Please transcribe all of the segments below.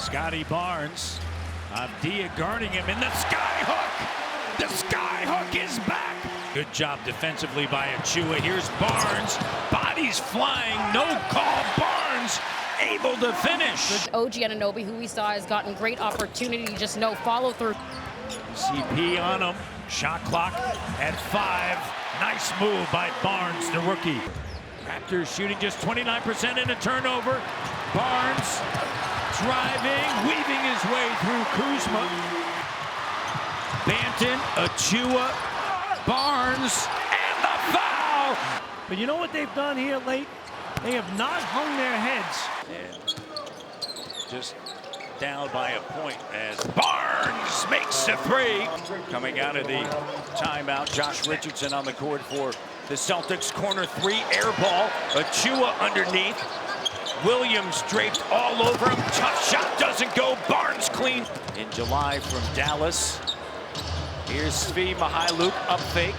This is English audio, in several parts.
Scottie Barnes. Dia guarding him in the sky hook. The sky hook is back. Good job defensively by Achua. Here's Barnes. Bodies flying. No call. Barnes able to finish. OG Anunoby, who we saw has gotten great opportunity, just no follow through. CP on him. Shot clock at 5. Nice move by Barnes, the rookie. Raptors shooting just 29% in a turnover. Barnes driving, weaving his way through Kuzma. Banton, Achua, Barnes, and the foul! But you know what they've done here late? They have not hung their heads. And just down by a point as Barnes makes the 3. Coming out of the timeout, Josh Richardson on the court for the Celtics. Corner 3, air ball. Achua underneath. Williams draped all over him. Tough shot doesn't go. Barnes clean. In July from Dallas. Here's Svi Mihailuk up fake.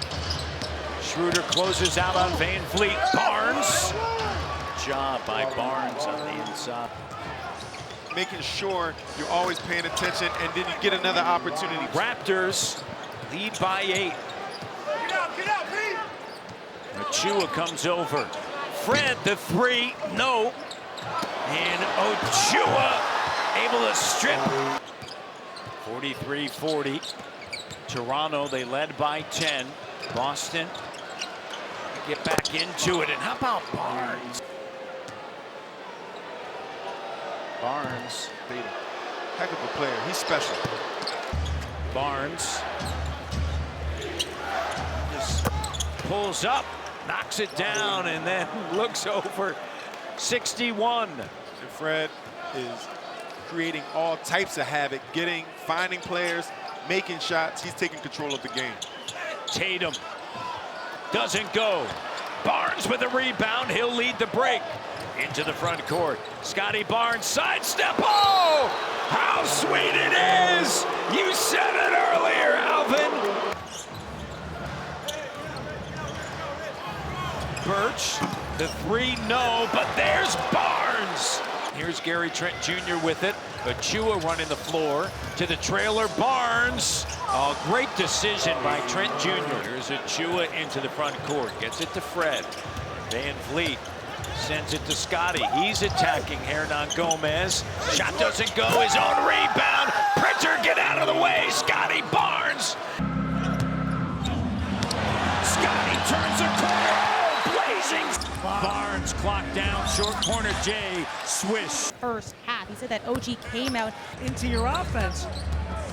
Schroeder closes out on Van Vliet. Barnes. Job by Barnes on the inside. Making sure you're always paying attention, and then you get another opportunity. Raptors lead by 8. Get out, Pete! Achua comes over. Fred, the 3, no. And Achua able to strip. 43-40. Toronto, they led by 10. Boston get back into it. And how about Barnes? Barnes. Heck of a player. He's special. Barnes just pulls up, knocks it down, and then looks over. 61. And Fred is creating all types of havoc, finding players, making shots. He's taking control of the game. Tatum doesn't go. Barnes with a rebound. He'll lead the break. Into the front court. Scottie Barnes sidestep. Oh, how sweet it is. You said it earlier, Alvin. Birch, the 3, no, but there's Barnes. Here's Gary Trent Jr. with it. Achua running the floor to the trailer. Barnes. Oh, great decision by Trent Jr. Here's Achua into the front court. Gets it to Fred. Van Vliet sends it to Scottie. He's attacking Hernan Gomez. Shot doesn't go. His own rebound. Pritchard, get out of the way. Scottie Barnes. Scottie turns the corner. Oh, blazing. Barnes clocked down. Short corner. Jay. Swish. First half, he said that OG came out Into your offense,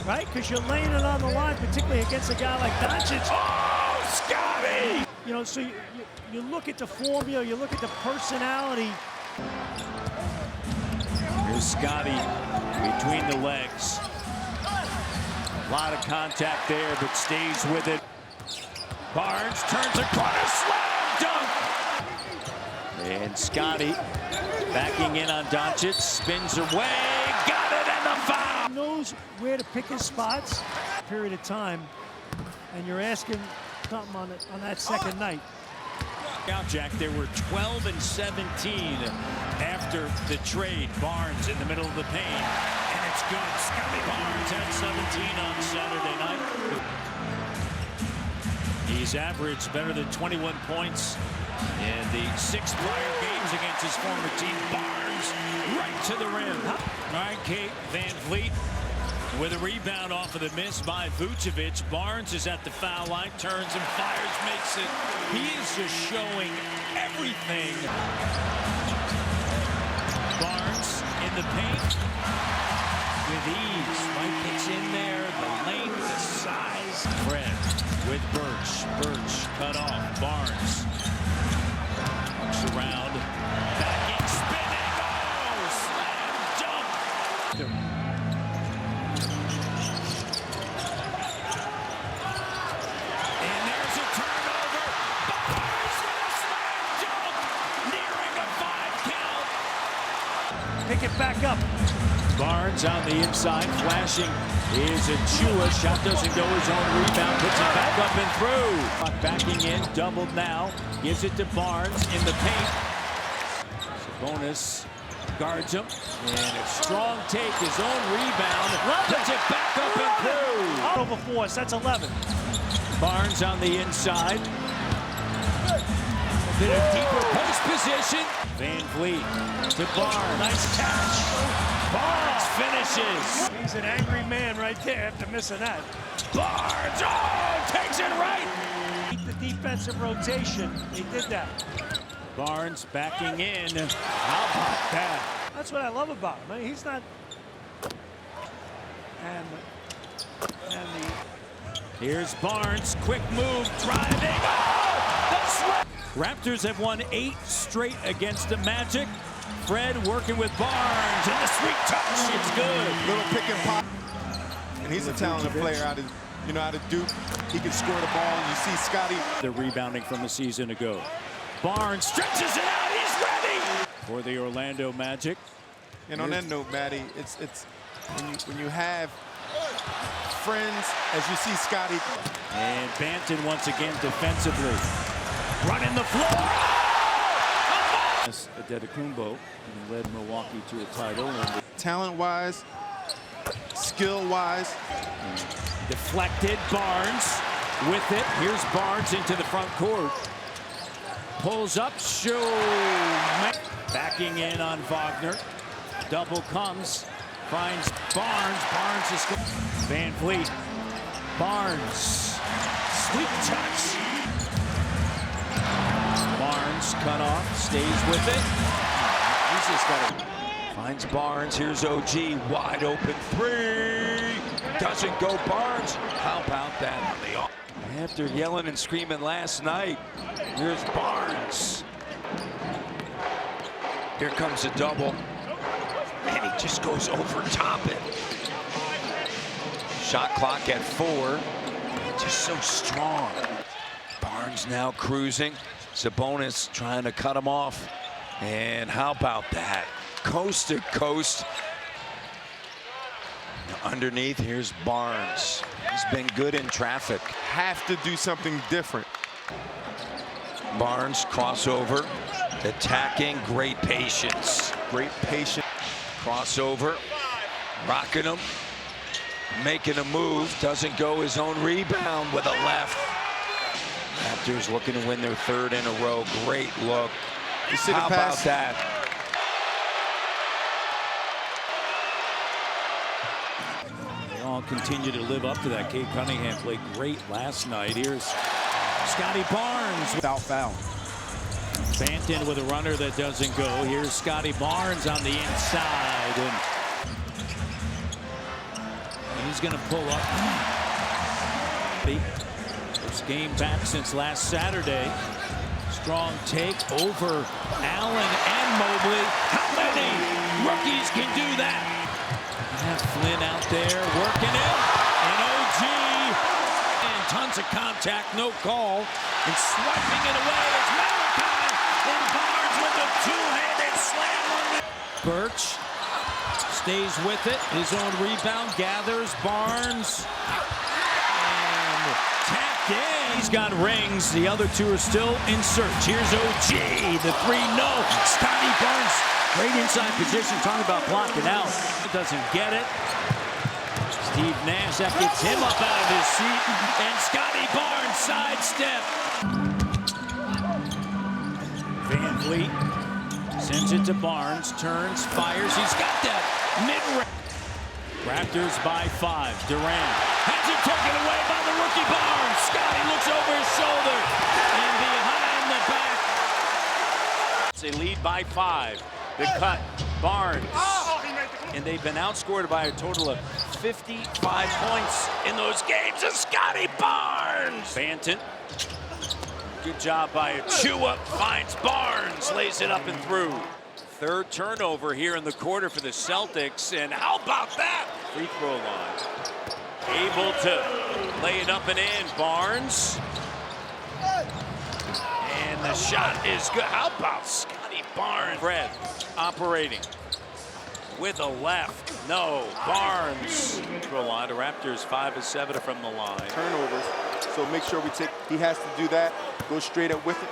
right? Because you're laying it on the line, particularly against a guy like Doncic. Oh, Scottie. You know, so you look at the formula, you look at the personality. Here's Scottie between the legs. A lot of contact there, but stays with it. Barnes turns a corner, slam dunk. And Scottie backing in on Doncic, spins away, got it, and the foul. He knows where to pick his spots. Period of time, and you're asking something on that second night. Out, Jack, there were 12 and 17 after the trade. Barnes in the middle of the paint, and it's good. Scottie Barnes had 17 on Saturday night. He's averaged better than 21 points in the 6 prior games against his former team. Barnes right to the rim. All right, Kate Van Vliet with a rebound off of the miss by Vucevic. Barnes is at the foul line, turns and fires, makes it. He is just showing everything. Barnes in the paint with ease. Right gets in there, the length, the size. Fred with Birch. Birch cut off. Barnes looks around, back in, spinning. Oh, slam dunk. Pick it back up. Barnes on the inside, flashing is Achua. Shot doesn't go, his own rebound, puts it back up and through. Backing in, doubled now, gives it to Barnes in the paint. Sabonis Guards him. And a strong take, his own rebound. Puts it back up and through. Over force, that's 11. Barnes on the inside. A bit of deeper post position. Van Vliet to Barnes. Nice catch. Barnes finishes. He's an angry man right there after missing that. Barnes, takes it right. Keep the defensive rotation. He did that. Barnes backing in. How about that? That's what I love about him. I mean, he's not. Here's Barnes, quick move, driving. Oh, Raptors have won 8 straight against the Magic. Fred working with Barnes, and the sweet touch, it's good. Little pick and pop. And he's a talented player out of Duke. He can score the ball, and you see Scottie. They're rebounding from a season ago. Barnes stretches it out, he's ready! For the Orlando Magic. And on that note, Maddie, it's when you have friends, as you see Scottie. And Banton once again defensively. Running the floor! Adetokounmpo led Milwaukee to a title. Talent-wise, skill-wise. Deflected, Barnes with it. Here's Barnes into the front court. Pulls up, backing in on Wagner. Double comes, finds Barnes. Barnes is Van Vliet. Barnes, sweet touch. Barnes cut off, stays with it. He's just got it. Finds Barnes, here's OG, wide open 3. Doesn't go, Barnes. How about that? After yelling and screaming last night, here's Barnes. Here comes a double. And he just goes over top it. Shot clock at 4. Just so strong. Barnes now cruising. Sabonis trying to cut him off. And how about that? Coast to coast. Underneath, here's Barnes. He's been good in traffic. Have to do something different. Barnes crossover, attacking, great patience. Great patience. Crossover, rocking him, making a move, doesn't go, his own rebound with a left. Raptors looking to win their 3rd in a row. Great look. How about that? They all continue to live up to that. Cade Cunningham played great last night. Here's Scottie Barnes without foul. Banton with a runner that doesn't go. Here's Scottie Barnes on the inside. And he's going to pull up. First game back since last Saturday. Strong take over Allen and Mobley. How many rookies can do that? Flynn out there working it. And OG. And tons of contact, no call. And swiping it away is Malachi. And Barnes with a two-handed slam on the... Birch stays with it. His own rebound, gathers Barnes. And tapped in. He's got rings. The other 2 are still in search. Here's OG. The 3, no. Scottie Barnes, great inside position. Talking about blocking out. Doesn't get it. Steve Nash, that gets him up out of his seat. And Scottie Barnes sidestep. Van Vliet sends it to Barnes, turns, fires. He's got that mid-range. Raptors by 5. Durant has it taken away by the rookie Barnes. Scottie looks over his shoulder and behind the back. They lead by 5. The cut, Barnes. And they've been outscored by a total of 55 points in those games. And Scottie Barnes. Banton. Good job by Achua. Finds Barnes. Lays it up and through. 3rd turnover here in the quarter for the Celtics. And how about that? Free throw line. Able to lay it up and in. Barnes. And the shot is good. How about Scottie Barnes? Fred operating with a left. No, Barnes. Throw line. The Raptors 5 of 7 from the line. Turnovers. So make sure we take. He has to do that. Go straight up with it.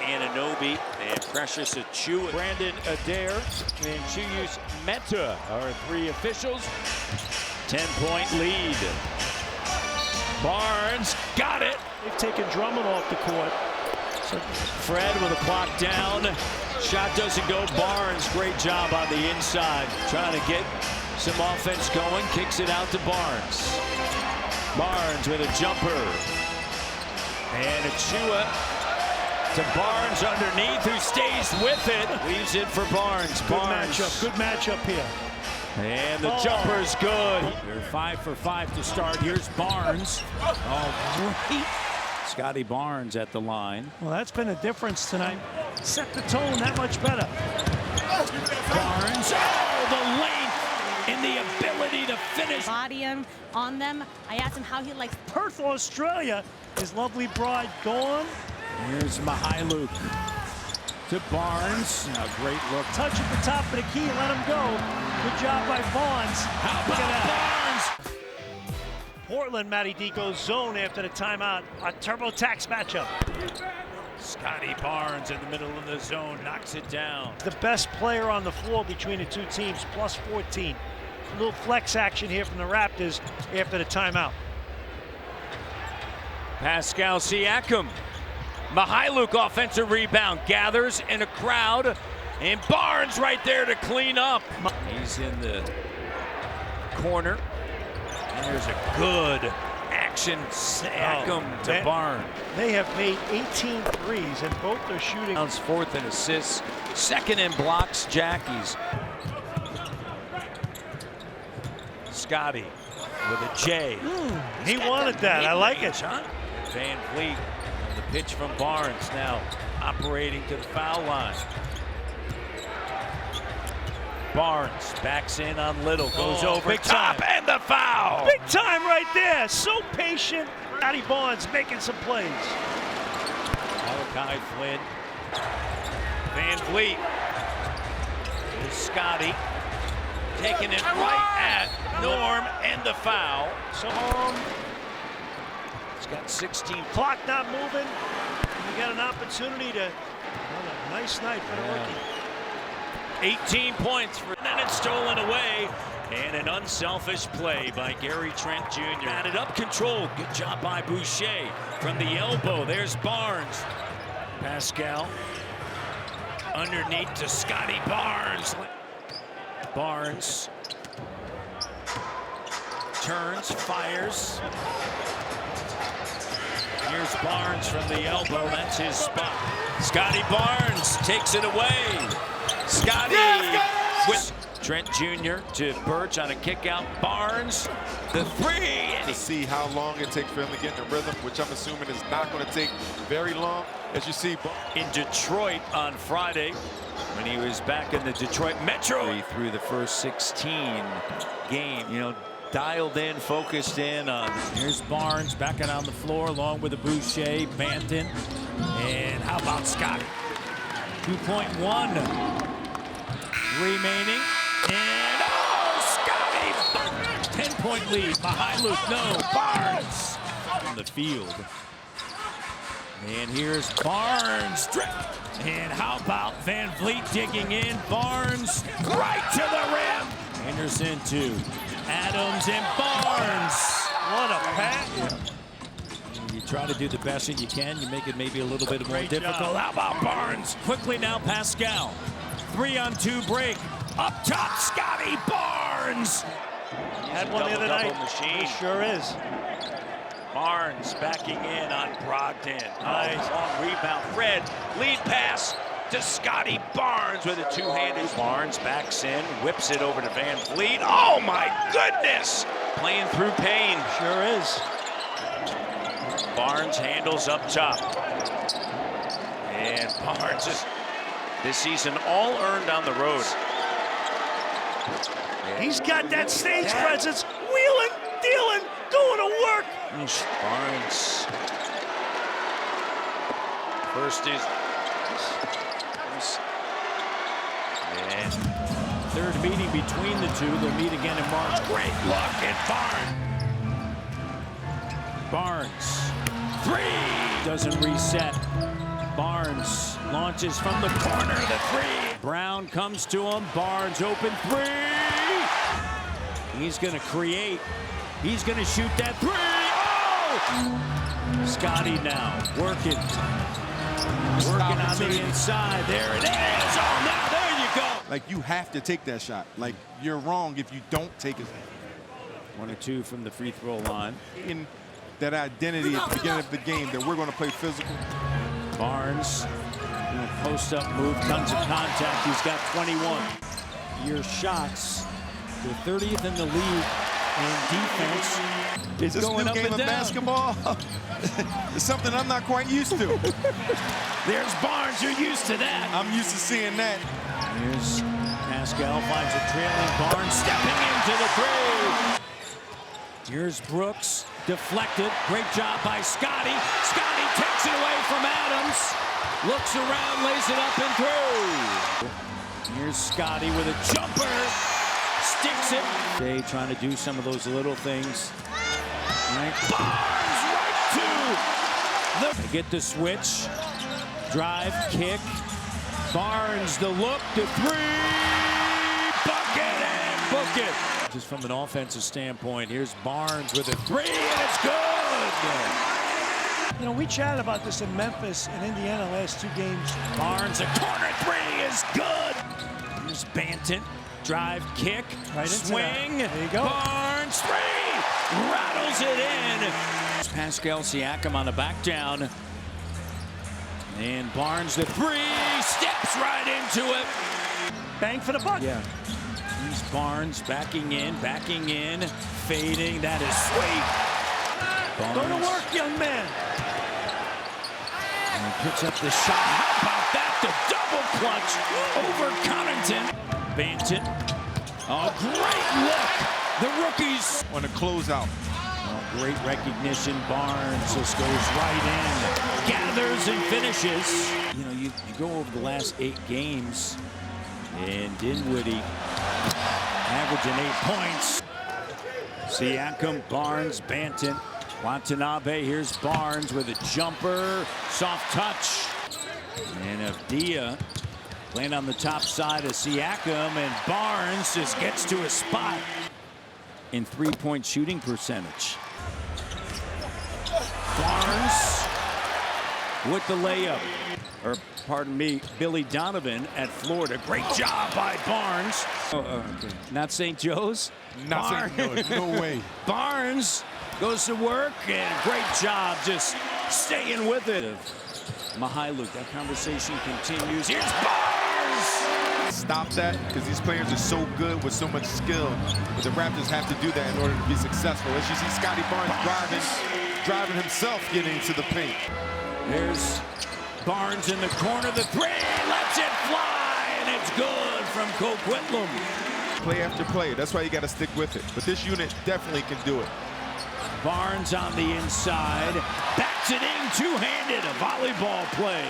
Anunoby and Precious Achiuwa. Brandon Adair and Chuyus Meta are three officials. 10-point lead. Barnes got it. They've taken Drummond off the court. Fred with a clock down. Shot doesn't go. Barnes, great job on the inside. Trying to get some offense going. Kicks it out to Barnes. Barnes with a jumper. And Achiuwa to Barnes underneath, who stays with it. Leaves it for Barnes. Barnes. Good matchup here. And the jumper's good. They're 5 for 5 to start. Here's Barnes. Oh, great. Scottie Barnes at the line. Well, that's been a difference tonight. Set the tone that much better. Barnes, oh, the length and the ability to finish. Body him on them. I asked him how he likes. Perth, Australia. His lovely bride gone. Here's Mihailuk to Barnes. A great look. Touch at the top of the key, let him go. Good job by Barnes. How about Barnes? Portland, Matty D goes zone after the timeout. A TurboTax matchup. Scottie Barnes in the middle of the zone knocks it down. The best player on the floor between the two teams, plus 14. A little flex action here from the Raptors after the timeout. Pascal Siakam. Mihailuk offensive rebound. Gathers in a crowd. And Barnes right there to clean up. He's in the corner. And there's a good action. Siakam to Barnes. They have made 18 threes, and both are shooting. Fourth in assists. Second in blocks, Jackies. Scottie with a J. He wanted that. I like it. Van Vliet on the pitch from Barnes now operating to the foul line. Barnes backs in on Little, goes over big top, time. and the foul. Big time right there. So patient. Scottie Barnes making some plays. Malachi Flynn. Van Vliet. Here's Scottie. Taking it right at Norm, and the foul. So He's got 16. clock not moving. You got an opportunity to. Well, a nice night for the rookie. 18 points for, and then it's stolen away. And an unselfish play by Gary Trent Jr. Added up control. Good job by Boucher. From the elbow, there's Barnes. Pascal underneath to Scottie Barnes. Barnes turns, fires. Here's Barnes from the elbow. That's his spot. Scottie Barnes takes it away. Scottie with Trent Jr. to Birch on a kick out. Barnes, the three. To see how long it takes for him to get in the rhythm, which I'm assuming is not going to take very long. As you see in Detroit on Friday, when he was back in the Detroit Metro through the first 16 game, you know, dialed in, focused in on. Here's Barnes backing on the floor along with a Boucher, Banton, and how about Scottie? 2.1 remaining, and Scottie! 10-point lead. Mihailuk, no, Barnes on the field. And here's Barnes, drip. And how about Van Vliet digging in? Barnes right to the rim. Anderson to Adams and Barnes. What a pass. You try to do the best that you can. You make it maybe a little bit more Great difficult. job. How about Barnes? Quickly now, Pascal. 3-on-2 break. Up top, Scottie Barnes. Had one the other night. He sure is. Barnes backing in on Brogdon. Nice long rebound. Fred, lead pass to Scottie Barnes with a two-handed. Barnes backs in, whips it over to Van Vliet. Oh my goodness! Playing through pain. Sure is. Barnes handles up top. And Barnes is this season all earned on the road. He's got that stage presence. Wheeling, dealing, doing a work. Barnes. First is. And third meeting between the two. They'll meet again in March. Great look at Barnes. Barnes. Three. Doesn't reset. Barnes launches from the corner, the three. Brown comes to him. Barnes open three. He's going to create. He's going to shoot that three. Oh! Scottie now working. Working on the inside. There it is. Oh, now there you go. Like, you have to take that shot. Like, you're wrong if you don't take it. 1 or 2 from the free throw line. In that identity at the beginning of the game that we're going to play physical. Barnes, post-up move, tons of contact. He's got 21. Your shots, they're 30th in the league in defense. It's this going new up game and of down. basketball is something I'm not quite used to. There's Barnes. You're used to that. I'm used to seeing that. Here's Pascal, finds a trailing Barnes, stepping into the three. Here's Brooks, deflected. Great job by Scottie. Scottie takes it away from Adams. Looks around, lays it up and through. Here's Scottie with a jumper. Sticks it. They trying to do some of those little things. Right. Barnes right to the. They get the switch. Drive, kick. Barnes, the look, the three. Bucket and book it. Just from an offensive standpoint, here's Barnes with a three, and it's good. You know, we chatted about this in Memphis and Indiana last 2 games. Barnes, a corner three is good. Here's Banton, drive, kick, Right swing. There you go. Barnes, three, rattles it in. Pascal Siakam on the back down. And Barnes, the three, steps right into it. Bang for the buck. Yeah. Here's Barnes backing in, fading. That is sweet. Go to work, young man. And he picks up the shot. How about that? The double clutch over Connington. Banton. Oh, great look. The rookies. On the closeout. Oh, great recognition. Barnes just goes right in. Gathers and finishes. You know, you go over the last 8 games, and Dinwiddie averaging 8 points. Siakam, Barnes, Banton, Watanabe. Here's Barnes with a jumper, soft touch. And Avdia playing on the top side of Siakam, and Barnes just gets to a spot in 3-point shooting percentage. Barnes with the layup. Or, pardon me, Billy Donovan at Florida. Great job by Barnes. Okay. Not St. Joe's? Not St. Joe's, no way. Barnes goes to work, and great job just staying with it. Mihailuk, that conversation continues. Here's Barnes! Stop that, because these players are so good with so much skill. But the Raptors have to do that in order to be successful. As you see Scottie Barnes driving himself getting to the paint. There's Barnes in the corner, the three, lets it fly, and it's good from Coquitlam. Play after play, that's why you got to stick with it. But this unit definitely can do it. Barnes on the inside, backs it in two-handed, a volleyball play.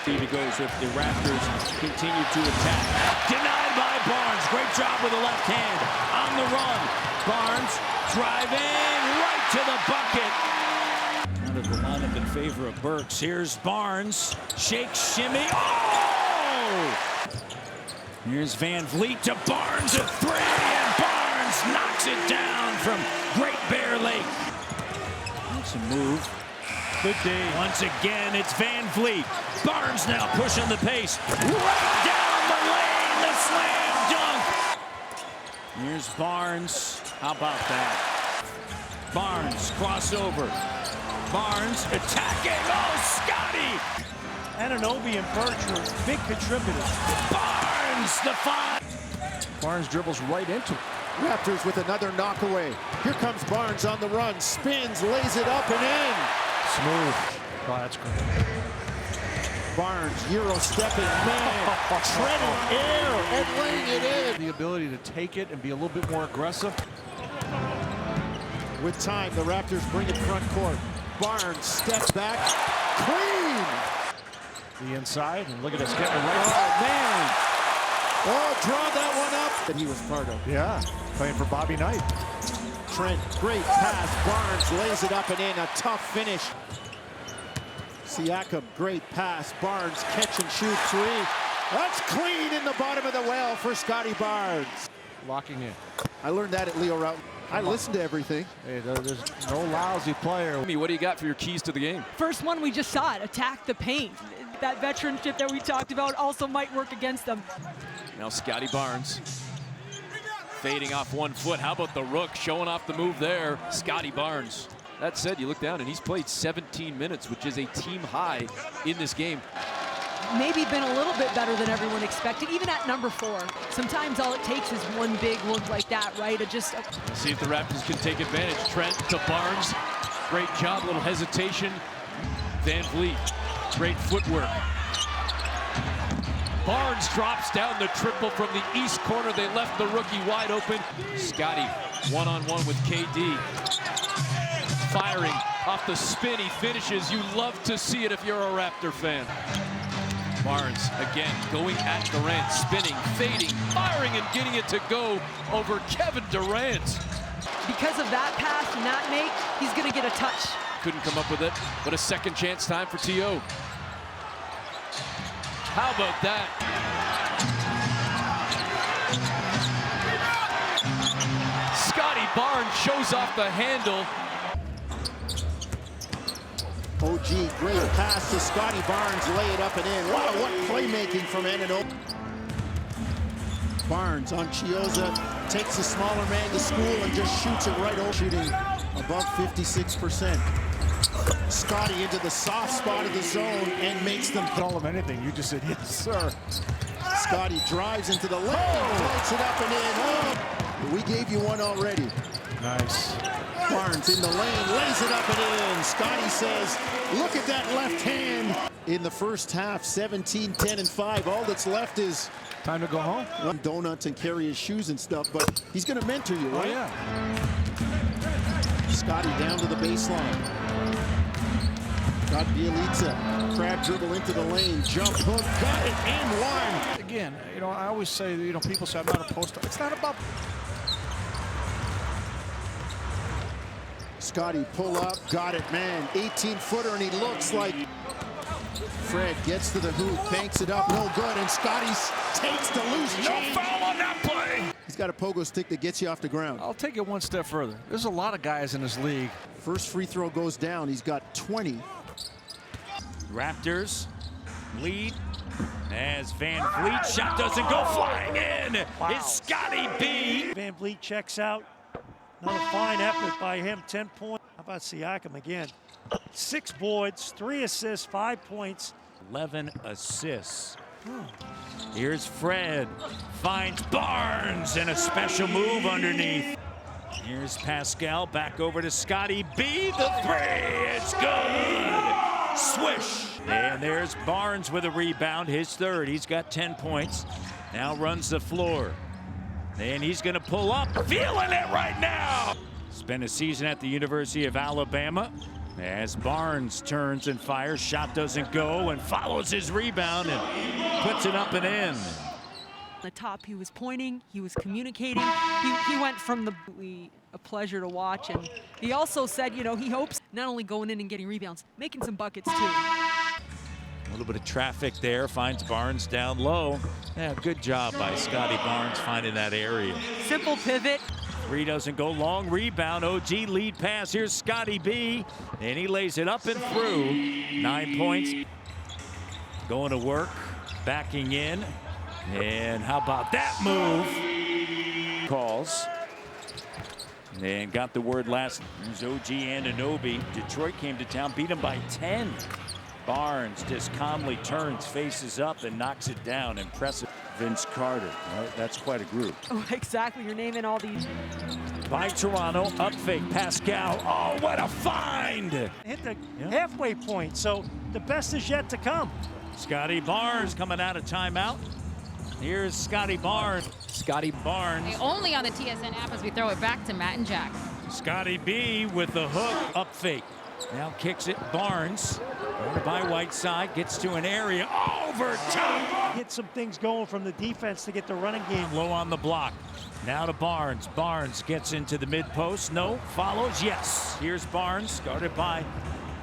It goes if the Raptors continue to attack. Denied by Barnes, great job with the left hand, on the run. Barnes driving right to the bucket. Out of the lineup in favor of Burks. Here's Barnes. Shake, shimmy. Oh! Here's Van Vliet to Barnes, a three, and Barnes knocks it down from Great Bear Lake. That's a move. Good day. Once again, it's Van Vliet. Barnes now pushing the pace. Right down the lane, the slam dunk. Here's Barnes. How about that? Barnes, crossover. Barnes attacking. Oh, Scottie! Anunoby and Birch were big contributors. Barnes, the 5. Barnes dribbles right into it. Raptors with another knockaway. Here comes Barnes on the run. Spins, lays it up and in. Smooth. Oh, that's great. Barnes, Euro stepping, man. Treading air and laying it in. The ability to take it and be a little bit more aggressive. With time, the Raptors bring it front court. Barnes steps back, clean. The inside, and look at us getting it right. Oh, man. Oh, draw that one up. That he was part of. Yeah, playing for Bobby Knight. Trent, great pass. Barnes lays it up and in. A tough finish. Siakam, great pass. Barnes, catch and shoot three. That's clean in the bottom of the well for Scottie Barnes. Locking in. I learned that at Leo Route. I listen to everything. Hey, there's no lousy player. What do you got for your keys to the game? First one, we just saw it, attack the paint. That veteranship that we talked about also might work against them. Now Scottie Barnes fading off 1 foot. How about the rook showing off the move there? Scottie Barnes. That said, you look down and he's played 17 minutes, which is a team high in this game. Maybe been a little bit better than everyone expected, even at number 4. Sometimes all it takes is one big look like that, right? Let's see if the Raptors can take advantage. Trent to Barnes. Great job, little hesitation. Van Vliet, great footwork. Barnes drops down the triple from the east corner. They left the rookie wide open. Scottie one-on-one with KD. Firing off the spin, he finishes. You love to see it if you're a Raptor fan. Barnes again going at Durant, spinning, fading, firing, and getting it to go over Kevin Durant. Because of that pass and that make, he's going to get a touch. Couldn't come up with it, but a second chance time for T.O. How about that? Scottie Barnes shows off the handle. OG, great pass to Scottie Barnes, lay it up and in. Wow, what playmaking from Ananobi. Barnes on Chiozza, takes the smaller man to school and just shoots it right over, shooting above 56%. Scottie into the soft spot of the zone and makes them call him anything. You just said, yes, sir. Scottie drives into the lane, floats it up and in. Oh, we gave you one already. Nice. Barnes in the lane, lays it up and in. Scottie says, look at that left hand. In the first half, 17, 10, and 5. All that's left is time to go home. Donuts and carry his shoes and stuff, but he's going to mentor you, right? Oh, yeah. Scottie down to the baseline. Got Bielitsa. Crab dribble into the lane. Jump hook. Got it and one. Again, I always say, people say I'm not a poster. It's not about. Scottie pull up. Got it, man. 18-footer, and he looks like Fred gets to the hoop, banks it up, no good, and Scottie takes the loose change. No foul on that play. He's got a pogo stick that gets you off the ground. I'll take it one step further. There's a lot of guys in this league. First free throw goes down. He's got 20. Raptors lead as Van Vliet shot doesn't go flying in. Wow. It's Scottie B. Van Vliet checks out. Another fine effort by him, 10 points. How about Siakam again? 6 boards, 3 assists, 5 points. 11 assists. Here's Fred, finds Barnes, and a special move underneath. Here's Pascal, back over to Scottie B, the three, it's good! Swish! And there's Barnes with a rebound, his third. He's got 10 points, now runs the floor. And he's gonna pull up, feeling it right now! Spent a season at the University of Alabama. As Barnes turns and fires, shot doesn't go, and follows his rebound and puts it up and in. The top, he was pointing, he was communicating. He went from a pleasure to watch, and he also said, he hopes not only going in and getting rebounds, making some buckets too. A little bit of traffic there, finds Barnes down low. Yeah, good job by Scottie Barnes finding that area. Simple pivot. Three doesn't go, long rebound, OG lead pass, here's Scottie B, and he lays it up and through. 9 points, going to work, backing in, and how about that move? Calls, and got the word last, there's OG Anunoby. Detroit came to town, beat him by 10. Barnes just calmly turns, faces up, and knocks it down. Impressive. Vince Carter. Right? That's quite a group. Oh, exactly. You're naming all these. By Toronto, up fake, Pascal. Oh, what a find! Hit the halfway point, so the best is yet to come. Scottie Barnes coming out of timeout. Here's Scottie Barnes. Scottie Barnes. Only on the TSN app as we throw it back to Matt and Jack. Scottie B with the hook, up fake. Now kicks it, Barnes. Over by Whiteside, gets to an area, over top. Get some things going from the defense to get the running game. Low on the block. Now to Barnes. Barnes gets into the mid post. No, follows, yes. Here's Barnes, guarded by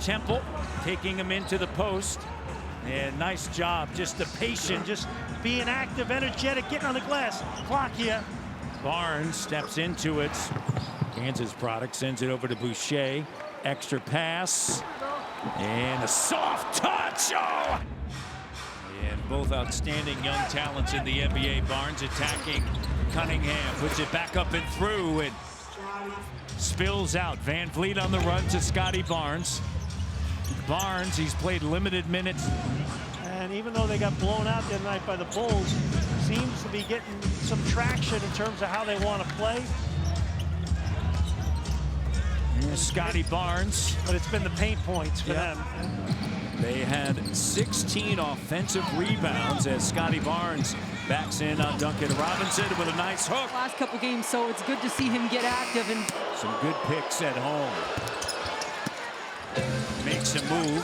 Temple taking him into the post. And nice job, just the patient, Just being active, energetic, getting on the glass. Clock here. Barnes steps into it. Kansas product sends it over to Boucher. Extra pass. And a soft touch. Oh! And both outstanding young talents in the NBA. Barnes attacking Cunningham. Puts it back up and through. And spills out. Van Vliet on the run to Scottie Barnes. Barnes, he's played limited minutes. And even though they got blown out the other night by the Bulls, seems to be getting some traction in terms of how they want to play. Here's Scottie Barnes. But it's been the paint points for them. They had 16 offensive rebounds as Scottie Barnes backs in on Duncan Robinson with a nice hook. Last couple games, so it's good to see him get active. And some good picks at home. Makes a move.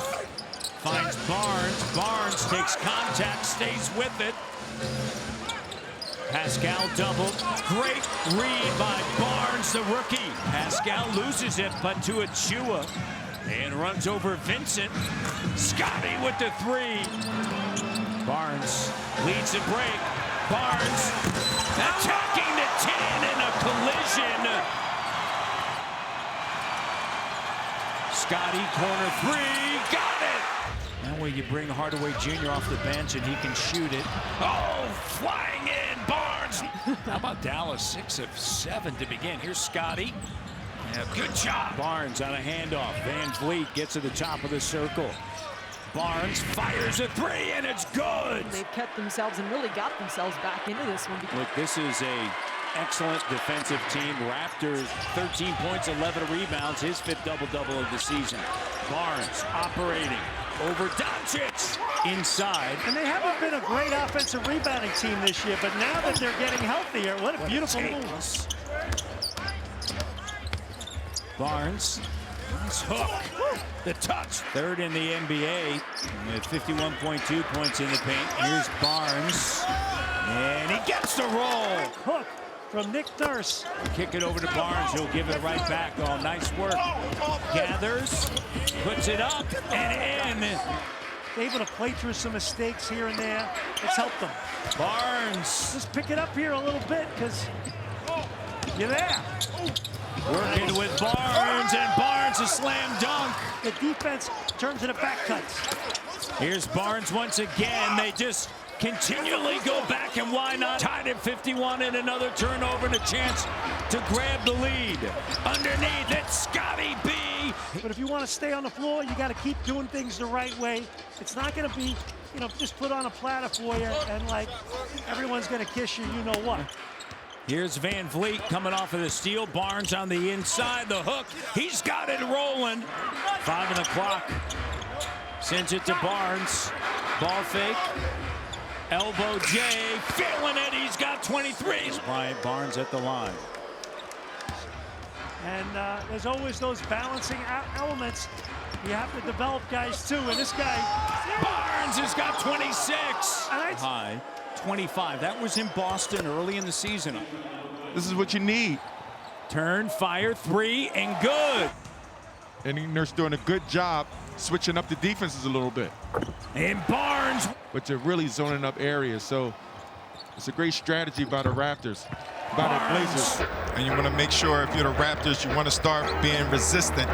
Finds Barnes. Barnes takes contact, stays with it. Pascal doubled. Great read by Barnes, the rookie. Pascal loses it, but to Achua. And runs over Vincent. Scottie with the three. Barnes leads the break. Barnes attacking the 10 in a collision. Scottie, corner three, got it! That way you bring Hardaway Jr. off the bench and he can shoot it. Oh, flying in, Barnes! How about Dallas, 6 of 7 to begin. Here's Scottie. Yeah, good job. Barnes on a handoff. Van Vliet gets to the top of the circle. Barnes fires a three and it's good! they've kept themselves and really got themselves back into this one. Look, this is a excellent defensive team. Raptors, 13 points, 11 rebounds, his 5th double-double of the season. Barnes operating over Doncic inside. And they haven't been a great offensive rebounding team this year, but now that they're getting healthier, what a beautiful move. Barnes, nice hook. The touch. 3rd in the NBA with 51.2 points in the paint. Here's Barnes. And he gets the roll. Hook from Nick Nurse. Kick it over to Barnes. He'll give it right back. Oh, nice work. Gathers, puts it up and in. Able to play through some mistakes here and there. It's helped them. Barnes. Just pick it up here a little bit because you're there. Working with Barnes, and Barnes a slam dunk. The defense turns into back cuts. Here's Barnes once again. They just continually go back, and why not? Tied at 51 and another turnover and a chance to grab the lead. Underneath, it's Scottie B. But if you want to stay on the floor, you got to keep doing things the right way. It's not going to be, just put on a platter for you and like everyone's going to kiss you, you know what. Here's Van Vliet coming off of the steal. Barnes on the inside, the hook. He's got it rolling. 5 on the clock. Sends it to Barnes. Ball fake. Elbow J, feeling it. He's got 23. Bryant Barnes at the line. And there's always those balancing elements. You have to develop guys too. And this guy, Barnes has got 26. High. 25. That was in Boston early in the season. This is what you need. Turn, fire, three, and good. And Nurse doing a good job switching up the defenses a little bit. And Barnes. But you're really zoning up areas, so it's a great strategy by the Raptors, by the Blazers. And you want to make sure if you're the Raptors, you want to start being resistant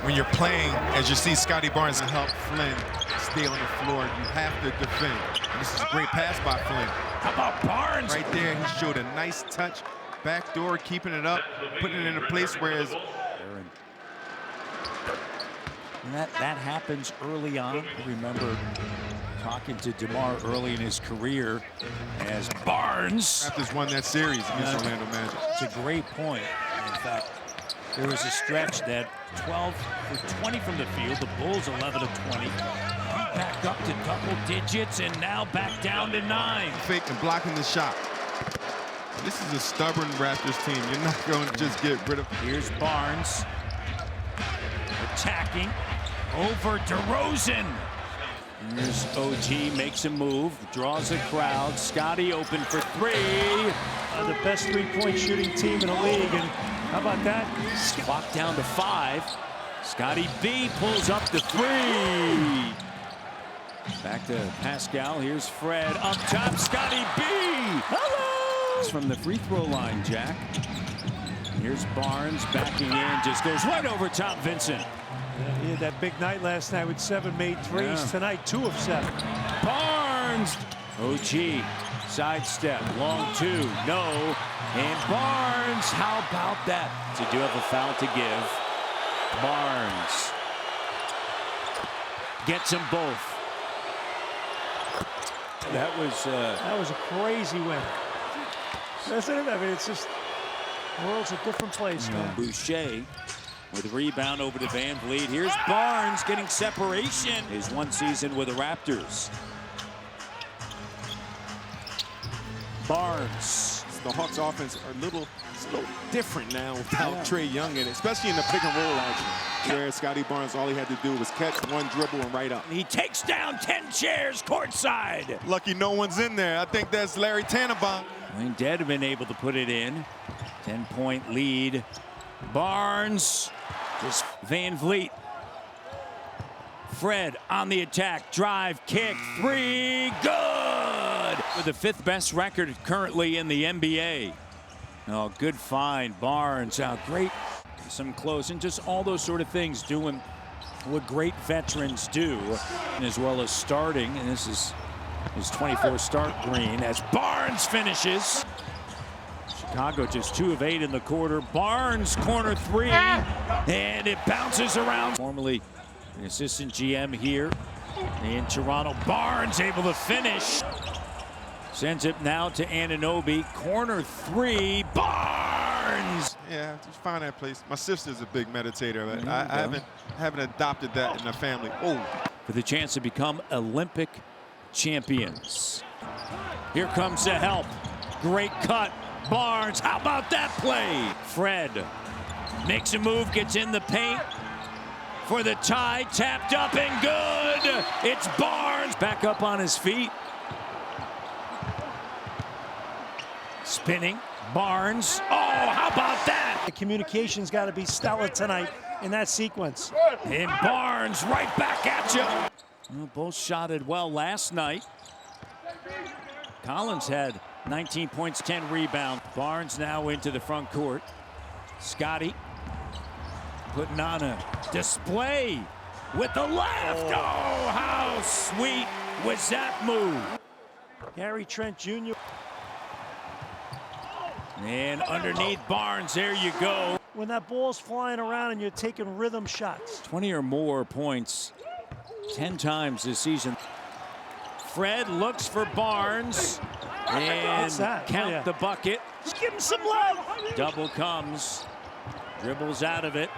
when you're playing, as you see Scottie Barnes help Flynn stay on the floor. You have to defend. And this is a great pass by Flynn. How about Barnes? Right there, he showed a nice touch, backdoor, keeping it up, putting it in a place where it's... And that happens early on. I remember talking to DeMar early in his career as Barnes. Raptors won that series against Orlando Magic. It's a great point. In fact, there was a stretch that 12 for 20 from the field. The Bulls 11 of 20. Back up to double digits and now back down to 9. Fake and blocking the shot. This is a stubborn Raptors team. You're not going to just get rid of. Here's Barnes attacking over DeRozan. Here's OG, makes a move, draws a crowd. Scottie open for three. The best three-point shooting team in the league, and how about that? Clock down to 5. Scottie B pulls up the three. Back to Pascal. Here's Fred up top. Scottie B. Hello. It's from the free throw line, Jack. Here's Barnes backing in. Just goes right over top Vincent. Yeah, he had that big night last night with 7 made threes. Yeah. Tonight, 2 of 7. Barnes. OG. Sidestep. Long 2. No. And Barnes. How about that? So do have a foul to give. Barnes. Gets them both. That was a crazy win. Isn't it? I mean, it's just the world's a different place, man. Boucher with a rebound over to Van Vliet. Here's Barnes getting separation. His 1 season with the Raptors. Barnes. The Hawks offense are a little different now without Trae Young in it, especially in the pick and roll action, where Scottie Barnes, all he had to do was catch 1 dribble and right up. He takes down 10 chairs courtside. Lucky no one's in there. I think that's Larry Tannenbaum. Wayne Dead have been able to put it in. 10-point lead. Barnes. Just Van Vliet. Fred on the attack. Drive, kick, 3. Good! With the 5th best record currently in the NBA. Oh, good find. Barnes out. Great. Some closing. Just all those sort of things doing what great veterans do, as well as starting. And this is his 24th start, Green, as Barnes finishes. Chicago just 2 of 8 in the quarter. Barnes, corner 3, and it bounces around. Formerly an assistant GM here in Toronto. Barnes able to finish. Sends it now to Anunoby. Corner 3, Barnes! Yeah, just find that place. My sister's a big meditator. I haven't adopted that in the family. Oh. For the chance to become Olympic champions. Here comes the help. Great cut. Barnes, how about that play? Fred makes a move, gets in the paint for the tie. Tapped up and good. It's Barnes. Back up on his feet. Spinning. Barnes. Oh, how about that? The communication's got to be stellar tonight in that sequence. And Barnes right back at you. Well, both shotted well last night. Collins had 19 points, 10 rebounds. Barnes now into the front court. Scottie putting on a display with the left. Oh, how sweet was that move? Gary Trent Jr. And underneath Barnes, there you go. When that ball's flying around and you're taking rhythm shots. 20 or more points 10 times this season. Fred looks for Barnes and count the bucket. Just give him some love. Double comes. Dribbles out of it.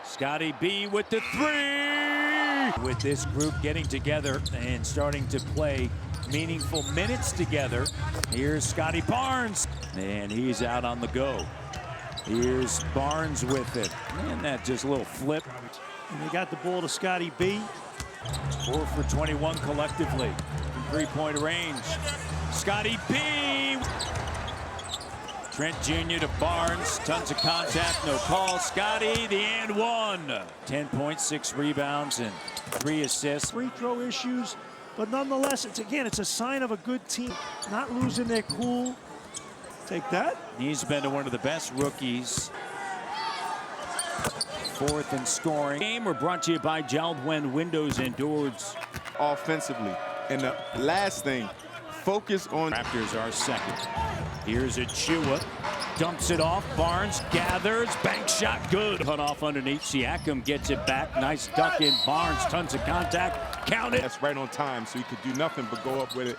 Scottie B with the 3. With this group getting together and starting to play meaningful minutes together. Here's Scottie Barnes, and he's out on the go. Here's Barnes with it, and that just a little flip. And they got the ball to Scottie B. 4 for 21 collectively from 3-point range. Scottie B. Trent Jr. to Barnes, tons of contact, no call. Scottie, the and 1. 10 points, 6 rebounds, and 3 assists. Free throw issues. But nonetheless, it's a sign of a good team. Not losing their cool. Take that. He's been one of the best rookies. 4th in scoring. Game we're brought to you by Jeld-Wen Windows and Doors. Offensively. And the last thing, focus on. Raptors are second. Here's Achua. Dumps it off. Barnes gathers. Bank shot good. Cut off underneath. Siakam gets it back. Nice duck in. Barnes. Tons of contact. Count it. That's right on time, so he could do nothing but go up with it.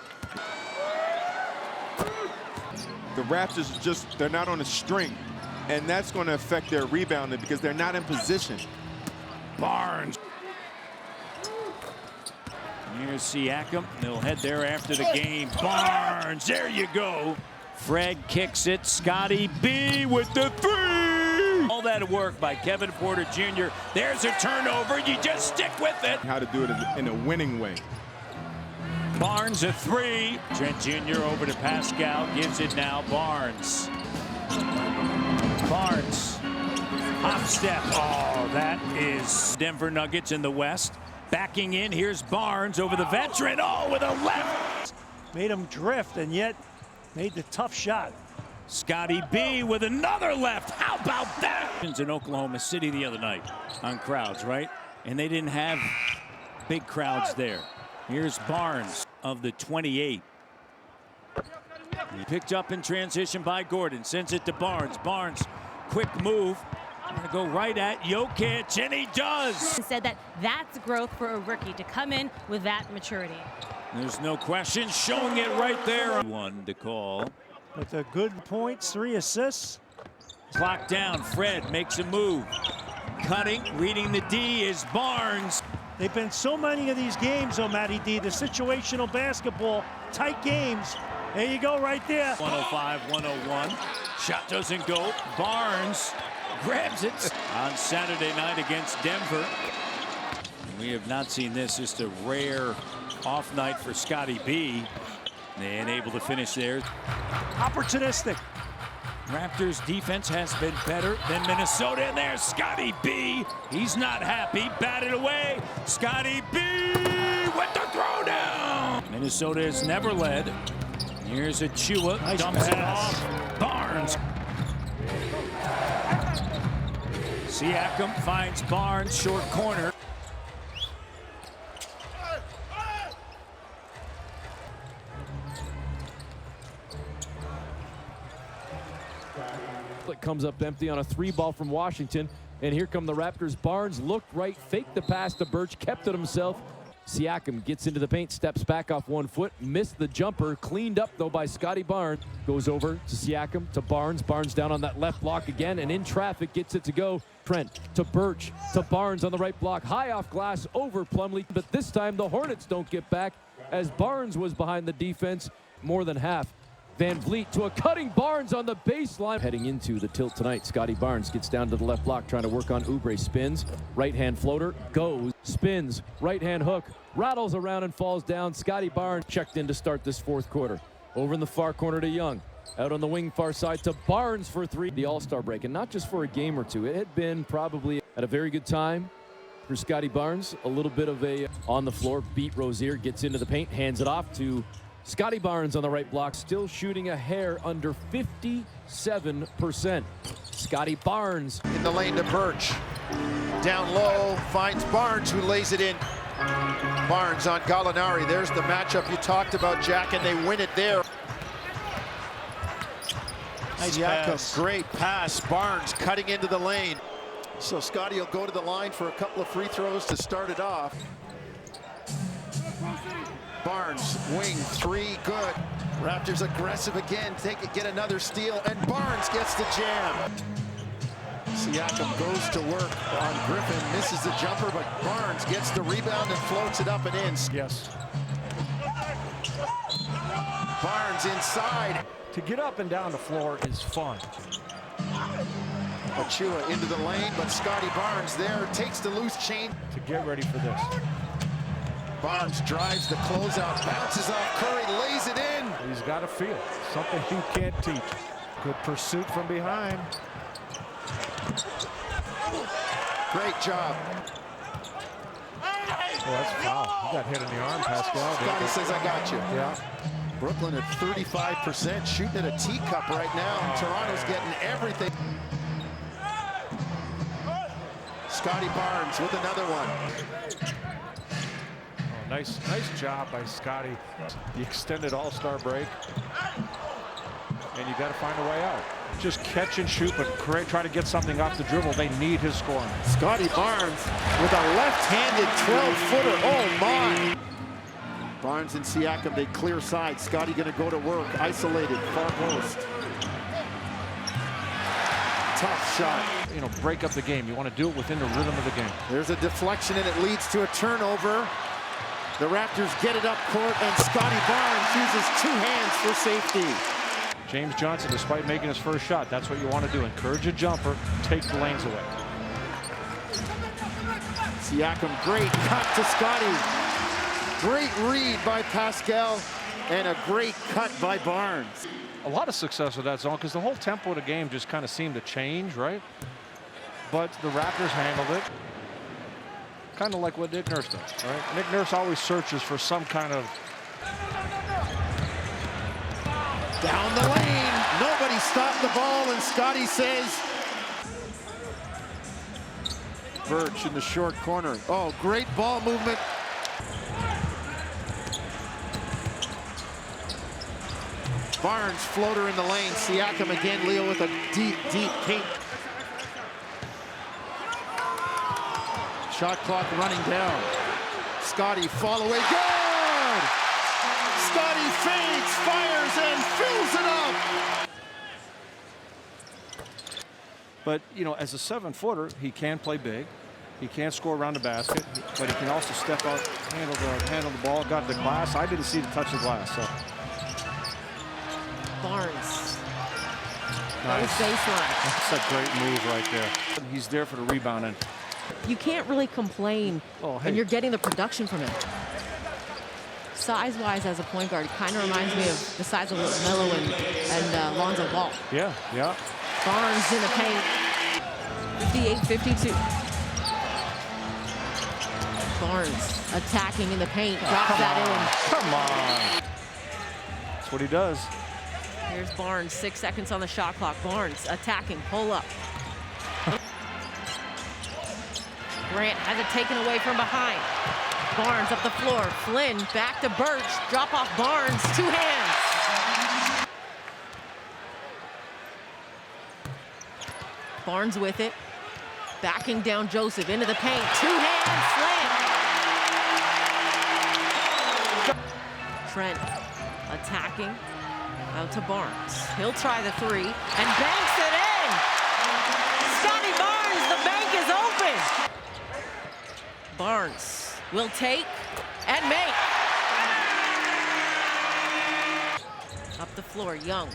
The Raptors they're not on a string, and that's going to affect their rebounding because they're not in position. Barnes. Here's Siakam. They'll head there after the game. Barnes. There you go. Fred kicks it. Scottie B with the 3. All that work by Kevin Porter Jr. There's a turnover. You just stick with it. How to do it in a winning way. Barnes a 3. Trent Jr. over to Pascal. Gives it now. Barnes. Barnes. Off step. Oh, that is Denver Nuggets in the West. Backing in, here's Barnes over the veteran. Oh, with a left. Made him drift and yet made the tough shot. Scottie B with another left. How about that? In Oklahoma City the other night on crowds, right? And they didn't have big crowds there. Here's Barnes of the 28. He picked up in transition by Gordon. Sends it to Barnes. Barnes, quick move. Gonna go right at Jokic, and he does. Said that that's growth for a rookie to come in with that maturity. There's no question, showing it right there. One to call. With the good points, 3 assists. Clock down, Fred makes a move. Cutting, reading the D is Barnes. They've been so many of these games, oh, Matty D, the situational basketball, tight games. There you go right there. 105-101. Shot doesn't go. Barnes grabs it on Saturday night against Denver. We have not seen this. Just a rare off night for Scottie B. And able to finish there. Opportunistic. Raptors defense has been better than Minnesota. And there's Scottie B. He's not happy. Batted away. Scottie B with the throwdown. Minnesota has never led. Here's Achua. Nice dumps pass. it off. Barnes. Siakam finds Barnes, short corner. It comes up empty on a 3-ball from Washington. And here come the Raptors. Barnes looked right, faked the pass to Birch, kept it himself. Siakam gets into the paint, steps back off 1 foot, missed the jumper, cleaned up though by Scottie Barnes. Goes over to Siakam, to Barnes. Barnes down on that left block again, and in traffic gets it to go. Trent to Birch, to Barnes on the right block, high off glass over Plumlee. But this time the Hornets don't get back as Barnes was behind the defense more than half. Van Vliet to a cutting Barnes on the baseline. Heading into the tilt tonight, Scottie Barnes gets down to the left block trying to work on Oubre. Spins, right-hand floater, goes, spins, right-hand hook, rattles around and falls down. Scottie Barnes checked in to start this 4th quarter. Over in the far corner to Young. Out on the wing far side to Barnes for 3. The All-Star break, and not just for a game or two. It had been probably at a very good time for Scottie Barnes. A little bit of a on the floor, beat Rozier, gets into the paint, hands it off to Scottie Barnes on the right block, still shooting a hair under 57%. Scottie Barnes. In the lane to Birch. Down low, finds Barnes, who lays it in. Barnes on Gallinari. There's the matchup you talked about, Jack, and they win it there. Nice Siakam, pass. great pass. Barnes cutting into the lane. So Scottie will go to the line for a couple of free throws to start it off. Barnes, wing, 3, good. Raptors aggressive again, get another steal, and Barnes gets the jam. Siakam goes to work on Griffin, misses the jumper, but Barnes gets the rebound and floats it up and in. Yes. Barnes inside. To get up and down the floor is fun. Achua into the lane, but Scottie Barnes there takes the loose chain. To get ready for this. Barnes drives the closeout, bounces off Curry, lays it in. He's got a feel, something you can't teach. Good pursuit from behind. Great job. Oh, that's foul. He got hit in the arm, Pascal. Scottie says, I got you. Yeah. Brooklyn at 35%, shooting at a teacup right now. Toronto's getting everything. Scottie Barnes with another one. Nice job by Scottie. The extended All-Star break. And you got to find a way out. Just catch and shoot, but try to get something off the dribble. They need his scoring. Scottie Barnes with a left-handed 12-footer. Oh, my. Barnes and Siakam, they clear side. Scottie going to go to work. Isolated, far post. Tough shot. You know, break up the game. You want to do it within the rhythm of the game. There's a deflection, and it leads to a turnover. The Raptors get it up court, and Scottie Barnes uses 2 hands for safety. James Johnson, despite making his first shot, that's what you want to do. Encourage a jumper, take the lanes away. Siakam, great cut to Scottie. Great read by Pascal, and a great cut by Barnes. A lot of success with that zone because the whole tempo of the game just kind of seemed to change, right? but the Raptors handled it. Kind of like what Nick Nurse does, right? Nick Nurse always searches for some kind of... Down the lane. Nobody stopped the ball, and Scottie says... Birch in the short corner. Oh, great ball movement. Barnes, floater in the lane. Siakam again, Leo with a deep paint. Shot clock running down. Scottie, fall away, good! Scottie fades, fires, and fills it up! But, you know, as a 7-footer, he can play big. He can score around the basket, but he can also step out, handle the ball, got the glass. I didn't see the touch of glass, so. Barnes. Nice. Baseline. That's a great move right there. He's there for the rebound. And you can't really complain when you're getting the production from him. Size-wise, as a point guard, he kind of reminds me of the size of Melo and Lonzo Ball. Yeah. Barnes in the paint. 58-52. Barnes attacking in the paint. Drops that in. Come on. That's what he does. Here's Barnes, 6 seconds on the shot clock. Barnes attacking, pull up. Grant has it taken away from behind. Barnes up the floor. Flynn back to Birch. Drop off Barnes, 2 hands. Barnes with it. Backing down Joseph into the paint. 2 hands, slam. Trent attacking. Out to Barnes. He'll try the 3 and banks it in. Scottie Barnes, the bank is open. Barnes will take and make. Up the floor, Young.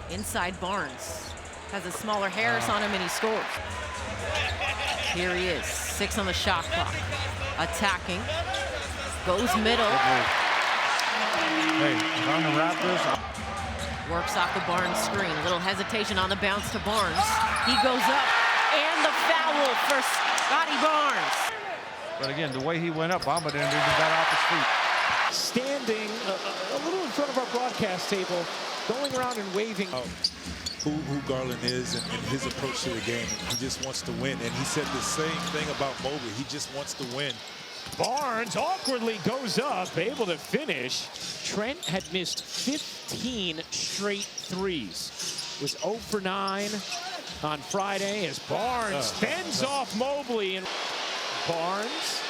Inside Barnes. Has a smaller Harris on him and he scores. Here he is, 6 on the shot clock. Attacking. Goes middle. Hey, on the Raptors. Works off the Barnes screen. A little hesitation on the bounce to Barnes. He goes up, and the foul for Scottie Barnes. But again, the way he went up, Bamba didn't even got off his feet. Standing a little in front of our broadcast table, going around and waving. Who Garland is and his approach to the game. He just wants to win, and he said the same thing about Mobley. He just wants to win. Barnes awkwardly goes up, able to finish. Trent had missed 15 straight threes. Was 0 for 9 on Friday as Barnes fends off Mobley. And Barnes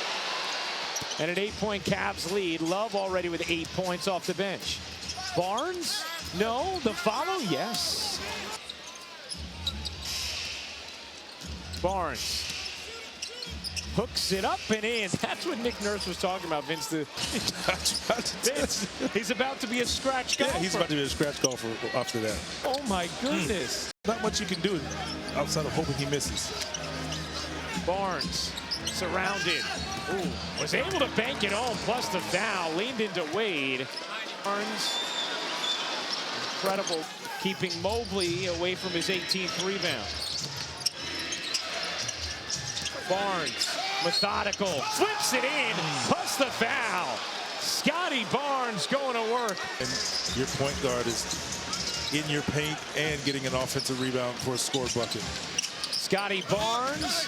and an 8-point Cavs lead. Love already with 8 points off the bench. Barnes, no. The follow, yes. Barnes hooks it up and in. That's what Nick Nurse was talking about, Vince. Vince, he's about to be a scratch golfer. Yeah, he's about to be a scratch golfer after that. Oh my goodness. Not much you can do outside of hoping he misses. Barnes surrounded. Ooh, was able to bank it home, plus the foul. Leaned into Wade. Barnes, incredible, keeping Mobley away from his 18th rebound. Barnes, methodical, flips it in, plus the foul. Scottie Barnes going to work. And your point guard is in your paint and getting an offensive rebound for a score bucket. Scottie Barnes.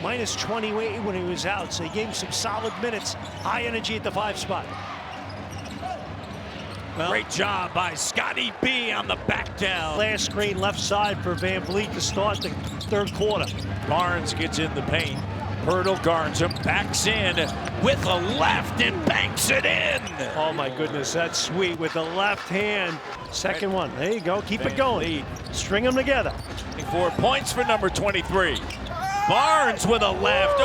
Minus 28 when he was out, so he gave him some solid minutes. High energy at the 5 spot. Well, great job by Scottie B on the back down. Last screen left side for Van Vliet to start the 3rd quarter. Barnes gets in the paint. Pirtle guards him, backs in with a left and banks it in. Oh my goodness, that's sweet with the left hand. Second one, there you go, keep it going. String them together. 4 points for number 23. Barnes with a left,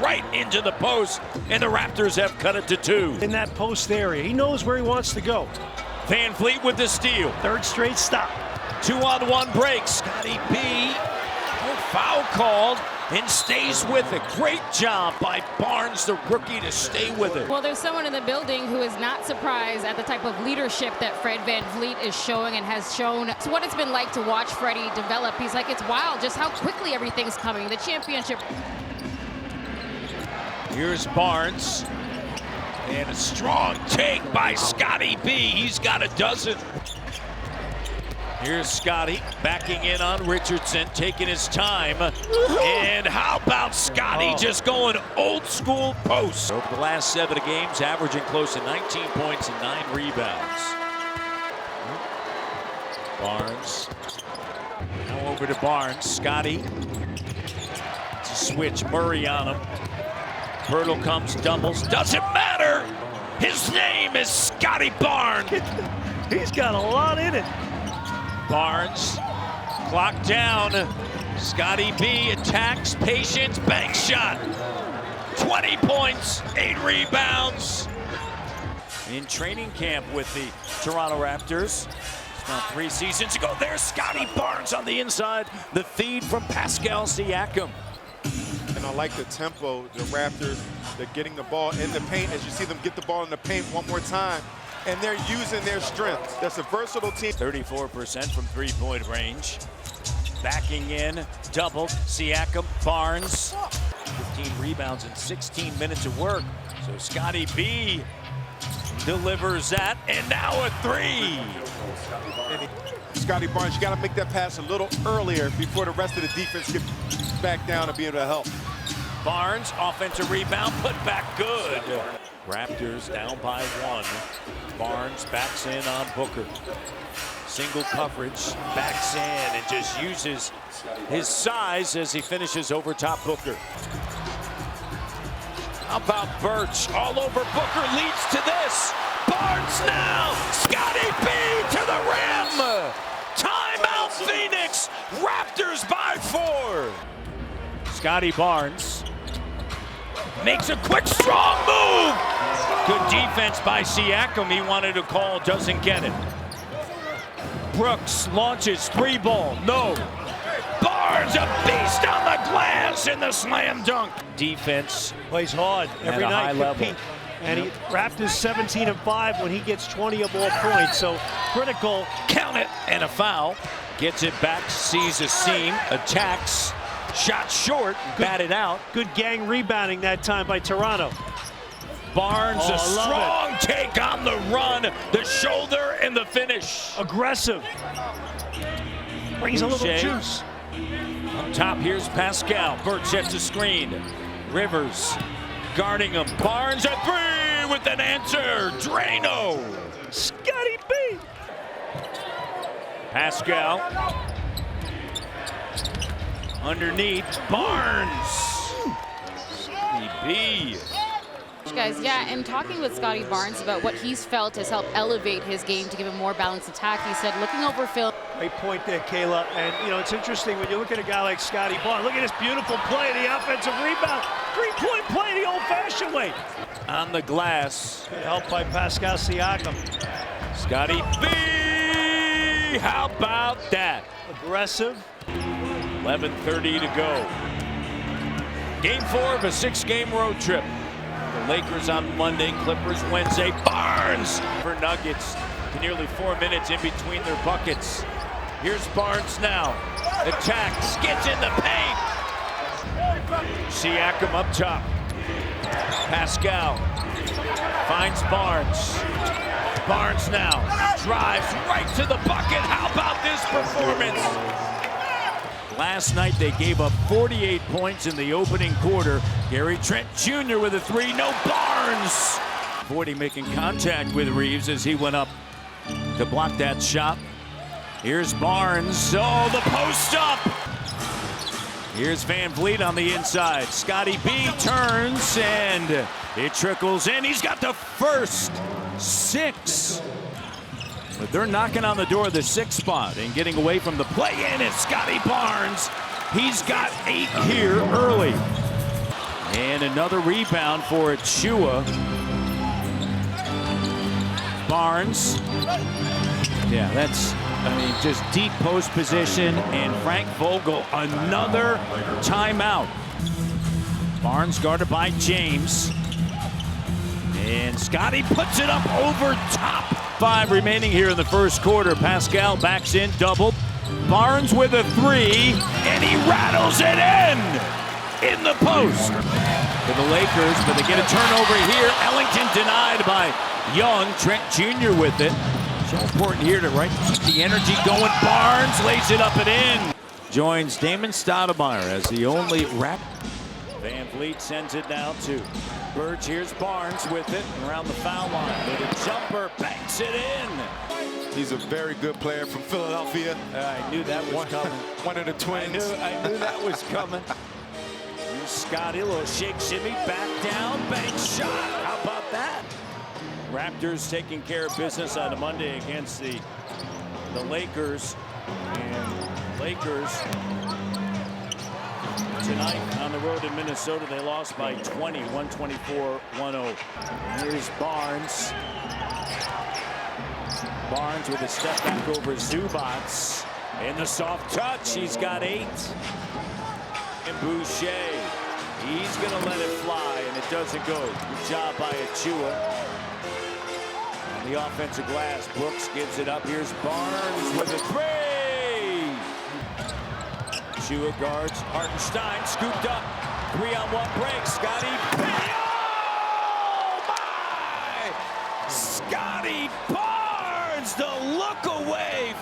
right into the post, and the Raptors have cut it to 2. In that post area, he knows where he wants to go. Van Vliet with the steal. 3rd straight stop. 2-on-1 break. Scottie B. No foul called and stays with it. Great job by Barnes, the rookie, to stay with it. Well, there's someone in the building who is not surprised at the type of leadership that Fred VanVleet is showing and has shown. It's what it's been like to watch Freddie develop. He's like, it's wild just how quickly everything's coming. The championship. Here's Barnes. And a strong take by Scottie B. He's got a dozen. Here's Scottie backing in on Richardson, taking his time. And how about Scottie just going old school post? Over the last 7 games, averaging close to 19 points and 9 rebounds. Barnes. Now over to Barnes. Scottie. It's a switch. Murray on him. Hurdle comes, doubles. Doesn't matter. His name is Scottie Barnes. He's got a lot in it. Barnes, clock down. Scottie B attacks, patience, bank shot. 20 points, 8 rebounds. In training camp with the Toronto Raptors. It's now 3 seasons ago. There's Scottie Barnes on the inside. The feed from Pascal Siakam. And I like the tempo. The Raptors, they're getting the ball in the paint. As you see them get the ball in the paint one more time. And they're using their strengths. That's a versatile team. 34% from three-point range. Backing in, doubled. Siakam, Barnes. 15 rebounds in 16 minutes of work. So Scottie B delivers that, and now a 3. Scottie Barnes, you got to make that pass a little earlier before the rest of the defense gets back down to be able to help. Barnes, offensive rebound, put back good. Raptors down by 1. Barnes backs in on Booker. Single coverage, backs in and just uses his size as he finishes over top Booker. How about Birch? All over Booker, leads to this. Barnes now, Scottie B to the rim. Timeout Phoenix, Raptors by 4. Scottie Barnes makes a quick, strong move. Good defense by Siakam. He wanted to call, doesn't get it. Brooks launches, 3-ball, no. Barnes, a beast on the glass in the slam dunk. Defense Plays hard every at a night. high level. And he, Raptors 17-5 when he gets 20 or more points. So critical. Count it, and a foul. Gets it back, sees a seam, attacks. Shot short, batted out. Good gang rebounding that time by Toronto. Barnes, a strong take on the run, the shoulder, and the finish. Aggressive. Brings a little juice. Up top, here's Pascal. Burt sets a screen. Rivers guarding him. Barnes a 3 with an answer. Drano. Scottie B. Pascal. Underneath, Barnes. Scottie B. Guys, yeah, and talking with Scottie Barnes about what he's felt has helped elevate his game to give him more balanced attack. He said, looking over Phil. Great point there, Kayla. And, you know, it's interesting when you look at a guy like Scottie Barnes. Look at this beautiful play, the offensive rebound. 3-point play the old-fashioned way. On the glass. Good help by Pascal Siakam. Scottie B. How about that? Aggressive. 11:30 to go. Game 4 of a 6-game road trip. The Lakers on Monday, Clippers Wednesday. Barnes for Nuggets to nearly 4 minutes in between their buckets. Here's Barnes now. Attacks, gets in the paint. Siakam up top. Pascal finds Barnes. Barnes now drives right to the bucket. How about this performance? Last night they gave up 48 points in the opening quarter. Gary Trent Jr. with a 3, no Barnes. Avoiding making contact with Reeves as he went up to block that shot. Here's Barnes, oh, the post up. Here's VanVleet on the inside. Scottie B turns and it trickles in. He's got the first 6. But they're knocking on the door of the 6th spot and getting away from the play-in is Scottie Barnes. He's got 8 here early. And another rebound for Achua. Barnes. Yeah, that's I mean, just deep post position, and Frank Vogel, another timeout. Barnes guarded by James. And Scottie puts it up over top. 5 remaining here in the first quarter. Pascal backs in, doubled. Barnes with a 3, and he rattles it in the post. For the Lakers, but they get a turnover here. Ellington denied by Young. Trent Jr. with it. So important here to keep the energy going. Barnes lays it up and in. Joins Damon Stoudemire as the only Van Vliet sends it down to Birch. Here's Barnes with it around the foul line. With a jumper, banks it in. He's a very good player from Philadelphia. I knew that was coming. One of the twins. I knew that was coming. Here's Scottie, a little shake, shimmy, back down, bank shot. How about that? Raptors taking care of business on a Monday against the Lakers. And Lakers tonight on the road in Minnesota, they lost by 20, 124-10. Here's Barnes. Barnes with a step back over Zubats. In the soft touch, he's got 8. And Boucher, he's going to let it fly, and it doesn't go. Good job by Achua. On the offensive glass, Brooks gives it up. Here's Barnes with a 3. Achua guards Hartenstein, scooped up. 3-on-1 break. Scottie. Oh my! Scottie Barnes, the look away.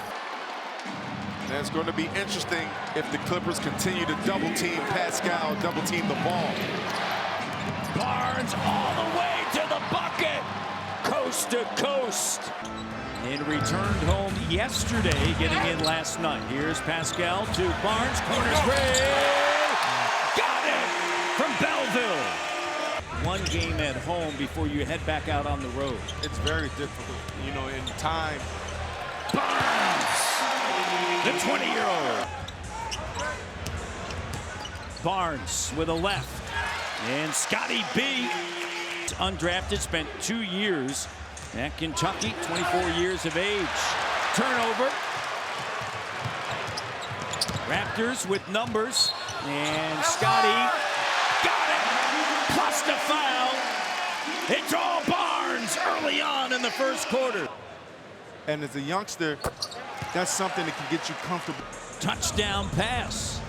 And it's going to be interesting if the Clippers continue to double team Pascal, double team the ball. Barnes all the way to the bucket, coast to coast. And returned home yesterday, getting in last night. Here's Pascal to Barnes, corner 3. Got it from Belleville. One game at home before you head back out on the road. It's very difficult, you know, in time. Barnes, the 20-year-old. Barnes with a left. And Scottie B, undrafted, spent 2 years at Kentucky, 24 years of age. Turnover. Raptors with numbers. And Scottie got it. Plus the foul. It's all Barnes early on in the first quarter. And as a youngster, that's something that can get you comfortable. Touchdown pass.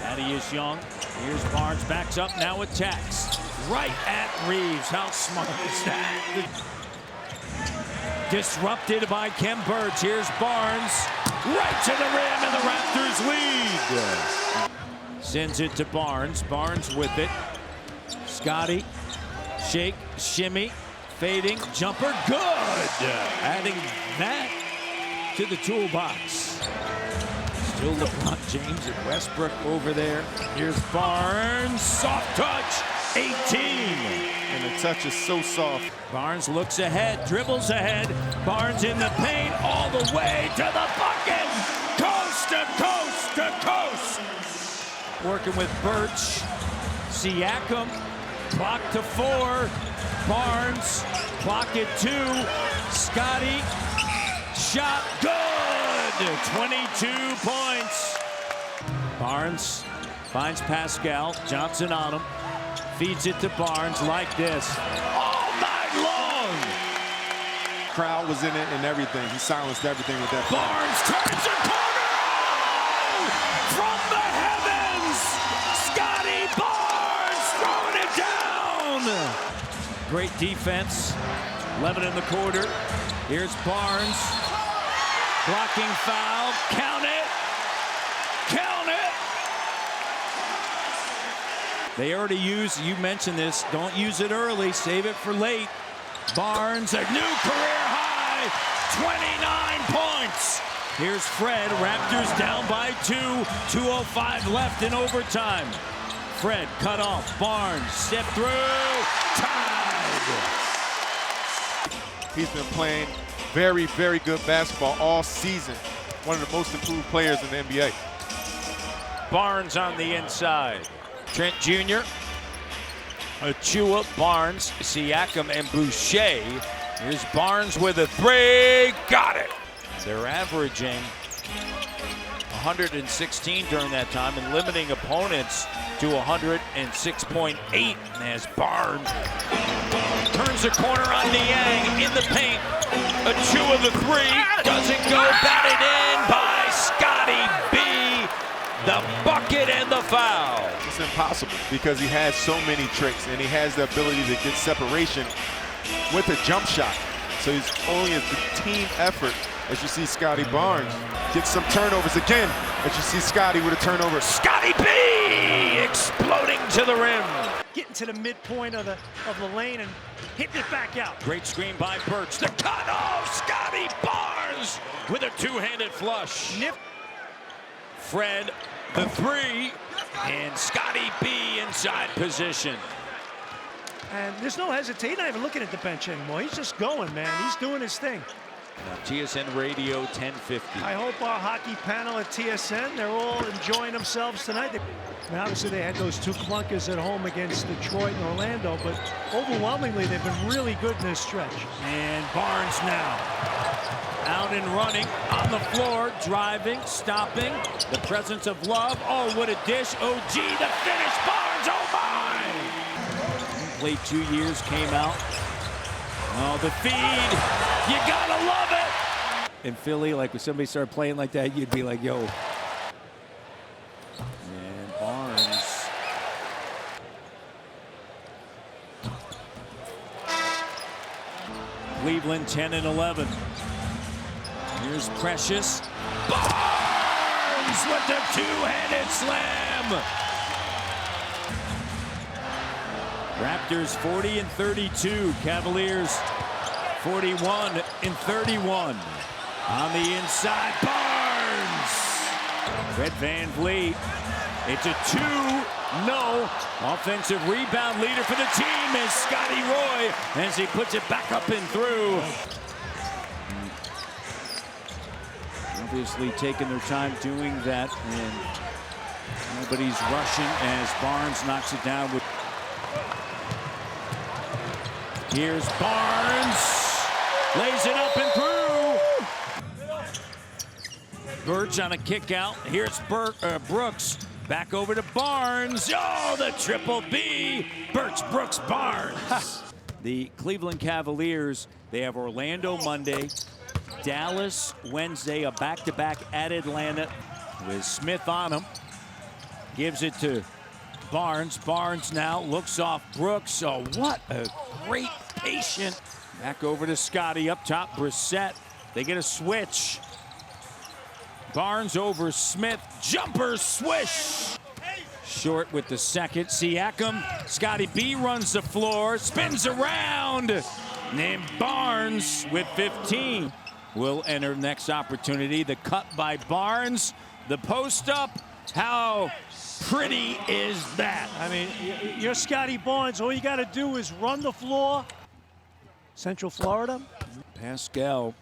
Thaddeus Young. Here's Barnes, backs up, now attacks. Right at Reeves. How smart is that? Disrupted by Kem Birch. Here's Barnes. Right to the rim, and the Raptors lead. Sends it to Barnes. Barnes with it. Scottie. Shake, shimmy, fading, jumper. Good. Adding that to the toolbox. Still LeBron James and Westbrook over there. Here's Barnes. Soft touch. 18. And the touch is so soft. Barnes looks ahead, dribbles ahead. Barnes in the paint all the way to the bucket. Coast to coast to coast. Working with Birch. Siakam. Clock to 4. Barnes. Clock at 2. Scottie. Shot good. 22 points. Barnes finds Pascal. Johnson on him. Feeds it to Barnes like this. All night long. Crowd was in it and everything. He silenced everything with that. Barnes turns the corner. From the heavens. Scottie Barnes throwing it down. Great defense. 11 in the quarter. Here's Barnes. Blocking foul. Count it. Count it. They already used, you mentioned this, don't use it early, save it for late. Barnes, a new career high, 29 points. Here's Fred, Raptors down by 2, 2:05 left in overtime. Fred cut off, Barnes, step through, tied. He's been playing very, very good basketball all season. One of the most improved players in the NBA. Barnes on the inside. Trent Jr., Achua, Barnes, Siakam, and Boucher. Here's Barnes with a 3. Got it. They're averaging 116 during that time and limiting opponents to 106.8 as Barnes turns the corner on Niang in the paint. A 2 of the 3 doesn't go, batted in by Scottie B. The bucket and the foul. It's impossible because he has so many tricks and he has the ability to get separation with a jump shot. So he's only a team effort as you see Scottie Barnes get some turnovers again. As you see Scottie with a turnover. Scottie B exploding to the rim. Getting to the midpoint of the lane and hitting it back out. Great screen by Burks. The cut off. Scottie Barnes with a two-handed flush. Fred, the 3, and Scottie B inside position. And there's no hesitation. Not even looking at the bench anymore. He's just going, man. He's doing his thing. TSN Radio 1050. I hope our hockey panel at TSN, they're all enjoying themselves tonight. And obviously, they had those 2 clunkers at home against Detroit and Orlando, but overwhelmingly, they've been really good in this stretch. And Barnes now out and running on the floor, driving, stopping. The presence of Love. Oh, what a dish. OG, the finish. Barnes, oh my! Played 2 years, came out. Oh, the feed. You gotta love it. In Philly, like when somebody started playing like that, you'd be like, yo. And Barnes. Cleveland 10 and 11. Here's Precious. Barnes with the two-handed slam. Raptors 40 and 32. Cavaliers 41 and 31. On the inside, Barnes. Fred VanVleet. It's a 2-0 offensive rebound leader for the team as Scottie Roy as he puts it back up and through. Obviously taking their time doing that, and nobody's rushing as Barnes knocks it down with. Here's Barnes, lays it up and through. Birch on a kick out. Here's Brooks, back over to Barnes. Oh, the triple B, Birch, Brooks, Barnes. The Cleveland Cavaliers, they have Orlando Monday, Dallas Wednesday, a back-to-back at Atlanta with Smith on him. Gives it to Barnes. Barnes now looks off Brooks. Oh, what a great patient. Back over to Scottie up top. Brissett. They get a switch. Barnes over Smith. Jumper swish. Short with the second. Siakam. Scottie B runs the floor. Spins around. And Barnes with 15 will enter next opportunity. The cut by Barnes. The post up. How pretty is that? I mean, you're Scottie Barnes. All you got to do is run the floor. Central Florida. Pascal,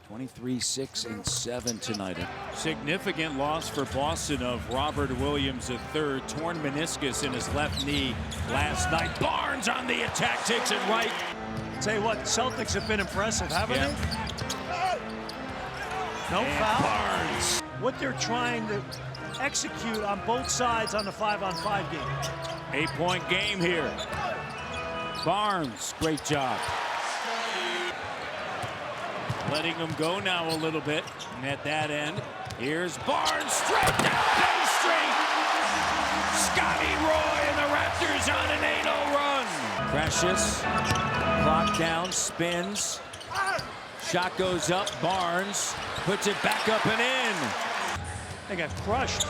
23, 6, and 7 tonight. Significant loss for Boston of Robert Williams III. Torn meniscus in his left knee last night. Barnes on the attack, takes it right. Tell you what, the Celtics have been impressive, haven't they? No and foul. Barnes. What they're trying to execute on both sides on the 5-on-5 game. 8-point game here. Barnes, great job. Letting him go now a little bit. And at that end, here's Barnes straight down Bay Street. Scottie Roy and the Raptors on an 8-0 run. Precious, clock down, spins. Shot goes up, Barnes puts it back up and in. They got crushed.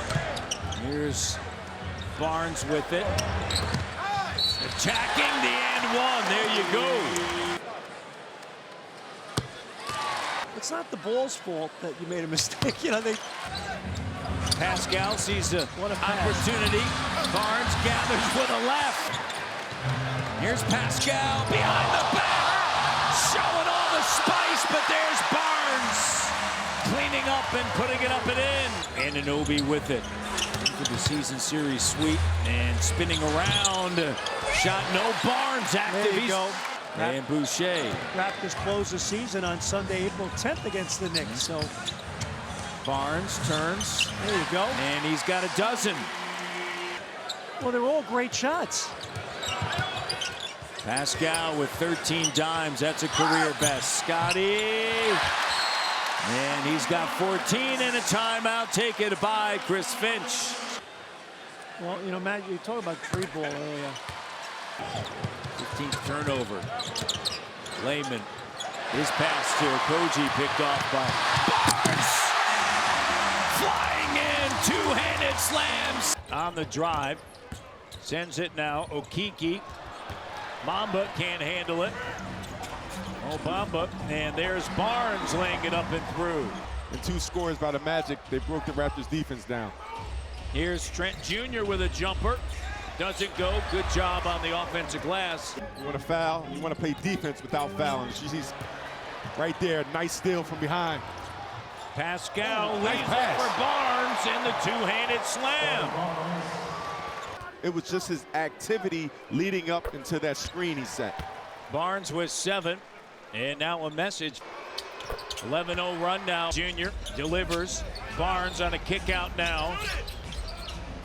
Here's Barnes with it. Attacking the and one, there you go. It's not the ball's fault that you made a mistake. You know, they. Pascal sees the opportunity. Barnes gathers with a left. Here's Pascal behind the back. Showing all the spice, but there's Barnes. Cleaning up and putting it up and in. Anunoby with it. For the season series sweep and spinning around. Shot no. Barnes active. There you go. And Boucher. Raptors close the season on Sunday, April 10th against the Knicks. So Barnes turns. there you go. And he's got a dozen. Well, they're all great shots. Pascal with 13 dimes. That's a career best. Scottie. And he's got 14 and a timeout taken by Chris Finch. Well, you know, Matt, you talked about tree ball earlier. 15th turnover. Layman. His pass to Koji picked off by Barnes. Flying in, two-handed slams. On the drive. Sends it now. Okiki. Mamba can't handle it. Oh, Bamba. And there's Barnes laying it up and through. And 2 scores by the Magic. They broke the Raptors defense down. Here's Trent Jr. with a jumper. Doesn't go. Good job on the offensive glass. You want to foul, you want to play defense without fouling. She's right there. Nice steal from behind. Pascal leads nice pass for Barnes and the two-handed slam. It was just his activity leading up into that screen he set. Barnes with 7. And now a message. 11-0 run now. Junior delivers. Barnes on a kick out now.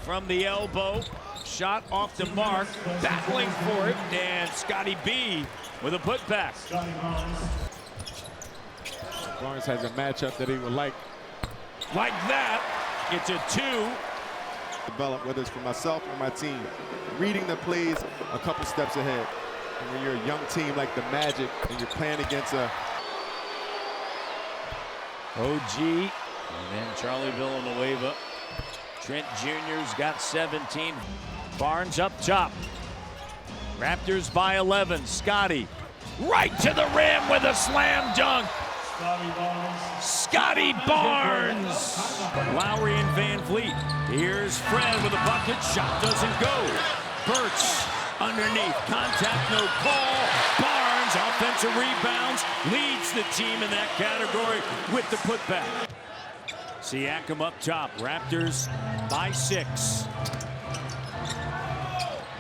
From the elbow. Shot off the mark. Battling for it. And Scottie B with a putback. Barnes has a matchup that he would like. Like that. It's a 2. Develop, whether it's for myself or my team. Reading the plays a couple steps ahead. And when you're a young team like the Magic and you're playing against a OG. And then Charlie Villanueva. Trent Jr.'s got 17. Barnes up top. Raptors by 11. Scottie right to the rim with a slam dunk. Scottie Barnes. Lowry and Van Vliet. Here's Fred with a bucket. Shot doesn't go. Burks underneath. Contact, no call. Barnes, offensive rebounds, leads the team in that category with the putback. Siakam up top. Raptors by 6.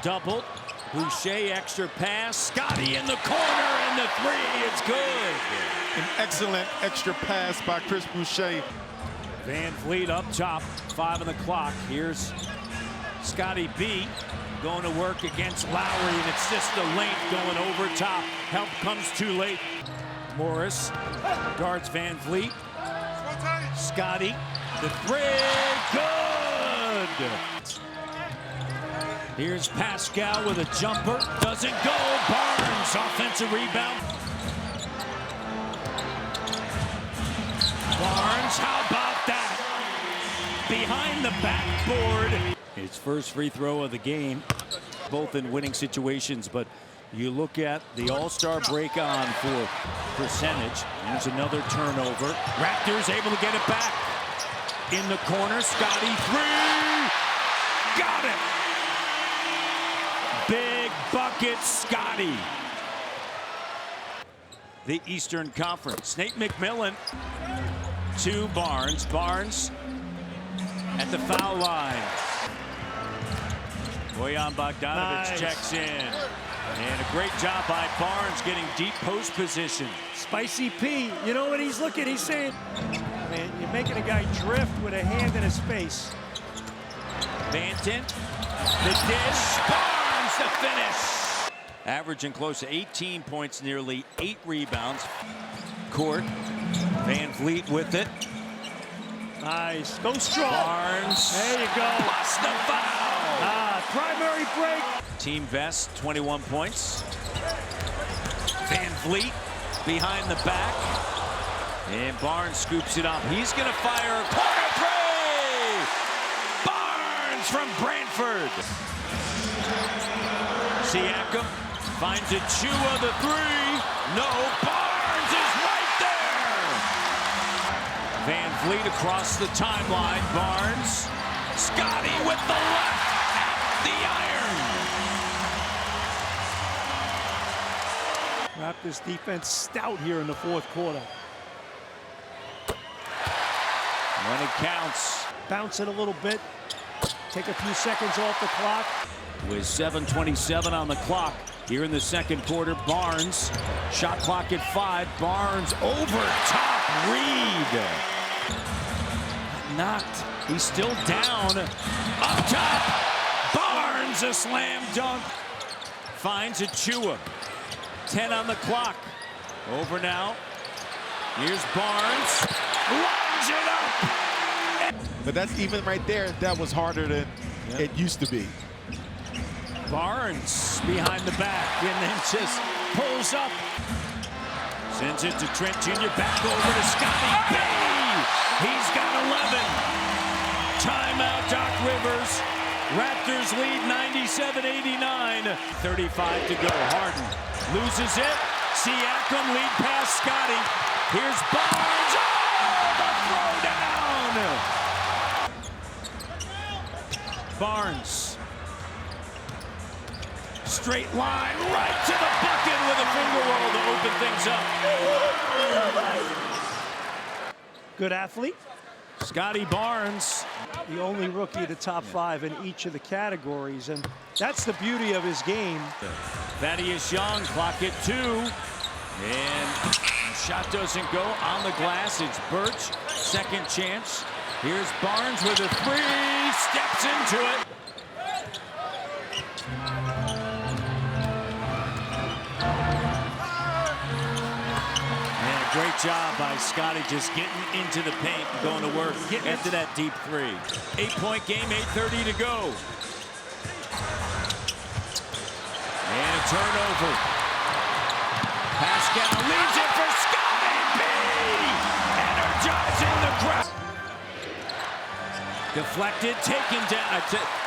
Doubled. Boucher extra pass. Scottie in the corner and the 3. It's good. An excellent extra pass by Chris Boucher. Van Vliet up top. 5 on the clock. Here's Scottie B going to work against Lowry, and it's just the length going over top. Help comes too late. Morris guards Van Vliet. Scottie, the 3, good! Here's Pascal with a jumper, doesn't go. Barnes, offensive rebound. Barnes, how about that? Behind the backboard. His first free throw of the game, both in winning situations, but you look at the All-Star break on for percentage. There's another turnover. Raptors able to get it back. In the corner, Scottie 3. Got it. Big bucket, Scottie. The Eastern Conference. Nate McMillan to Barnes. Barnes at the foul line. Bojan Bogdanovic checks in. And a great job by Barnes getting deep post position. Spicy P, you know what he's looking? He's saying, man, you're making a guy drift with a hand in his face. Banton, the dish, Barnes the finish. Averaging close to 18 points, nearly 8 rebounds. Court, Van Vliet with it. Nice, go strong. Barnes, there you go. Plus the foul. Primary break. Team best, 21 points. Van Vliet behind the back. And Barnes scoops it up. He's going to fire a corner 3! Barnes from Brantford. Siakam finds Achua the 3. No, Barnes is right there. Van Vliet across the timeline. Barnes. Scottie with the left. The iron. Raptors defense stout here in the 4th quarter. When it counts. Bounce it a little bit. Take a few seconds off the clock. With 7:27 on the clock here in the second quarter. Barnes, shot clock at 5. Barnes over top. Reed knocked. He's still down. Up top. Barnes, a slam dunk. Finds Achua. 10 on the clock. Over now. Here's Barnes. Lines it up. But that's even right there. That was harder than it used to be. Barnes behind the back and then just pulls up. Sends it to Trent Jr. Back over to Scottie B. He's got 11. Timeout, Doc Rivers. Raptors lead 97-89. 35 to go. Harden loses it. Siakam lead pass Scottie. Here's Barnes. Oh, the throwdown. Barnes. Straight line right to the bucket with a finger roll to open things up. Good athlete. Scottie Barnes. The only rookie of the top 5 in each of the categories, and that's the beauty of his game. Thaddeus Young, clock at 2. And shot doesn't go on the glass. It's Birch, second chance. Here's Barnes with a 3, steps into it. Great job by Scottie just getting into the paint and going to work after that deep 3. 8-point game, 8:30 to go. And a turnover. Pascal leaves it for Scottie B. Energizing the crowd. Deflected, taken down.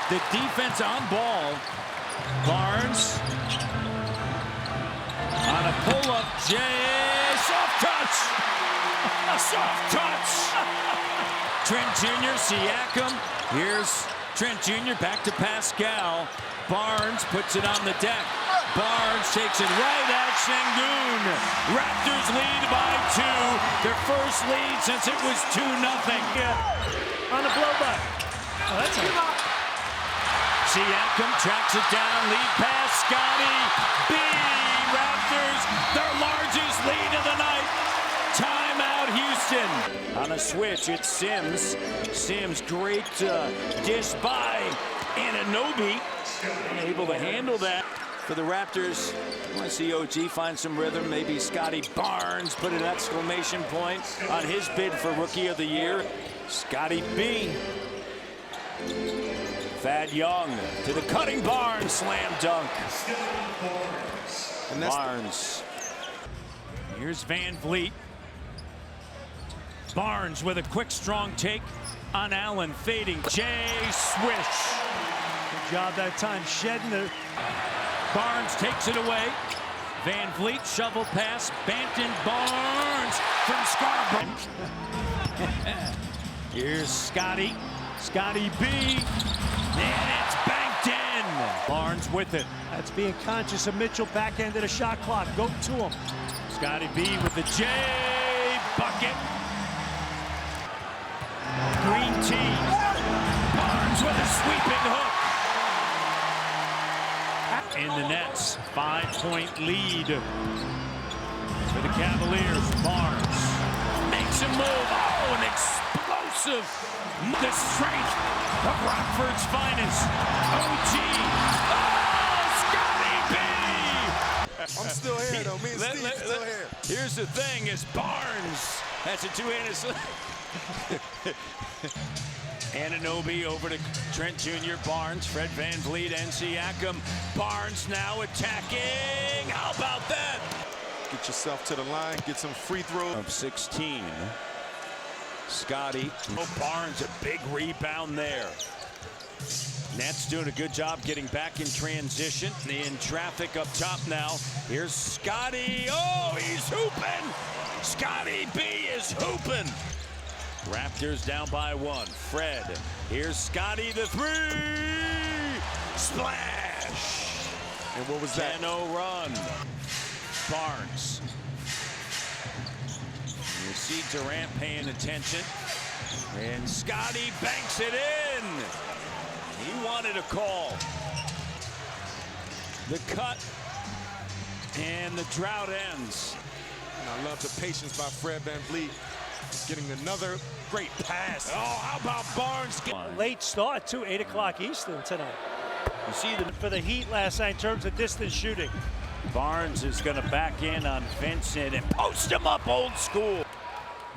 The defense on ball. Barnes on a pull-up. Soft touch. A soft touch. Trent Jr., Siakam. Here's Trent Jr. back to Pascal. Barnes puts it on the deck. Barnes takes it right at Şengün. Raptors lead by 2. Their first lead since it was 2-0. On a blowback. Oh, that's a... Siakam tracks it down. Lead pass, Scottie B. Raptors, their largest lead of the night. Timeout, Houston. On a switch, it's Sims. Sims, great dish by Anunoby. Able to handle that for the Raptors. I want to see OG find some rhythm. Maybe Scottie Barnes put an exclamation point on his bid for Rookie of the Year. Scottie B. Thad Young to the cutting Barnes slam dunk. And Barnes. Here's Van Vliet. Barnes with a quick, strong take on Allen, fading. Jay swish. Good job that time, shedding the... Barnes takes it away. Van Vliet shovel pass. Banton Barnes from Scarborough. Here's Scottie. Scottie B. And it's banked in. Barnes with it. That's being conscious of Mitchell, back end of the shot clock. Go to him. Scottie B with the J bucket. Green tee. Barnes with a sweeping hook. In the Nets, 5-point lead for the Cavaliers. Barnes makes a move. Oh, an explosive. The strength of Rockford's finest. OG. Oh, Scottie B. I'm still here, though. Me and Steve still here. Here's the thing, is Barnes has a two-handed slam. Anunoby over to Trent Jr., Barnes, Fred Van Vliet, and Siakam. Barnes now attacking. How about that? Get yourself to the line, get some free throws. Of 16. Scottie. Oh, Barnes, a big rebound there. Nets doing a good job getting back in transition. In traffic up top now. Here's Scottie. Oh, he's hooping. Scottie B is hooping. Raptors down by 1. Fred. Here's Scottie, the 3. Splash. And what was that? 10-0 run. Barnes. You see Durant paying attention. And Scottie banks it in. He wanted a call. The cut, and the drought ends. And I love the patience by Fred VanVleet, getting another great pass. Oh, how about Barnes? Late start, too, 8 o'clock Eastern tonight. You see for the Heat last night in terms of distance shooting. Barnes is going to back in on Vincent and post him up old school.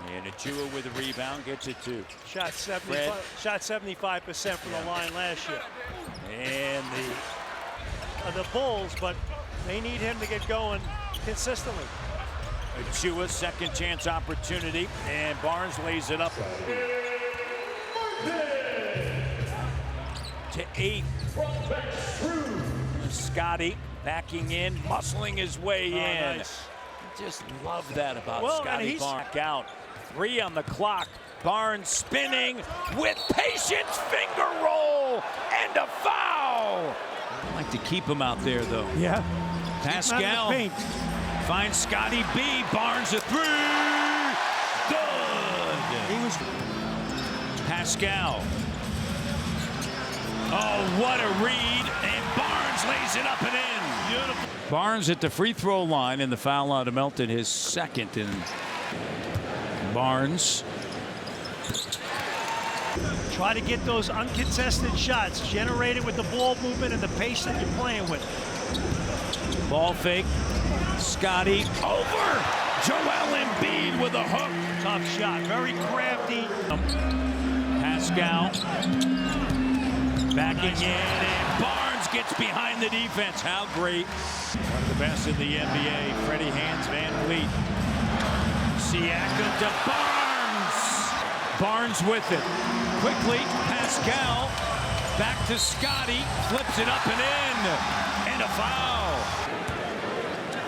And Achua with a rebound, gets it too. Shot 75% from the line last year. And the Bulls, but they need him to get going consistently. Achua, second chance opportunity, and Barnes lays it up to 8. Scottie backing in, muscling his way in. Nice. Just love that about Scottie Barnes. Back out. 3 on the clock. Barnes spinning with patience, finger roll, and a foul. I like to keep him out there, though. Yeah. Pascal finds Scottie B. Barnes a 3. Good. He was Pascal. Oh, what a read. And Barnes lays it up and in. Beautiful. Barnes at the free throw line, and the foul out of Melton, his second. And Barnes. Try to get those uncontested shots generated with the ball movement and the pace that you're playing with. Ball fake. Scottie over. Joel Embiid with a hook. Tough shot. Very crafty. Pascal backing in, and Barnes gets behind the defense. How great. One of the best in the NBA. Freddie hands VanVleet. Siakam to Barnes. Barnes with it. Quickly, Pascal back to Scottie. Flips it up and in. And a foul.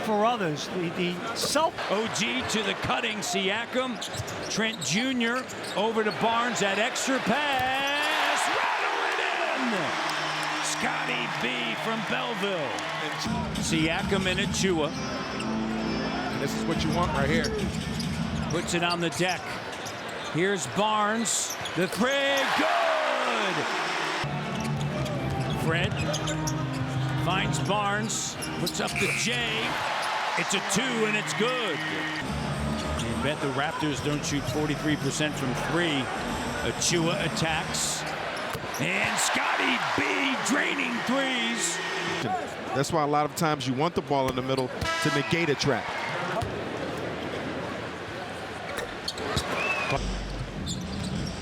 For others, the OG to the cutting Siakam. Trent Jr. over to Barnes. That extra pass. Rattle it in. Scottie B from Belleville. Siakam and Achua. And this is what you want right here. Puts it on the deck. Here's Barnes. The 3. Good. Fred finds Barnes. Puts up the J. It's a 2, and it's good. You bet the Raptors don't shoot 43% from 3. Achua attacks. And Scottie B draining 3s. That's why a lot of times you want the ball in the middle to negate a trap.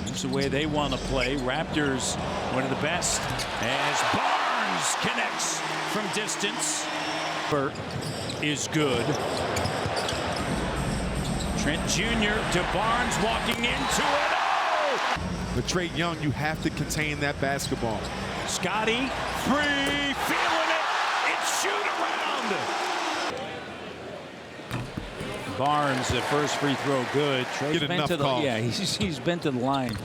That's the way they want to play. Raptors, one of the best. As Barnes connects from distance. Burt is good. Trent Jr. to Barnes walking into it. Oh! But Trae Young, you have to contain that basketball. Scottie, free, feeling it. It's shoot around. Barnes, the first free throw, good. Get enough calls. Yeah, he's been to the line.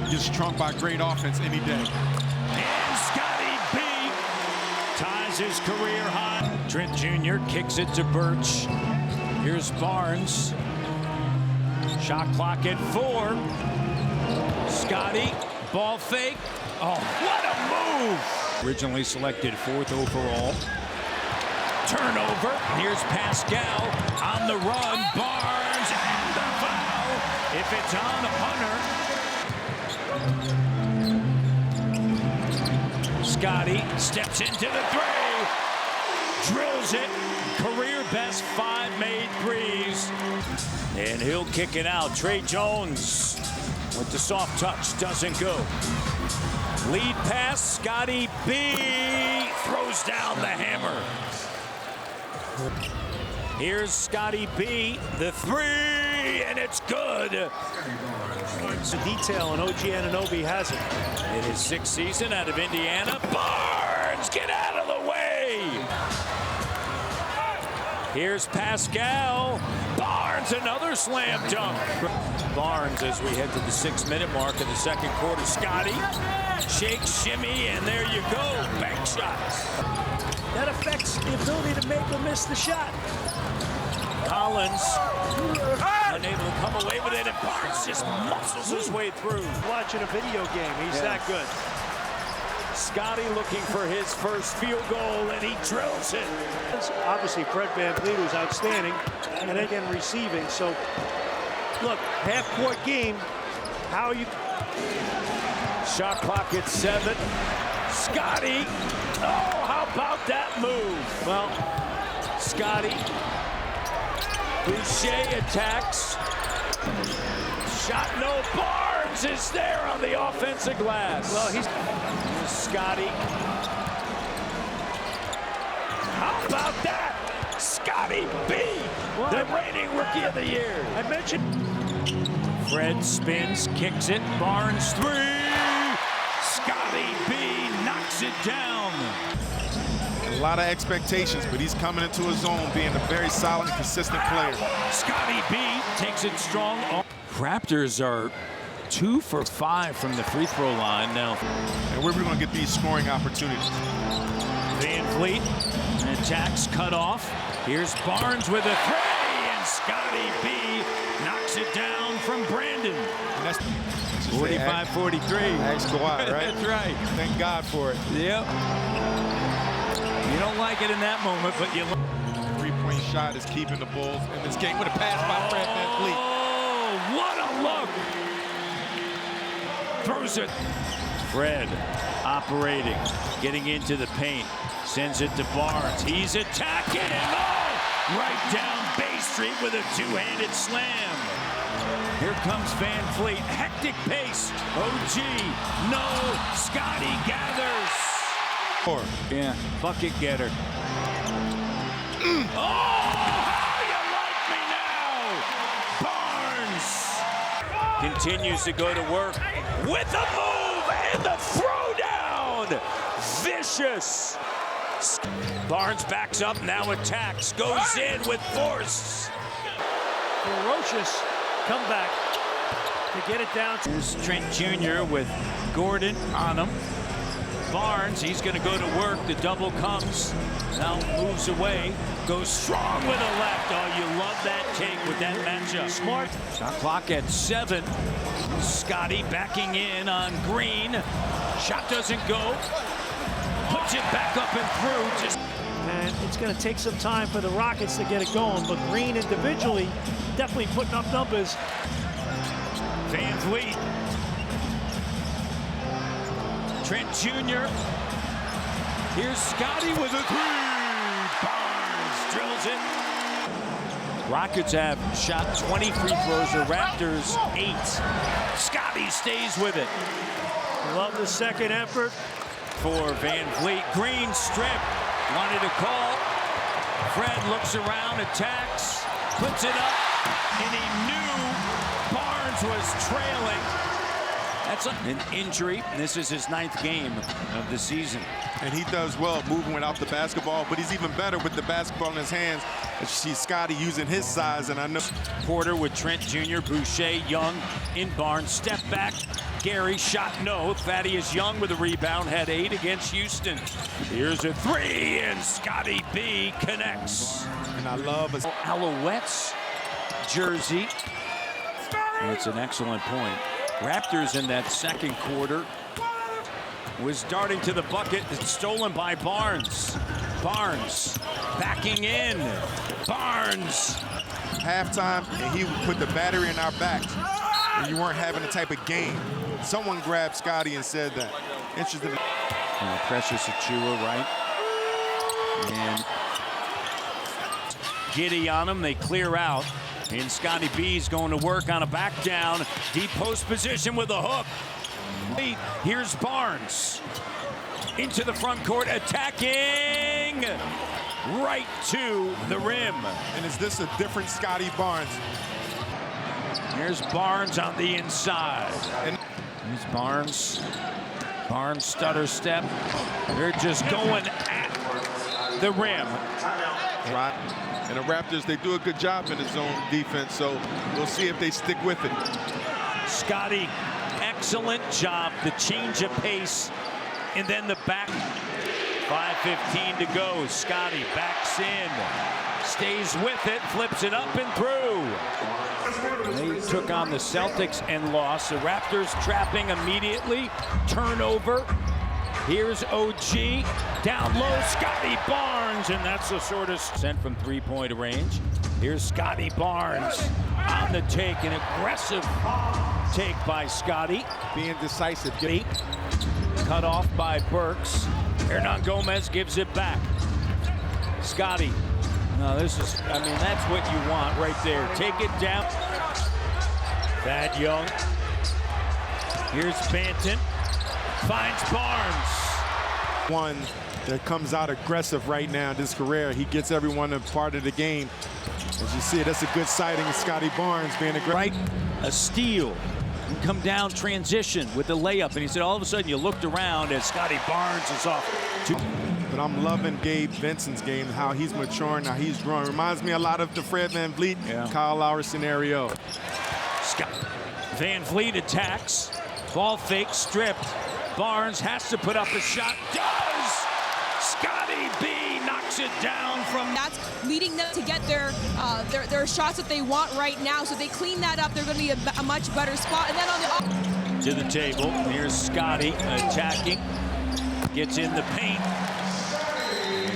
Gets trumped by great offense any day. And Scottie B ties his career high. Trent Jr. kicks it to Birch. Here's Barnes. Shot clock at 4. Scottie, ball fake. Oh, what a move! Originally selected 4th overall. Turnover. Here's Pascal on the run. Barnes and the foul. If it's on Hunter. Scottie steps into the 3. Drills it. Career best 5 made 3s. And he'll kick it out. Trey Jones with the soft touch. Doesn't go. Lead pass. Scottie B throws down the hammer. Here's Scottie B, the 3, and it's good. It's the detail, and OG Anunoby has it. In his 6th season out of Indiana, Barnes, get out of the way. Here's Pascal. Barnes, another slam dunk. Barnes as we head to the 6-minute mark of the second quarter. Scottie, shake, shimmy, and there you go. Bank shots. That affects the ability to make or miss the shot. Collins unable to come away with it, and Barnes just muscles his way through. Watching a video game, he's that good. Scottie looking for his first field goal, and he drills it. Obviously, Fred VanVleet was outstanding, and again receiving. So, look, half-court game. How are you? Shot clock at 7. Scottie. Oh, how about that move? Well, Scottie. Boucher attacks. Shot no. Barnes is there on the offensive glass. Well, here's Scottie. How about that? Scottie B, the reigning Rookie of the Year. I mentioned. Fred spins, kicks it. Barnes 3. Scottie B knocks it down. A lot of expectations, but he's coming into his own, being a very solid and consistent player. Scottie B takes it strong. Raptors are 2 for 5 from the free throw line now. And where are we going to get these scoring opportunities? VanVleet attacks, cut off. Here's Barnes with a 3, and Scottie B knocks it down from Brandon. 45-43. Ask Kawhi, right? That's right. Thank God for it. Yep. You don't like it in that moment, but you. Three-point shot is keeping the Bulls in this game with a pass by Fred VanVleet. Oh, what a look! Throws it. Fred operating, getting into the paint, sends it to Barnes. He's attacking. Oh, right down Bay Street with a two-handed slam. Here comes VanVleet, hectic pace. OG, no, Scottie gathers. Yeah, bucket getter. Oh, how you like me now? Barnes continues to go to work with a move and the throwdown. Vicious. Barnes backs up, now attacks, goes in with force. Ferocious comeback to get it down. Here's Trent Jr. with Gordon on him. Barnes, he's going to go to work. The double comes. Now moves away. Goes strong with a left. Oh, you love that take with that matchup. Smart. Shot clock at 7. Scottie backing in on Green. Shot doesn't go. Puts it back up and through. And it's going to take some time for the Rockets to get it going, but Green individually definitely putting up numbers. VanVleet. Trent Jr. Here's Scottie with a 3. Barnes drills it. Rockets have shot 20 free throws. The Raptors 8. Scottie stays with it. Love the second effort. For VanVleet. Green strip. Wanted a call. Fred looks around, attacks, puts it up, and he knew Barnes was trailing. That's an injury. This is his 9th game of the season. And he does well moving without the basketball, but he's even better with the basketball in his hands. You see Scottie using his size, and I know. Porter with Trent Jr., Boucher, Young in Barnes. Step back. Gary shot no. Thaddeus Young with a rebound, had 8 against Houston. Here's a 3, and Scottie B connects. And I love his Alouettes jersey. That's an excellent point. Raptors in that second quarter was darting to the bucket. It's stolen by Barnes. Barnes backing in. Barnes. halftime, and he would put the battery in our backs. And you weren't having the type of game. Someone grabbed Scottie and said that. Interesting. And Precious Achiuwa, right? And Giddy on him. They clear out. And Scottie B's going to work on a back down. Deep post position with a hook. Here's Barnes. Into the front court, attacking. Right to the rim. And is this a different Scottie Barnes? Here's Barnes on the inside. And here's Barnes. Barnes stutter step. They're just going at the rim. Right. And the Raptors, they do a good job in the zone defense, so we'll see if they stick with it. Scottie, excellent job. The change of pace, and then the back. 5:15 to go. Scottie backs in, stays with it, flips it up and through. They took on the Celtics and lost. The Raptors trapping immediately. Turnover. Here's OG, down low, Scottie Barnes, and that's the sort of sent from three-point range. Here's Scottie Barnes on the take, an aggressive take by Scottie. Being decisive. Cut off by Burks. Hernan Gomez gives it back. Scottie. No, this is, I mean, that's what you want right there. Take it down. Thad Young. Here's Banton. Finds Barnes. One that comes out aggressive right now in his career. He gets everyone a part of the game. As you see, that's a good sighting of Scottie Barnes being aggressive. Right, a steal. Come down transition with the layup, and he said all of a sudden you looked around as Scottie Barnes is off. But I'm loving Gabe Vincent's game, how he's maturing, how he's growing. Reminds me a lot of the Fred VanVleet, Kyle Lowry scenario. VanVleet attacks, ball fake, stripped. Barnes has to put up a shot, does! Scottie B knocks it down from... That's leading them to get their shots that they want right now. So they clean that up, they're going to be a much better spot. And then on the... To the table, here's Scottie attacking, gets in the paint.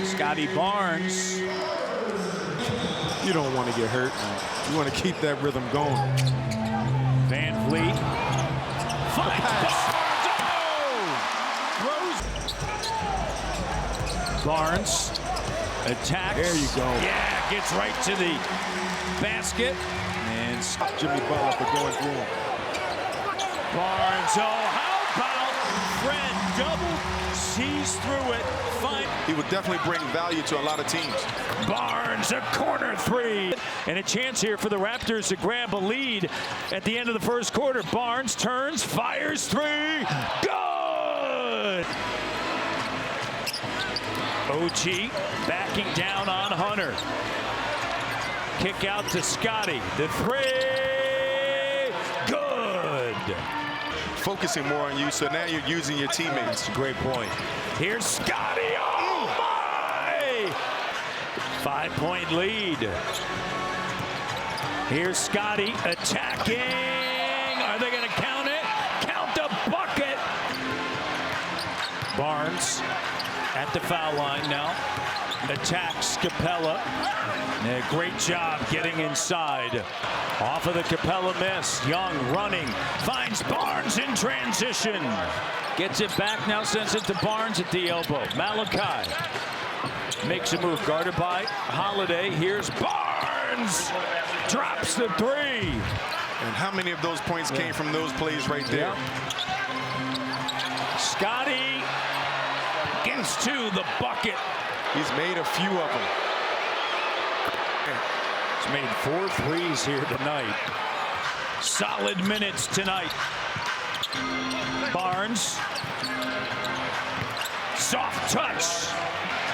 Scottie Barnes. You don't want to get hurt, man. You want to keep that rhythm going. VanVleet finds Barnes. Oh! Barnes attacks. There you go. Yeah, gets right to the basket. And Jimmy Butler for going through him. Barnes, oh, how about Fred double sees through it. He would definitely bring value to a lot of teams. Barnes, a corner three. And a chance here for the Raptors to grab a lead at the end of the first quarter. Barnes turns, fires three. Good! OG backing down on Hunter. Kick out to Scottie. The three. Good! Focusing more on you, so now you're using your teammates. That's a great point. Here's Scottie. Oh, my! 5-point lead. Here's Scottie attacking. Are they going to count it? Count the bucket. Barnes at the foul line now. Attacks Capella. Great job getting inside. Off of the Capella miss. Young running. Finds Barnes in transition. Gets it back now, sends it to Barnes at the elbow. Malachi makes a move. Guarded by Holiday. Here's Barnes. Drops the three. And how many of those points came from those plays right there? Scottie gets to the bucket. He's made a few of them. He's made 4 threes here tonight. Solid minutes tonight. Barnes. Soft touch.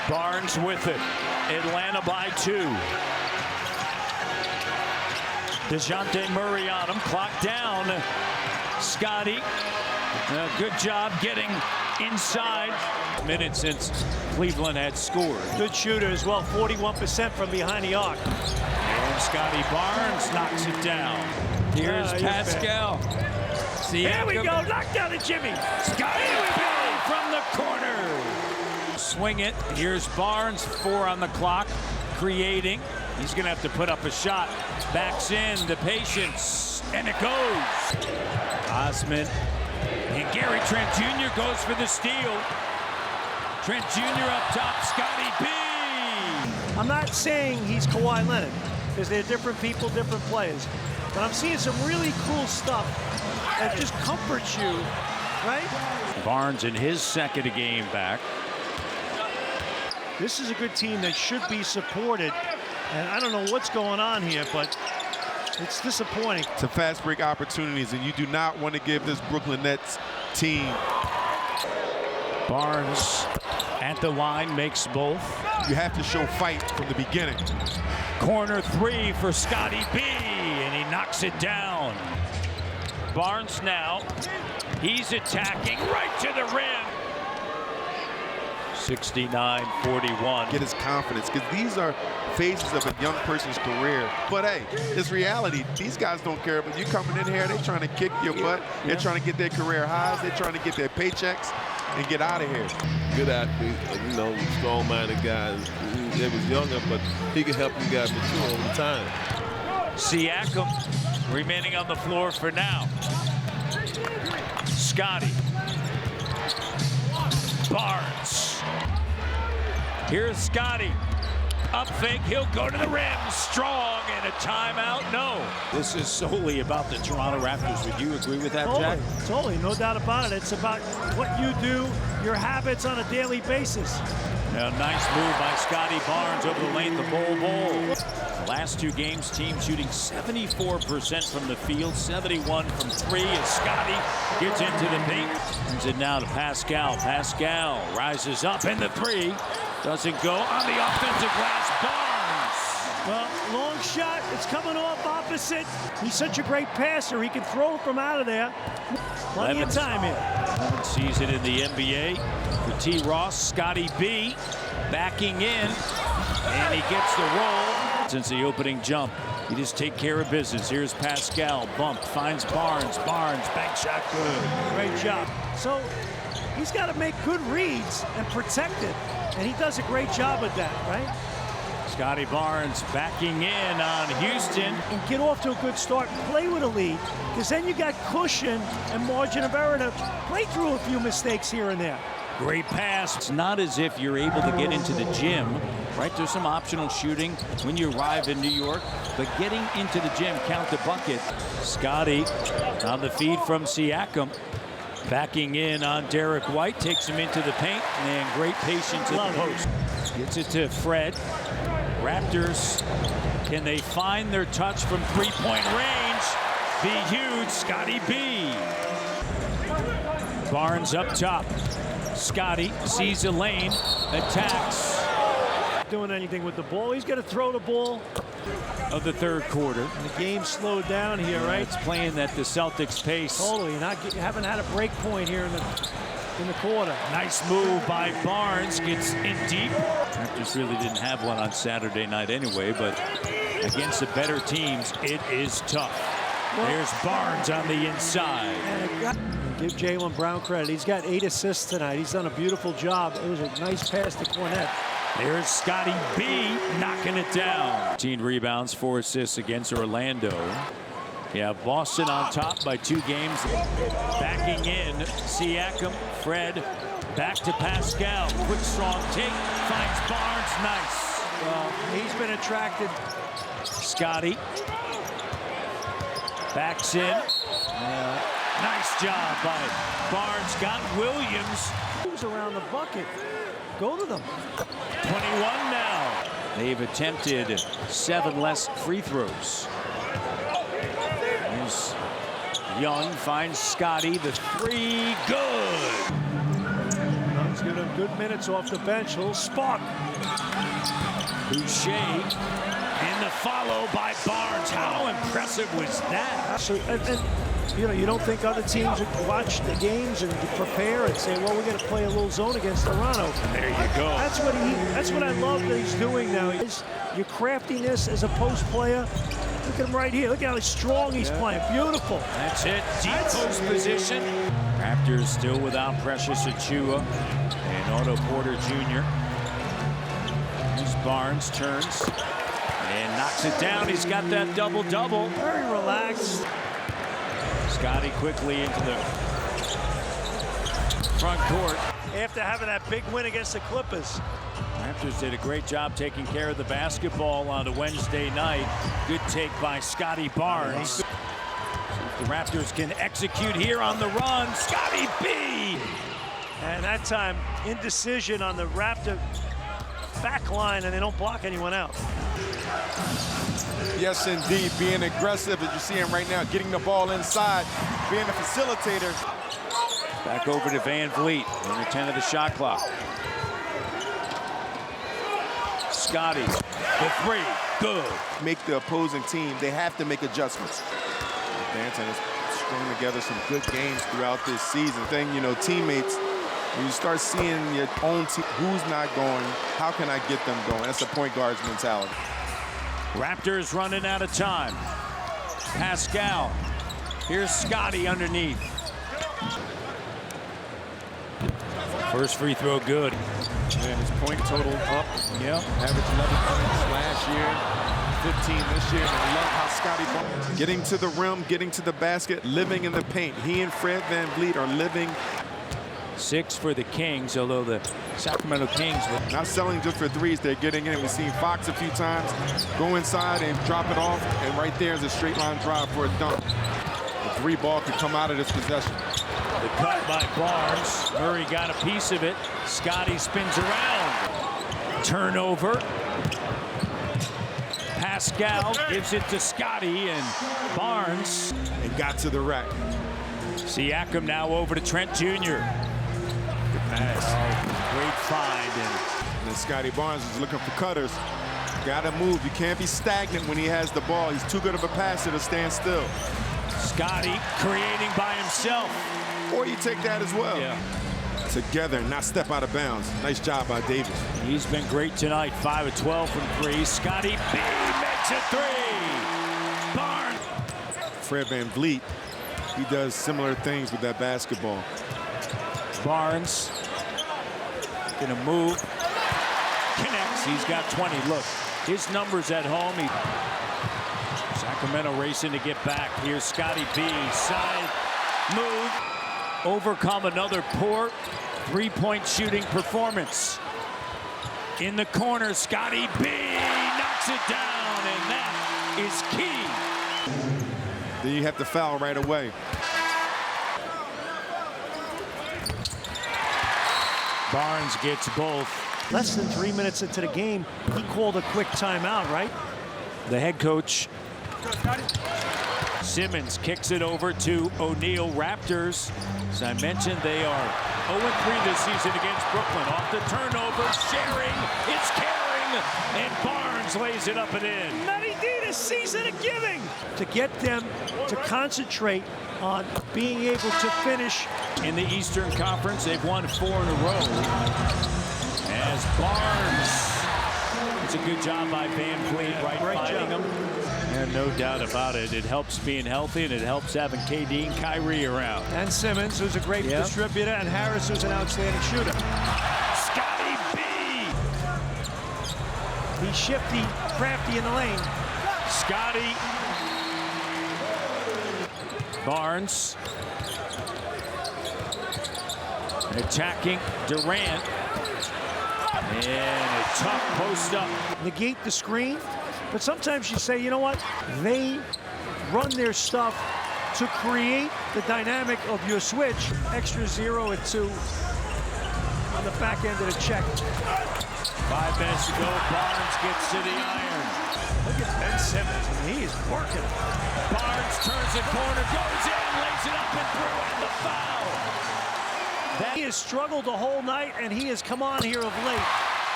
Barnes with it. Atlanta by 2. DeJounte Murray on him. Clock down. Scottie. Good job getting inside. Minutes since Cleveland had scored. Good shooter as well, 41% from behind the arc. And Scottie Barnes knocks it down. Here's Pascal. There we go, knock down to Jimmy. Scottie from the corner. Swing it. Here's Barnes, 4 on the clock, creating. He's going to have to put up a shot. Backs in, the patience, and it goes. Osman. And Gary Trent Jr. goes for the steal. Trent Jr. up top, Scottie B. I'm not saying he's Kawhi Leonard, because they're different people, different players. But I'm seeing some really cool stuff that just comforts you, right? Barnes in his second game back. This is a good team that should be supported. And I don't know what's going on here, but it's disappointing. To fast break opportunities, and you do not want to give this Brooklyn Nets team. Barnes at the line makes both. You have to show fight from the beginning. Corner 3 for Scottie B, and he knocks it down. Barnes now, he's attacking right to the rim. 69-41. Get his confidence, because these are phases of a young person's career. But hey, it's reality. These guys don't care, but you coming in here, they're trying to kick your butt. They're trying to get their career highs. They're trying to get their paychecks. and get out of here. Good athlete, you know, strong-minded guy. He was younger, but he could help you guys mature over time. Siakam remaining on the floor for now. Scottie. Barnes. Here's Scottie. Up fake, he'll go to the rim. Strong, and a timeout, no. This is solely about the Toronto Raptors. Would you agree with that, Jack? Totally, no doubt about it. It's about what you do, your habits on a daily basis. A nice move by Scottie Barnes over the length of the last two games, team shooting 74% from the field, 71 from three, as Scottie gets into the paint. Brings it now to Pascal. Pascal rises up in the three. Doesn't go on the offensive glass. Barnes. Well, long shot. It's coming off opposite. He's such a great passer. He can throw from out of there. Plenty of time here. Sees it in the NBA for T. Ross. Scottie B backing in, and he gets the roll. Since the opening jump, he just take care of business. Here's Pascal. Bump. Finds Barnes. Barnes. Bank shot good. Great job. So he's got to make good reads and protect it. And he does a great job at that, right? Scottie Barnes backing in on Houston. And get off to a good start and play with a lead, because then you got cushion and margin of error to play through a few mistakes here and there. Great pass. It's not as if you're able to get into the gym, right? There's some optional shooting when you arrive in New York, but getting into the gym, count the bucket. Scottie on the feed from Siakam. Backing in on Derek White, takes him into the paint, and great patience at the post. Gets it to Fred. Raptors, can they find their touch from three-point range? Be huge, Scottie B. Barnes up top. Scottie sees a lane, attacks. Doing anything with the ball. He's going to throw the ball. Of the third quarter. And the game slowed down here, right? It's playing at the Celtics pace. Totally. You haven't had a break point here in the quarter. Nice move by Barnes. Gets in deep. Raptors really didn't have one on Saturday night anyway, but against the better teams, it is tough. There's Barnes on the inside. Give Jaylen Brown credit. He's got 8 assists tonight. He's done a beautiful job. It was a nice pass to Cornette. There's Scottie B knocking it down. 15 rebounds, 4 assists against Orlando. Yeah, Boston on top by 2 games. Backing in, Siakam, Fred, back to Pascal. Quick, strong take, finds Barnes, nice. Well, he's been attracted. Scottie backs in. Nice job by Barnes. Got Williams. Who's around the bucket? Go to them. 21 now. They've attempted 7 less free throws. Here's Young, finds Scottie, the 3, good. He's giving him good minutes off the bench. A little spark. Boucher in the follow by Barnes. How impressive was that? So, and you know, you don't think other teams would watch the games and prepare and say, well, we're going to play a little zone against Toronto. There you go. That's what I love that he's doing now. Your craftiness as a post player. Look at him right here. Look at how strong he's playing. Beautiful. That's it. Deep post position. Raptors still without Precious Achiuwa and Otto Porter Jr. Here's Barnes, turns and knocks it down. He's got that double-double. Very relaxed. Scottie quickly into the front court. After having that big win against the Clippers. Raptors did a great job taking care of the basketball on a Wednesday night. Good take by Scottie Barnes. See if the Raptors can execute here on the run. Scottie B! And that time, indecision on the Raptor back line, and they don't block anyone out. Yes, indeed. Being aggressive, as you see him right now, getting the ball inside, being a facilitator. Back over to Van Vliet, under 10 of the shot clock. Scottie, the 3, good. Make the opposing team, they have to make adjustments. Danton has strung together some good games throughout this season. You know, teammates, when you start seeing your own team, who's not going, how can I get them going? That's a point guard's mentality. Raptors running out of time. Pascal. Here's Scottie underneath. First free throw good. And his point total up. Yeah. Average 11 points last year, 15 this year. And I love how Scottie Barnes. Getting to the rim, getting to the basket, living in the paint. He and Fred VanVleet are living. 6 for the Kings, although the Sacramento Kings not selling just for threes. They're getting in. We've seen Fox a few times go inside and drop it off, and right there is a straight line drive for a dunk. The 3 ball could come out of this possession. The cut by Barnes. Murray got a piece of it. Scottie spins around. Turnover. Pascal gives it to Scottie, and Barnes. And got to the rack. Siakam now over to Trent Jr. Pass. Oh, great find. And then Scottie Barnes is looking for cutters. Got to move. You can't be stagnant when he has the ball. He's too good of a passer to stand still. Scottie creating by himself. Or you take that as well. Yeah. Together and not step out of bounds. Nice job by Davis. He's been great tonight. 5 of 12 from 3. Scottie B makes it 3. Barnes. Fred VanVleet, he does similar things with that basketball. Barnes gonna move, connects. He's got 20. Look, his numbers at home. Sacramento racing to get back. Here's Scottie B, side move, overcome another poor three-point shooting performance. In the corner, Scottie B knocks it down, and that is key. Then you have to foul right away. Barnes gets both. Less than 3 minutes into the game, he called a quick timeout, right? The head coach, Simmons, kicks it over to O'Neal. Raptors, as I mentioned, they are 0-3 this season against Brooklyn. Off the turnover, sharing, it's carrying, and Barnes lays it up and in. Not a season of giving. To get them to concentrate on being able to finish. In the Eastern Conference, they've won 4 in a row. As Barnes, it's a good job by VanVleet, right, finding him. And no doubt about it. It helps being healthy, and it helps having KD and Kyrie around. And Simmons, who's a great distributor, and Harris, who's an outstanding shooter. Scottie B! He's shifty, crafty in the lane. Scottie. Barnes. Attacking Durant. And a tough post up. Negate the screen. But sometimes you say, you know what? They run their stuff to create the dynamic of your switch. Extra 0 at 2 on the back end of the check. 5 minutes to go. Barnes gets to the iron. Look at Ben Simmons. I mean, he is working. Barnes turns the corner, goes in, lays it up and through, and the foul. He has struggled the whole night, and he has come on here of late.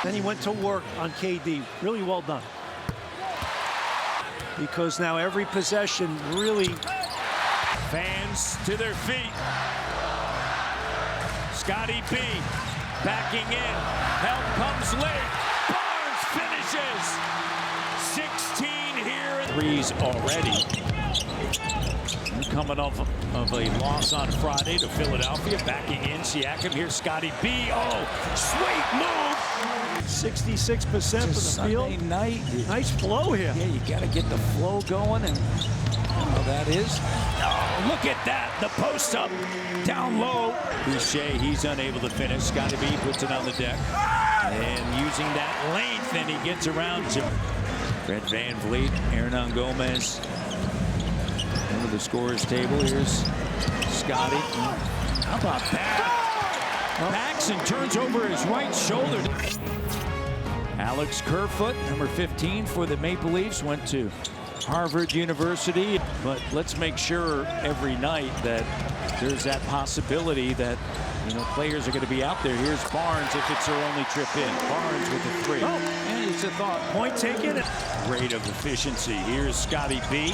Then he went to work on KD. Really well done. Because now every possession really... Fans to their feet. Scottie B backing in. Help comes late. Barnes finishes. 16 here. Threes already. Coming off of a loss on Friday to Philadelphia. Backing in. Siakam. Here's Scottie B. Oh, sweet move. 66% from the field. Sunday night. Nice flow here. Yeah, you got to get the flow going, and how that is. Oh, look at that. The post up down low. Boucher, he's unable to finish. Scottie B puts it on the deck. And using that length, and he gets around to Fred VanVleet, Hernan Gomez. Under the scorer's table, here's Scottie. How about that? Backs and turns over his right shoulder. Alex Kerfoot, number 15 for the Maple Leafs, went to Harvard University. But let's make sure every night that there's that possibility that, you know, players are going to be out there. Here's Barnes if it's their only trip in. Barnes with a 3. And it's a thought. Point taken. Rate of efficiency. Here's Scottie B.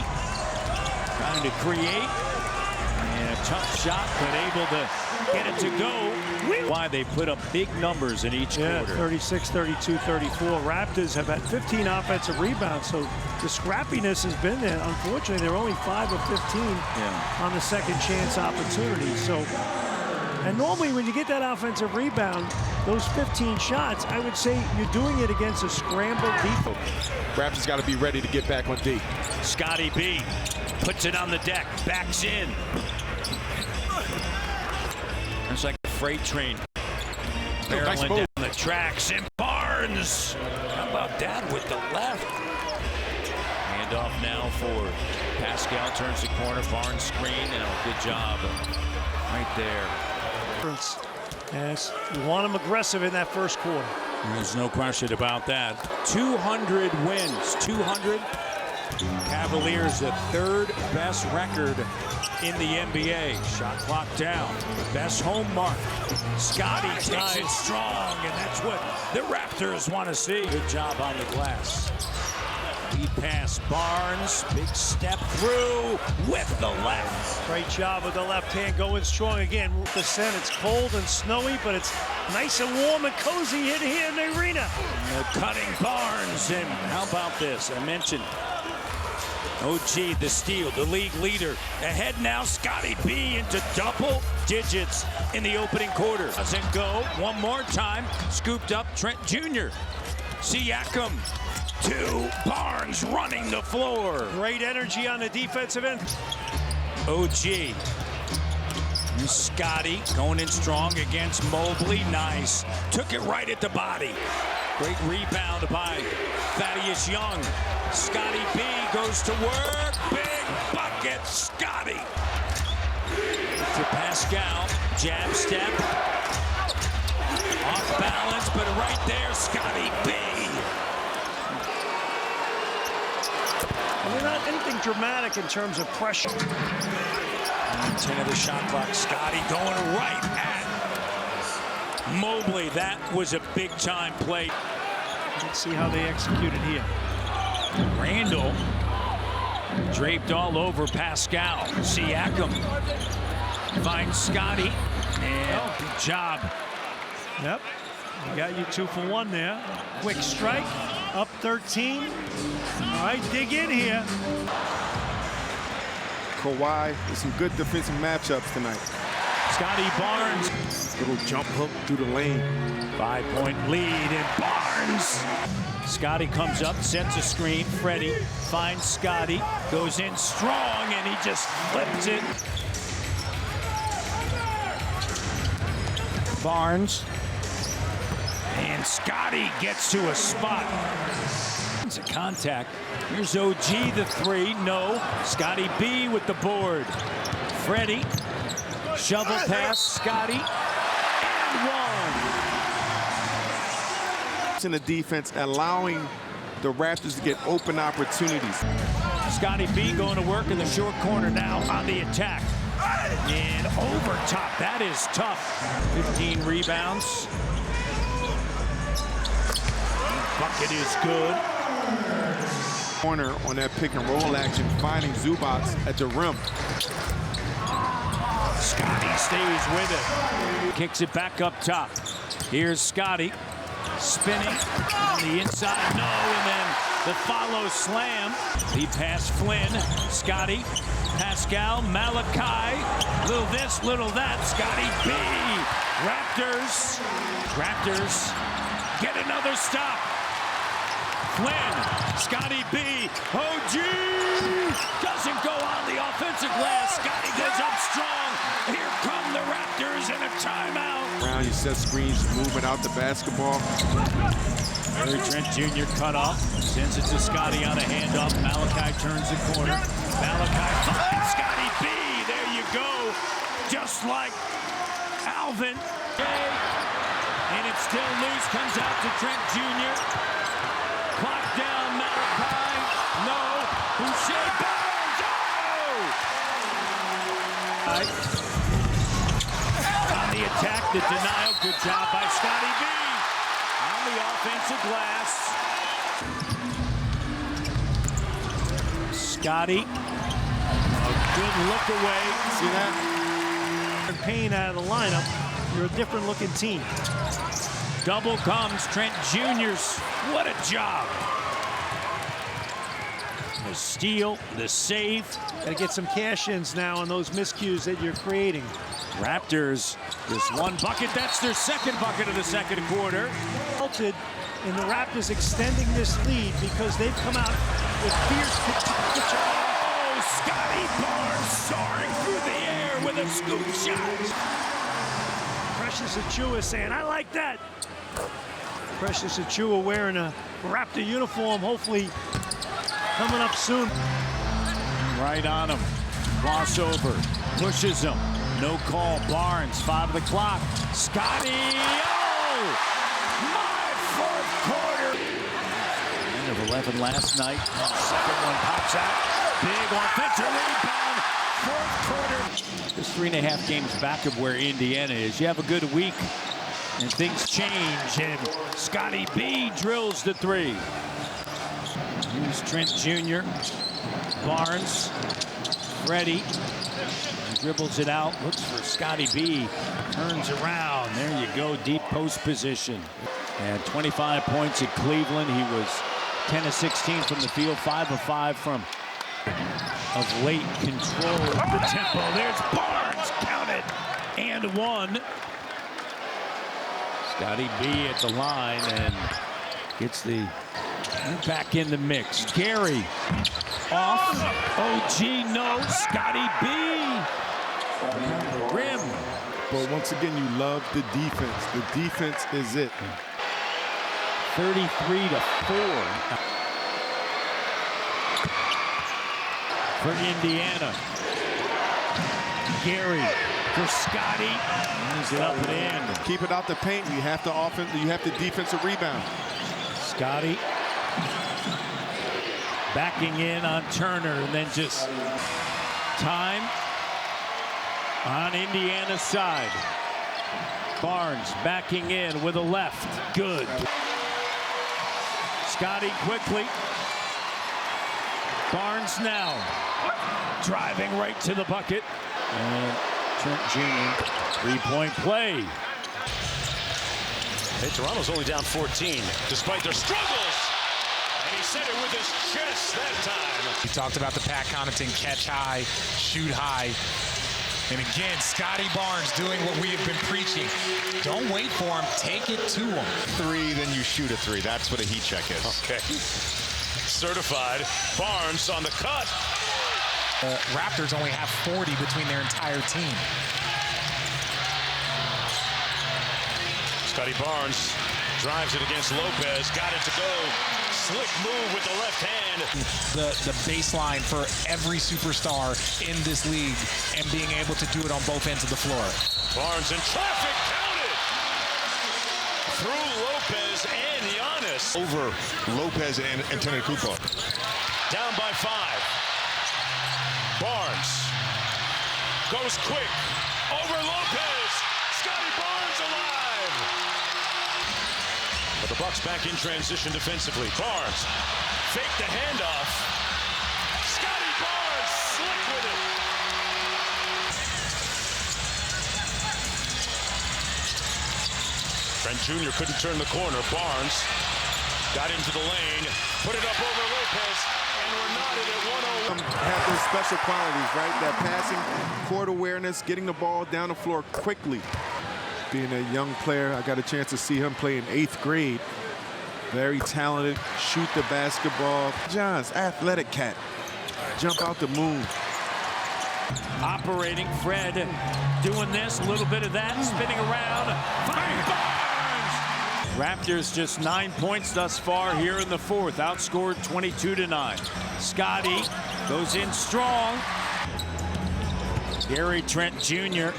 Trying to create. And a tough shot, but able to get it to go. Why they put up big numbers in each quarter. 36, 32, 34. Raptors have had 15 offensive rebounds, so the scrappiness has been there. Unfortunately, they're only 5 of 15 on the second chance opportunity. So And normally when you get that offensive rebound, those 15 shots, I would say you're doing it against a scrambled defense. Raptors got to be ready to get back on D. Scottie B puts it on the deck, backs in. It's like a freight train barreling down the tracks, and Barnes. How about that with the left? Handoff now for Pascal, turns the corner, Barnes screen, and good job right there. Yes, you want them aggressive in that first quarter. There's no question about that. 200 wins, 200. Cavaliers, the third best record in the NBA. Shot clock down. Best home mark. Scottie takes it strong, and that's what the Raptors want to see. Good job on the glass. Lead pass, Barnes. Big step through with the left. Great job with the left hand, going strong again. It's cold and snowy, but it's nice and warm and cozy in here in the arena. Cutting Barnes, and how about this? I mentioned OG, the steal, the league leader. Ahead now, Scottie B into double digits in the opening quarter. Doesn't go. One more time. Scooped up Trent Jr. Siakam to Barnes running the floor. Great energy on the defensive end. OG. Scottie going in strong against Mobley. Nice. Took it right at the body. Great rebound by Thaddeus Young. Scottie B goes to work. Big bucket, Scottie. To Pascal. Jab step. Off balance, but right there, Scottie B. Well, not anything dramatic in terms of pressure. 10 of the shot clock. Scottie going right at Mobley. That was a big-time play. Let's see how they executed here. Randall draped all over Pascal. Siakam finds Scottie, and good job. Yep, you got you 2 for 1 there. Quick strike, up 13. All right, dig in here. Kawhi with some good defensive matchups tonight. Scottie Barnes. Little jump hook through the lane. 5-point lead, and Barnes. Scottie comes up, sets a screen. Freddie finds Scottie, goes in strong, and he just flips it. Barnes. And Scottie gets to a spot. It's a contact. Here's OG, the 3. No. Scottie B with the board. Freddie. Shovel pass. Scottie. And 1. In the defense, allowing the Raptors to get open opportunities. Scottie B going to work in the short corner now on the attack. And over top. That is tough. 15 rebounds. Bucket is good. Corner on that pick and roll action, finding Zubac at the rim. Scottie stays with it. Kicks it back up top. Here's Scottie spinning on the inside. No, and then the follow slam. Lead pass Flynn. Scottie, Pascal, Malachi. Little this, little that. Scottie B. Raptors get another stop. Flynn, Scottie B, OG doesn't go on the offensive glass. Scottie goes up strong. Here come the Raptors in a timeout. Brown, you set screens, movement out the basketball. Larry Trent Jr. cut off, sends it to Scottie on a handoff. Malachi turns the corner. Malachi finds Scottie B. There you go. Just like Alvin. And it's still loose, comes out to Trent Jr. Clock down, Malachi. No. Boucher Barnes. Oh! On the attack, the denial. Good job by Scottie B. On the offensive glass. Scottie. A good look away. See that? Payne out of the lineup. You're a different looking team. Double comes Trent Jr.'s. What a job. The steal, the save. Got to get some cash-ins now on those miscues that you're creating. Raptors, this one bucket, that's their second bucket of the second quarter. Resulted in the Raptors extending this lead because they've come out with fierce. Oh, Scottie Barnes soaring through the air with a scoop shot. Precious Achiuwa saying, I like that. Precious Achiuwa wearing a Raptor uniform, hopefully coming up soon. Right on him. Crossover. Pushes him. No call. Barnes, 5 of the clock. Scottie. Oh! My fourth quarter. End of 11 last night. Second one pops out. Big offensive rebound. Fourth quarter. Just 3.5 games back of where Indiana is. You have a good week, and things change. And Scottie B drills the 3. Here's Trent Jr. Barnes, ready, dribbles it out, looks for Scottie B, turns around. There you go, deep post position. And 25 points at Cleveland. He was 10 of 16 from the field, 5 of 5 from of late control of the tempo. There's Barnes, count it, and 1. Scottie B at the line and gets the back in the mix. Gary off. OG no. Scottie B. Rim. But once again, you love the defense. The defense is it. 33-4 for Indiana. Gary for Scottie. He's it up and in. Keep it out the paint. You have the offense. You have the defensive rebound. Scottie backing in on Turner, and then just time on Indiana's side. Barnes backing in with a left. Good. Scottie quickly. Barnes now driving right to the bucket. And Trent Jr. 3-point play. Hey, Toronto's only down 14, despite their struggles. And he said it with his chest that time. He talked about the Pat Connaughton catch high, shoot high. And again, Scottie Barnes doing what we have been preaching. Don't wait for him, take it to him. 3, then you shoot a 3. That's what a heat check is. Okay. Certified. Barnes on the cut. Raptors only have 40 between their entire team. Scottie Barnes drives it against Lopez. Got it to go. Slick move with the left hand. The baseline for every superstar in this league and being able to do it on both ends of the floor. Barnes in traffic, counted! Through Lopez and Giannis. Over Lopez and Antetokounmpo. Down by 5. Barnes goes quick. Over Lopez. Scottie Barnes alive. But the Bucks back in transition defensively. Barnes fake the handoff. Scottie Barnes slick with it. Trent Jr. couldn't turn the corner. Barnes got into the lane, put it up over Lopez, and we're knotted at 1-0. Have those special qualities, right? That passing, court awareness, getting the ball down the floor quickly. Being a young player, I got a chance to see him play in 8th grade. Very talented, shoot the basketball. John's athletic cat. Jump out the moon. Operating, Fred doing this, a little bit of that, spinning around. Barnes! Raptors just 9 points thus far here in the 4th. Outscored 22-9. Scottie goes in strong. Gary Trent Jr.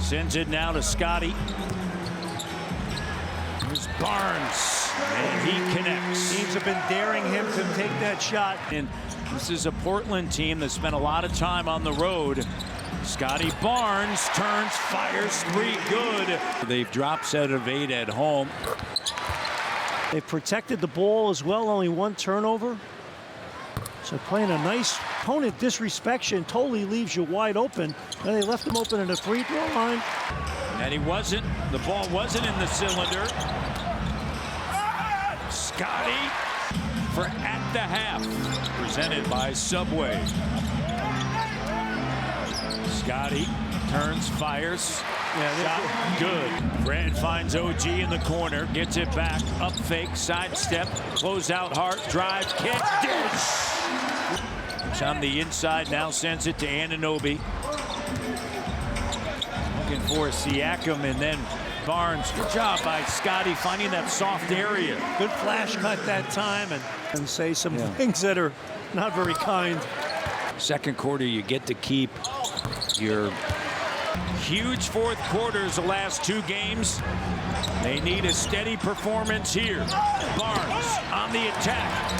sends it now to Scottie. Here's Barnes, and he connects. Teams have been daring him to take that shot. And this is a Portland team that spent a lot of time on the road. Scottie Barnes turns, fires 3, good. They've dropped set of 8 at home. They've protected the ball as well, only 1 turnover. So playing a nice opponent disrespect totally leaves you wide open. And they left him open in the free throw line. And the ball wasn't in the cylinder. Scottie for At the Half, presented by Subway. Scottie turns, fires. Shot good. Fred finds OG in the corner, gets it back, up fake, sidestep, close out Hart, drive, kick, dish. It's on the inside, now sends it to Anunoby. Looking for Siakam, and then Barnes. Good job by Scottie finding that soft area. Good flash cut that time, and say some things that are not very kind. Second quarter, you get to keep your huge fourth quarters the last two games. They need a steady performance here. Barnes on the attack.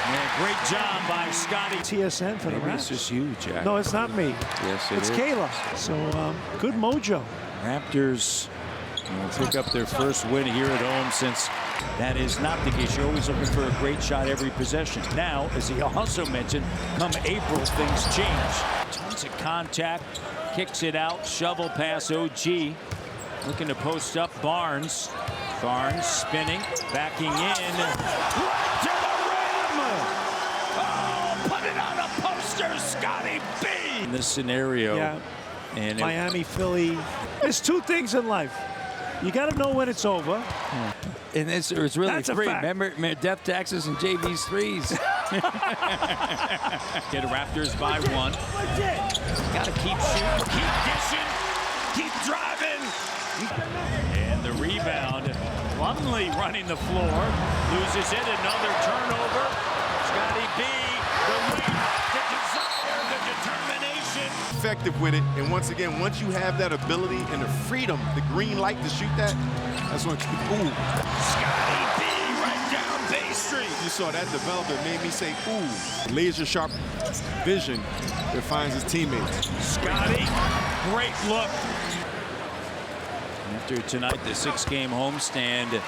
And great job by Scottie. TSN for the Raptors. This is huge, Jack. No, it's not me. Yes, it's Kayla. So good mojo. Raptors will pick up their first win here at home since that is not the case. You're always looking for a great shot every possession. Now, as he also mentioned, come April, things change. Tons of contact, kicks it out, shovel pass OG. Looking to post up Barnes. Barnes spinning, backing in. Right to the rim! Oh, put it on a poster, Scottie B! In this scenario. And Miami, Philly. There's two things in life. You got to know when it's over. And it's really That's a free. fact. Remember death taxes and JV's threes. Get Raptors by one. Got to keep shooting, keep dishing, keep driving. And the rebound. Plumlee running the floor. Loses it. Another turnover. Scottie B. The lead, the desire, the determination. Effective with it, and once again, once you have that ability and the freedom, the green light to shoot that, that's when Scottie B right down Bay Street. You saw that development, made me say ooh. Laser sharp vision that finds his teammates. Scottie, great look. After tonight, the 6-game homestand,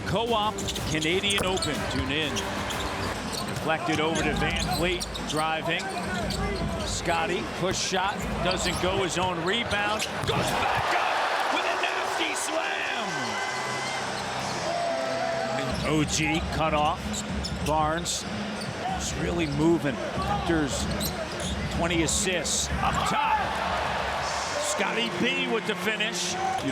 Co-op Canadian Open. Tune in. Deflected over to Van Fleet, driving. Scottie, push shot, doesn't go, his own rebound. Goes back up with a nasty slam. OG cut off. Barnes is really moving. Raptors 20 assists up top. Scottie B with the finish. You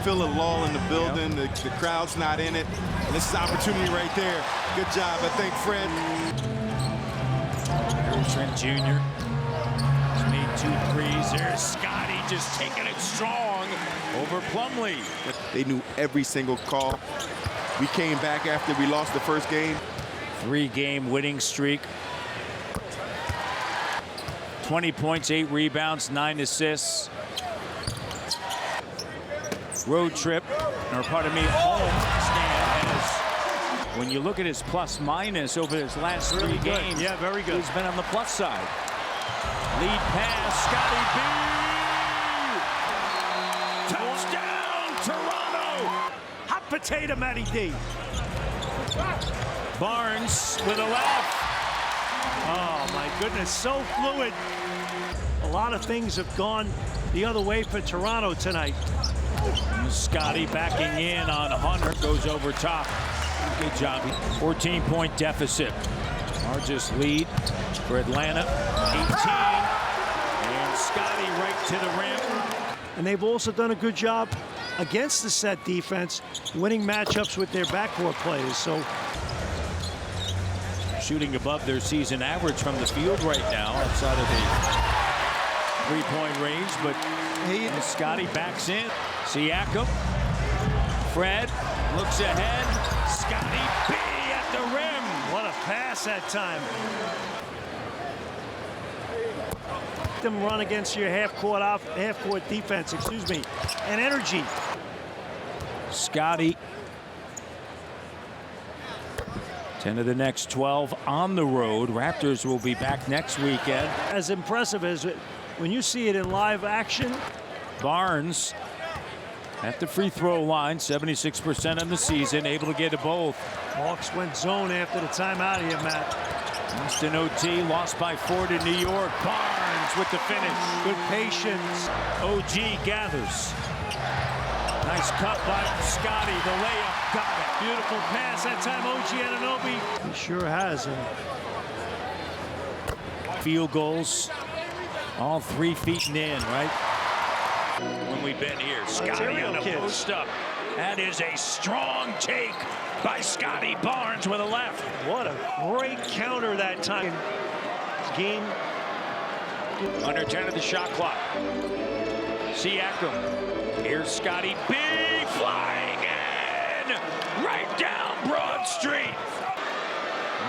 feel a lull in the building, the crowd's not in it. And this is opportunity right there. Good job, I think, Fred. Trent Jr. has made 2 threes. There's Scottie just taking it strong over Plumlee. They knew every single call. We came back after we lost the first game. 3-game winning streak. 20 points, 8 rebounds, 9 assists. Road trip, or pardon me, home stand as when you look at his plus minus over his last 3 games. Yeah, very good. He's been on the plus side. Lead pass, Scottie B. Touchdown, Toronto. Hot potato, Matty D. Barnes with a left. Oh, my goodness, so fluid. A lot of things have gone the other way for Toronto tonight. Scottie backing in on Hunter, goes over top. Good job. 14-point deficit. Largest lead for Atlanta, 18. And Scottie right to the rim. And they've also done a good job against the set defense, winning matchups with their backcourt players. So shooting above their season average from the field right now, outside of the 3-point range, but Scottie backs in. Siakam, Fred looks ahead. Scottie B at the rim. What a pass that time. Them run against your half-court defense, excuse me, and energy. Scottie, 10 of the next 12 on the road. Raptors will be back next weekend. As impressive as when you see it in live action. Barnes at the free throw line, 76% on the season, able to get to both. Hawks went zone after the timeout here, Matt. Boston OT, lost by 4 to New York. Barnes with the finish. Good patience. OG gathers. Nice cut by Scottie. The layup got it. Beautiful pass. That time OG Anunoby. He sure has. Field goals, all 3 feet and in, right? When we've been here, Scottie on a post-up. That is a strong take by Scottie Barnes with a left. What a great counter that time. Game. Under 10 of the shot clock. Siakam. Here's Scottie. Big flying in. Right down Broad Street.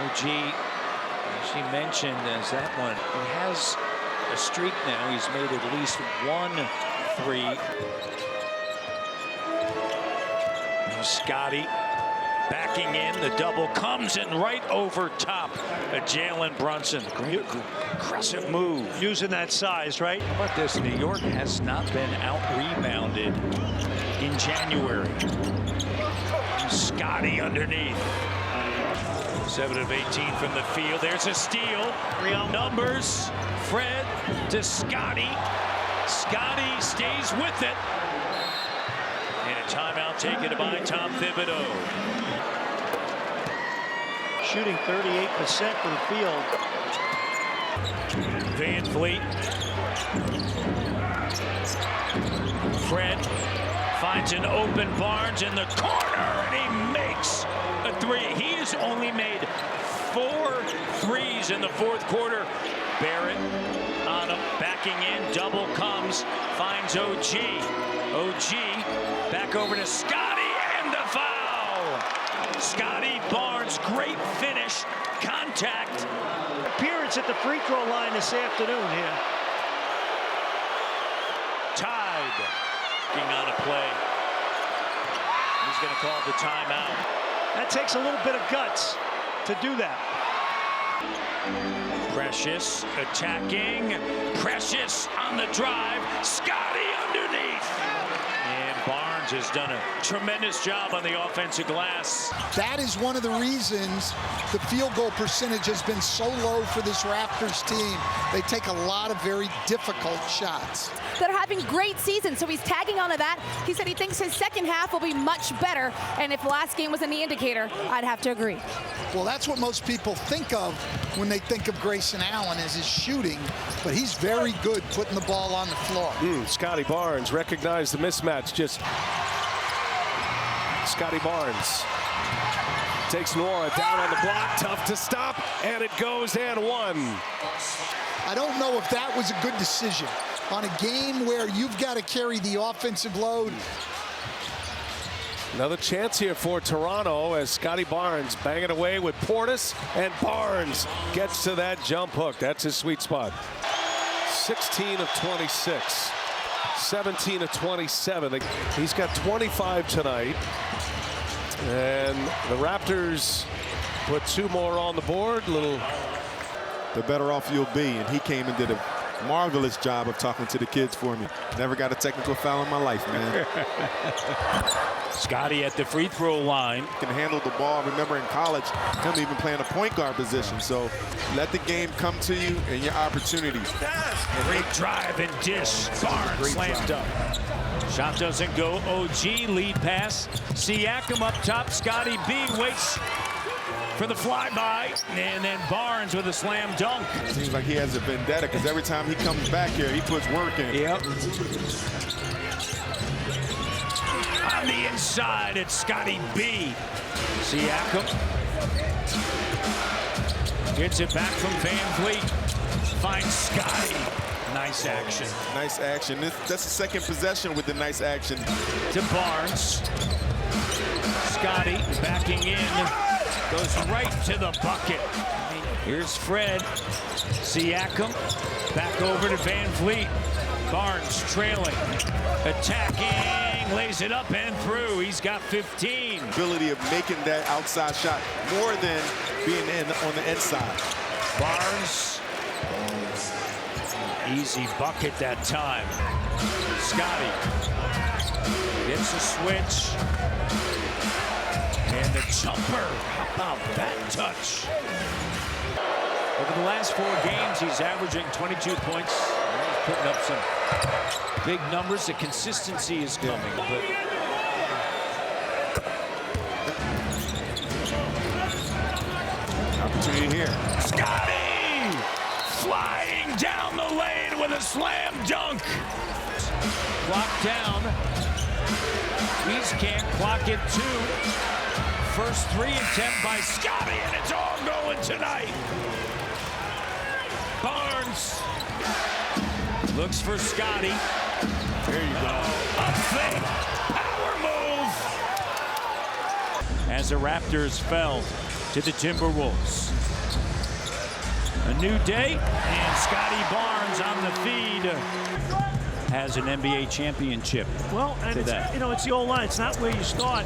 OG, as she mentioned, as that one, he has a streak now. He's made at least 1 3. Now Scottie backing in. The double comes in right over top of Jalen Brunson. Great aggressive move. Using that size, right? How about this? New York has not been out-rebounded in January. Scottie underneath. 7 of 18 from the field. There's a steal. Real numbers. Fred to Scottie. Scottie stays with it. And a timeout taken by Tom Thibodeau. Shooting 38% from the field. Van Vliet. Fred finds an open Barnes in the corner, and he makes a 3. He has only made 4 threes in the 4th quarter. Barrett on him, backing in, double comes, finds OG. OG back over to Scottie, and the foul. Scottie Barnes, great finish, contact. Appearance at the free throw line this afternoon here. Tied. Working on a play. He's going to call the timeout. That takes a little bit of guts to do that. Precious attacking. Precious on the drive. Scottie underneath. And Barnes has done a tremendous job on the offensive glass. That is one of the reasons the field goal percentage has been so low for this Raptors team. They take a lot of very difficult shots. They're having great seasons, so he's tagging onto that. He said he thinks his second half will be much better, and if last game was any indicator, I'd have to agree. Well, that's what most people think of when they think of Grayson Allen, is his shooting, but he's very good putting the ball on the floor. Scottie Barnes recognized the mismatch. Just Scottie Barnes takes Nora down on the block, tough to stop, and it goes and 1. I don't know if that was a good decision on a game where you've got to carry the offensive load. Another chance here for Toronto as Scottie Barnes banging away with Portis, and Barnes gets to that jump hook. That's his sweet spot. 16 of 26, 17 of 27. He's got 25 tonight. And the Raptors put 2 more on the board. The better off you'll be, and he came and did a marvelous job of talking to the kids for me. Never got a technical foul in my life, man. Scottie at the free throw line. Can handle the ball. Remember in college, him even playing a point guard position. So let the game come to you and your opportunities. Great drive and dish. Barnes slammed up. Shot doesn't go. OG lead pass. Siakam up top. Scottie B waits for the flyby, and then Barnes with a slam dunk. Seems like he has a vendetta because every time he comes back here, he puts work in. Yep. On the inside, it's Scottie B. Siakam gets it back from Van Vliet. Finds Scottie. Nice action. Nice action. That's the second possession with the nice action. To Barnes. Scottie backing in. Goes right to the bucket. Here's Fred. Siakam back over to Van Vliet. Barnes trailing. Attacking. Lays it up and through. He's got 15. Ability of making that outside shot more than being on the inside. Barnes. Easy bucket that time. Scottie gets a switch. And the jumper. How about that touch? Over the last 4 games, he's averaging 22 points. He's putting up some big numbers. The consistency is coming. But opportunity here. Scottie flying down the lane with a slam dunk. Clock down. East can't clock it 2. First 3 attempt by Scottie, and it's all going tonight. Barnes looks for Scottie. There you go. A fake power move. As the Raptors fell to the Timberwolves. A new day, and Scottie Barnes on the feed has an NBA championship. Well, and it's, you know, it's the old line. It's not where you start,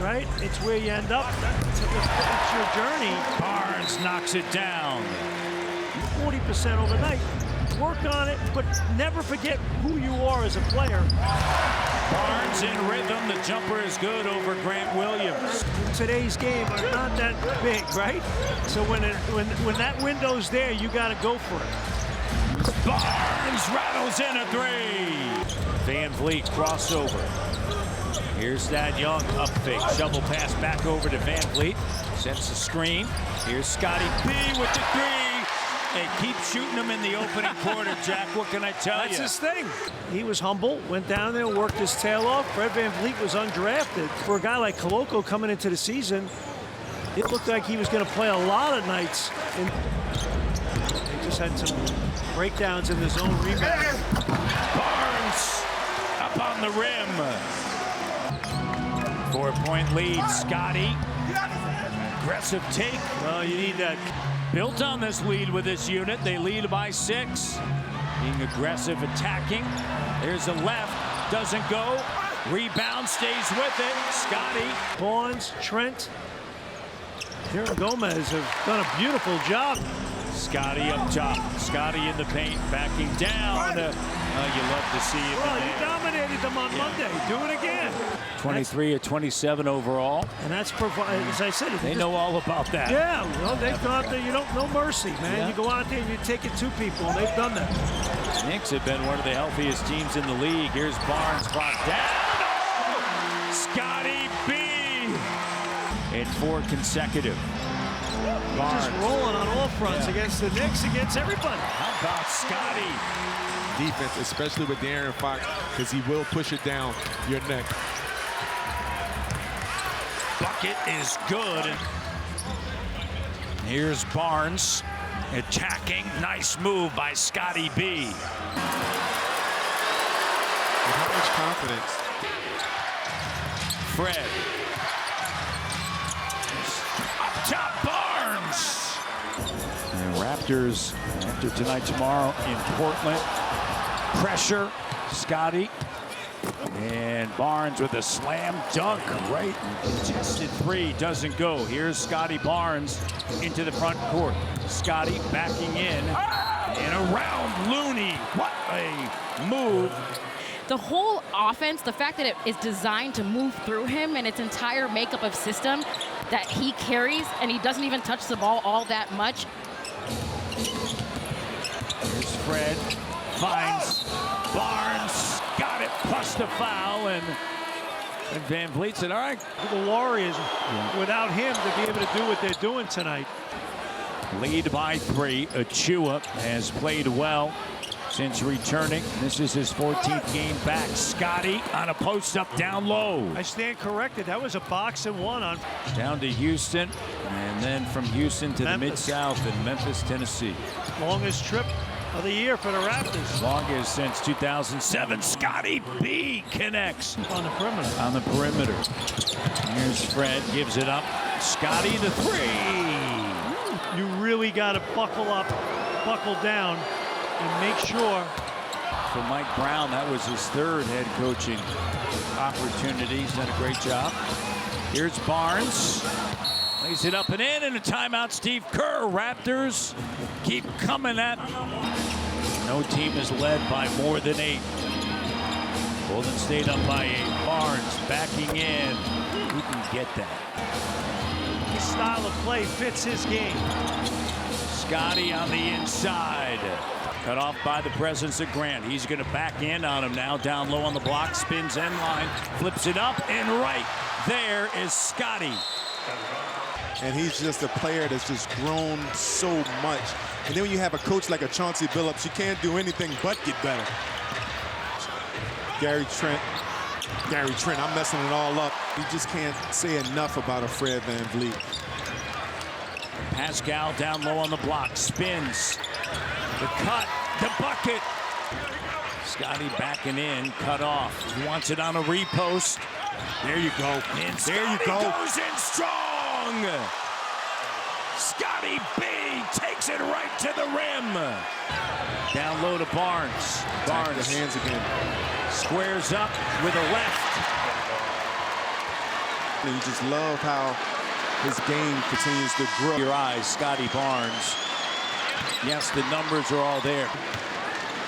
right? It's where you end up. It's your journey. Barnes knocks it down. 40% overnight. Work on it, but never forget who you are as a player. Barnes in rhythm. The jumper is good over Grant Williams. Today's game are not that big, right? So when that window's there, you got to go for it. Barnes rattles in a 3. Van Vliet crossover. Here's Thad Young up fake. Shovel pass back over to Van Vliet. Sets the screen. Here's Scottie B with the 3. They keep shooting him in the opening quarter, Jack. What can I tell you? That's his thing. He was humble, went down there, worked his tail off. Fred Van Vliet was undrafted. For a guy like Koloko coming into the season, it looked like he was going to play a lot of nights. He just had some breakdowns in the zone rebound. Barnes up on the rim. 4-point lead, Scottie. Aggressive take. Well, you need that. Built on this lead with this unit. They lead by 6. Being aggressive, attacking. There's a left. Doesn't go. Rebound, stays with it. Scottie. Barnes, Trent, here and Gomez have done a beautiful job. Scottie up top. Scottie in the paint, backing down. You love to see it. Well, you dominated them on Monday. Do it again. 23 or 27 overall. And that's, as I said, they know all about that. Yeah, well, they've gone there. You don't know mercy, man. Yeah. You go out there and you take it to people, and they've done that. Knicks have been one of the healthiest teams in the league. Here's Barnes, clock down. Oh! Scottie B. In 4 consecutive. Barnes. Just rolling on all fronts against the Knicks, against everybody. How about Scottie? Defense, especially with De'Aaron Fox, because he will push it down your neck. Bucket is good. Here's Barnes attacking. Nice move by Scottie B. With how much confidence? Fred. Up top, Barnes. And Raptors after tonight, tomorrow in Portland. Pressure, Scottie. And Barnes with a slam dunk, right? Contested 3, doesn't go. Here's Scottie Barnes into the front court. Scottie backing in and around Looney. What a move. The whole offense, the fact that it is designed to move through him and its entire makeup of system that he carries, and he doesn't even touch the ball all that much. Here's Fred, finds Barnes, got it, plus the foul, and Van Vliet said, all right. The Warriors, without him, to be able to do what they're doing tonight. Lead by 3. Achua has played well since returning. This is his 14th game back. Scottie on a post-up down low. I stand corrected. That was a box and one on. Down to Houston, and then from Houston to the Mid-South in Memphis, Tennessee. Longest trip of the year for the Raptors. Longest since 2007. Scottie B connects. On the perimeter. On the perimeter. Here's Fred, gives it up. Scottie the 3. You really got to buckle up, buckle down, and make sure. For Mike Brown, that was his 3rd head coaching opportunity. He's done a great job. Here's Barnes. Lays it up and in, and a timeout, Steve Kerr. Raptors keep coming at. No team is led by more than 8. Golden State up by 8. Barnes backing in. Who can get that? His style of play fits his game. Scottie on the inside. Cut off by the presence of Grant. He's going to back in on him now. Down low on the block. Spins end line. Flips it up. And right there is Scottie. And he's just a player that's just grown so much. And then when you have a coach like a Chauncey Billups, you can't do anything but get better. Gary Trent, I'm messing it all up. You just can't say enough about a Fred VanVleet. Pascal down low on the block, spins. The cut, the bucket. Scottie backing in, cut off. He wants it on a repost. There you go. And there you go. Goes in strong. Scottie B takes it right to the rim. Down low to Barnes. Barnes. The hands again. Squares up with a left. And you just love how his game continues to grow. Your eyes, Scottie Barnes. Yes, the numbers are all there.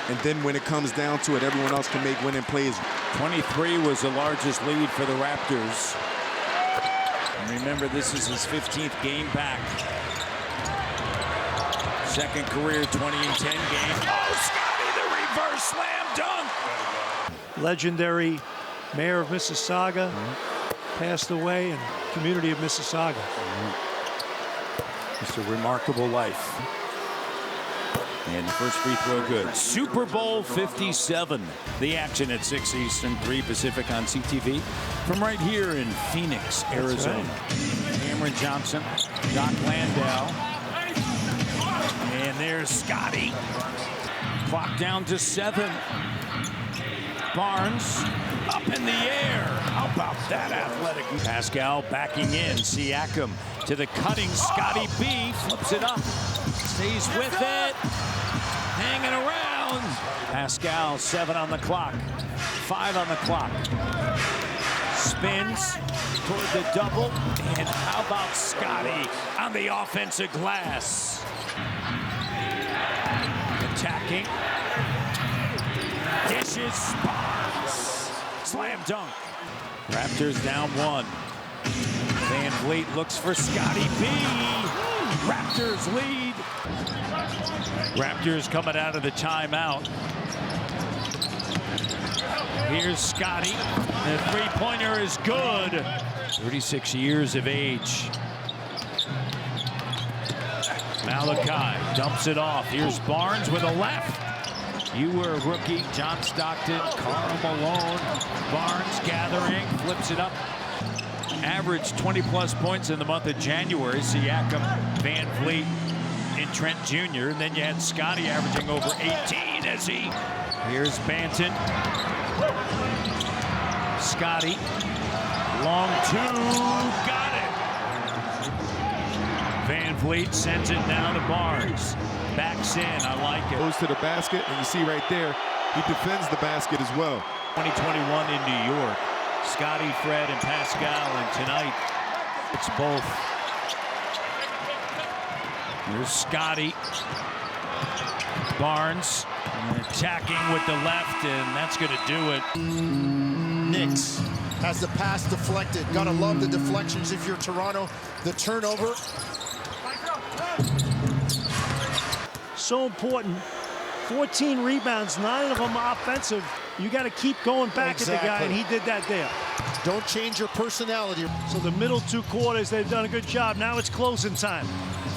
And then when it comes down to it, everyone else can make winning plays. 23 was the largest lead for the Raptors. And remember, this is his 15th game back. Second career 20 and 10 game. Oh, Scottie, the reverse slam dunk. Legendary mayor of Mississauga passed away, and community of Mississauga. Just a remarkable life. And the first free throw good. Super Bowl 57. The action at 6 Eastern, 3 Pacific on CTV. From right here in Phoenix, Arizona. Right. Cameron Johnson, Doc Landau. And there's Scottie. Clock down to 7. Barnes up in the air. How about that athletic? Pascal backing in. Siakam to the cutting Scottie B. Flips it up. Stays with it. Hanging around. Pascal, 7 on the clock. 5 on the clock. Spins toward the double. And how about Scottie on the offensive glass? Attacking. Dishes. Barnes. Slam dunk. Raptors down 1. VanVleet looks for Scottie B. Raptors lead. Raptors coming out of the timeout. Here's Scottie. The three-pointer is good. 36 years of age. Malachi dumps it off. Here's Barnes with a left. You were a rookie. John Stockton, Karl Malone. Barnes gathering, flips it up. Averaged 20-plus points in the month of January. Siakam, VanVleet, and Trent Jr. And then you had Scottie averaging over 18 as he... Here's Banton. Scottie. Long 2. Got it. VanVleet sends it down to Barnes. Backs in. I like it. Goes to the basket, and you see right there, he defends the basket as well. 2021 in New York. Scottie, Fred, and Pascal, and tonight it's both. Here's Scottie. Barnes attacking with the left, and that's going to do it. Knicks has the pass deflected. Gotta love the deflections if you're Toronto. The turnover. So important. 14 rebounds, 9 of them offensive. You got to keep going back at the guy, and he did that there. Don't change your personality. So the middle 2 quarters, they've done a good job. Now it's closing time.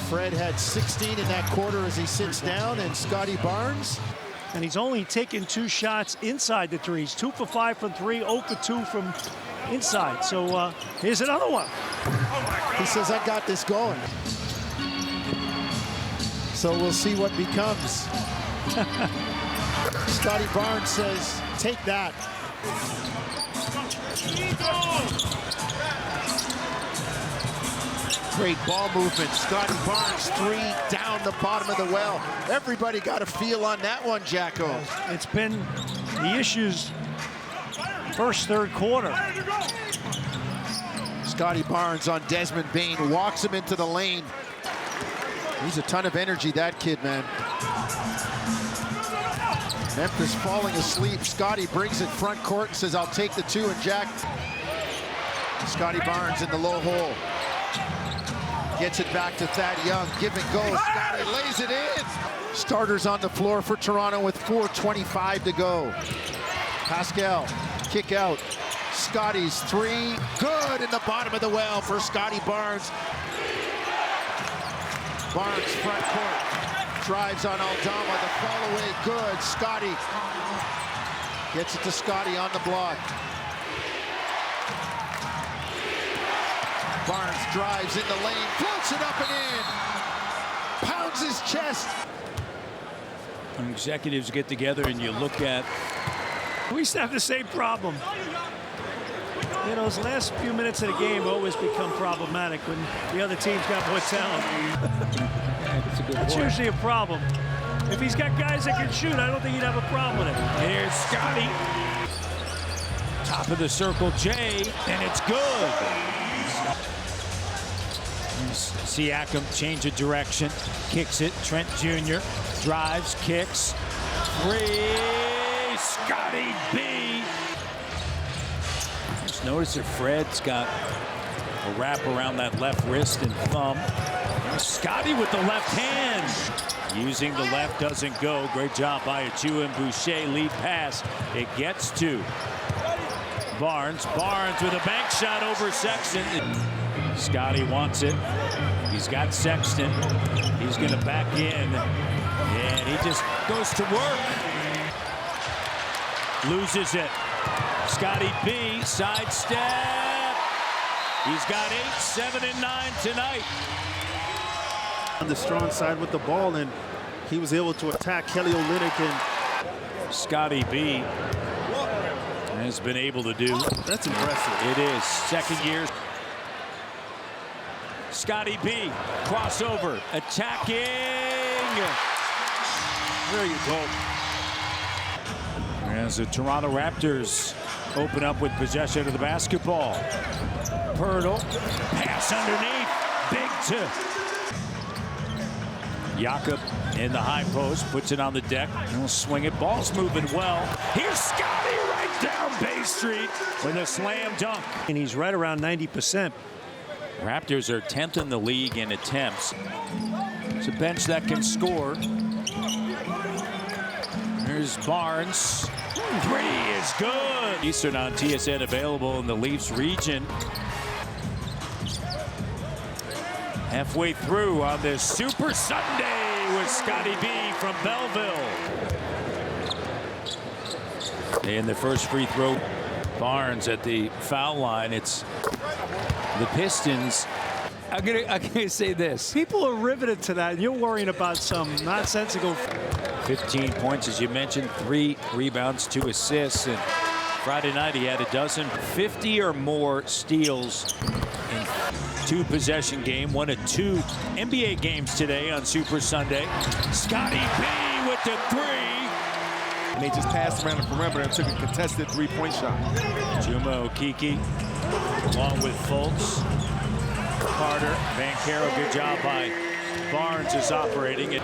Fred had 16 in that quarter as he sits down, and Scottie Barnes. And he's only taken 2 shots inside the threes. 2 for 5 from 3, 0 for 2 from inside. So here's another one. He says, I got this going. So we'll see what becomes. Scottie Barnes says, take that. Great ball movement. Scottie Barnes, 3 down the bottom of the well. Everybody got a feel on that one, Jacko. It's been the issues first, third quarter. Scottie Barnes on Desmond Bane, walks him into the lane. He's a ton of energy, that kid, man. Memphis falling asleep. Scottie brings it front court and says, I'll take the 2, and Jack. Scottie Barnes in the low hole. Gets it back to Thad Young. Give and go. Scottie lays it in. Starters on the floor for Toronto with 4:25 to go. Pascal, kick out. Scottie's three, good in the bottom of the well for Scottie Barnes. Barnes front court, drives on Aldama, the fall away, good. Scottie gets it to Scottie on the block. Barnes drives in the lane, floats it up and in, pounds his chest. When executives get together and you look at, we used to have the same problem. You know, those last few minutes of the game always become problematic when the other team's got more talent. That's usually a problem. If he's got guys that can shoot, I don't think he'd have a problem with it. Here's Scottie. Top of the circle, Jay, and it's good. Siakam, change of direction, kicks it. Trent Jr. drives, kicks. Three, Scottie B. just notice that Fred's got a wrap around that left wrist and thumb. Scottie with the left hand. Using the left doesn't go. Great job by Achua and Boucher. Lead pass. It gets to Barnes. Barnes with a bank shot over Sexton. Scottie wants it. He's got Sexton. He's going to back in. And he just goes to work. Loses it. Scottie B, sidestep. He's got 8, 7, and 9 tonight. On the strong side with the ball, and he was able to attack Kelly Olynyk, and Scottie B has been able to do. That's impressive. It is. Second year. Scottie B, crossover, attacking. There you go. As the Toronto Raptors open up with possession of the basketball. Pirtle, pass underneath, big to Jakob in the high post, puts it on the deck. He'll swing it. Ball's moving well. Here's Scottie right down Bay Street with a slam dunk. And he's right around 90%. Raptors are 10th in the league in attempts. It's a bench that can score. Here's Barnes. Three is good. Eastern on TSN available in the Leafs region. Halfway through on this Super Sunday with Scottie B from Belleville. And the first free throw, Barnes at the foul line. It's the Pistons. I'm gonna say this. People are riveted to that. You're worrying about some nonsensical. 15 points, as you mentioned, 3 rebounds, 2 assists, and Friday night he had a dozen. 50 or more steals in 2-possession game. One of 2 NBA games today on Super Sunday. Scottie B with the 3. And they just passed around the perimeter and took a contested 3-point shot. Juma Okeke along with Fultz. Carter, Banchero, good job by Barnes is operating at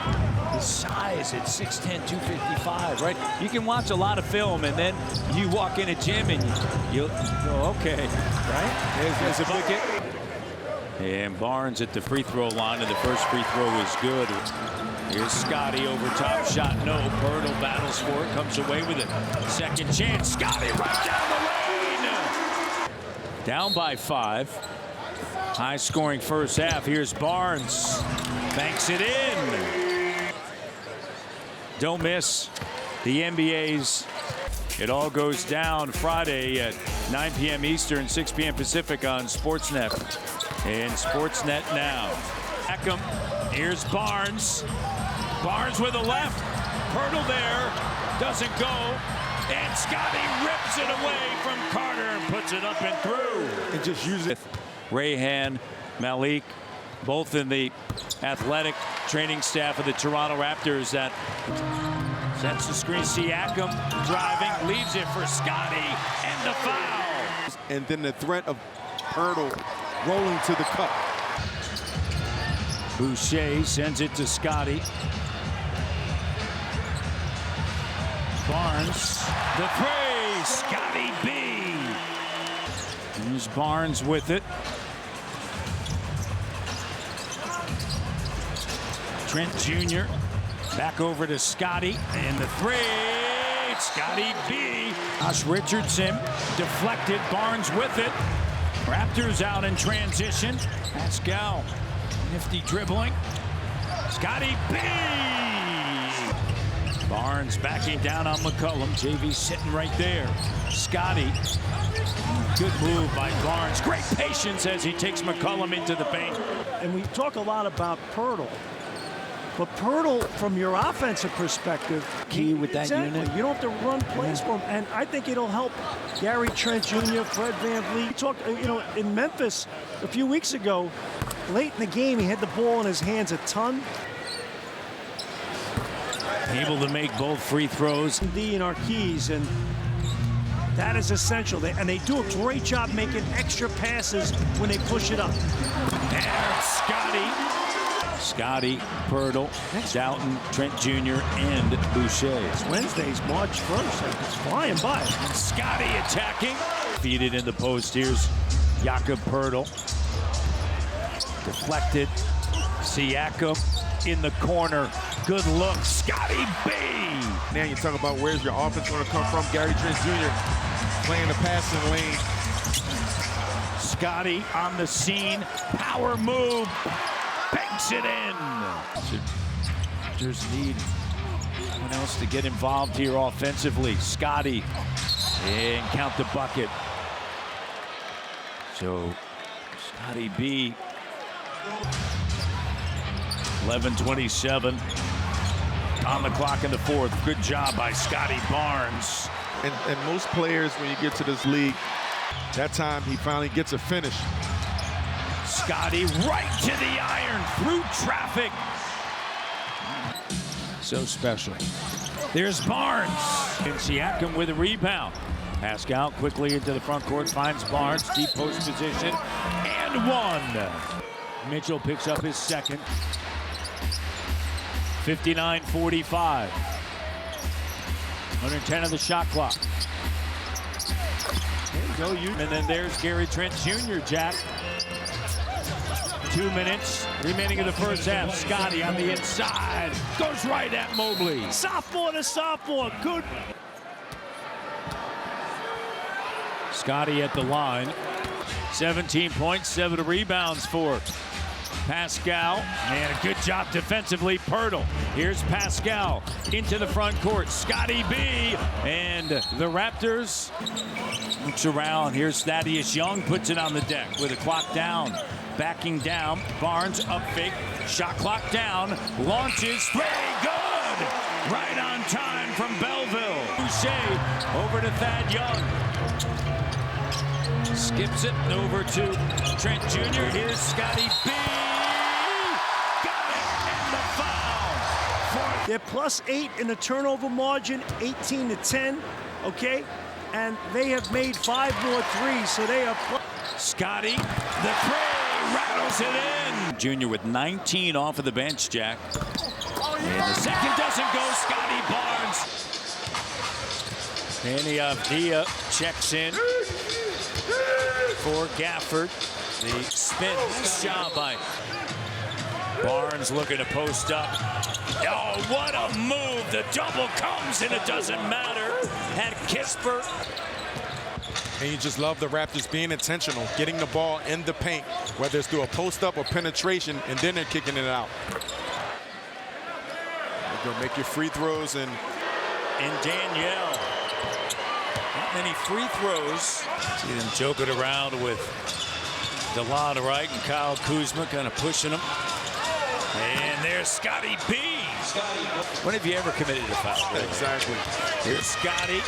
his size at 6'10", 255, right? You can watch a lot of film and then you walk in a gym and you'll go, okay, right? There's a bucket. And Barnes at the free throw line, and the first free throw is good. Here's Scottie over top shot, no. Pirtle battles for it, comes away with it. Second chance, Scottie right down the lane. Down by 5. High scoring first half. Here's Barnes. Banks it in. Don't miss the NBA's. It all goes down Friday at 9 p.m. Eastern, 6 p.m. Pacific on Sportsnet. And Sportsnet now. Beckham. Here's Barnes. Barnes with a left. Pirtle there. Doesn't go. And Scottie rips it away from Carter and puts it up and through. And just use it. Rayhan, Malik, both in the athletic training staff of the Toronto Raptors. That sets the screen. Siakam driving, leaves it for Scottie, and the foul. And then the threat of Pirtle rolling to the cup. Boucher sends it to Scottie. Barnes, the 3, Scottie B. Here's Barnes with it. Trent Jr. back over to Scottie, and the 3, it's Scottie B. Josh Richardson deflected. Barnes with it. Raptors out in transition. Pascal, nifty dribbling. Scottie B. Barnes backing down on McCollum. JV sitting right there. Scottie. Good move by Barnes. Great patience as he takes McCollum into the paint. And we talk a lot about Pirtle. But Pirtle, from your offensive perspective, key with that exactly. unit. You don't have to run plays for him, and I think it'll help Gary Trent Jr., Fred VanVleet. We talked, in Memphis a few weeks ago, late in the game, he had the ball in his hands a ton. Able to make both free throws. D in our keys, and that is essential. And they do a great job making extra passes when they push it up. And Scottie, Pirtle, Doughton, Trent Jr., and Boucher. It's Wednesday's March 1st. It's flying by. And Scottie attacking. Feeded in the post. Here's Jakob Pirtle. Deflected. Siakam in the corner. Good look. Scottie B. Now you talk about where's your offense going to come from. Gary Trent Jr. playing the passing lane. Scottie on the scene. Power move. Banks it in. There's need someone else to get involved here offensively. Scottie, and count the bucket. So Scottie B. 11:27 on the clock in the fourth. Good job by Scottie Barnes. And most players, when you get to this league, that time he finally gets a finish. Scottie right to the iron through traffic. So special. There's Barnes. And Siakam with a rebound. Pascal quickly into the front court, finds Barnes, deep post position, and one. Mitchell picks up his second. 59-45. 110 of the shot clock. There you go, and then there's Gary Trent Jr., Jack. 2 minutes remaining in the first half. Scottie on the inside. Goes right at Mobley. Sophomore to sophomore. Good. Scottie at the line. 17 points, 7 rebounds for Pascal. And a good job defensively, Pirtle. Here's Pascal into the front court. Scottie B. And the Raptors looks around. Here's Thaddeus Young, puts it on the deck with a clock down. Backing down, Barnes up fake, shot clock down, launches, three, good! Right on time from Belleville. Boucher over to Thad Young. Skips it over to Trent Jr. Here's Scottie B. Got it, and the foul. They're +8 in the turnover margin, 18-10, okay? And they have made 5 more threes, so they are Scottie, the three. Rattles it in. Junior with 19 off of the bench, Jack. And the second doesn't go. Scottie Barnes. Danny Avdia checks in for Gafford. The spin. Nice job by Barnes looking to post up. Oh, what a move. The double comes and it doesn't matter. Had Kispert. And you just love the Raptors being intentional, getting the ball in the paint, whether it's through a post-up or penetration, and then they're kicking it out. You're going to make your free throws. And Danielle. Not many free throws. See them joking around with DeLon Wright and Kyle Kuzma kind of pushing them. And there's Scottie B. When have you ever committed a foul? Right? Exactly. Here's Scottie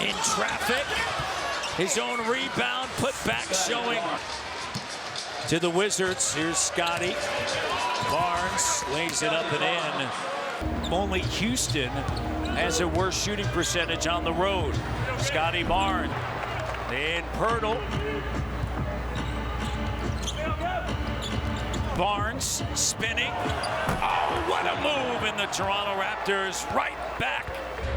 in traffic. His own rebound, put back showing to the Wizards. Here's Scottie. Barnes lays it up and in. Only Houston has a worse shooting percentage on the road. Scottie Barnes and Pirtle. Barnes spinning. Oh, what a move, and the Toronto Raptors right back.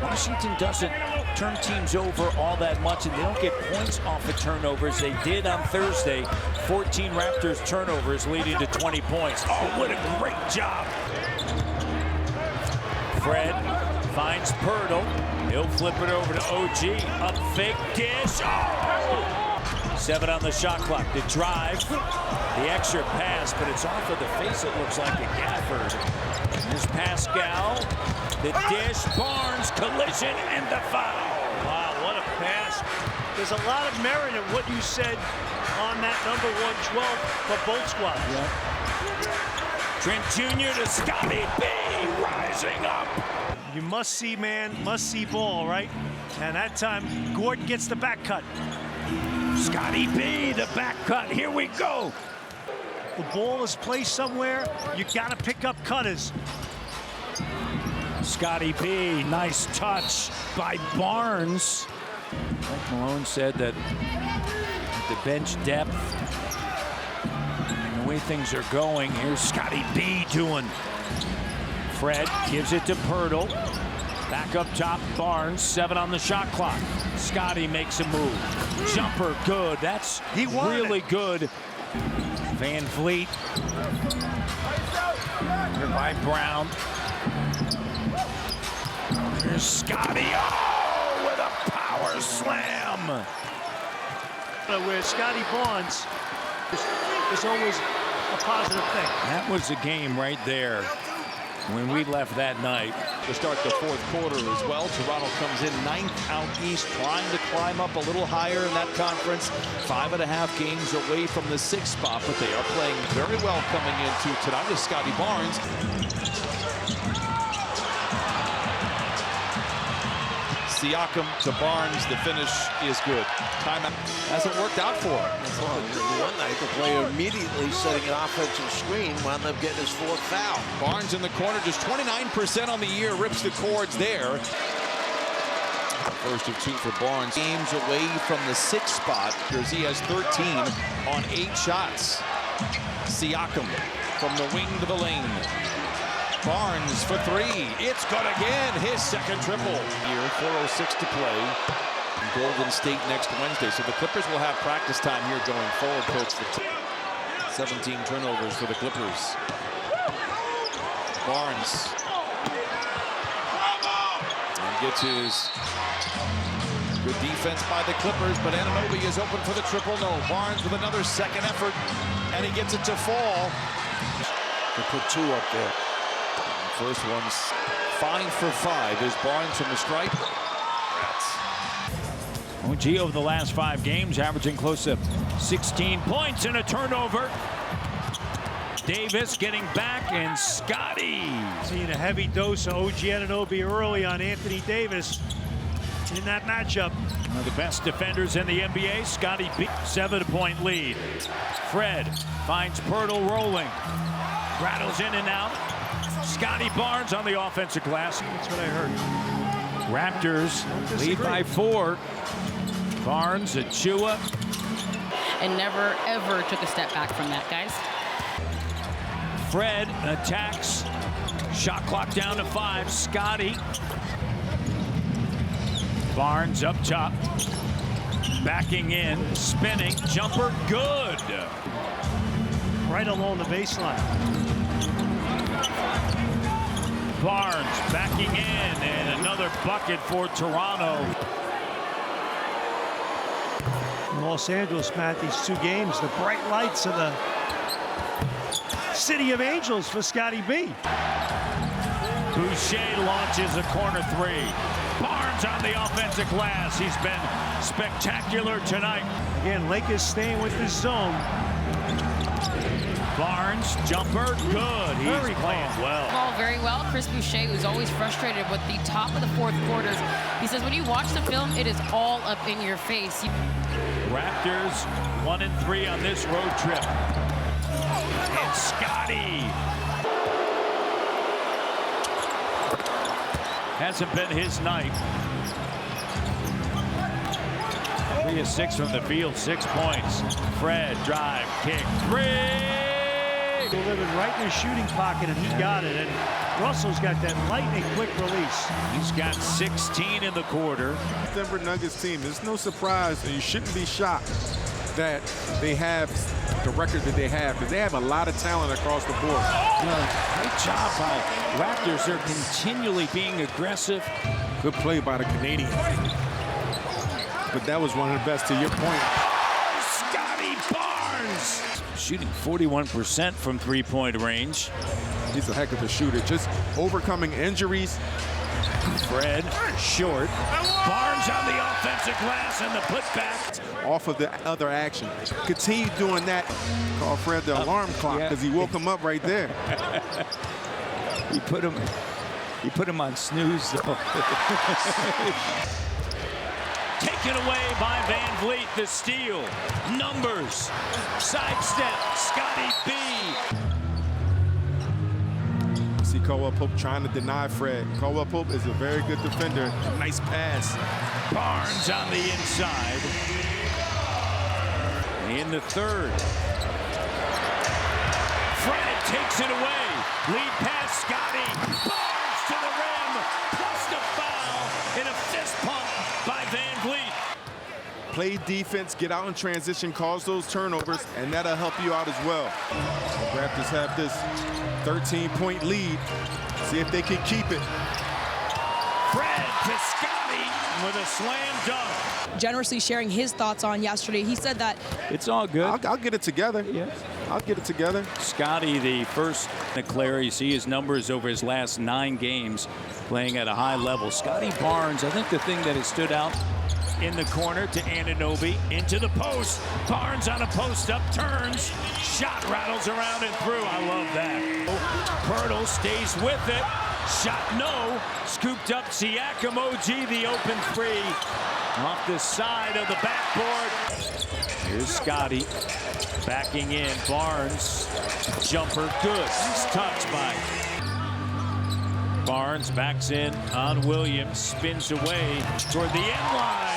Washington doesn't turn teams over all that much, and they don't get points off of turnovers. They did on Thursday. 14 Raptors turnovers leading to 20 points. Oh, what a great job. Fred finds Pirtle. He'll flip it over to OG. Up fake dish. Oh! 7 on the shot clock. The drive. The extra pass, but it's off of the face, it looks like, a Gafford. Here's Pascal. The dish. Barnes. Collision and the foul. Wow, what a pass. There's a lot of merit in what you said on that number 112 for both squads. Yep. Trent Jr. to Scottie B. Rising up. You must see man, must see ball, right? And that time, Gordon gets the back cut. Scottie B, the back cut. Here we go. The ball is placed somewhere. You got to pick up cutters. Scottie B, nice touch by Barnes. Like Malone said, that the bench depth and the way things are going, here's Scottie B doing. Fred gives it to Pirtle. Back up top, Barnes, 7 on the shot clock. Scottie makes a move. Jumper, good. That's really good. Van Vliet. Here by Brown. Here's Scottie. Oh, with a power slam. Where Scottie Barnes is always a positive thing. That was a game right there when we left that night. To start the fourth quarter as well. Toronto comes in 9th out east, trying to climb up a little higher in that conference. 5.5 games away from the 6th spot, but they are playing very well coming into tonight with Scottie Barnes. Siakam to Barnes, the finish is good. Timeout hasn't worked out for him. One night, the player immediately setting an offensive screen wound up getting his 4th foul. Barnes in the corner, just 29% on the year, rips the cords there. First of 2 for Barnes. Games away from the 6th spot, because he has 13 on 8 shots. Siakam from the wing to the lane. Barnes for 3. It's good again. His 2nd triple. Here, 4:06 to play. Golden State next Wednesday. So the Clippers will have practice time here going forward, Coach. 17 turnovers for the Clippers. Barnes. And gets his good defense by the Clippers, but Anunoby is open for the triple. No, Barnes with another 2nd effort, and he gets it to fall. They put 2 up there. First one's 5 for 5 is Barnes from the stripe. OG over the last 5 games, averaging close to 16 points and a turnover. Davis getting back, and Scottie. Seeing a heavy dose of OG Anunoby early on Anthony Davis in that matchup. One of the best defenders in the NBA, Scottie B. 7-point lead. Fred finds Pirtle rolling. Rattles in and out. Scottie Barnes on the offensive glass. That's what I heard. Raptors lead by 4. Barnes, Achua. And never, ever took a step back from that, guys. Fred attacks. Shot clock down to 5. Scottie. Barnes up top. Backing in. Spinning. Jumper. Good. Right along the baseline. Barnes backing in, and another bucket for Toronto. Los Angeles, Matt, these 2 games, the bright lights of the City of Angels for Scottie B. Boucher launches a corner 3. Barnes on the offensive glass. He's been spectacular tonight. Again, Lakers staying with the zone. Barnes, jumper, good. He's playing well. Ball very well. Chris Boucher, who's always frustrated with the top of the 4th quarters, he says when you watch the film, it is all up in your face. Raptors 1-3 on this road trip. And Scottie. Hasn't been his night. 3 of 6 from the field, 6 points. Fred, drive, kick, 3. Living right in his shooting pocket, and he got it. And Russell's got that lightning quick release. He's got 16 in the quarter. Denver Nuggets team, there's no surprise, and you shouldn't be shocked that they have the record that they have, because they have a lot of talent across the board. Great job by Raptors. They're continually being aggressive, Good play by the Canadian. But that was one of the best, to your point. Scottie Barnes! Shooting 41% from three-point range. He's a heck of a shooter. Just overcoming injuries. Fred, short. Barnes on the offensive glass and the putback. Off of the other action. Continue doing that. Call Fred the alarm clock because he woke him up right there. He put him on snooze, though. Taken away by Van Vliet, the steal. Numbers. Sidestep. Scottie B. See Caldwell Pope trying to deny Fred. Caldwell Pope is a very good defender. Nice pass. Barnes on the inside. In the third. Fred takes it away. Lead pass, Scottie. Barnes to the rim. Plus the foul in a fist pump by Van Vliet. Play defense, get out in transition, cause those turnovers, and that'll help you out as well. The Raptors have this 13-point lead. See if they can keep it. Fred to Scottie with a slam dunk. Generously sharing his thoughts on yesterday. He said that it's all good. I'll get it together. Yes. I'll get it together. Scottie, the first declare. You see his numbers over his last 9 games playing at a high level. Scottie Barnes, I think the thing that has stood out in the corner to Anunoby, into the post. Barnes on a post-up, turns. Shot rattles around and through. I love that. Pirtle stays with it. Shot no. Scooped up Siakam. OG the open three. Off the side of the backboard. Here's Scottie backing in. Barnes. Jumper good. He's touched by Barnes. Backs in on Williams. Spins away toward the end line.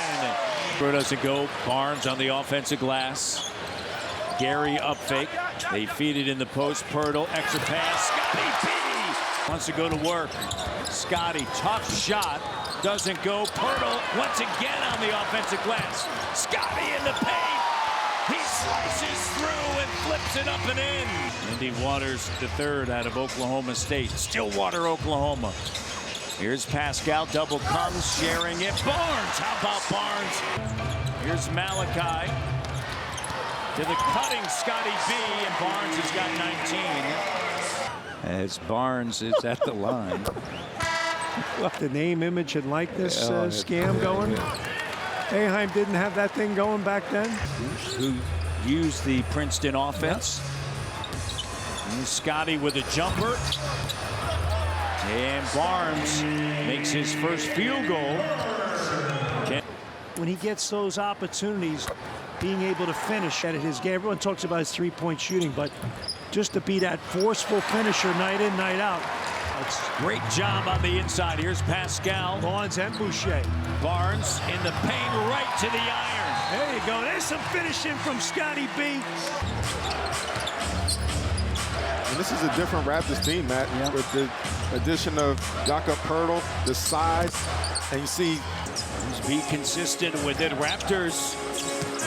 Where doesn't go? Barnes on the offensive glass. Gary up fake. They feed it in the post. Pirtle, extra pass. Scottie B wants to go to work. Scottie, tough shot. Doesn't go. Pirtle once again on the offensive glass. Scottie in the paint. He slices through and flips it up and in. Andy Waters, the third out of Oklahoma State. Stillwater, Oklahoma. Here's Pascal, double comes, sharing it. Barnes, how about Barnes? Here's Malachi to the cutting Scottie B, and Barnes has got 19. As Barnes is at the line. The name, image, and likeness scam going. Boeheim didn't have that thing going back then. Who used the Princeton offense. And Scottie with a jumper. And Barnes makes his first field goal. When he gets those opportunities, being able to finish at his game. Everyone talks about his three-point shooting, but just to be that forceful finisher night in, night out. Great job on the inside. Here's Pascal. Barnes and Boucher. Barnes in the paint, right to the iron. There you go. There's some finishing from Scottie B. And this is a different Raptors team, Matt, with the addition of Jakob Pirtle, the size, and you see he's be consistent with it. Raptors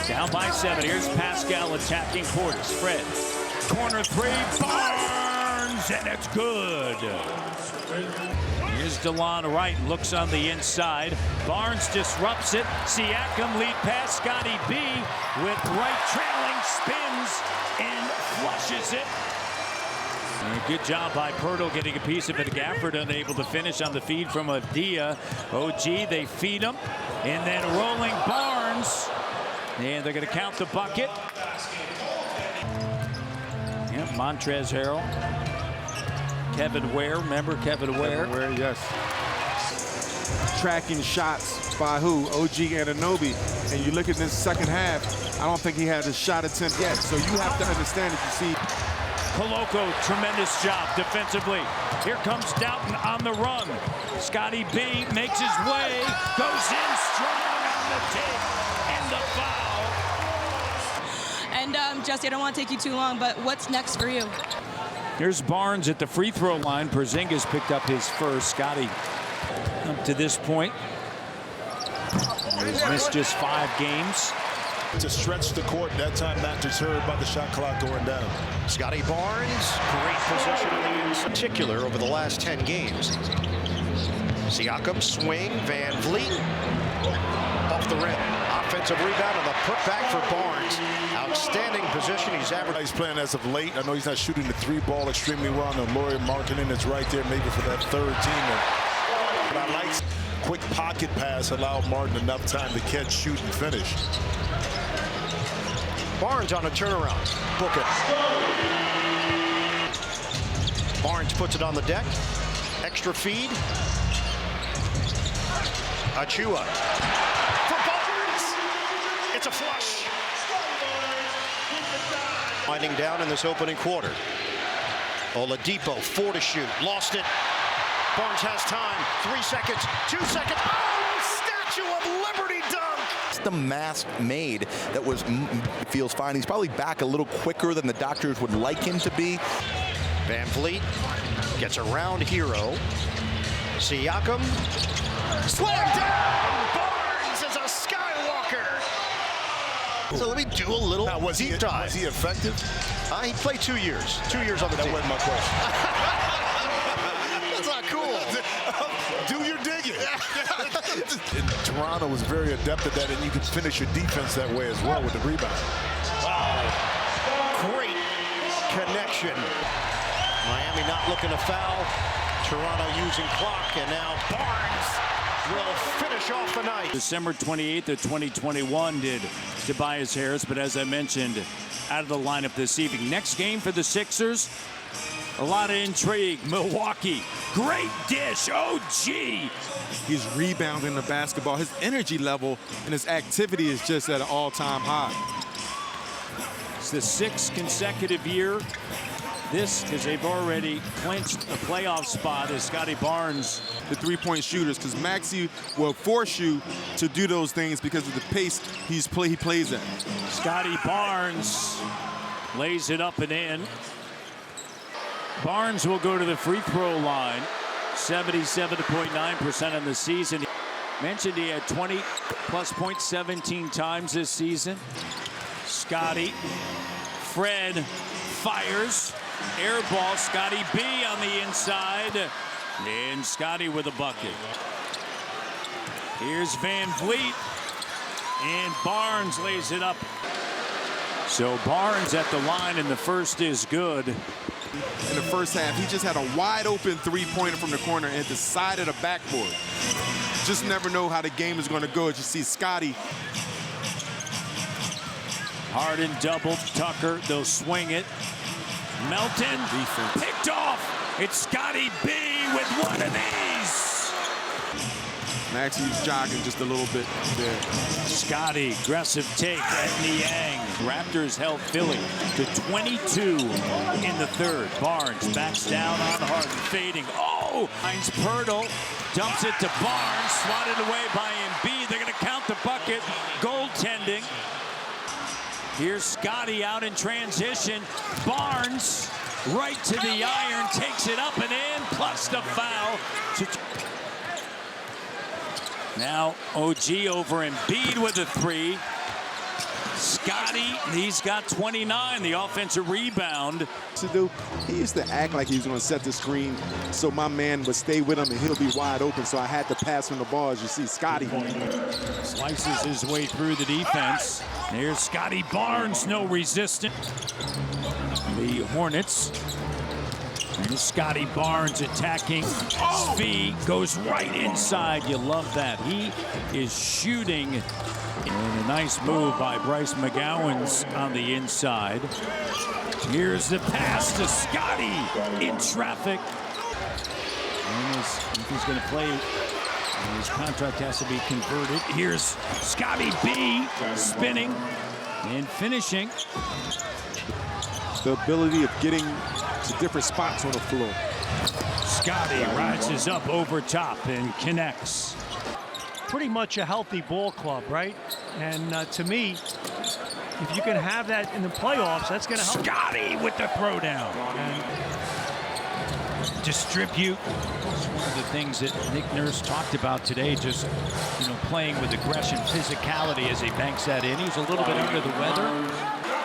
down by 7. Here's Pascal attacking Portis. Fred, corner three, Barnes, and it's good. Here's DeLon Wright, looks on the inside. Barnes disrupts it. Siakam lead pass, Scottie B with Wright trailing, spins and flushes it. And a good job by Pirtle getting a piece of it. Gafford unable to finish on the feed from Adia. OG, they feed him. And then rolling Barnes. And they're going to count the bucket. Yeah, Montrezl Harrell. Kevin Ware, remember Kevin Ware? Kevin Ware, yes. Tracking shots by who? OG Anunoby. And you look at this second half, I don't think he had a shot attempt yet. So you have to understand if you see Koloko, tremendous job defensively. Here comes Doughton on the run. Scottie B makes his way, goes in strong on the take, and the foul. And Jesse, I don't want to take you too long, but what's next for you? Here's Barnes at the free throw line. Porzingis picked up his first. Scottie up to this point. He's missed just 5 games. To stretch the court, that time not deterred by the shot clock going down. Scottie Barnes, great position in particular over the last 10 games. Siakam swing, Van Vliet off the rim. Offensive rebound and the putback for Barnes. Outstanding position. He's playing as of late. I know he's not shooting the three ball extremely well. And Laurie Markkinen is right there maybe for that third teamer. But I like quick pocket pass allowed Martin enough time to catch, shoot, and finish. Barnes on a turnaround. Book it. Barnes puts it on the deck. Extra feed. Achua. For Barnes. It's a flush. Winding down in this opening quarter. Oladipo, 4 to shoot. Lost it. Barnes has time. 3 seconds. 2 seconds. Oh, Statue of Liberty dunk. It's the mask made that feels fine. He's probably back a little quicker than the doctors would like him to be. Van Vliet gets around Hero. Siakam. Slam down. Barnes is a Skywalker. So let me do a little deep dive. Was he effective? He played 2 years. 2 years on the team. That wasn't my question. That's not cool. Do your digging. And Toronto was very adept at that, and you can finish your defense that way as well with the rebound. Wow. Great connection. Miami not looking to foul. Toronto using clock, and now Barnes will finish off the night. December 28th of 2021 did Tobias Harris, but as I mentioned, out of the lineup this evening. Next game for the Sixers, a lot of intrigue. Milwaukee, great dish, OG. He's rebounding the basketball. His energy level and his activity is just at an all-time high. It's the 6th consecutive year. This, because they've already clinched a playoff spot, is Scottie Barnes. The three-point shooters, because Maxey will force you to do those things because of the pace he plays at. Scottie Barnes lays it up and in. Barnes will go to the free throw line. 77.9% in the season. Mentioned he had 20+ points 17 times this season. Scottie. Fred fires. Air ball. Scottie B on the inside. And Scottie with a bucket. Here's Van Vliet. And Barnes lays it up. So Barnes at the line, and the first is good. In the first half, he just had a wide open three-pointer from the corner and the side of the backboard. Just never know how the game is going to go as you see Scottie. Harden doubled. Tucker, they'll swing it. Melton, defense picked off. It's Scottie B with one of these. Maxey's jogging just a little bit there. Scottie, aggressive take at Niang. Raptors held Philly to 22 in the third. Barnes backs down on Harden, fading. Oh! Finds Pirtle, dumps it to Barnes, swatted away by Embiid. They're going to count the bucket. Goaltending. Here's Scottie out in transition. Barnes right to the iron, takes it up and in, plus the foul. Now OG over Embiid with a three. Scottie, he's got 29, the offensive rebound. He used to act like he was going to set the screen so my man would stay with him and he'll be wide open, so I had to pass him the ball. As you see, Scottie slices his way through the defense. There's Scottie Barnes, no resistance. The Hornets. And Scottie Barnes attacking. Svi goes right inside. You love that. He is shooting. And a nice move by Bryce McGowan's on the inside. Here's the pass to Scottie in traffic. And if he's going to play, his contract has to be converted. Here's Scottie B spinning and finishing. The ability of getting to different spots on the floor. Scottie rises up over top and connects. Pretty much a healthy ball club, right? And to me, if you can have that in the playoffs, that's going to help. Scottie with the throwdown. And distribute. It's one of the things that Nick Nurse talked about today, just playing with aggression, physicality as he banks that in. He's a little bit under the weather.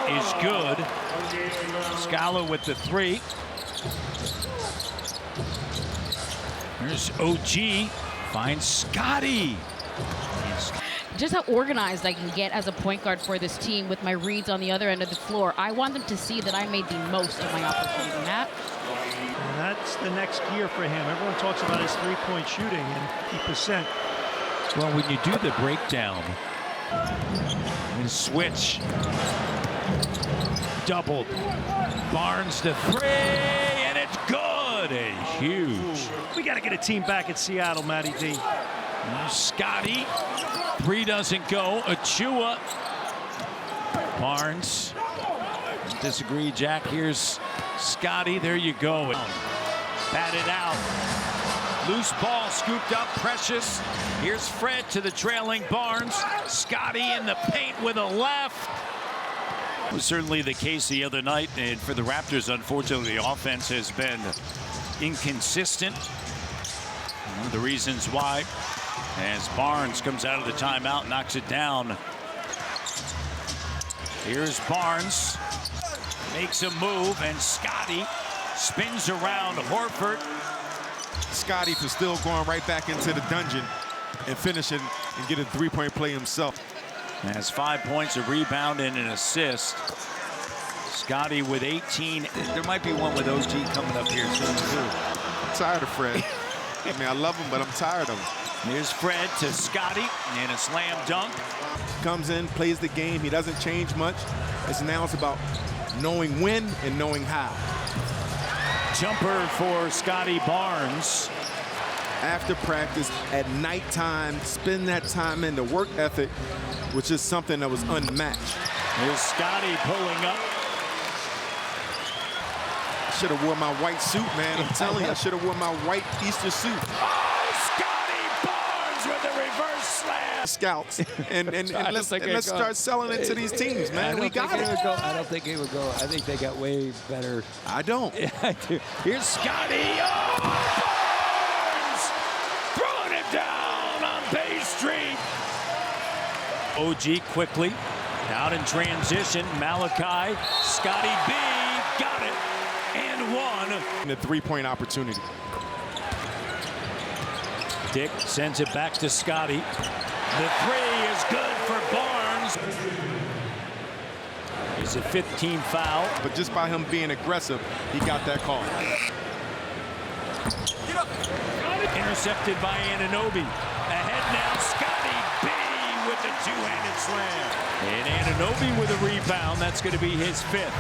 Is good. Scala with the three. There's OG. Finds Scottie. Just how organized I can get as a point guard for this team with my reads on the other end of the floor. I want them to see that I made the most of my opportunity, Matt. And that's the next gear for him. Everyone talks about his three-point shooting and 50%. Well, when you do the breakdown and switch, doubled. Barnes to three, and it's good and huge. We got to get a team back at Seattle, Matty D. Scottie, three doesn't go. Achua. Barnes. Disagree, Jack. Here's Scottie. There you go. Batted out. Loose ball scooped up. Precious. Here's Fred to the trailing Barnes. Scottie in the paint with a left. It was certainly the case the other night, and for the Raptors, unfortunately, the offense has been inconsistent. One of the reasons why, as Barnes comes out of the timeout, knocks it down. Here's Barnes, makes a move, and Scottie spins around Horford. Scottie for still going right back into the dungeon and finishing and get a three-point play himself. Has 5 points, a rebound, and an assist. Scottie with 18. There might be one with OG coming up here soon, too. I'm tired of Fred. I mean, I love him, but I'm tired of him. Here's Fred to Scottie, and a slam dunk. Comes in, plays the game. He doesn't change much. Now it's about knowing when and knowing how. Jumper for Scottie Barnes. After practice, at nighttime, spend that time in the work ethic, which is something that was unmatched. Here's Scottie pulling up. I should have worn my white suit, man. I'm telling you, I should have worn my white Easter suit. Oh, Scottie Barnes with a reverse slam. Scouts, and let's start selling it to these teams, man. We got it. I don't think it would go. I think they got way better. I don't. Yeah, I do. Here's Scottie. Oh, Barnes throwing it down on Bay Street. OG quickly out in transition. Malachi, Scottie B got it and one. And a three-point opportunity. Dick sends it back to Scottie. The three is good for Barnes. It's a 15 foul. But just by him being aggressive, he got that call. Intercepted by Anunoby. Ahead now, Scottie B with the two-handed slam. And Anunoby with a rebound. That's going to be his fifth.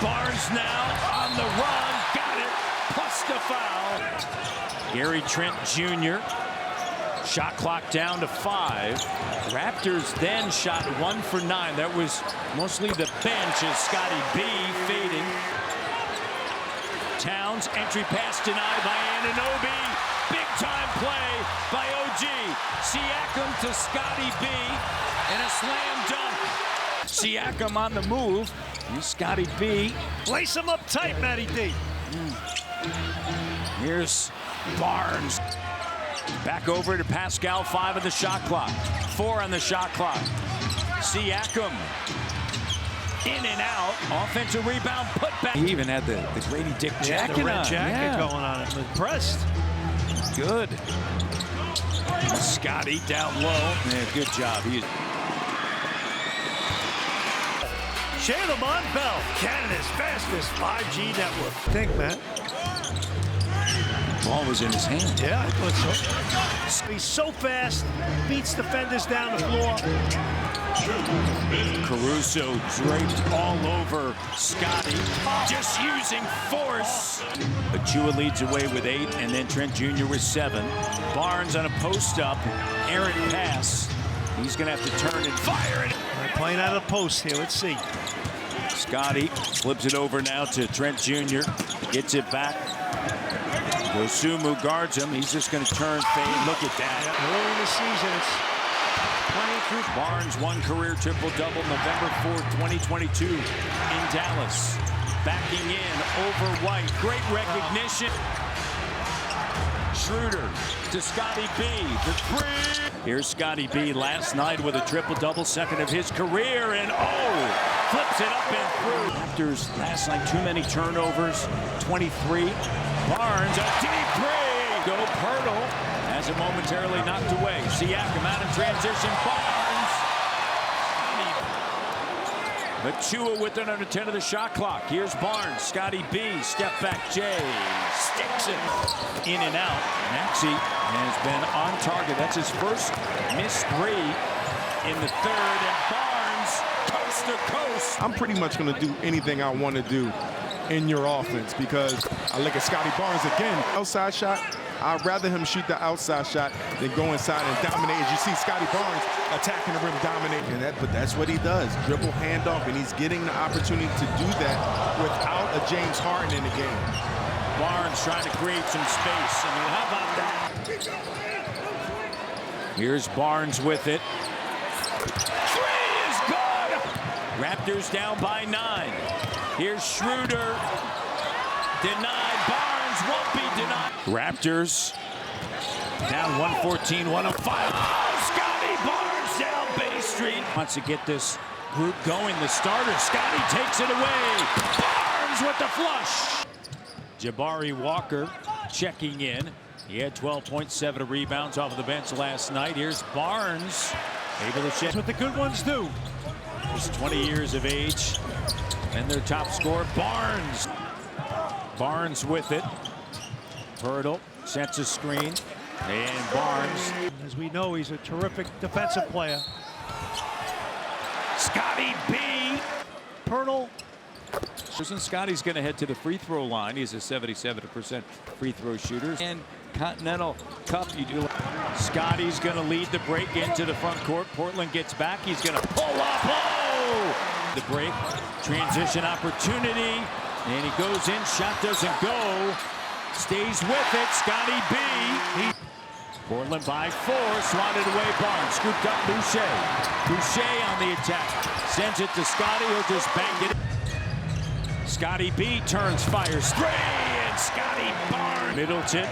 Barnes now on the run. Got it. Plus the foul. Gary Trent Jr. Shot clock down to 5. Raptors then shot 1 for 9. That was mostly the bench as Scottie B fading. Towns, entry pass denied by Anunoby. Big time play by OG. Siakam to Scottie B. And a slam dunk. Siakam on the move. Here's Scottie B. Lace him up tight, Matty D. Here's Barnes. Back over to Pascal, 5 on the shot clock. 4 on the shot clock. Siakam in and out. Offensive rebound, put back. He even had the Grady Dick jacket the red on. jacket going on. I'm impressed. Good. Scottie down low. Yeah, good job. Shayla Monbell, Canada's fastest 5G network. Think, Matt. Ball was in his hand. Yeah, I thought so. He's so fast, beats defenders down the floor. Caruso draped all over Scottie, just using force. Achua leads away with 8, and then Trent Jr. with 7. Barnes on a post-up, errant pass. He's going to have to turn and fire it. They're playing out of the post here. Let's see. Scottie flips it over now to Trent Jr. Gets it back. Dosunmu guards him. He's just going to turn, fade. Look at that. Early in the season, it's playing through. Barnes, 1 career triple-double November 4th, 2022 in Dallas. Backing in over White. Great recognition. Schroeder to Scottie B. The three. Here's Scottie B last night with a triple-double, second of his career, and flips it up and through. Raptors last night, too many turnovers, 23. Barnes, a deep three. Go Pirtle. has it momentarily knocked away. Siakam out in transition. Barnes. Machua with it under 10 of the shot clock. Here's Barnes. Scottie B. Step back. Jay sticks it in and out. Maxey has been on target. That's his first missed three in the third. And Barnes, coast to coast. I'm pretty much going to do anything I want to do in your offense because I look at Scottie Barnes again. Outside shot, I'd rather him shoot the outside shot than go inside and dominate. As you see Scottie Barnes attacking the rim, dominating. But that's what he does, dribble, hand off, and he's getting the opportunity to do that without a James Harden in the game. Barnes trying to create some space. I mean, how about that? Here's Barnes with it. Three is good! Raptors down by 9. Here's Schroeder. Denied. Barnes won't be denied. Raptors down 114, 105. Oh, Scottie Barnes down Bay Street. Wants to get this group going. The starter, Scottie takes it away. Barnes with the flush. Jabari Walker checking in. He had 12.7 rebounds off of the bench last night. Here's Barnes able to check. That's what the good ones do. He's 20 years of age. And their top scorer, Barnes. Barnes with it. Hurdle sets a screen. And Barnes. As we know, he's a terrific defensive player. Scottie B. Pirtle. And Scottie's going to head to the free throw line. He's a 77% free throw shooter. And Continental Cup, you do. Scottie's going to lead the break into the front court. Portland gets back. He's going to pull up. Oh! The break. Transition opportunity. And he goes in. Shot doesn't go. Stays with it. Scottie B. Portland by 4. Swatted away. Barnes. Scooped up Boucher. Boucher on the attack. Sends it to Scottie. He'll just bank it. Scottie B turns, fires three, and Scottie Barnes. Middleton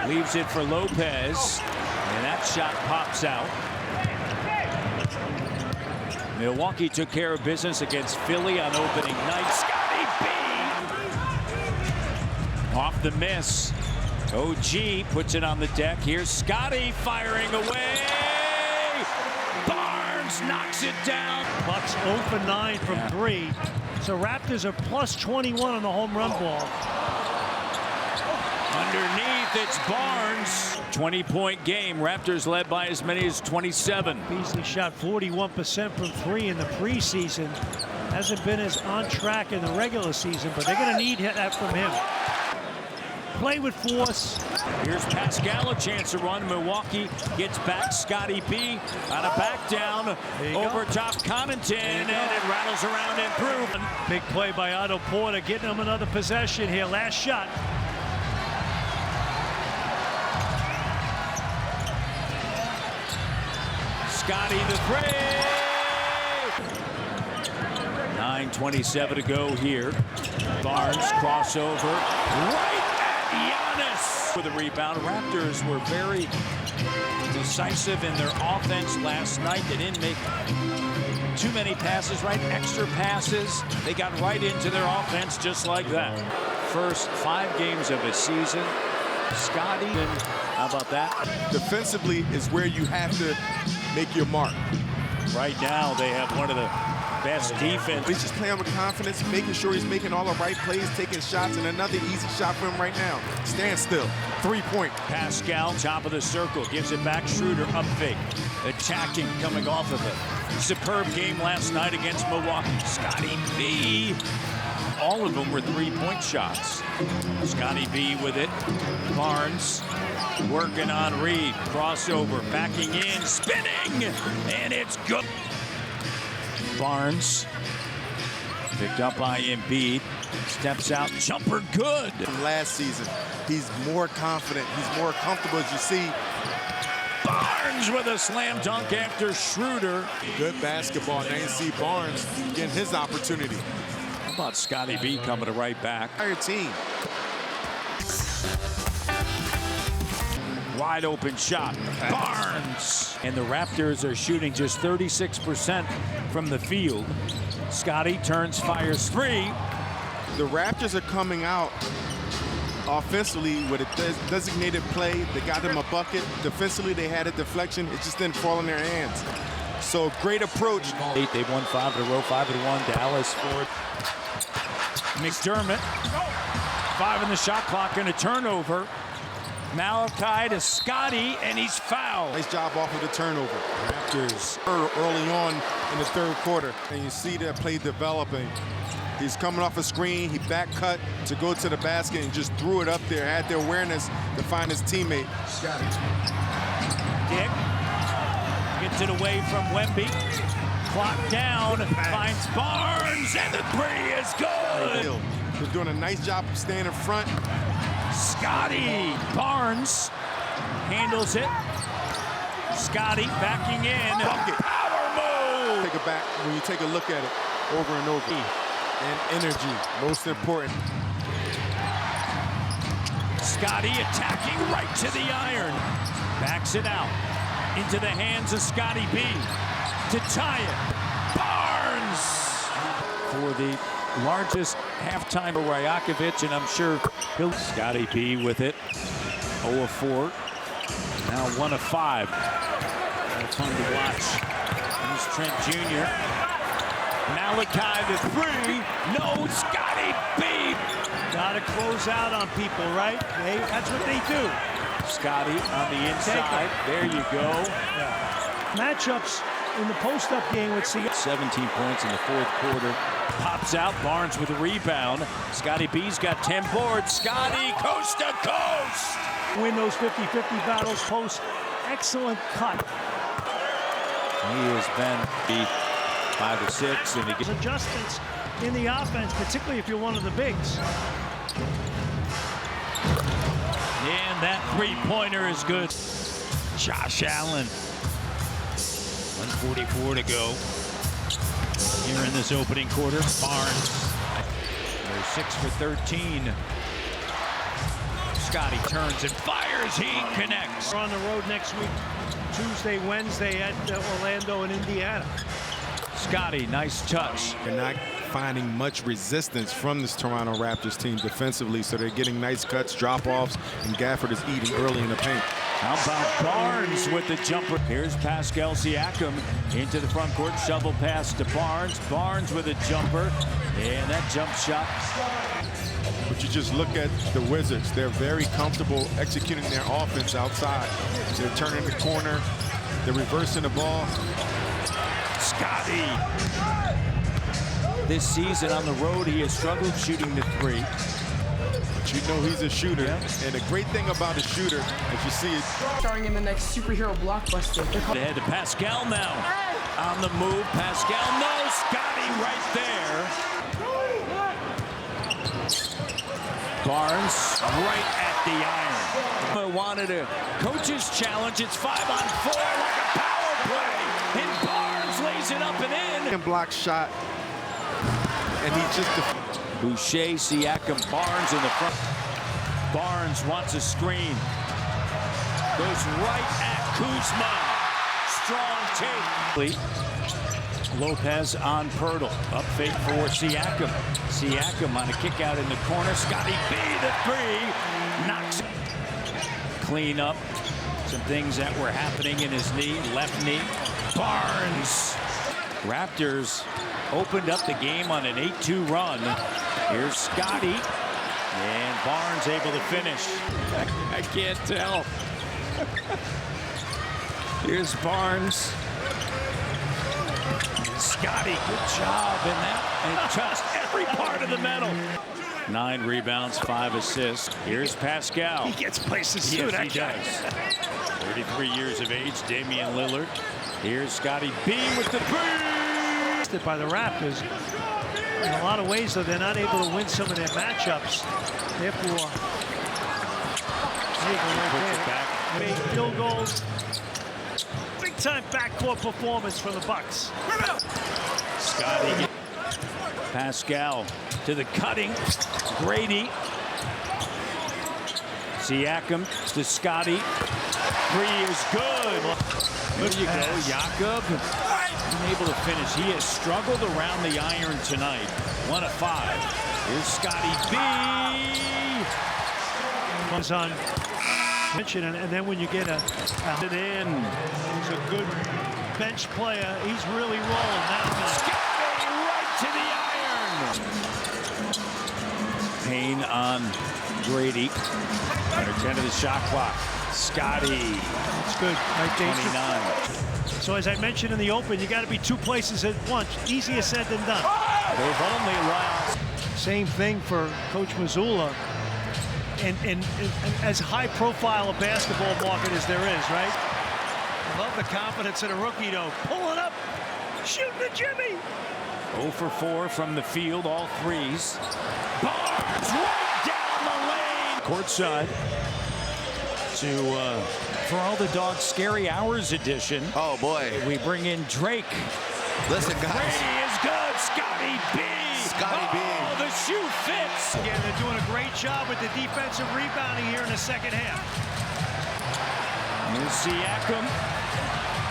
leaves it for Lopez, and that shot pops out. Milwaukee took care of business against Philly on opening night. Scottie B off the miss. OG puts it on the deck. Here's Scottie firing away. Barnes knocks it down. Bucks 0 for 9 from 3. So Raptors are plus 21 on the home run ball. Underneath, it's Barnes. 20-point game. Raptors led by as many as 27. Beasley shot 41% from 3 in the preseason. Hasn't been as on track in the regular season, but they're going to need that from him. Play with force. Here's Pascal, a chance to run. Milwaukee gets back. Scottie B on a back down over top Connaughton, and it rattles around and through. Big play by Otto Porter, getting him another possession here. Last shot. Scottie the three. 9:27 to go here. Barnes crossover right. Giannis with a rebound. Raptors were very decisive in their offense last night. They didn't make too many passes, right? Extra passes. They got right into their offense just like that. First 5 games of a season. Scottie, how about that? Defensively is where you have to make your mark. Right now, they have one of the best defense. He's just playing with confidence, making sure he's making all the right plays, taking shots, and another easy shot for him right now. Stand still, 3-point. Pascal, top of the circle, gives it back. Schroeder up fake, attacking, coming off of a superb game last night against Milwaukee. Scottie B. All of them were 3-point shots. Scottie B with it. Barnes working on Reed. Crossover, backing in, spinning, and it's good. Barnes picked up by Embiid, steps out, jumper good. From last season, he's more confident, he's more comfortable, as you see. Barnes with a slam dunk after Schroeder. Good basketball. Now you see Barnes getting his opportunity. How about Scottie B coming to right back? Entire team. Wide open shot. Barnes. And the Raptors are shooting just 36% from the field. Scottie turns, fires 3. The Raptors are coming out Offensively, with a designated play, they got them a bucket. Defensively, they had a deflection. It just didn't fall in their hands. So great approach. They've won 5 in a row, 5-1. Dallas 4. McDermott, 5 in the shot clock and a turnover. Malachi to Scottie, and he's fouled. Nice job off of the turnover. Raptors early on in the third quarter, and you see that play developing. He's coming off a screen, he back cut to go to the basket and just threw it up there, had the awareness to find his teammate. Dick gets it away from Wemby. Clock down, finds Barnes, and the three is good. They're doing a nice job of staying in front. Scottie Barnes handles it. Scottie backing in. Bucket. Power move. Take it back when you take a look at it over and over. And energy, most important. Scottie attacking right to the iron. Backs it out into the hands of Scottie B. To tie it. Barnes for the largest halftime for Rajakovic, and I'm sure he'll. Scottie B with it. 0 of 4. Now 1 of 5. Fun to watch. Here's Trent Jr. Malachi the 3. No, Scottie B. Gotta close out on people, right? That's what they do. Scottie on the inside. There you go. Yeah. Matchups in the post-up game with Seattle. 17 points in the fourth quarter. Pops out. Barnes with a rebound. Scottie B's got 10 boards. Scottie coast to coast. Win those 50-50 battles post. Excellent cut. He has been 5 or 6, and he gets adjustments in the offense, particularly if you're one of the bigs. And that three-pointer is good. Josh Allen. 1:44 to go here in this opening quarter. Barnes. They're 6 for 13. Scottie turns and fires. He connects. We're on the road next week, Tuesday, Wednesday at Orlando and Indiana. Scottie, nice touch. They're not finding much resistance from this Toronto Raptors team defensively, so they're getting nice cuts, drop-offs, and Gafford is eating early in the paint. How about Barnes with the jumper? Here's Pascal Siakam into the front court, shovel pass to Barnes. Barnes with a jumper, and that jump shot. But you just look at the Wizards. They're very comfortable executing their offense outside. They're turning the corner. They're reversing the ball. Scottie. This season on the road, he has struggled shooting the 3. But you know he's a shooter. Yeah. And the great thing about a shooter, as you see it. Starring in the next superhero blockbuster. Ahead to Pascal now. On the move, Pascal. No, Scottie right there. Barnes right at the iron. Wanted a coach's challenge. It's 5-on-4 like a power play. And Barnes lays it up and in. And block shot. And he just... Boucher, Siakam, Barnes in the front. Barnes wants a screen. Goes right at Kuzma. Strong take. Lopez on Pirtle. Up fake for Siakam. Siakam on a kick out in the corner. Scottie B, the 3. Knocks it. Clean up some things that were happening in his knee. Left knee. Barnes. Raptors opened up the game on an 8-2 run. Here's Scottie. And Barnes able to finish. I can't tell. Here's Barnes. Scottie, good job in that. And touched every part of the medal. 9 rebounds, 5 assists. Here's Pascal. He gets places too, yes, he does. 33 years of age, Damian Lillard. Here's Scottie B with the 3. By the Raptors. In a lot of ways, though, they're not able to win some of their matchups. Therefore, made field goals. Big-time backcourt performance for the Bucks. Scottie. Pascal to the cutting. Grady. Siakam to Scottie. 3 is good. There you go, Jakob. Able to finish. He has struggled around the iron tonight. 1 of 5. Here's Scottie B. Was on mention, and then when you get a in, he's a good bench player. He's really rolling now. Scottie right to the iron. Payne on Grady. Under 10 of the shot clock. Scottie. It's good. Right, 29. So as I mentioned in the open, you got to be two places at once. Easier said than done. They've only allowed. Same thing for Coach Mazzulla. And as high-profile a basketball market as there is, right? I love the confidence of the rookie, though. Pulling up, shooting the Jimmy. 0 for 4 from the field, all threes. Barnes right down the lane. Courtside to For All the Dogs Scary Hours edition. Oh, boy. We bring in Drake. Listen, guys. Brady is good. Scottie B. Scottie B. Oh, the shoe fits. Again, they're doing a great job with the defensive rebounding here in the second half. Here's Siakam.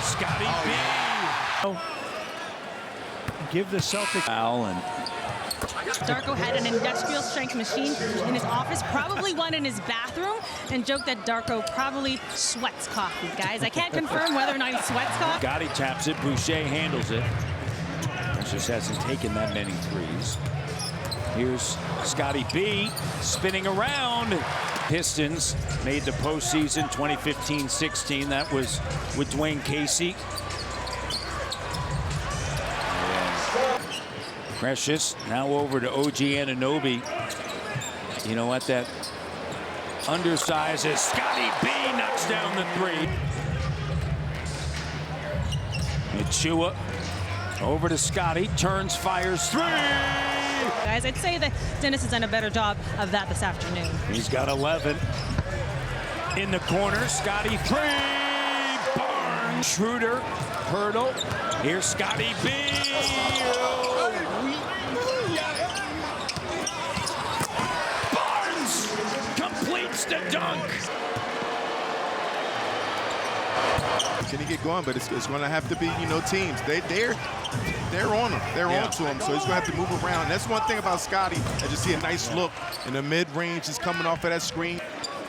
Scottie B. Yeah. Give the Celtics foul and Darko had an industrial strength machine in his office, probably one in his bathroom, and joked that Darko probably sweats coffee. Guys, I can't confirm whether or not he sweats coffee. Gotti taps it. Boucher handles it. Just hasn't taken that many threes. Here's Scottie B spinning around. Pistons made the postseason 2015-16. That was with Dwayne Casey. Precious now over to OG Anunoby. You know what? That undersized Scottie B knocks down the three. Achua over to Scottie, turns, fires, three! Guys, I'd say that Dennis has done a better job of that this afternoon. He's got 11. In the corner, Scottie, three! Barnes, Schroeder, hurdle. Here's Scottie B. Barnes completes the dunk. Can he get going? But it's going to have to be, you know, teams. They're on him. They're on to him. So he's going to have to move around. That's one thing about Scottie. I just see a nice look in the mid-range. He's coming off of that screen.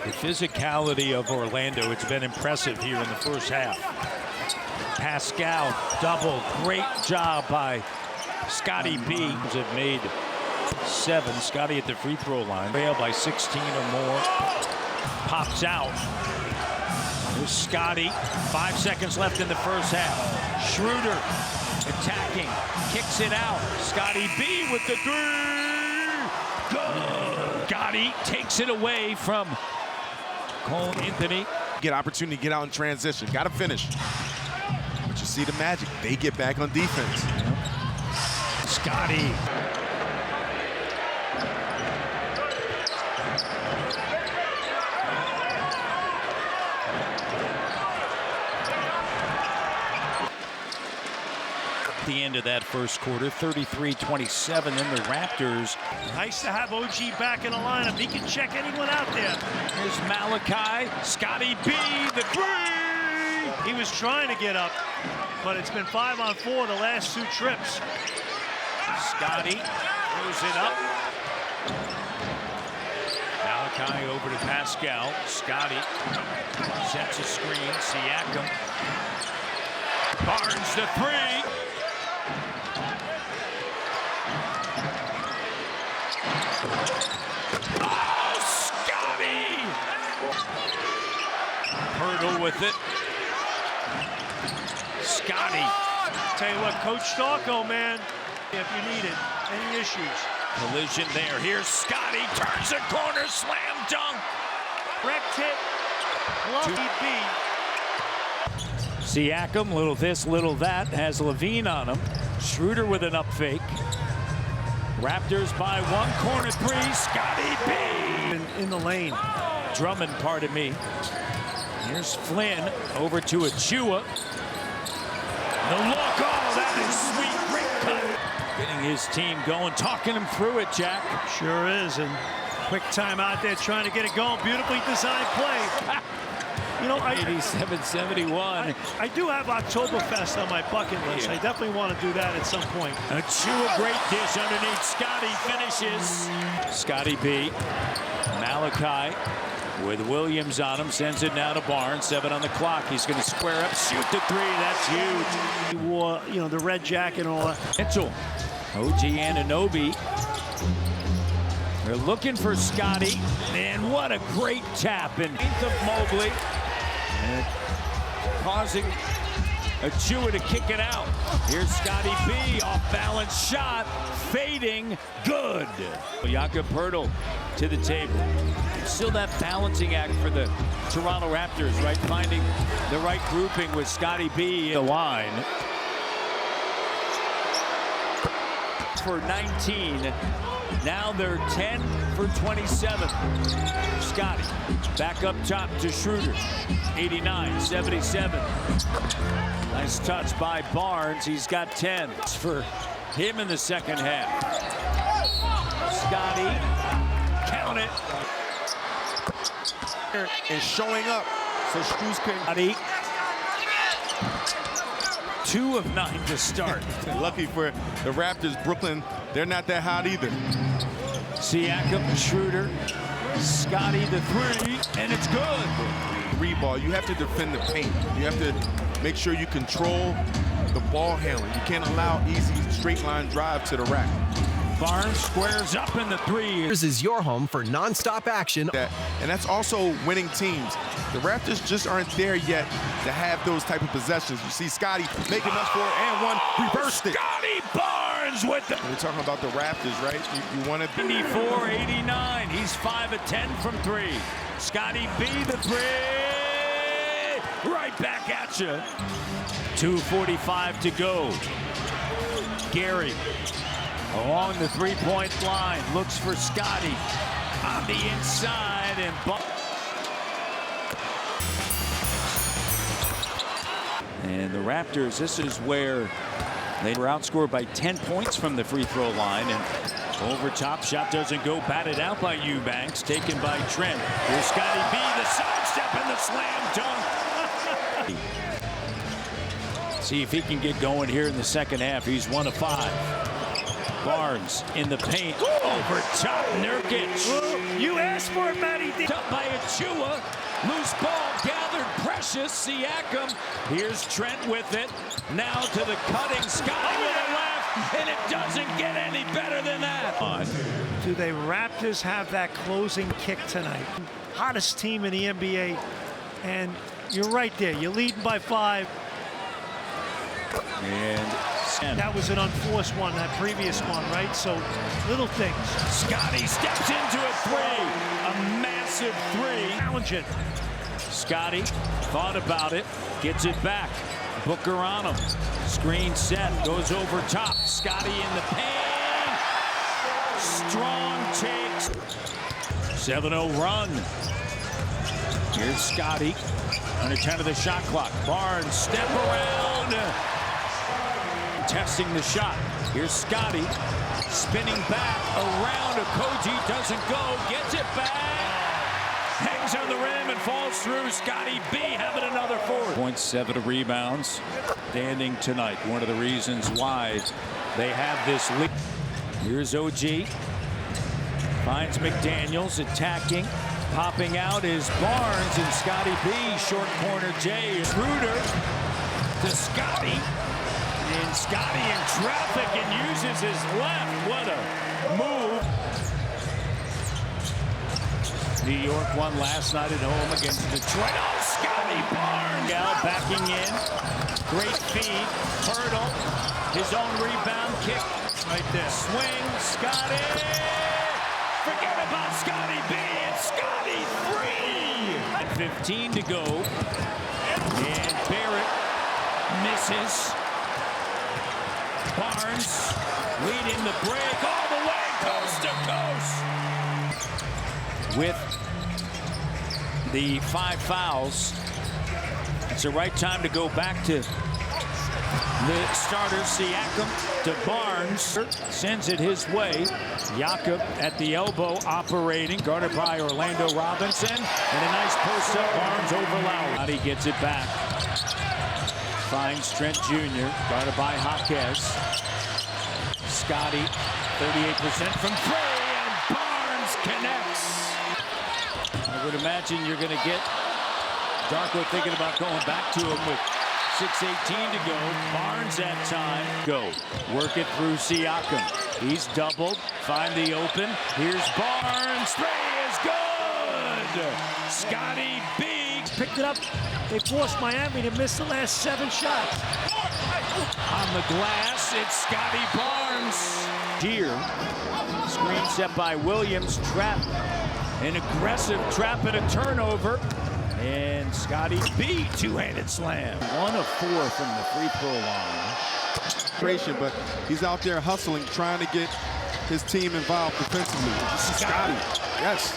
The physicality of Orlando, it's been impressive here in the first half. Pascal double. Great job by Scottie B. Have made 7. Scottie at the free throw line. Trail by 16 or more. Pops out. Here's Scottie. 5 seconds left in the first half. Schroeder attacking. Kicks it out. Scottie B with the three. Good. Gotti takes it away from Cole Anthony. Get opportunity to get out in transition. Got to finish. But you see the Magic. They get back on defense. Scottie. The end of that first quarter, 33-27. Then the Raptors. Nice to have OG back in the lineup. He can check anyone out there. Here's Malachi. Scottie B. The three. He was trying to get up, but it's been 5-on-4 the last 2 trips. Scottie throws it up. Malachi over to Pascal. Scottie sets a screen. Siakam. Barnes the three. Oh, Scottie! Hurdle with it. Scottie. Tell you what, Coach Darko, man, if you need it, any issues. Collision there. Here's Scottie. Turns the corner. Slam dunk. Wrecked hit. Lucky B. Siakam, little this, little that. Has Levine on him. Schroeder with an up fake. Raptors by 1. Corner three. Scottie B. In the lane. Drummond, pardon me. Here's Flynn over to Achua. The look. Oh, that is sweet. Great cut. Getting his team going, talking him through it, Jack. Sure is. And quick time out there trying to get it going. Beautifully designed play. You know, 87-71. I do have Oktoberfest on my bucket list. I definitely want to do that at some point. Achua, great dish underneath. Scottie finishes. Scottie B. Malachi. with Williams on him, sends it now to Barnes. 7 on the clock. He's going to square up, shoot the 3. That's huge. He wore, the red jacket and all that. Mitchell, OG Anunoby. They're looking for Scottie, and what a great tap in 8th of Mobley, and causing Achua to kick it out. Here's Scottie B, off-balance shot, fading, good. Jakob Poeltl to the table. Still that balancing act for the Toronto Raptors, right? Finding the right grouping with Scottie B. The line for 19. Now they're 10 for 27. Scottie back up top to Schroeder. 89-77. Nice touch by Barnes. He's got 10 for him in the second half. Scottie, count it. Is showing up, so Strus can. Scottie, 2 of 9 to start. Lucky for the Raptors, Brooklyn, they're not that hot either. Siakam, Schroeder, Scottie the 3, and it's good. 3 ball, you have to defend the paint. You have to make sure you control the ball handling. You can't allow easy straight line drive to the rack. Barnes squares up in the 3. This is your home for nonstop action. And that's also winning teams. The Raptors just aren't there yet to have those type of possessions. You see Scottie making up for it and one, reversed it. Scottie Barnes with the... We're talking about the Raptors, right? You want to... 94-89. He's 5 of 10 from 3. Scottie B the 3. Right back at you. 2:45 to go. Gary along the 3-point line, looks for Scottie on the inside, and the Raptors, this is where they were outscored by 10 points from the free throw line, and over top, shot doesn't go, batted out by Eubanks, taken by Trent. Here's Scottie B, the sidestep and the slam dunk. See if he can get going here in the second half. He's 1 of 5. Barnes in the paint, over top, Nurkic. You asked for it, Matty. Up by Achua, loose ball gathered, Precious, Siakam. Here's Trent with it, now to the cutting, Scottie with a left, and it doesn't get any better than that. Do the Raptors have that closing kick tonight? Hottest team in the NBA, and you're right there. You're leading by 5. And that was an unforced one, that previous one, right? So little things. Scottie steps into a 3, a massive 3. Challenging. Scottie thought about it, gets it back. Booker on him. Screen set, goes over top. Scottie in the paint. Strong takes. 7-0 run. Here's Scottie. Under 10 of the shot clock. Barnes, step around. Testing the shot. Here's Scottie spinning back around. Okogie doesn't go, gets it back, hangs on the rim and falls through. Scottie B having another 4.7 rebounds. Standing tonight. One of the reasons why they have this lead. Here's OG. Finds McDaniels attacking. Popping out is Barnes and Scottie B. Short corner Jay. Schroeder to Scottie. And Scottie in traffic and uses his left. What a move. New York won last night at home against Detroit. Oh, Scottie Barnes out backing in. Great feed. Poeltl. His own rebound kick. Right there. Swing. Scottie. Forget about Scottie B. It's Scottie 3. 15 to go. And Barrett misses. Barnes leading the break all the way coast to coast. With the 5 fouls, it's the right time to go back to the starters. Siakam to Barnes, sends it his way. Jakob at the elbow operating, guarded by Orlando Robinson, and a nice post-up. Barnes over Lowry. He gets it back. Finds Trent Jr., guarded by Jaquez. Scottie, 38% from 3, and Barnes connects. would imagine you're going to get Darko thinking about going back to him with 6:18 to go. Barnes that time. Go. Work it through Siakam. He's doubled. Find the open. Here's Barnes. Three is good. Scottie B. Picked it up. They forced Miami to miss the last 7 shots. On the glass, it's Scottie Barnes. Here, screen set by Williams. Trap. An aggressive trap and a turnover. And Scottie B, two-handed slam. 1 of 4 from the free throw line. But he's out there hustling, trying to get his team involved defensively. This is Scottie. Yes.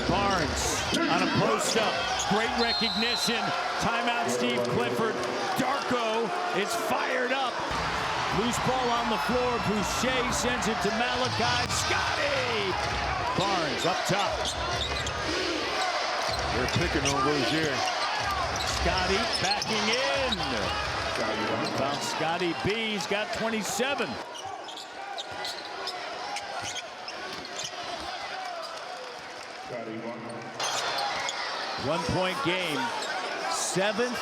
Barnes on a post-up. Great recognition. Timeout, Steve Clifford. Darko is fired up. Loose ball on the floor. Boucher sends it to Malachi. Scottie! Barnes up top. They're picking on Rozier. Scottie backing in. About Scottie B. He's got 27. One-point game. 7th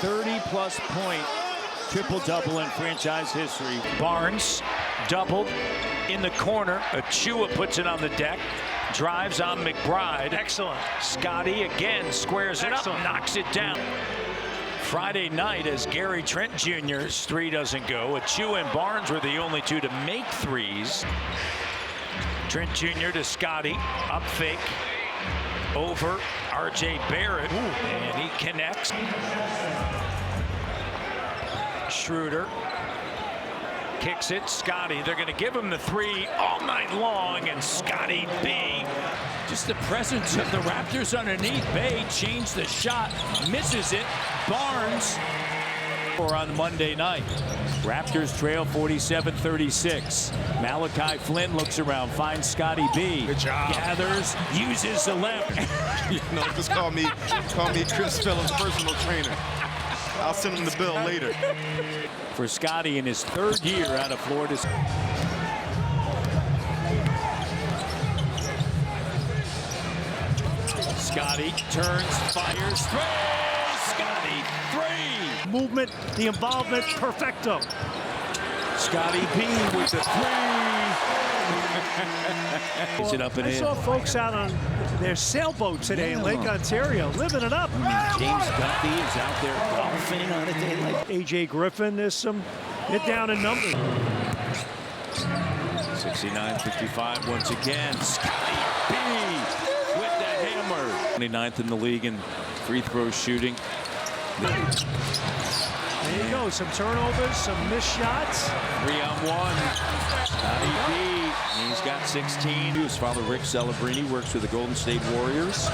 30-plus point triple-double in franchise history. Barnes doubled in the corner. Achua puts it on the deck. Drives on McBride. Excellent. Scottie again squares it up, knocks it down. Friday night, as Gary Trent Jr.'s three doesn't go, Achua and Barnes were the only two to make threes. Trent Jr. to Scottie, up fake, over R.J. Barrett, and he connects. Schroeder kicks it. Scottie, they're going to give him the three all night long, and Scottie B. Just the presence of the Raptors underneath. Bay changed the shot, misses it. Barnes on Monday night. Raptors trail 47-36. Malachi Flynn looks around, finds Scottie B. Good job. Gathers, uses the left. You know, just call me Chris Phillips, personal trainer. I'll send him the bill later. For Scottie in his 3rd year out of Florida. Scottie turns, fires, throws. Scottie, 3. Movement, the involvement, perfecto. Scottie B with the 3. Is it up and I in? saw folks out on their sailboat today in Lake Ontario, living it up. James Duffy is out there golfing on a day like A.J. Griffin, there's some hit down in numbers. 69-55 once again. Scottie B with the hammer. 29th in the league in free throw shooting. There you go, some turnovers, some missed shots. 3-on-1. Scottie B, he's got 16. His father, Rick Celebrini, works for the Golden State Warriors.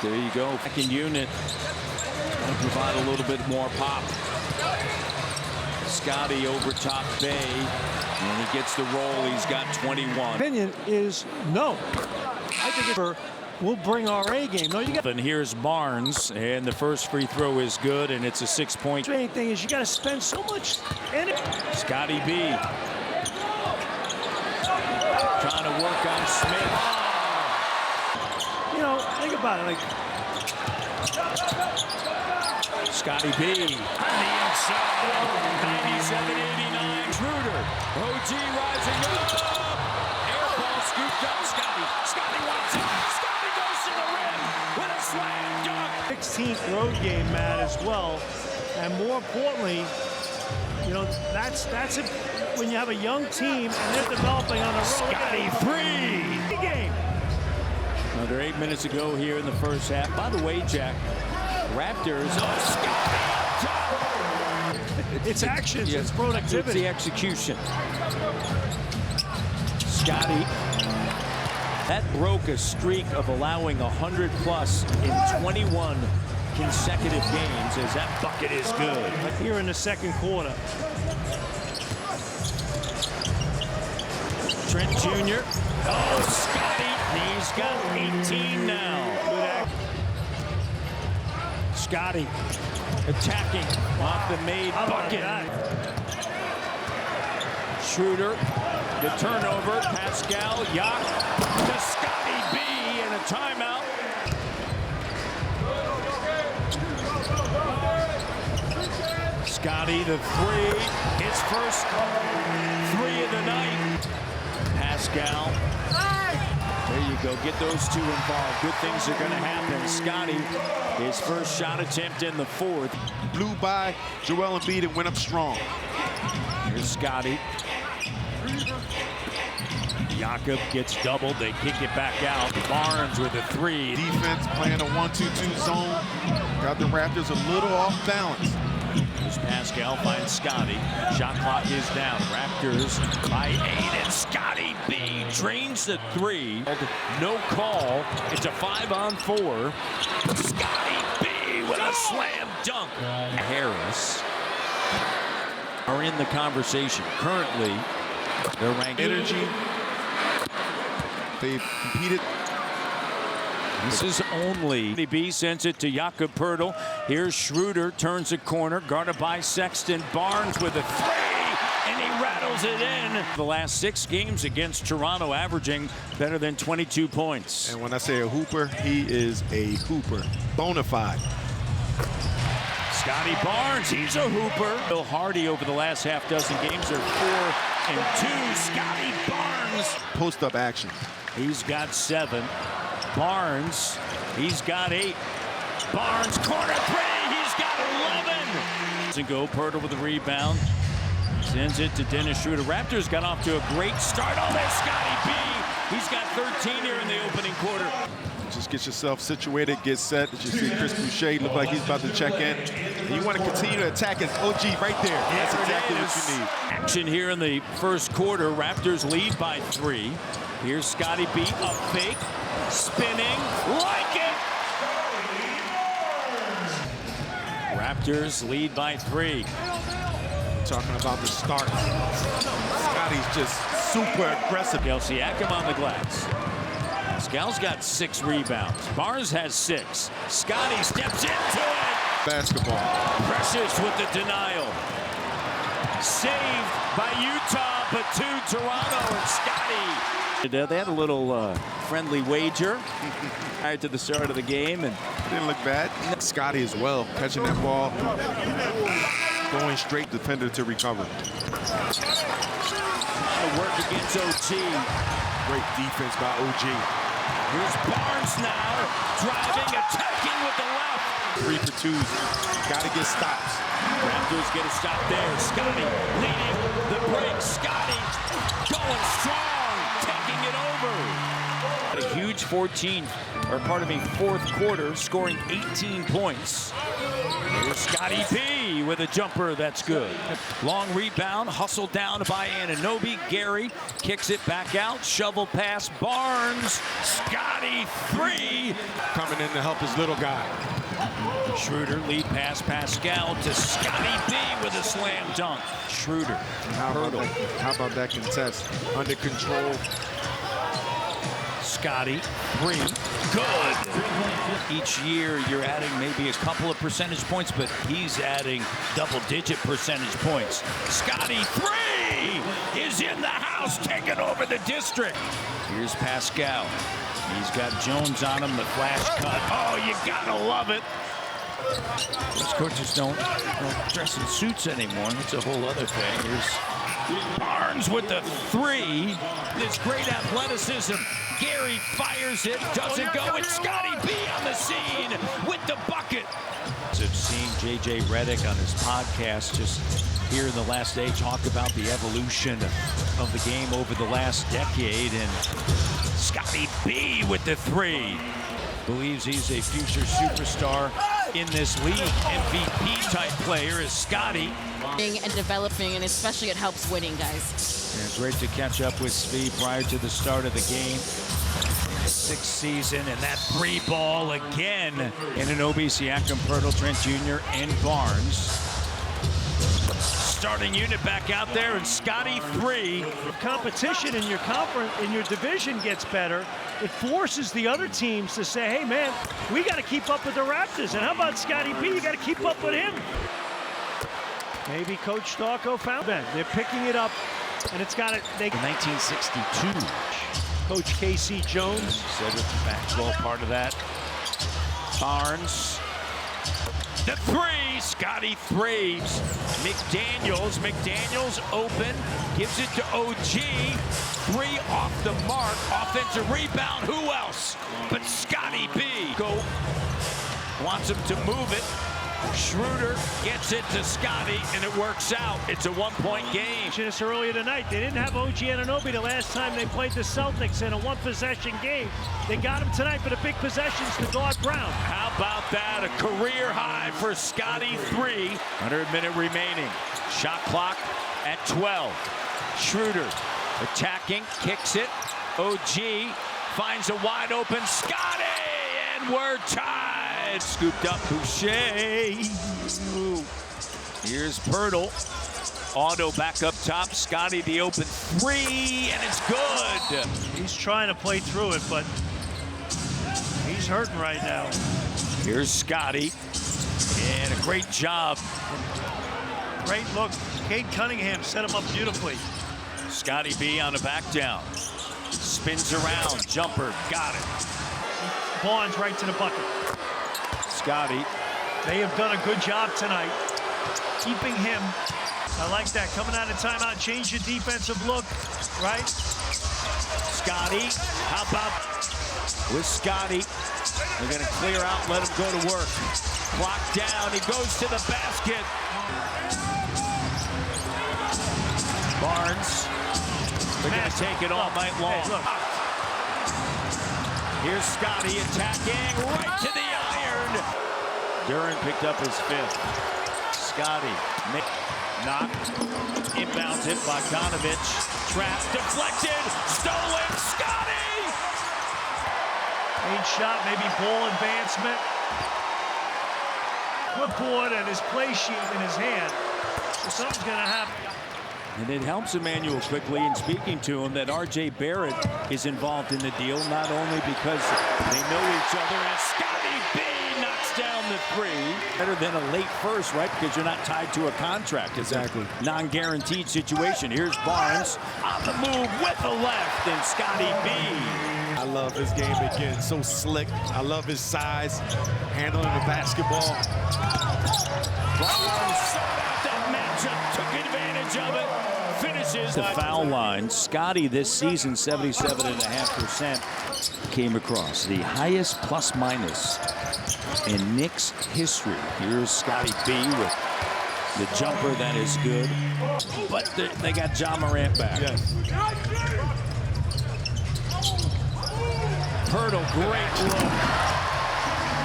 There you go. Second unit. Going to provide a little bit more pop. Scottie over top Bay. And he gets the roll. He's got 21. Opinion is no. I think we'll bring our A game. No, you got. And here's Barnes, and the first free throw is good, and it's a 6-point. The main thing is you got to spend so much in it. Scottie B. Trying to work on Smith. You know, think about it. Like Scottie B. On the inside. 97-89. Schroeder. OG rising up. Air ball scooped up. Scottie wants it. Scottie goes to the rim with a slam dunk. 16th road game, Matt, as well. And more importantly, you know, that's it when you have a young team and they're developing on the road. Scottie 3. Game. Another 8 minutes ago here in the first half. By the way, Jack, Raptors. It's actions, it's productivity. It's the execution. Scottie, that broke a streak of allowing 100-plus in 21 consecutive games, as that bucket is good. Here in the second quarter. Trent Jr. Oh, Scottie, he's got 18 now. Scottie attacking off the made bucket. Schroeder, the turnover. Pascal, Yak to Scottie B and a timeout. Scottie, the three, his first three of the night. Pascal, there you go, get those two involved. Good things are gonna happen. Scottie, his first shot attempt in the fourth. Blew by Joel Embiid and went up strong. Here's Scottie. Jakob gets doubled, they kick it back out. Barnes with a three. Defense playing a 1-2-2 zone. Got the Raptors a little off balance. Here's Pascal, finds Scottie. Shot clock is down. Raptors by 8, and Scottie B drains the three. No call. It's a 5-on-4. Scottie B with a slam dunk. Harris are in the conversation. Currently, they're ranked. Energy. They've competed. This is only B sends it to Jakob Poeltl. Here's Schroeder, turns a corner, guarded by Sexton. Barnes with a three, and he rattles it in. The last 6 games against Toronto, averaging better than 22 points. And when I say a hooper, he is a hooper. Bona fide. Scottie Barnes, he's a hooper. Bill Hardy over the last half dozen games are 4-2. Scottie Barnes. Post-up action. He's got 7. Barnes, he's got 8. Barnes, corner three, he's got 11. Doesn't go, Poeltl with the rebound. Sends it to Dennis Schroeder. Raptors got off to a great start. Oh, there's Scottie B. He's got 13 here in the opening quarter. Just get yourself situated, get set. As you see Chris Boucher look like he's about to check in. And you want to continue to attack his OG right there. That's exactly what you need. Action here in the first quarter. Raptors lead by 3. Here's Scottie B, up fake, spinning, like it. Raptors lead by 3. Talking about the start. Scottie's just super aggressive. Siakam on the glass. Pascal's got 6 rebounds. Barnes has 6. Scottie steps into it. Basketball. Precious with the denial. Saved by Utah, but to Toronto and Scottie. They had a little friendly wager prior to the start of the game, and didn't look bad. Scottie as well, catching that ball, going straight defender to recover. Work against OG. Great defense by OG. Here's Barnes now, driving, attacking with the left. 3 for 2s. Got to get stops. Raptors get a stop there. Scottie leading the break. Scottie going strong, taking it over. A huge fourth quarter, scoring 18 points. Here's Scottie B with a jumper that's good. Long rebound, hustled down by Anunoby. Gary kicks it back out, shovel pass, Barnes. Scottie 3. Coming in to help his little guy. Schroeder, lead pass, Pascal to Scottie B with a slam dunk. Schroeder. How about that contest? Under control. Scottie, 3, good. Each year you're adding maybe a couple of percentage points, but he's adding double-digit percentage points. Scottie, 3 is in the house, taking over the district. Here's Pascal. He's got Jones on him, the flash cut. Oh, you gotta love it. Those coaches don't dress in suits anymore. That's a whole other thing. Here's Barnes with the 3. This great athleticism. Gary fires it, doesn't go. It's Scottie B on the scene with the bucket. I've seen J.J. Redick on his podcast just here in the last day talk about the evolution of the game over the last decade, and Scottie B with the 3. Believes he's a future superstar in this league. MVP-type player is Scottie. And developing, and especially it helps winning, guys. And great to catch up with Svi prior to the start of the game. 6th season, and that 3 ball again. Anunoby, Siakam, Poeltl, Trent Jr., and Barnes. starting unit back out there, and Scottie 3. If competition in your conference, in your division gets better, it forces the other teams to say, hey man, we got to keep up with the Raptors. And how about Scottie B? You got to keep up with him. Maybe Coach Darko found that. They're picking it up, and it's got it. 1962. Coach Casey Jones. Cedric Maxwell, part of that. Barnes. The 3, Scottie 3. McDaniels open, gives it to OG. 3 off the mark, offensive rebound. Who else but Scottie B? Wants him to move it. Schroeder gets it to Scottie, and it works out. It's a 1-point game. This earlier tonight, they didn't have OG Anunoby the last time they played the Celtics in a 1-possession game. They got him tonight for the big possessions to guard Brown. How about that? A career high for Scottie 3. 100-minute remaining. Shot clock at 12. Schroeder attacking, kicks it. OG finds a wide open Scottie, and we're tied. Scooped up Boucher. Here's Pirtle. Otto back up top. Scottie the open 3, and it's good. He's trying to play through it, but he's hurting right now. Here's Scottie, and a great job. Great look. Cade Cunningham set him up beautifully. Scottie B on a back down. Spins around, jumper, got it. Barnes right to the bucket. Scottie. They have done a good job tonight, keeping him. I like that. Coming out of timeout, change your defensive look, right? Scottie, how about with Scottie? They're going to clear out, let him go to work. Clock down, he goes to the basket. Barnes, they're going to take it all night long. Hey, look. Here's Scottie attacking right to the iron. Duran picked up his 5th. Scottie knocked, inbounds it, Bogdanovich, trapped, deflected, stolen, Scottie! Lead shot, maybe ball advancement. Clipboard and his play sheet in his hand. So something's gonna happen. And it helps Emmanuel quickly in speaking to him that R.J. Barrett is involved in the deal, not only because they know each other, as Scottie B knocks down the 3. Better than a late first, right? Because you're not tied to a contract. Exactly. Non-guaranteed situation. Here's Barnes on the move with the left, and Scottie B. I love his game again. So slick. I love his size, handling the basketball. Barnes sought out that matchup, took advantage of it, finishes. The foul line. Scottie this season, 77.5%, came across the highest plus-minus in Knicks history. Here's Scottie B with the jumper that is good, but they got Ja Morant back. Yes. Pirtle, great look.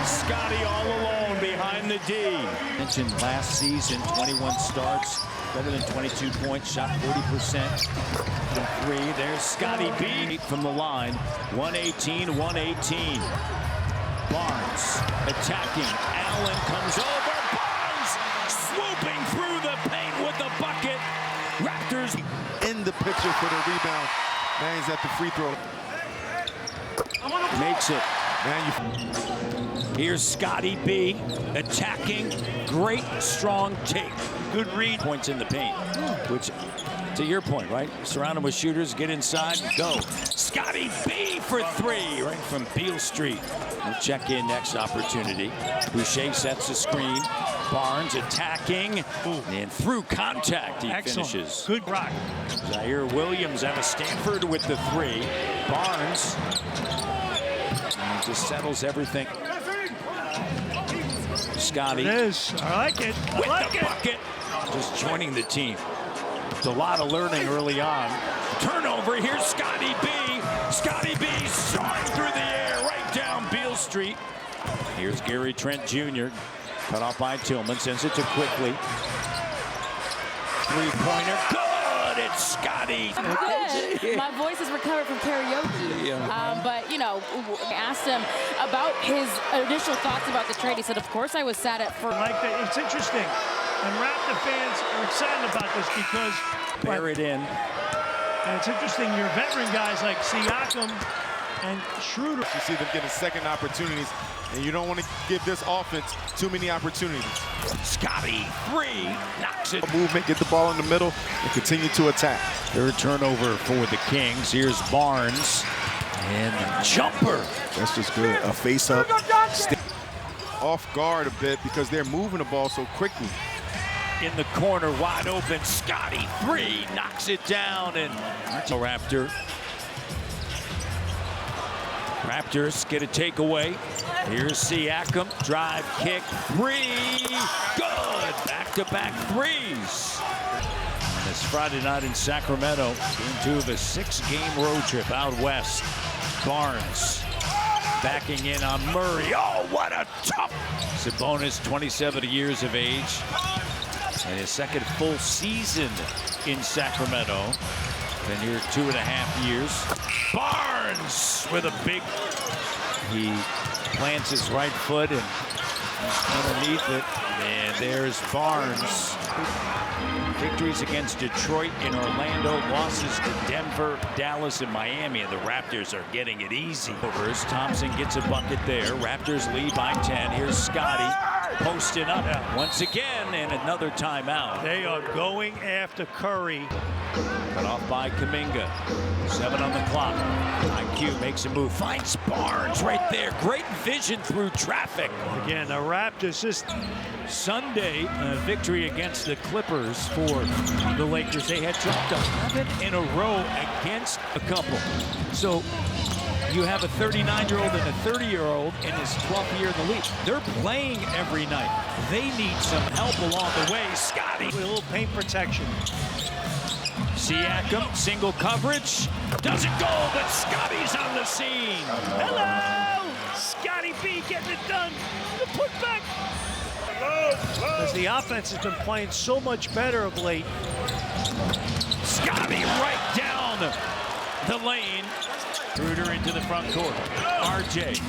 Scottie all alone behind the D. Mentioned last season, 21 starts, better than 22 points, shot 40% from 3. There's Scottie B from the line, 118-118. Barnes attacking, Allen comes over, Barnes swooping through the paint with the bucket. Raptors in the picture for the rebound. Now he's at the free throw. Makes it. Here's Scottie B attacking. Great, strong take. Good read. Points in the paint, which, to your point, right? Surround him with shooters, get inside, go. Scottie B for 3 right from Beale Street. We'll check in next opportunity. Boucher sets the screen. Barnes attacking. And through contact, he finishes. Good rock. Zaire Williams out of Stanford with the 3. Barnes just settles everything. Scottie. It is. I like it. I with like the it. bucket. Just joining the team. It's a lot of learning early on. Turnover. Here's Scottie B. Scottie B soaring through the air right down Beale Street. Here's Gary Trent Jr. Cut off by Tillman. Sends it to Quickly. Three-pointer. Good. It's Scottie. Good. My voice has recovered from karaoke. But, you know, I asked him about his initial thoughts about the trade. He said, of course I was sad at first. I like that. It's interesting. And Raptor fans are excited about this because bear it in. And it's interesting, your veteran guys like Siakam and Schroeder. You see them getting second opportunities, and you don't want to give this offense too many opportunities. Scottie, 3, knocks it. Movement, get the ball in the middle, and continue to attack. Third turnover for the Kings. Here's Barnes. And the jumper. That's just good. A face-up. Off guard a bit because they're moving the ball so quickly. In the corner, wide open. Scottie, 3, knocks it down. And Raptors get a takeaway. Here's Siakam. Drive, kick, 3. Good. Back-to-back threes. This Friday night in Sacramento, game 2 of a 6-game road trip out west. Barnes backing in on Murray. Oh, what a tough. Sabonis, 27 years of age. And his second full season in Sacramento. Been here 2.5 years. Barnes with a big, he plants his right foot and underneath it. And there's Barnes. Victories against Detroit and Orlando, losses to Denver, Dallas, and Miami, and the Raptors are getting it easy. Thompson gets a bucket there. Raptors lead by 10. Here's Scottie posting up once again, and another timeout. They are going after Curry. Cut off by Kuminga. 7 on the clock. IQ makes a move, finds Barnes right there. Great vision through traffic. Again, the Raptors just Sunday victory against the Clippers for the Lakers. They had dropped 11 in a row against a couple. So you have a 39-year-old and a 30-year-old in his 12th year in the league. They're playing every night. They need some help along the way. Scottie with a little paint protection. Siakam, single coverage. Doesn't go, but Scottie's on the scene. Hello! Scottie B getting it done. The putback. Because the offense has been playing so much better of late. Scottie right down the lane. Schroeder into the front court. RJ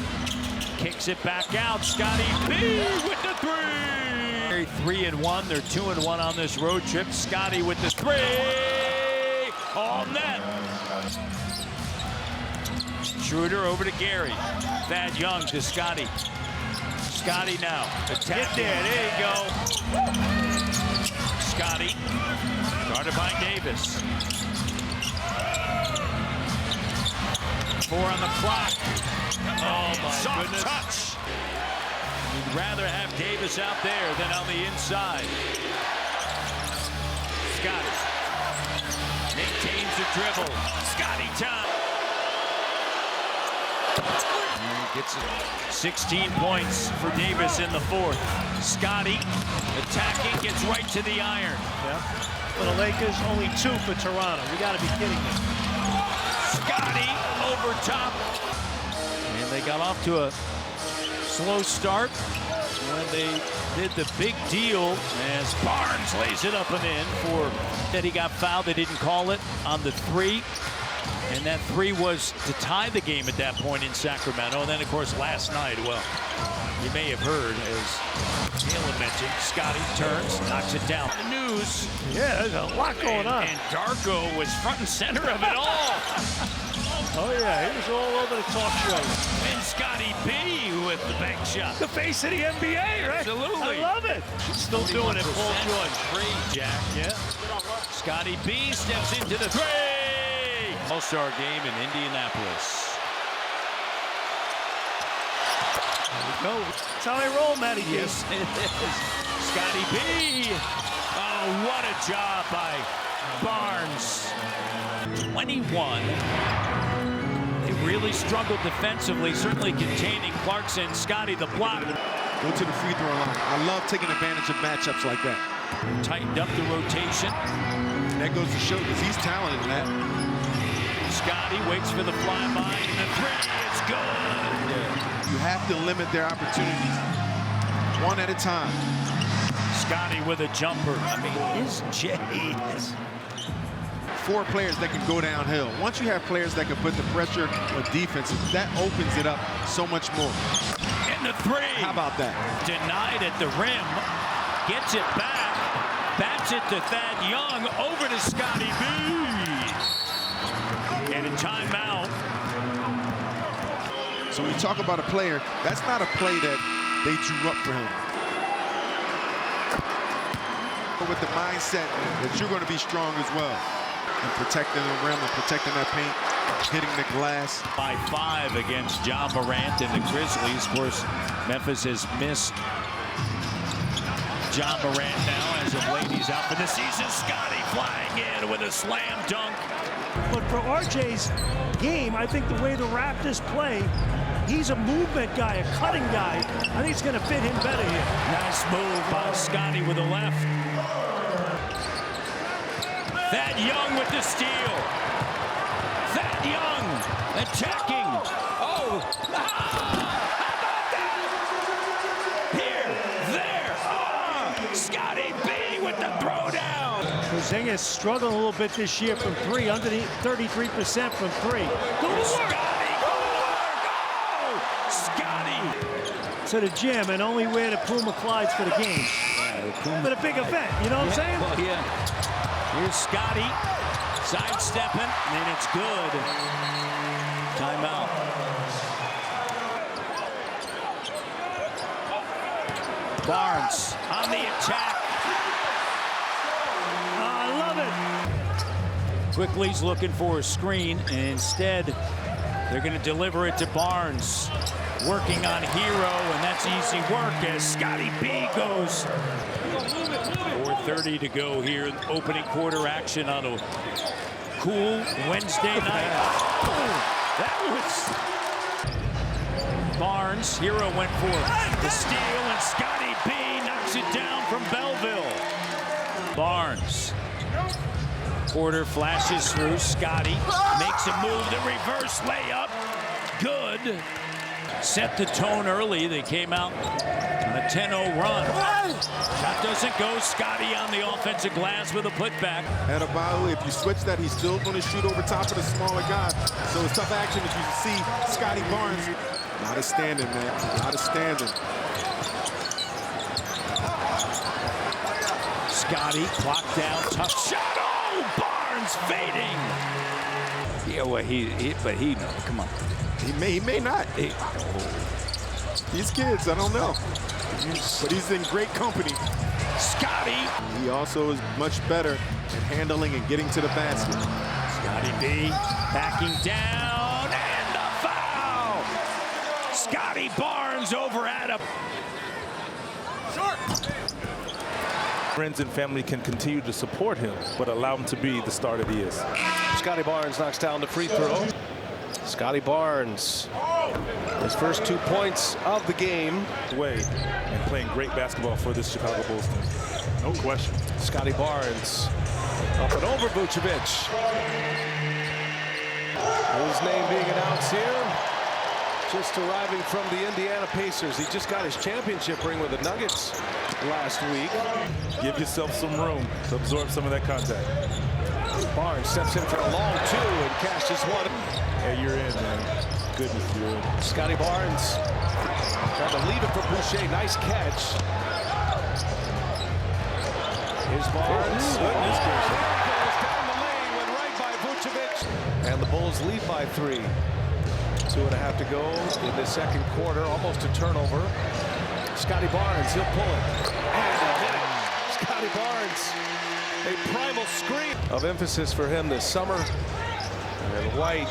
kicks it back out. Scottie B with the 3. 3-1. They're 2-1 on this road trip. Scottie with the 3. All net. Schroeder over to Gary. Thad Young to Scottie. Scottie now. Attack. Get there you go. Scottie. Guarded by Davis. 4 on the clock. Oh my goodness. Touch. You'd rather have Davis out there than on the inside. Scottie maintains the dribble. Scottie time. Gets 16 points for Davis in the 4th. Scottie attacking, gets right to the iron. Yep. For the Lakers, only 2 for Toronto. You got to be kidding me. Scottie over top. And they got off to a slow start when they did the big deal as Barnes lays it up and in for that he got fouled. They didn't call it on the 3. And that 3 was to tie the game at that point in Sacramento. And then, of course, last night, well, you may have heard, as Taylor mentioned, Scottie turns, knocks it down. The news. Yeah, there's a lot going on. And Darko was front and center of it all. Oh, yeah, he was all over the talk show. And Scottie B with the bank shot. The face of the NBA, right? Absolutely. I love it. Still doing it, Paul George. 3, Jack. Yeah. Scottie B steps into the 3. All-Star game in Indianapolis. There we go. That's how they roll, Matty. Yes, it is. Scottie B. Oh, what a job by Barnes. 21. They really struggled defensively, certainly containing Clarkson. Scottie the block. Go to the free throw line. I love taking advantage of matchups like that. Tightened up the rotation. That goes to show because he's talented in that. Scottie waits for the flyby, and the 3 is good. Yeah. You have to limit their opportunities one at a time. Scottie with a jumper. I mean, his J's. 4 players that can go downhill. Once you have players that can put the pressure on defense, that opens it up so much more. And the 3. How about that? Denied at the rim. Gets it back. Bats it to Thad Young, over to Scottie B. And a timeout. So when you talk about a player, that's not a play that they drew up for him. But with the mindset that you're going to be strong as well. And protecting the rim and protecting that paint, hitting the glass. By 5 against Ja Morant and the Grizzlies. Of course, Memphis has missed Ja Morant now as of late. He's out for the season. Scottie flying in with a slam dunk. But for RJ's game, I think the way the Raptors play, he's a movement guy, a cutting guy. I think it's going to fit him better here. Nice move by Scottie with the left. Thad Young with the steal. Thad Young attacking. Oh, how about that? Here, there, Scottie B with the throwdown. Porzingis struggled a little bit this year from 3, underneath 33% from 3. Go to work. To the gym and only wear the Puma Clydes for the game. But a big event, you know what I'm saying? Well, yeah. Here's Scottie sidestepping, and it's good. Timeout. Barnes on the attack. I love it. Quickly's looking for a screen, and instead they're going to deliver it to Barnes. Working on Hero, and that's easy work as Scottie B goes. 4:30 to go here in opening quarter action on a cool Wednesday night. That was Barnes. Hero went for the steal, and Scottie B knocks it down from Belleville. Barnes. Porter flashes through. Scottie makes a move, the reverse layup. Good. Set the tone early. They came out on a 10-0 run. Shot doesn't go. Scottie on the offensive glass with a putback. At about, if you switch that, he's still going to shoot over top of the smaller guy. So it's tough action as you see Scottie Barnes. Not a standing, man. Not a standing. Scottie, clock down, tough shot. Oh, Barnes fading. Yeah, well, come on. He may not. These kids, I don't know. But he's in great company. Scottie. He also is much better at handling and getting to the basket. Scottie B backing down, and the foul. Scottie Barnes over Adam. Short. Friends and family can continue to support him, but allow him to be the star that he is. Scottie Barnes knocks down the free throw. Scottie Barnes, his first 2 points of the game. And playing great basketball for this Chicago Bulls team. No question. Scottie Barnes up and over Vucevic. His name being announced here. Just arriving from the Indiana Pacers. He just got his championship ring with the Nuggets last week. Give yourself some room to absorb some of that contact. Barnes steps in for a long 2 and cashes 1. Hey, you're in, man. Goodness, you're in. Scottie Barnes trying to leave it for Boucher. Nice catch. Here's Barnes. Goodness gracious. Goes down the lane, went right by Vucevic. And the Bulls lead by 3. 2.5 to go in the second quarter. Almost a turnover. Scottie Barnes, he'll pull it. And hit it. Scottie Barnes. A primal screen of emphasis for him this summer. And White,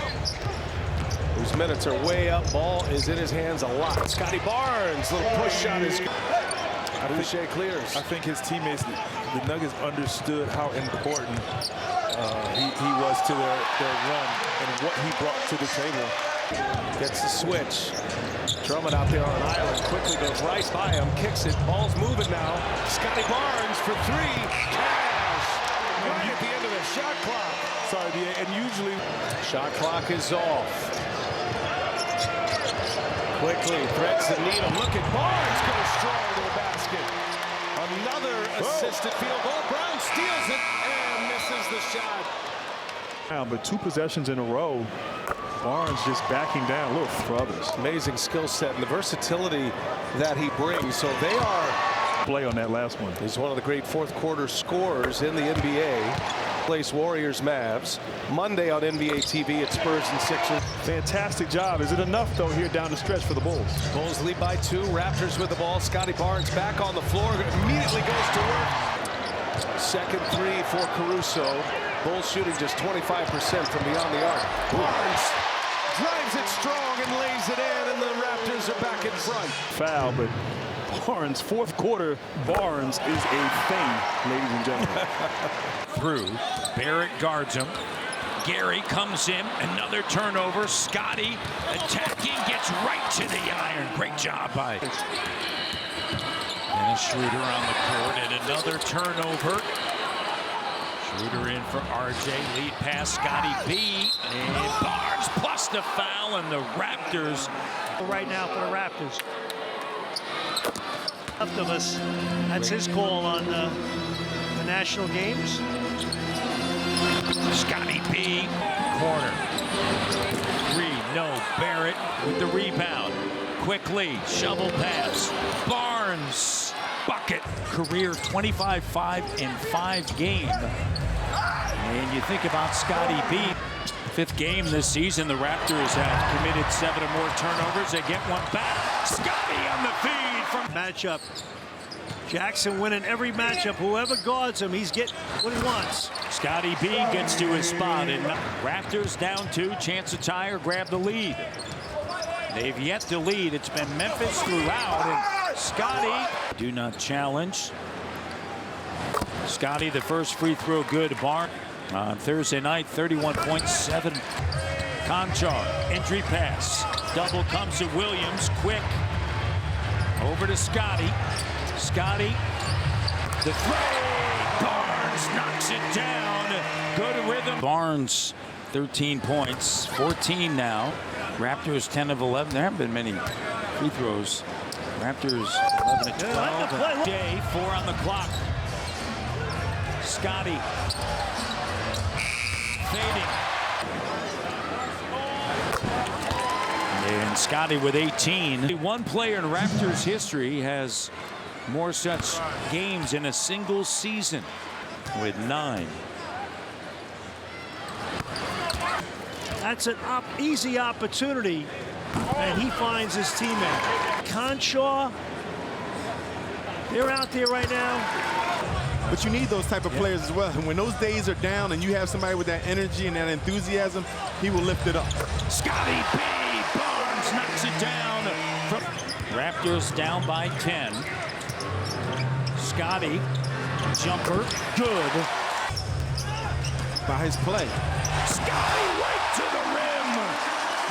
whose minutes are way up. Ball is in his hands a lot. Scottie Barnes, little push shot is Boucher clears. I think his teammates, the Nuggets, understood how important he was to their run and what he brought to the table. Gets the switch. Drummond out there on an island. Quickly goes right by him. Kicks it. Ball's moving now. Scottie Barnes for 3. Cash. Right at the end of the shot clock. Sorry, and usually shot clock is off. Quickly threads the needle. Look at Barnes go strong to the basket. Another assisted field goal. Brown steals it and misses the shot. But 2 possessions in a row. Barnes just backing down. Look for others. Amazing skill set and the versatility that he brings. So they are play on that last one. He's one of the great fourth quarter scorers in the NBA. Place Warriors Mavs Monday on NBA TV at Spurs and Sixers. Fantastic job. Is it enough though here down the stretch for the Bulls? Bulls lead by 2. Raptors with the ball. Scottie Barnes back on the floor. Immediately goes to work. Second three for Caruso. Bulls shooting just 25% from beyond the arc. Barnes drives it strong and lays it in, and the Raptors are back in front. Foul, but Barnes, fourth quarter, Barnes is a thing, ladies and gentlemen. Through. Barrett guards him. Gary comes in. Another turnover. Scottie attacking. Gets right to the iron. Great job by Dennis Schroeder on the court. And another turnover. Schroeder in for RJ. Lead pass. Scottie B. And Barnes plus the foul. And the Raptors. Right now for the Raptors. Left of us. That's his call on the national games. Scottie B. Corner. 3. No. Barrett with the rebound. Quickly. Shovel pass. Barnes. Bucket. Career 25-5 in 5 game. And you think about Scottie B. 5th game this season. The Raptors have committed 7 or more turnovers. They get one back. Scottie on the feed from matchup. Jackson winning every matchup. Whoever guards him, he's getting what he wants. Scottie B gets to his spot, and Raptors down 2, chance to tie or grab the lead. They've yet to lead. It's been Memphis throughout, and Scottie do not challenge. Scottie, the first free throw good. Barnes on Thursday night, 31.7. Conchar, entry pass. Double comes to Williams, quick. Over to Scottie. Scottie, the three. Barnes knocks it down. Good rhythm. Barnes, 13 points, 14 now. Raptors 10 of 11. There haven't been many free throws. Raptors 11 of 12. Day 4 on the clock. Scottie fading. And Scottie with 18. One player in Raptors history has more such games in a single season with 9. That's an easy opportunity, and he finds his teammate. Conchar, they're out there right now. But you need those type of players as well. And when those days are down and you have somebody with that energy and that enthusiasm, he will lift it up. Scottie B. Barnes knocks it down. Raptors down by 10. Scottie, jumper, good. By his play. Scottie right to the rim.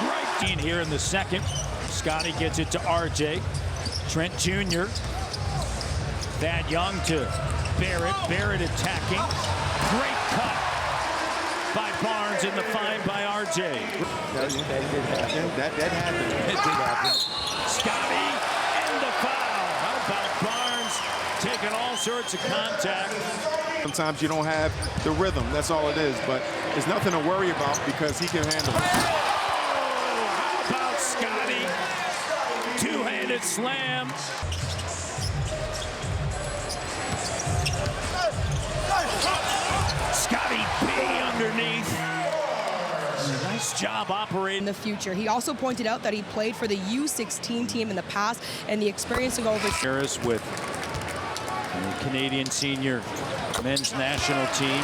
Right in here in the second. Scottie gets it to RJ. Trent Jr. Thad Young to Barrett. Barrett attacking. Great cut by Barnes and the find by RJ. That did happen. That happened. It did happen. Scottie and the foul. How about Barnes taking all sorts of contact? Sometimes you don't have the rhythm. That's all it is. But it's nothing to worry about because he can handle it. Oh, how about Scottie? Two-handed slam. Scottie B underneath. Nice job operating. In the future. He also pointed out that he played for the U16 team in the past and the experience to go over. Harris with the Canadian senior men's national team.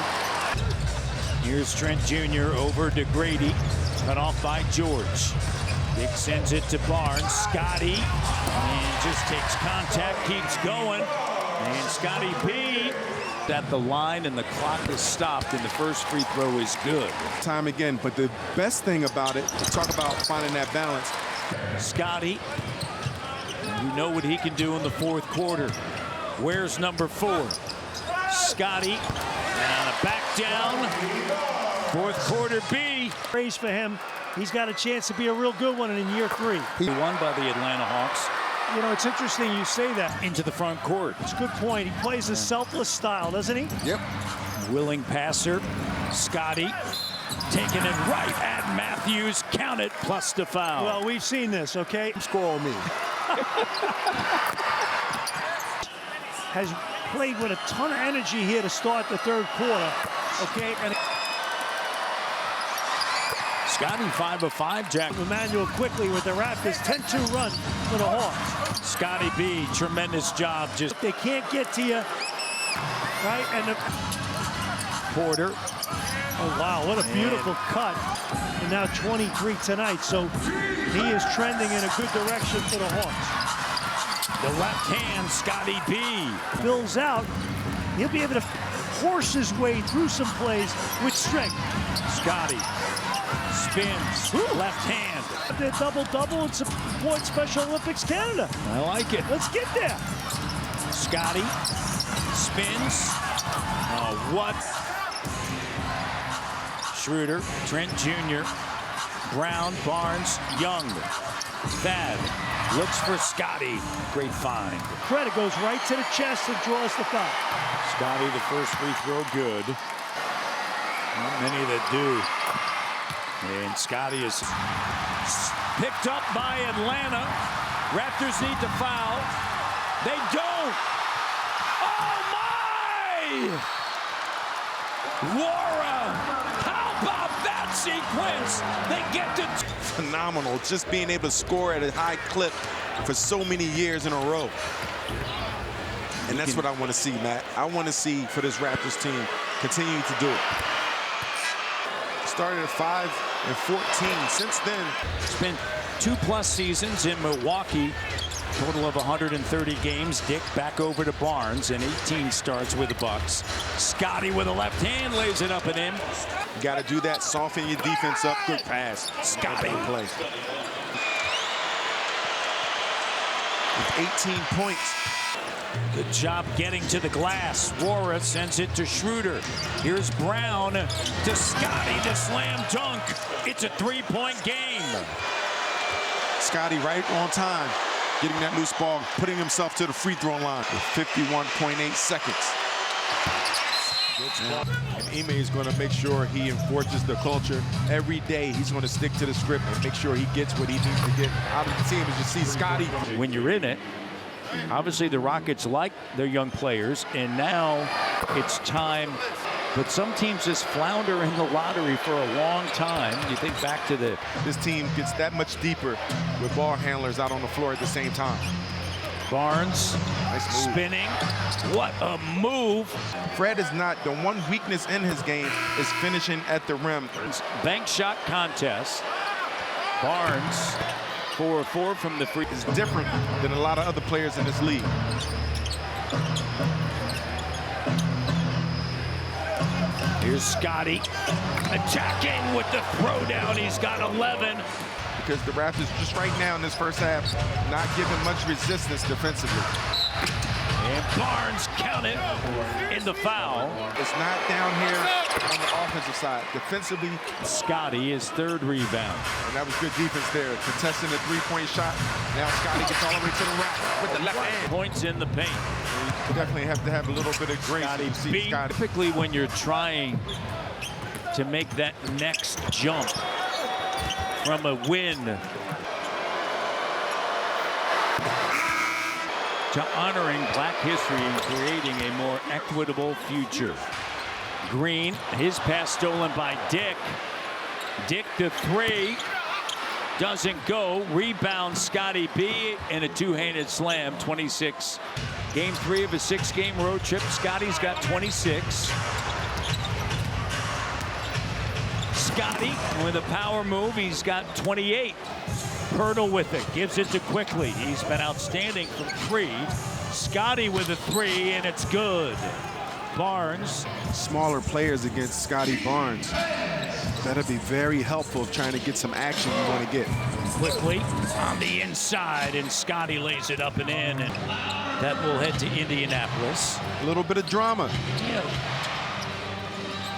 Here's Trent Jr. over to Grady. Cut off by George. Dick sends it to Barnes. Scottie. And just takes contact, keeps going. And Scottie B. At the line, and the clock is stopped, and the first free throw is good. Time again, but the best thing about it, talk about finding that balance. Scottie, you know what he can do in the fourth quarter. Where's number 4? Scottie, and on a back down. Fourth quarter B. Praise for him. He's got a chance to be a real good one in year 3. He won by the Atlanta Hawks. You know, it's interesting you say that. Into the front court. It's a good point. He plays a selfless style, doesn't he? Yep. Willing passer. Scottie taking it right at Matthews. Count it, plus the foul. Well, we've seen this, okay? Score on me. has played with a ton of energy here to start the third quarter. Okay, and Scottie 5 of 5, Jack. Emmanuel quickly with the Raptors 10-2 run for the Hawks. Scottie B, tremendous job. Just they can't get to you, right? And the Porter. Oh wow, what a beautiful cut. And now 23 tonight, so he is trending in a good direction for the Hawks. The left hand, Scottie B. Fills out. He'll be able to force his way through some plays with strength. Scottie spins, left hand. They're double-double and support Special Olympics Canada. I like it. Let's get there. Scottie spins. What? Schroeder, Trent Jr., Brown, Barnes, Young. Thad looks for Scottie. Great find. Credit goes right to the chest and draws the foul. Scottie, the first free throw, good. Not many that do. And Scottie is picked up by Atlanta. Raptors need to foul. They don't. Oh, my! Laura, how about that sequence? They get to... Phenomenal, just being able to score at a high clip for so many years in a row. And that's what I want to see, Matt. I want to see for this Raptors team continue to do it. Started at 5 and 14. Since then, spent 2+ seasons in Milwaukee. Total of 130 games. Dick back over to Barnes and 18 starts with the Bucks. Scottie with a left hand lays it up and in. You got to do that. Soften your defense up. Good pass. Scottie play. With 18 points. Good job getting to the glass. Wara sends it to Schroeder. Here's Brown to Scottie, the slam dunk. It's a 3-point game. Scottie right on time, getting that loose ball, putting himself to the free throw line with 51.8 seconds. And Ime is going to make sure he enforces the culture. Every day he's going to stick to the script and make sure he gets what he needs to get out of the team. As you see, Scottie. When you're in it, obviously the Rockets like their young players, and now it's time. But some teams just flounder in the lottery for a long time. You think back to this team gets that much deeper with ball handlers out on the floor at the same time. Barnes spinning. What a move. Fred is not, the one weakness in his game is finishing at the rim. Bank shot contest. Barnes 4 of 4 from the free. Is different than a lot of other players in this league. Here's Scottie attacking with the throwdown. He's got 11. Because the Raptors just right now in this first half not giving much resistance defensively. And Barnes counted in the foul. It's not down here on the offensive side. Defensively, Scottie his third rebound. And that was good defense there. Contesting the three-point shot. Now Scottie gets all the way to the rack with the left hand. Points in the paint. You definitely have to have a little bit of grace. Scottie, typically when you're trying to make that next jump from a win to honoring Black history and creating a more equitable future. Green, his pass stolen by Dick. Dick to 3, doesn't go. Rebound Scottie B and a two-handed slam, 26. Game 3 of a 6-game road trip. Scottie's got 26. Scottie with a power move, he's got 28. Pirtle with it, gives it to Quickly. He's been outstanding from 3. Scottie with a 3, and it's good. Barnes. Smaller players against Scottie Barnes. That'll be very helpful trying to get some action you want to get. Quickly on the inside, and Scottie lays it up and in, and that will head to Indianapolis. A little bit of drama. Yeah.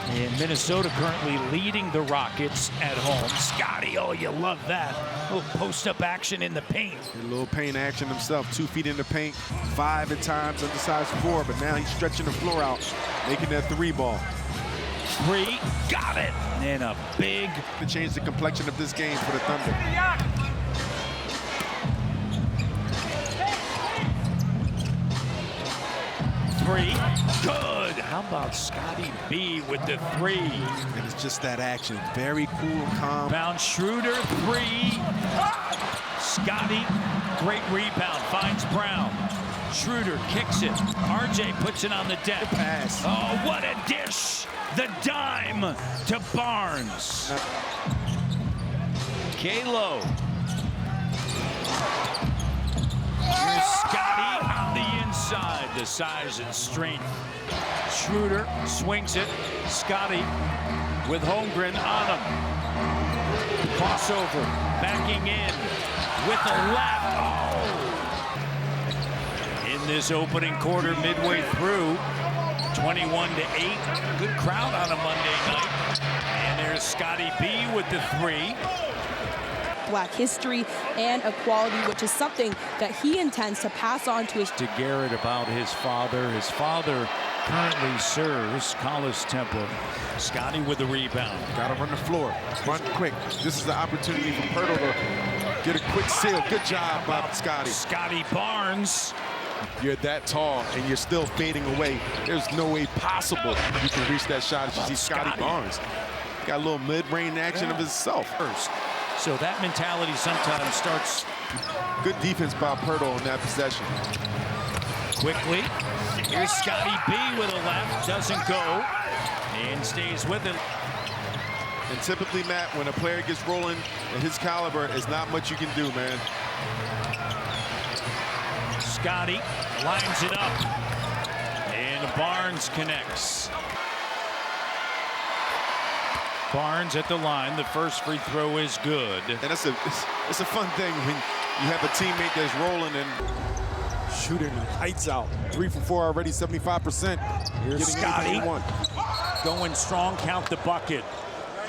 And Minnesota currently leading the Rockets at home. Scottie, oh, you love that. A little post-up action in the paint. A little paint action himself. 2 feet in the paint, 5 at times, undersized 4, but now he's stretching the floor out, making that 3 ball. 3, got it. And a big. To change the complexion of this game for the Thunder. three. Good. How about Scottie B with the three? And it's just that action. Very cool, calm. Bound Schroeder, three. Scottie, great rebound, finds Brown. Schroeder kicks it. RJ puts it on the deck. Pass. Oh, what a dish. The dime to Barnes. Kalo. Here's Scottie on the inside. The size and strength. Schroeder swings it. Scottie with Holmgren on him. Crossover. Backing in with a left. Oh! In this opening quarter, midway through, 21-8. Good crowd on a Monday night. And there's Scottie B with the three. Black history and equality, which is something that he intends to pass on to his... To Garrett about his father. His father currently serves Collis Temple. Scottie with the rebound. Got to run the floor. Run quick. This is the opportunity for Pirtle to get a quick seal. Good job, Bob Scottie. Scottie Barnes. You're that tall and you're still fading away. There's no way possible you can reach that shot if you see Scottie Barnes. Got a little mid-range action of himself. First. So that mentality sometimes starts. Good defense by Pirtle on that possession. Quickly. Here's Scottie B with a left. Doesn't go. And stays with it. And typically, Matt, when a player gets rolling at his caliber, there's not much you can do, man. Scottie lines it up. And Barnes connects. Barnes at the line. The first free throw is good. And it's a fun thing when you have a teammate that's rolling and shooting lights out. 3 for 4 already, 75%. Here's Scottie going strong, count the bucket.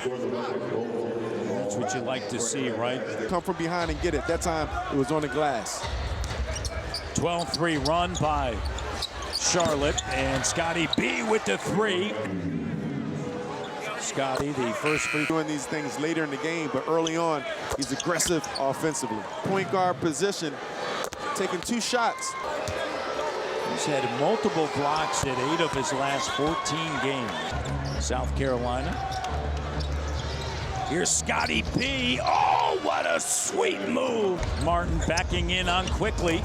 That's what you like to see, right? Come from behind and get it. That time it was on the glass. 12-3 run by Charlotte, and Scottie B with the three. Scottie, the first free. Doing these things later in the game, but early on, he's aggressive offensively. Point guard position, taking 2 shots. He's had multiple blocks at 8 of his last 14 games. South Carolina. Here's Scottie B. Oh, what a sweet move. Martin backing in on Quickly.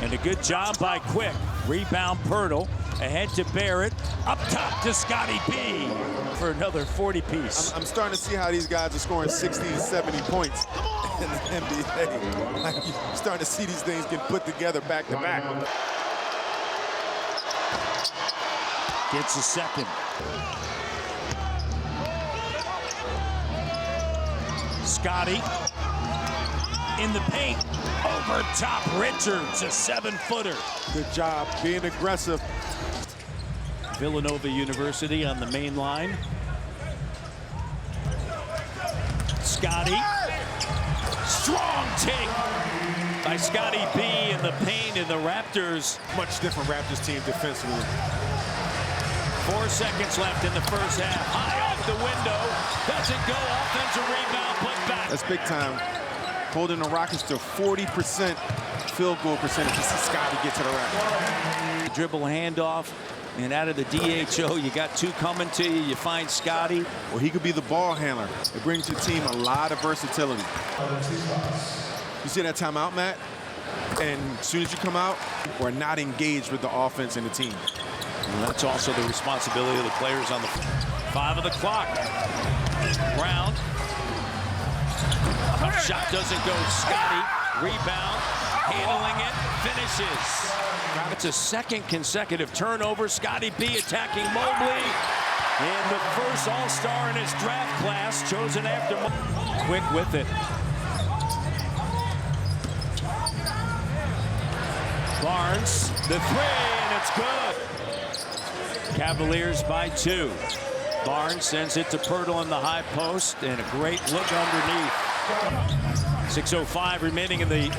And a good job by Quick. Rebound Pirtle. Ahead to Barrett. Up top to Scottie B for another 40-piece. I'm starting to see how these guys are scoring 60 and 70 points in the NBA. Like, you're starting to see these things get put together back to back. Gets a second. Scottie in the paint. Over top Richards, a 7-footer. Good job being aggressive. Villanova University on the main line. Scottie. Strong take by Scottie B in the paint, and the Raptors. Much different Raptors team defensively. 4 seconds left in the first half. High off the window. Doesn't go. Offensive rebound, put back. That's big time. Holding the Rockets to 40% field goal percentage. You see Scottie get to the rack. Dribble handoff, and out of the DHO, you got 2 coming to you. You find Scottie. Well, he could be the ball handler. It brings your team a lot of versatility. You see that timeout, Matt? And as soon as you come out, we're not engaged with the offense and the team. And that's also the responsibility of the players on the 5 of the clock. Brown. Tough shot doesn't go. Scottie, rebound, handling it, finishes. It's a second consecutive turnover. Scottie B attacking Mobley. And the first All-Star in his draft class, chosen after Quick with it. Barnes, the three, and it's good. Cavaliers by 2. Barnes sends it to Pirtle in the high post, and a great look underneath. 6:05 remaining in the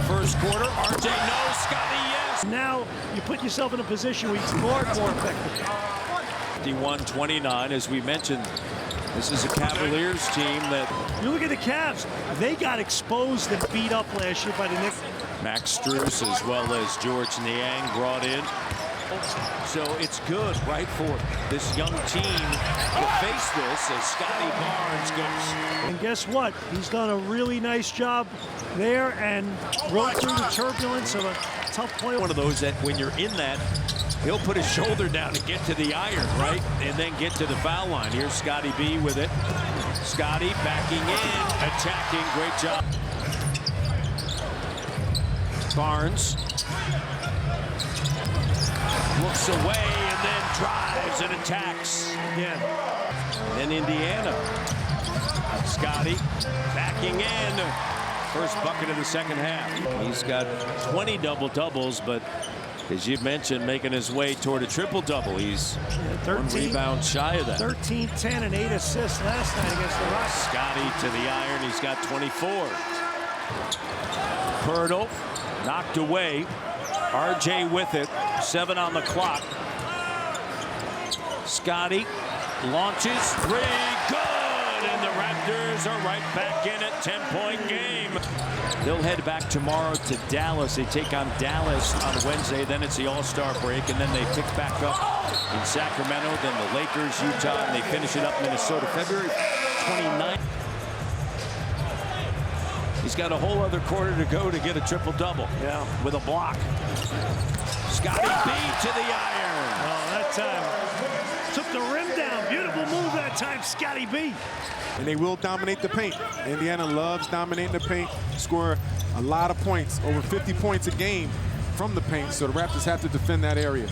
first quarter. RJ knows, Scottie yes. Now you put yourself in a position where you can guard more effectively. 51-29, as we mentioned. This is a Cavaliers team that... You look at the Cavs. They got exposed and beat up last year by the Knicks. Max Strus as well as George Niang brought in. So it's good, right, for this young team to face this as Scottie Barnes goes. And guess what? He's done a really nice job there and rode through the turbulence of a tough play. One of those that when you're in that, he'll put his shoulder down to get to the iron, right? And then get to the foul line. Here's Scottie B with it. Scottie backing in, attacking. Great job. Barnes looks away and then drives and attacks again. Then Indiana. Scottie backing in. First bucket of the second half. He's got 20 double-doubles, but as you mentioned, making his way toward a triple-double. He's 1 rebound shy of that. 13, 10, and 8 assists last night against the Raptors. Scottie to the iron. He's got 24. Pirtle knocked away. RJ with it. 7 on the clock. Scottie launches. 3. Good. And the Raptors are right back in it. 10-point game. They'll head back tomorrow to Dallas. They take on Dallas on Wednesday. Then it's the All-Star break. And then they pick back up in Sacramento. Then the Lakers, Utah. And they finish it up Minnesota. February 29th. He's got a whole other quarter to go to get a triple-double. Yeah. With a block. Scottie B to the iron. Oh, that time took the rim down. Beautiful move that time, Scottie B. And they will dominate the paint. Indiana loves dominating the paint, score a lot of points, over 50 points a game from the paint, so the Raptors have to defend that area.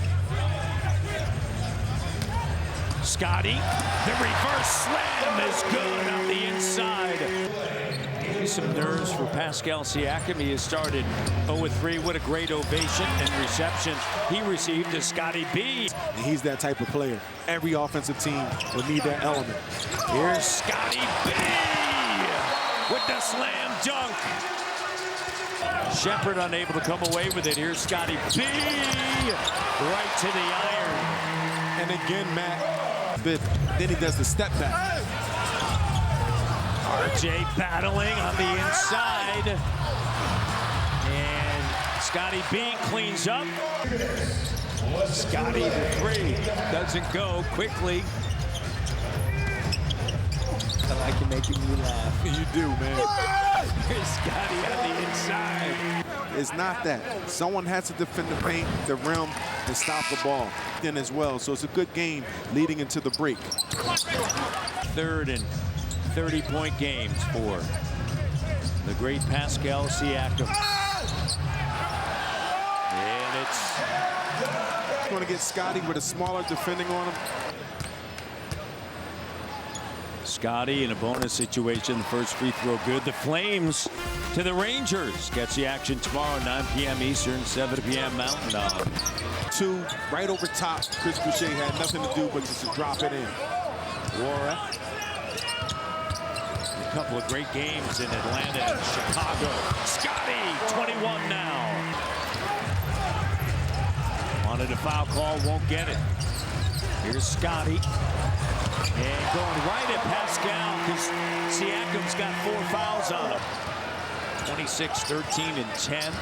Scottie, the reverse slam is good on the inside. Some nerves for Pascal Siakam. He has started 0-3. What a great ovation and reception he received to Scottie B. And he's that type of player. Every offensive team will need that element. Here's Scottie B with the slam dunk. Shepherd unable to come away with it. Here's Scottie B right to the iron. And again, Matt, then he does the step back. RJ battling on the inside. And Scottie B cleans up. Scottie the 3 doesn't go quickly. I like you making me laugh. You do, man. Here's Scottie on the inside. It's not that. Someone has to defend the paint, the rim, and stop the ball then as well. So it's a good game leading into the break. 3rd and 30-point games for the great Pascal Siakam. And it's going to get Scottie with a smaller defending on him. Scottie in a bonus situation. The first free throw good. The Flames to the Rangers. Gets the action tomorrow, 9 p.m. Eastern, 7 p.m. Mountain. 2 right over top. Chris Boucher had nothing to do but just to drop it in. Wara. A couple of great games in Atlanta and Chicago. Scottie, 21 now. Wanted a foul call, won't get it. Here's Scottie. And going right at Pascal because Siakam's got 4 fouls on him. 26, 13, and 10.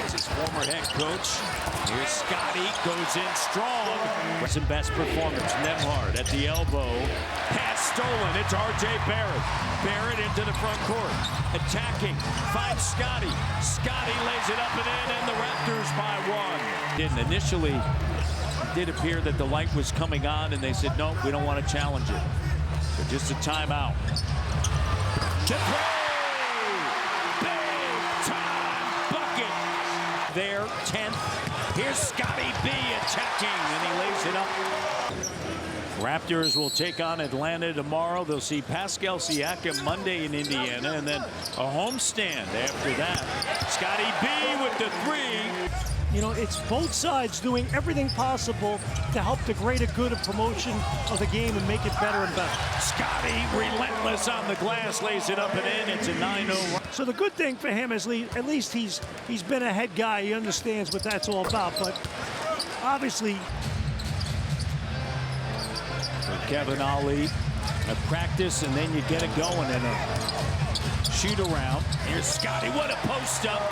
It's his former head coach. Here's Scottie, goes in strong. What's his best performance? Nembhard at the elbow. Pass stolen. It's R.J. Barrett. Barrett into the front court. Attacking. Finds Scottie. Scottie lays it up and in, and the Raptors by 1. Didn't initially. It did appear that the light was coming on, and they said, no, we don't want to challenge it. So just a timeout. To 3! Big time bucket. There, 10th. Here's Scottie B attacking, and he lays it up. Raptors will take on Atlanta tomorrow. They'll see Pascal Siakam Monday in Indiana, and then a homestand after that. Scottie B with the 3. You know, it's both sides doing everything possible to help the greater good of promotion of the game and make it better and better. Scottie, relentless on the glass, lays it up and in. It's a 9-0. So the good thing for him is at least he's been a head guy. He understands what that's all about. But obviously, for Kevin Ollie, a practice and then you get it going in a shoot around. Here's Scottie. What a post up.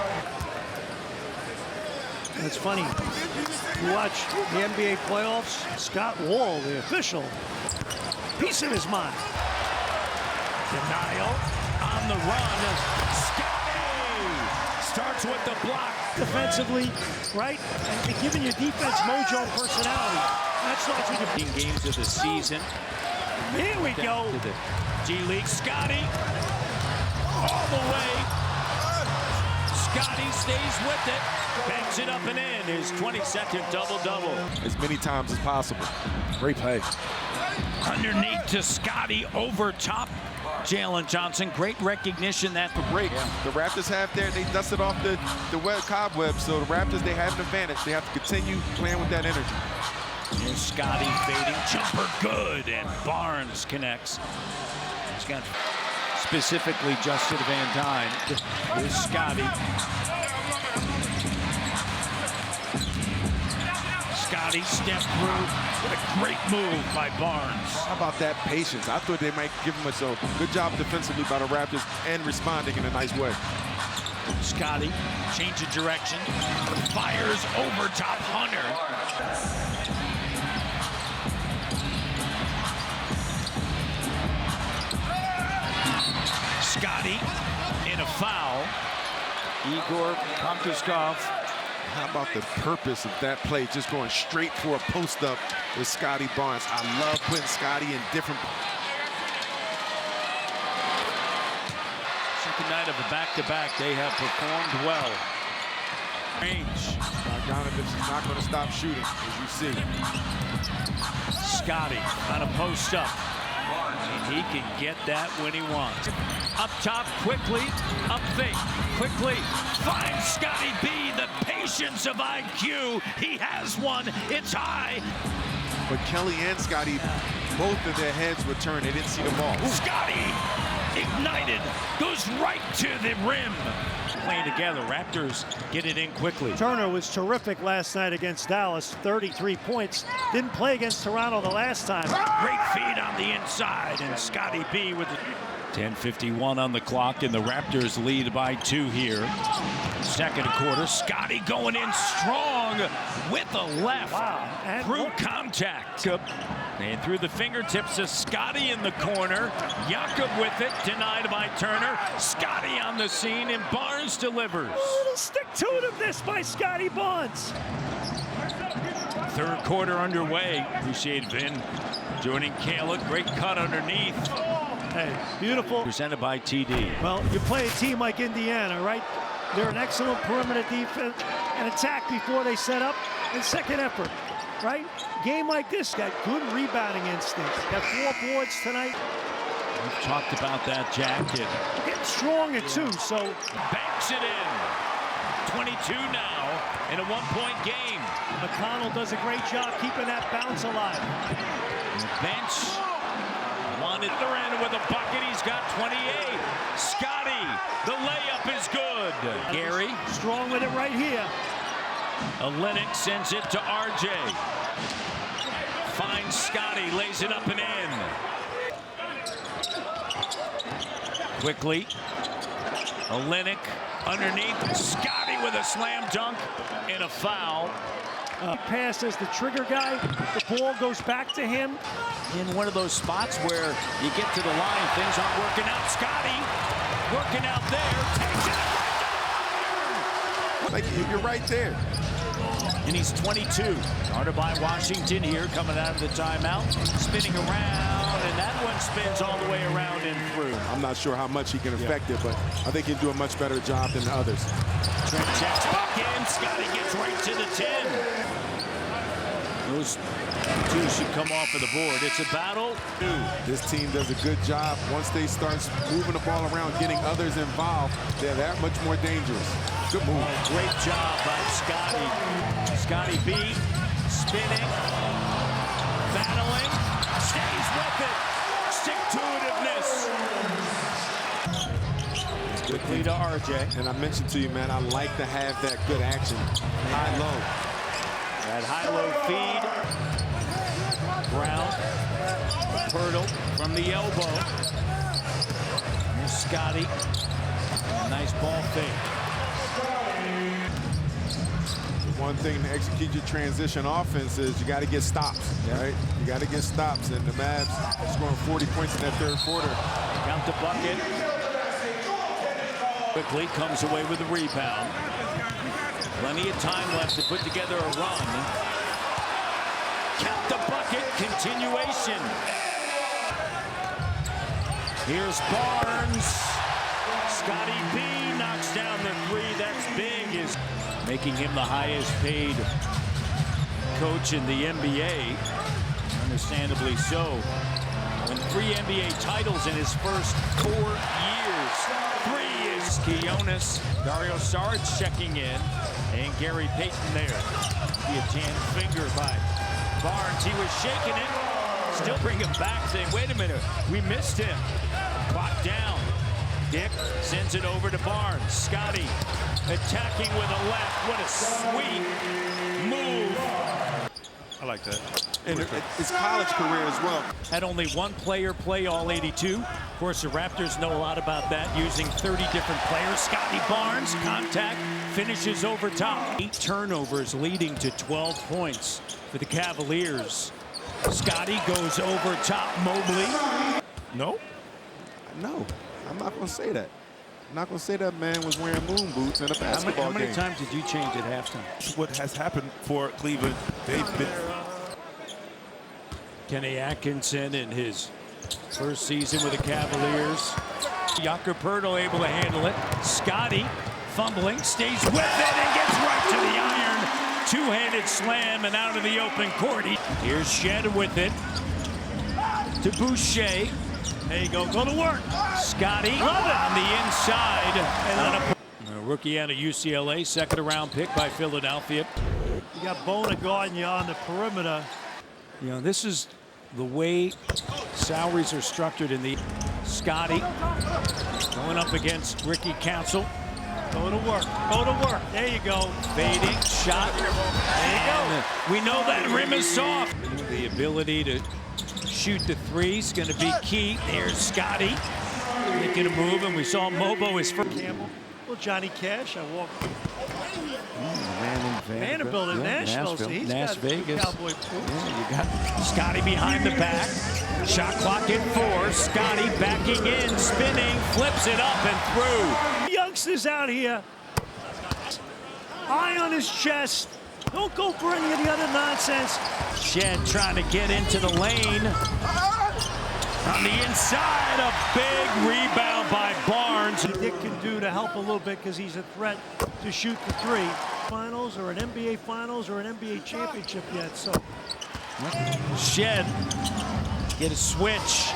It's funny. You watch the NBA playoffs, Scott Wall, the official, piece of his mind. Denial on the run. Scottie starts with the block. Defensively, right? And giving your defense mojo personality. That starts with your games of the season. Here we go. To the G League. Scottie all the way. Scottie stays with it. Banks it up and in. His 22nd double-double. As many times as possible. Great play. Underneath to Scottie, over top. Jalen Johnson, great recognition that the break. Yeah. The Raptors have they dusted off the web cobweb, so the Raptors, they have an advantage. They have to continue playing with that energy. Here's Scottie fading, jumper good, and Barnes connects. He's got specifically Justin Van Dyne. Here's Scottie. Scottie stepped through. What a great move by Barnes. How about that patience? I thought they might give him a good job defensively by the Raptors and responding in a nice way. Scottie, change of direction, fires over top Hunter. Scottie in a foul. Igor Kokoskov. How about the purpose of that play? Just going straight for a post-up with Scottie Barnes. I love putting Scottie in different... Second night of a back-to-back, they have performed well. Range. Bogdanovich is not going to stop shooting, as you see. Scottie on a post-up. And he can get that when he wants. Up top, quickly, up fake, quickly, finds Scottie B, the patience of IQ. He has one, it's high. But Kelly and Scottie, both of their heads were turned. They didn't see the ball. Scottie, ignited, goes right to the rim. Playing together, Raptors get it in quickly. Turner was terrific last night against Dallas, 33 points. Didn't play against Toronto the last time. Great feed on the inside, and Scottie B with the 10:51 on the clock, and the Raptors lead by 2 here. Second quarter, Scottie going in strong with the left. Wow. And through contact. And through the fingertips of Scottie in the corner. Jakob with it, denied by Turner. Scottie on the scene, and Barnes delivers. A little stick-to-itiveness by Scottie Barnes. Third quarter underway. Appreciate Vin joining Kayla. Great cut underneath. Hey, beautiful. Presented by TD. Well, you play a team like Indiana, right? They're an excellent perimeter defense and attack before they set up and second effort, right? Game like this got good rebounding instincts. Got 4 boards tonight. We've talked about that, Jack. Getting stronger too, so. Banks it in. 22 now in a 1-point game. McConnell does a great job keeping that bounce alive. The bench. One at the end with a bucket. He's got 28. Scottie, the layup is good. Gary. Strong with it right here. Olenek sends it to RJ. Finds Scottie, lays it up and in. Quickly. Olenek underneath. Scottie with a slam dunk and a foul. Pass as the trigger guy. The ball goes back to him. In one of those spots where you get to the line, things aren't working out. Scottie working out there. Takes it. Like, you're right there. And he's 22. Guarded by Washington here, coming out of the timeout. Spinning around, and that one spins all the way around and through. I'm not sure how much he can affect it, but I think he'll do a much better job than the others. Trent checks back in. Scottie gets right to the 10. Those 2 should come off of the board. It's a battle. This team does a good job. Once they start moving the ball around, getting others involved, they're that much more dangerous. Good move. Great job by Scottie. Scottie B spinning, battling, stays with it. Stick-to-itiveness. Quickly to RJ. And I mentioned to you, man, I like to have that good action. High-low. That high-low feed. Brown. Hurdle from the elbow. Here's Scottie. Nice ball fake. One thing to execute your transition offense is you got to get stops, right? You got to get stops, and the Mavs scoring 40 points in that third quarter. Count the bucket. Quickly comes away with the rebound. Plenty of time left to put together a run. Count the bucket, continuation. Here's Barnes. Scottie B knocks down the three. That's big, is making him the highest paid coach in the NBA. Understandably so. Won 3 NBA titles in his first 4 years. 3 is Kionis. Dario Saric checking in. And Gary Payton there. See a tan finger by Barnes. He was shaking it. Still bring him back, saying, wait a minute, we missed him. Clock down. Dick sends it over to Barnes. Scottie attacking with a left. What a sweet move. I like that. And his college career as well. Had only one player play all 82. Of course, the Raptors know a lot about that, using 30 different players. Scottie Barnes, contact, finishes over top. 8 turnovers leading to 12 points for the Cavaliers. Scottie goes over top Mobley. No, I'm not going to say that. I'm not going to say that man was wearing moon boots in a basketball game. How many times did you change at halftime? What has happened for Cleveland, they've been... Kenny Atkinson in his first season with the Cavaliers. Jakob Poeltl able to handle it. Scottie fumbling, stays with it and gets right to the iron. Two-handed slam and out of the open court. Here's Shed with it to Boucher. There you go to work. Scottie on the inside. And a rookie out of UCLA, second-round pick by Philadelphia. You got Bona guarding you on the perimeter. You know, this is the way salaries are structured in the... Scottie going up against Ricky Council. Go to work. There you go. Fading shot. There you go. We know that rim is soft. The ability to shoot the three is going to be key. There's Scottie making a move, and we saw Mobo his first. Campbell. Well, Johnny Cash. I walked. Vanderbilt in Nashville. He's Las got Vegas. Cowboy boots. Yeah, you got Scottie behind the back. Shot clock at 4. Scottie backing in, spinning, flips it up and through. Youngsters out here. Eye on his chest. Don't go for any of the other nonsense. Shed trying to get into the lane. On the inside, a big rebound by Barnes. Dick can do to help a little bit because he's a threat to shoot the three. Finals or an NBA Finals or an NBA championship yet, so. Shed get a switch.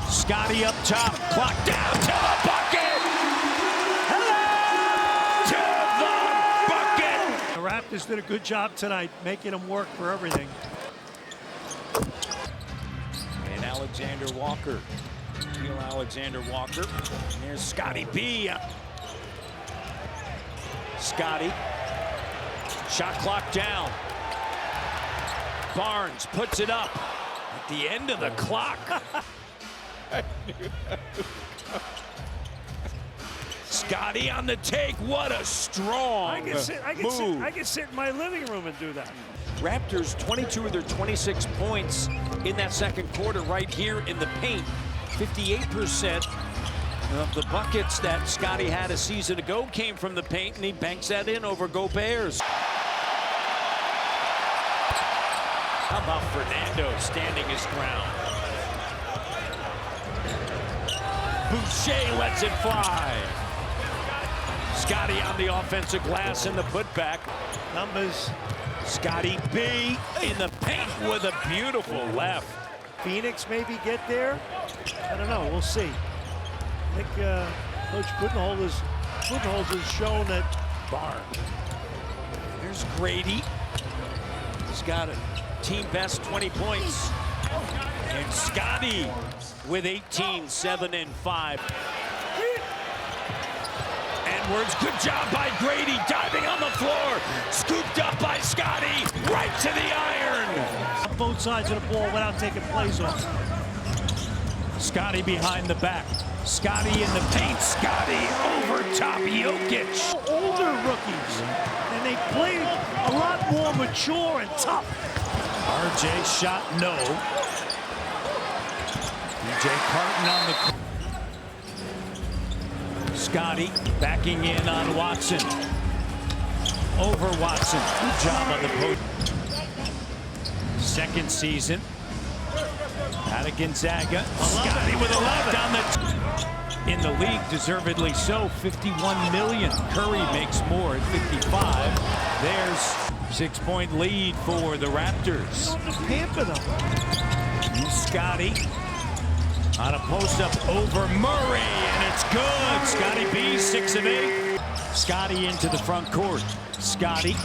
Scottie up top, clock down to the bucket. Hello to the bucket. The Raptors did a good job tonight, making them work for everything. And Alexander Walker. Alexander Walker. And here's Scottie B. Scottie. Shot clock down. Barnes puts it up at the end of the clock. Scottie on the take. What a strong move. I can sit in my living room and do that. Raptors 22 of their 26 points in that second quarter right here in the paint. 58% of the buckets that Scottie had a season ago came from the paint, and he banks that in over Gobert's. How about Fernando standing his ground? Boucher lets it fly. Scottie on the offensive glass in the putback. Numbers. Scottie B in the paint with a beautiful left. Phoenix maybe get there? I don't know. We'll see. I think Coach Budenholzer has shown that. Barnes. There's Grady. He's got a team best 20 points. And Scottie with 18, 7 and 5. Edwards, good job by Grady, diving on the floor. Scooped up by Scottie, right to the iron. Both sides of the ball without taking plays off. Scottie behind the back. Scottie in the paint. Scottie over top Jokic. older rookies, and they played a lot more mature and tough. RJ shot no. DJ Carton on the Scottie backing in on Watson. Over Watson. Good job on the post. Second season. Out of Gonzaga. Scottie with a left on the in the league, deservedly so. 51 million. Curry makes more at 55. There's 6-point lead for the Raptors. Pamper them. Scottie on a post-up over Murray, and it's good. Scottie B, 6 of 8. Scottie into the front court. Scottie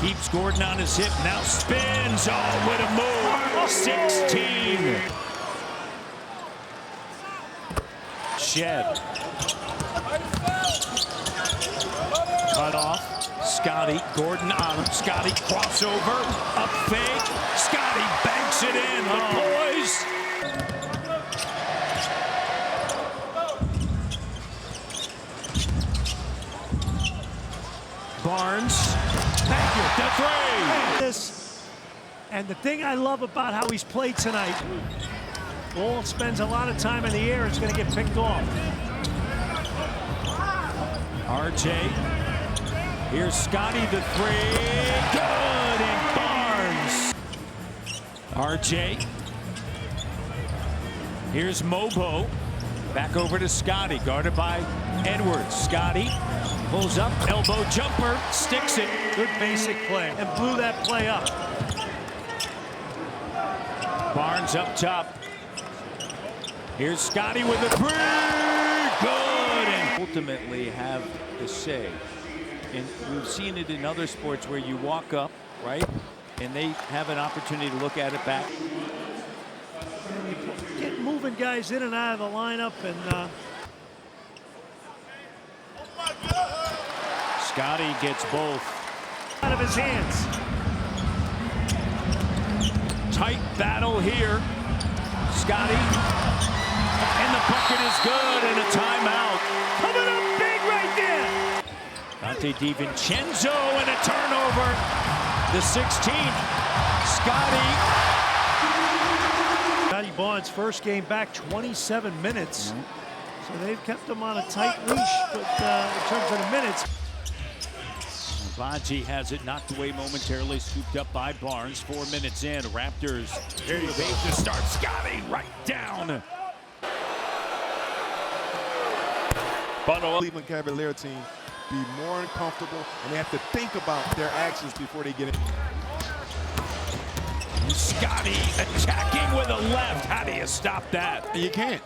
keeps Gordon on his hip, now spins. Oh, what a move. 16. Shed. Cut off. Scottie, Gordon on him. Scottie crossover, up fake. Scottie banks it in. The boys. Barnes. Thank you. The three. And the thing I love about how he's played tonight, ball spends a lot of time in the air. It's going to get picked off. RJ. Here's Scottie, the three. Good, and Barnes. RJ. Here's Mobo. Back over to Scottie, guarded by Edwards. Scottie pulls up, elbow jumper, sticks it. Good basic play, and blew that play up. Barnes up top. Here's Scottie with the three. Good, and ultimately have the say. And we've seen it in other sports where you walk up, right, and they have an opportunity to look at it back. Get moving guys in and out of the lineup, and Scottie gets both out of his hands. Tight battle here. Scottie, and the bucket is good, and a timeout. Coming up big right there. Dante DiVincenzo, and a turnover. The 16th. Scottie Barnes' first game back, 27 minutes. So they've kept him on a tight leash, but in terms of the minutes. Baji has it knocked away momentarily, scooped up by Barnes. 4 minutes in. Raptors here to start. Scottie right down. Cleveland Cavalier team be more uncomfortable, and they have to think about their actions before they get it. Scottie attacking with a left. How do you stop that? You can't.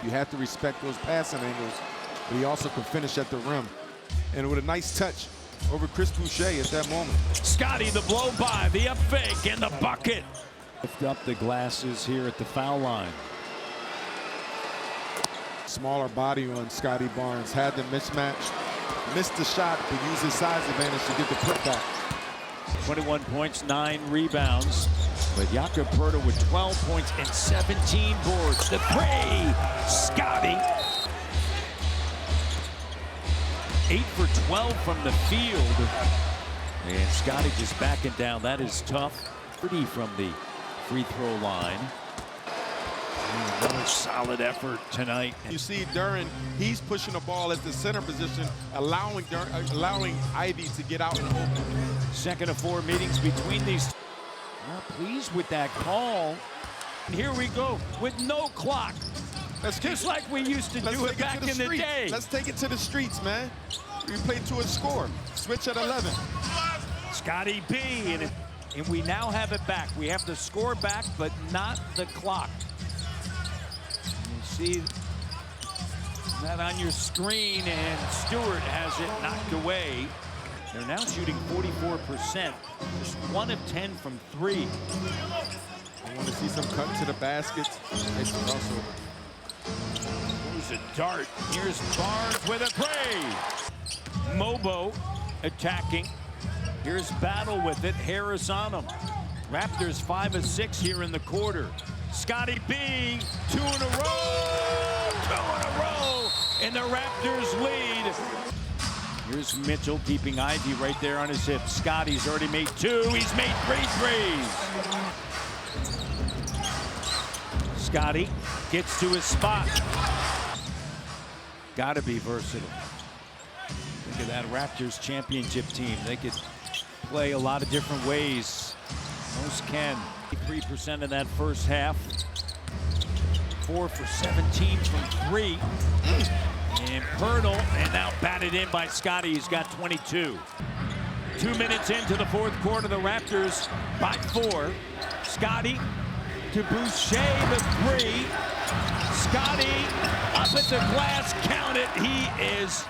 You have to respect those passing angles, but he also can finish at the rim. And with a nice touch over Chris Boucher at that moment. Scottie, the blow by, the up fake, and the bucket. Lift up the glasses here at the foul line. Smaller body on Scottie Barnes. Had the mismatch. Missed the shot, but used his size advantage to get the putback. 21 points, 9 rebounds. But Jakob Poeltl with 12 points and 17 boards. The three, Scottie. 8 for 12 from the field. And Scottie just backing down. That is tough. Pretty from the free throw line. Another solid effort tonight. You see Duren, he's pushing the ball at the center position, allowing Ivy to get out and open. Second of 4 meetings between these. Not pleased with that call. And here we go with no clock. Just like we used to do it back in the day. Let's take it to the streets, man. We play to a score. Switch at 11. Scottie B, and we now have it back. We have the score back, but not the clock. You see that on your screen, and Stewart has it knocked away. They're now shooting 44%, just 1 of 10 from 3. I want to see some cut to the baskets. It's also a dart. Here's Barnes with a three. Mobo attacking. Here's Battle with it. Harris on him. Raptors 5 of 6 here in the quarter. Scottie B, 2 in a row. 2 in a row. And the Raptors lead. Here's Mitchell keeping Ivy right there on his hip. Scottie's already made 2. He's made 3 threes. Scottie gets to his spot. Gotta be versatile. Look at that Raptors championship team. They could play a lot of different ways. Most can. 3% in that first half. 4 for 17 from 3. And Pirtle, and now batted in by Scottie. He's got 22. 2 minutes into the fourth quarter, the Raptors by 4. Scottie to Boucher, the 3. Scottie up at the glass, count it. He is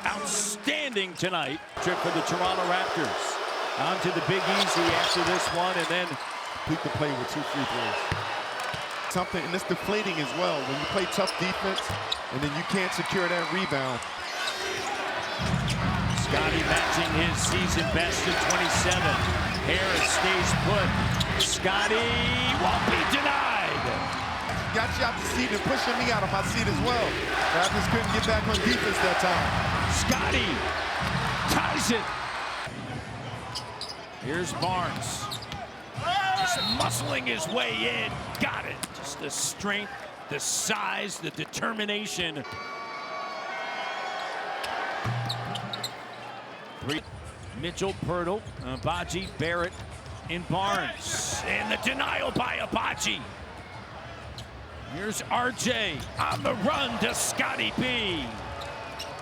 outstanding tonight. Trip for the Toronto Raptors. On to the Big Easy after this one, and then complete the play with 2 free throws. Something, and it's deflating as well. When you play tough defense, and then you can't secure that rebound. Scottie matching his season best at 27. Harris stays put. Scottie won't be denied. Got you out the seat and pushing me out of my seat as well. Raptors couldn't get back on defense that time. Scottie ties it. Here's Barnes. Just muscling his way in. Got it. Just the strength, the size, the determination. 3. Mitchell, Pirtle, Abaji, Barrett, and Barnes. And the denial by Abaji. Here's RJ on the run to Scottie B.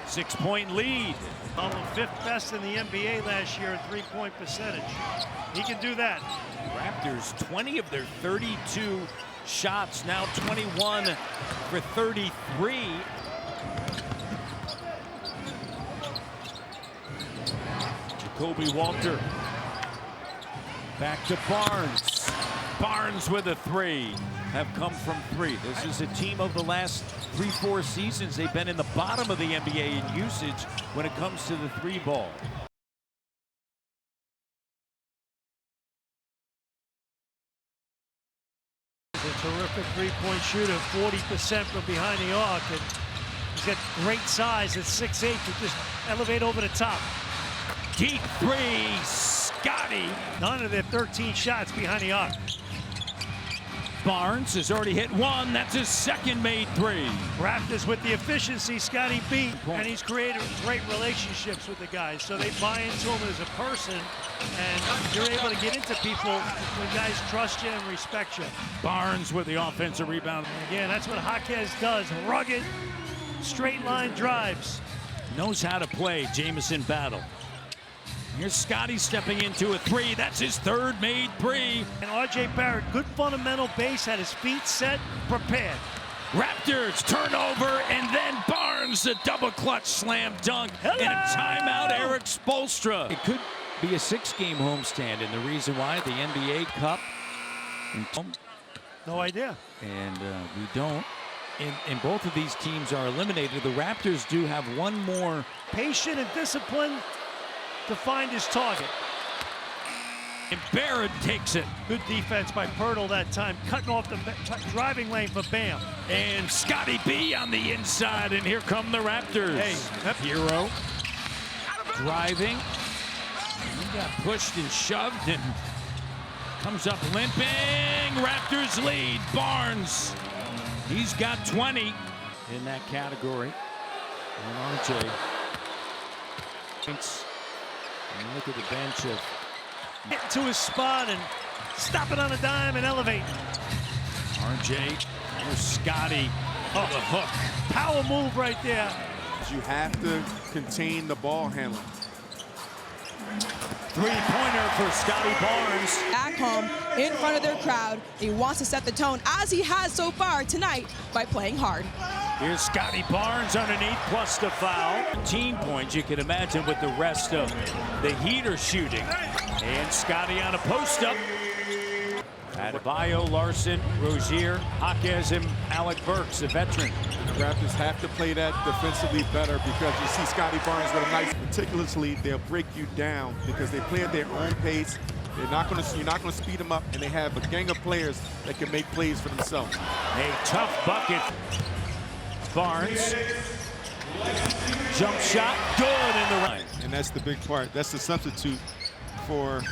6-point lead. On the 5th best in the NBA last year in 3-point percentage. He can do that. Raptors, 20 of their 32 shots, now 21 for 33. Jacoby Walter. Back to Barnes. Barnes with a 3. Have come from 3. This is a team of the last 3-4 seasons. They've been in the bottom of the NBA in usage when it comes to the 3-ball. He's a terrific 3-point shooter, 40% from behind the arc, and he's got great size at 6'8" to just elevate over the top. Deep 3, Scottie. None of their 13 shots behind the arc. Barnes has already hit 1. That's his second made 3. Raptors with the efficiency, Scottie B, and he's created great relationships with the guys, so they buy into him as a person, and you're able to get into people when guys trust you and respect you. Barnes with the offensive rebound. Again, that's what Jaquez does. Rugged, straight line drives. Knows how to play Jamison Battle. Here's Scottie stepping into a 3. That's his 3rd made 3. And RJ Barrett, good fundamental base, had his feet set, prepared. Raptors turnover, and then Barnes, a double clutch slam dunk. And a timeout, Eric Spoelstra. It could be a 6-game homestand, and the reason why, the NBA Cup. No idea. And we don't. And both of these teams are eliminated. The Raptors do have one more. Patient and disciplined to find his target. And Barrett takes it. Good defense by Pirtle that time, cutting off the driving lane for Bam. And Scottie B on the inside, and here come the Raptors. Hey, Hero driving. He got pushed and shoved and comes up limping. Raptors lead. Barnes, he's got 20 in that category. And RJ. And look at the bench of get to his spot and stop it on a dime and elevate. RJ, here's Scottie. Oh, the hook. Power move right there. You have to contain the ball handling. 3-pointer for Scottie Barnes. Back home in front of their crowd. He wants to set the tone, as he has so far tonight, by playing hard. Here's Scottie Barnes underneath, plus the foul. 15 points, you can imagine, with the rest of the Heat are shooting. And Scottie on a post-up. Adebayo, Larson, Rozier, Jaquez, and Alec Burks, a veteran. The Raptors have to play that defensively better, because you see Scottie Barnes with a nice, meticulously, they'll break you down because they play at their own pace. You're not going to speed them up, and they have a gang of players that can make plays for themselves. A tough bucket. Barnes Jump shot, good in the right. And that's the big part. That's the substitute for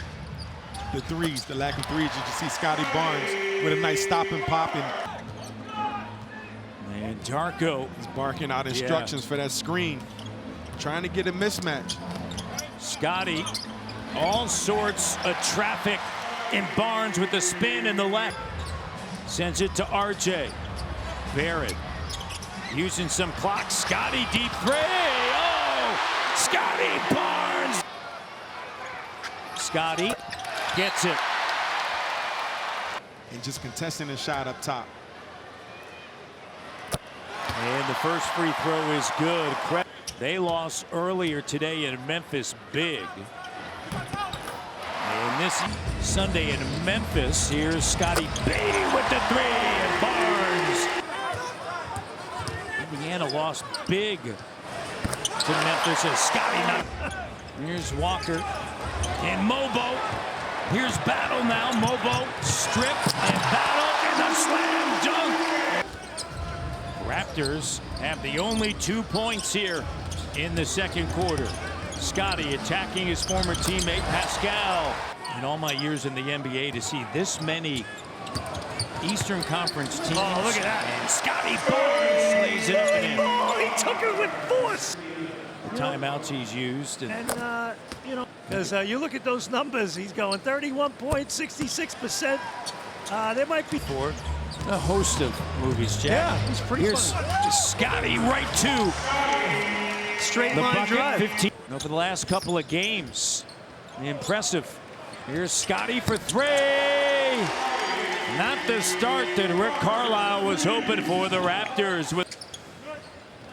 the threes, the lack of threes. You see Scottie Barnes with a nice stop and pop. And Darko is barking out instructions for that screen. Trying to get a mismatch. Scottie, all sorts of traffic in Barnes with the spin and the left. Sends it to RJ. Barrett using some clock. Scottie deep three. Oh, Scottie Barnes. Scottie gets it. And just contesting a shot up top. And the first free throw is good. They lost earlier today in Memphis big. And this Sunday in Memphis, here's Scottie Beatty with the three, and Barnes. Indiana lost big to Memphis as Scottie not. Here's Walker and Mobo. Here's Battle now. Mobo strip and Battle in the slam dunk. Raptors have the only 2 points here in the second quarter. Scottie attacking his former teammate Pascal. In all my years in the NBA, to see this many Eastern Conference teams. Oh, look at that. And Scottie Barnes lays it up and in. Oh, he took it with force. The timeouts he's used. And you know, because you look at those numbers, he's going 31 points, 66%. There might be for a host of movies, Jack. Yeah, he's pretty Here's Scottie right to straight the line bucket, drive. 15 over the last couple of games. Impressive. Here's Scottie for three. Not the start that Rick Carlisle was hoping for the Raptors.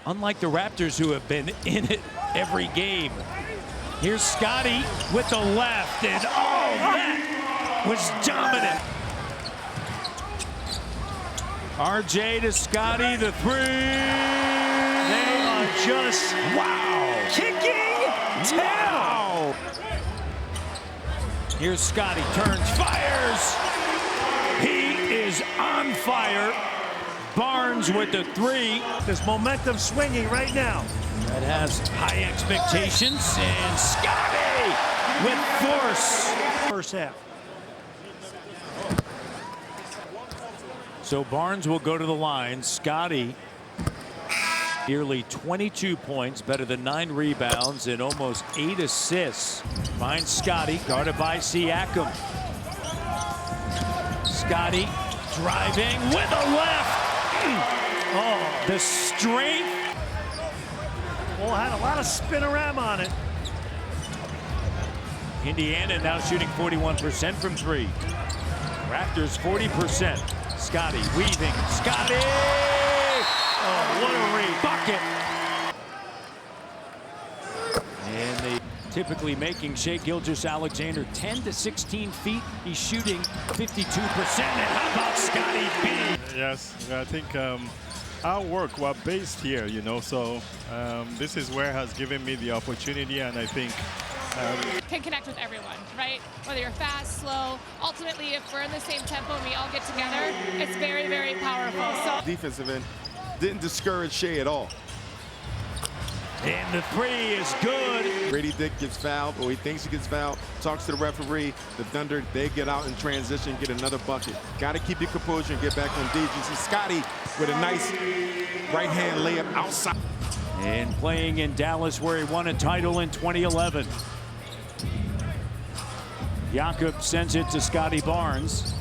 Unlike the Raptors, who have been in it every game. Here's Scottie with the left, and oh, that was dominant. RJ to Scottie, the three. They are just kicking tail. Here's Scottie, turns, fires. He is on fire. Barnes with the three. There's momentum swinging right now. That has high expectations, and Scottie with force. First half. So Barnes will go to the line. Scottie, nearly 22 points, better than 9 rebounds and almost 8 assists. Finds Scottie, guarded by Siakam. Scottie driving with a left. Oh, the strength. Ball had a lot of spin-around on it. Indiana now shooting 41% from three. Raptors 40%. Scottie weaving. Scottie! Oh, what a read. Bucket. And they typically making Shai Gilgeous-Alexander 10 to 16 feet. He's shooting 52%. And how about Scottie B? Yes, I think our work was based here, you know, so this is where has given me the opportunity, and I think can connect with everyone, right? Whether you're fast, slow, ultimately if we're in the same tempo and we all get together, it's very, very powerful. So defensive end didn't discourage Shai at all. And the three is good. Grady Dick gets fouled, or he thinks he gets fouled, talks to the referee. The Thunder, they get out in transition, get another bucket. Got to keep your composure and get back on D. You see Scottie with a nice right-hand layup outside. And playing in Dallas, where he won a title in 2011. Jakob sends it to Scottie Barnes.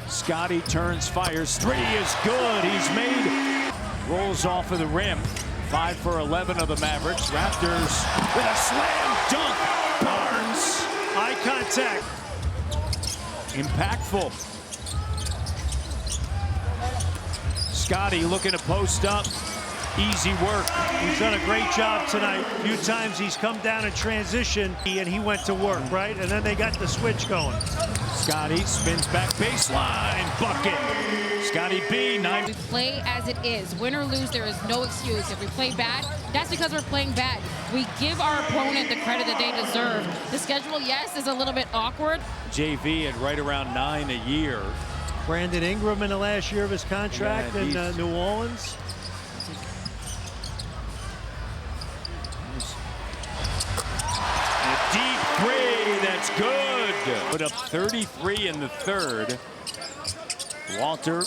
Scottie turns, fires. Three is good. He's made. Rolls off of the rim. 5 for 11 of the Mavericks. Raptors with a slam dunk. Barnes. Eye contact. Impactful. Scottie looking to post up. Easy work. He's done a great job tonight. A few times he's come down in transition, and he went to work, right? And then they got the switch going. Scottie spins back baseline. Bucket. Scottie B. 9. We play as it is. Win or lose, there is no excuse. If we play bad, that's because we're playing bad. We give our opponent the credit that they deserve. The schedule, yes, is a little bit awkward. JV at right around 9 a year. Brandon Ingram in the last year of his contract in New Orleans. it's good. Put up 33 in the third. Walter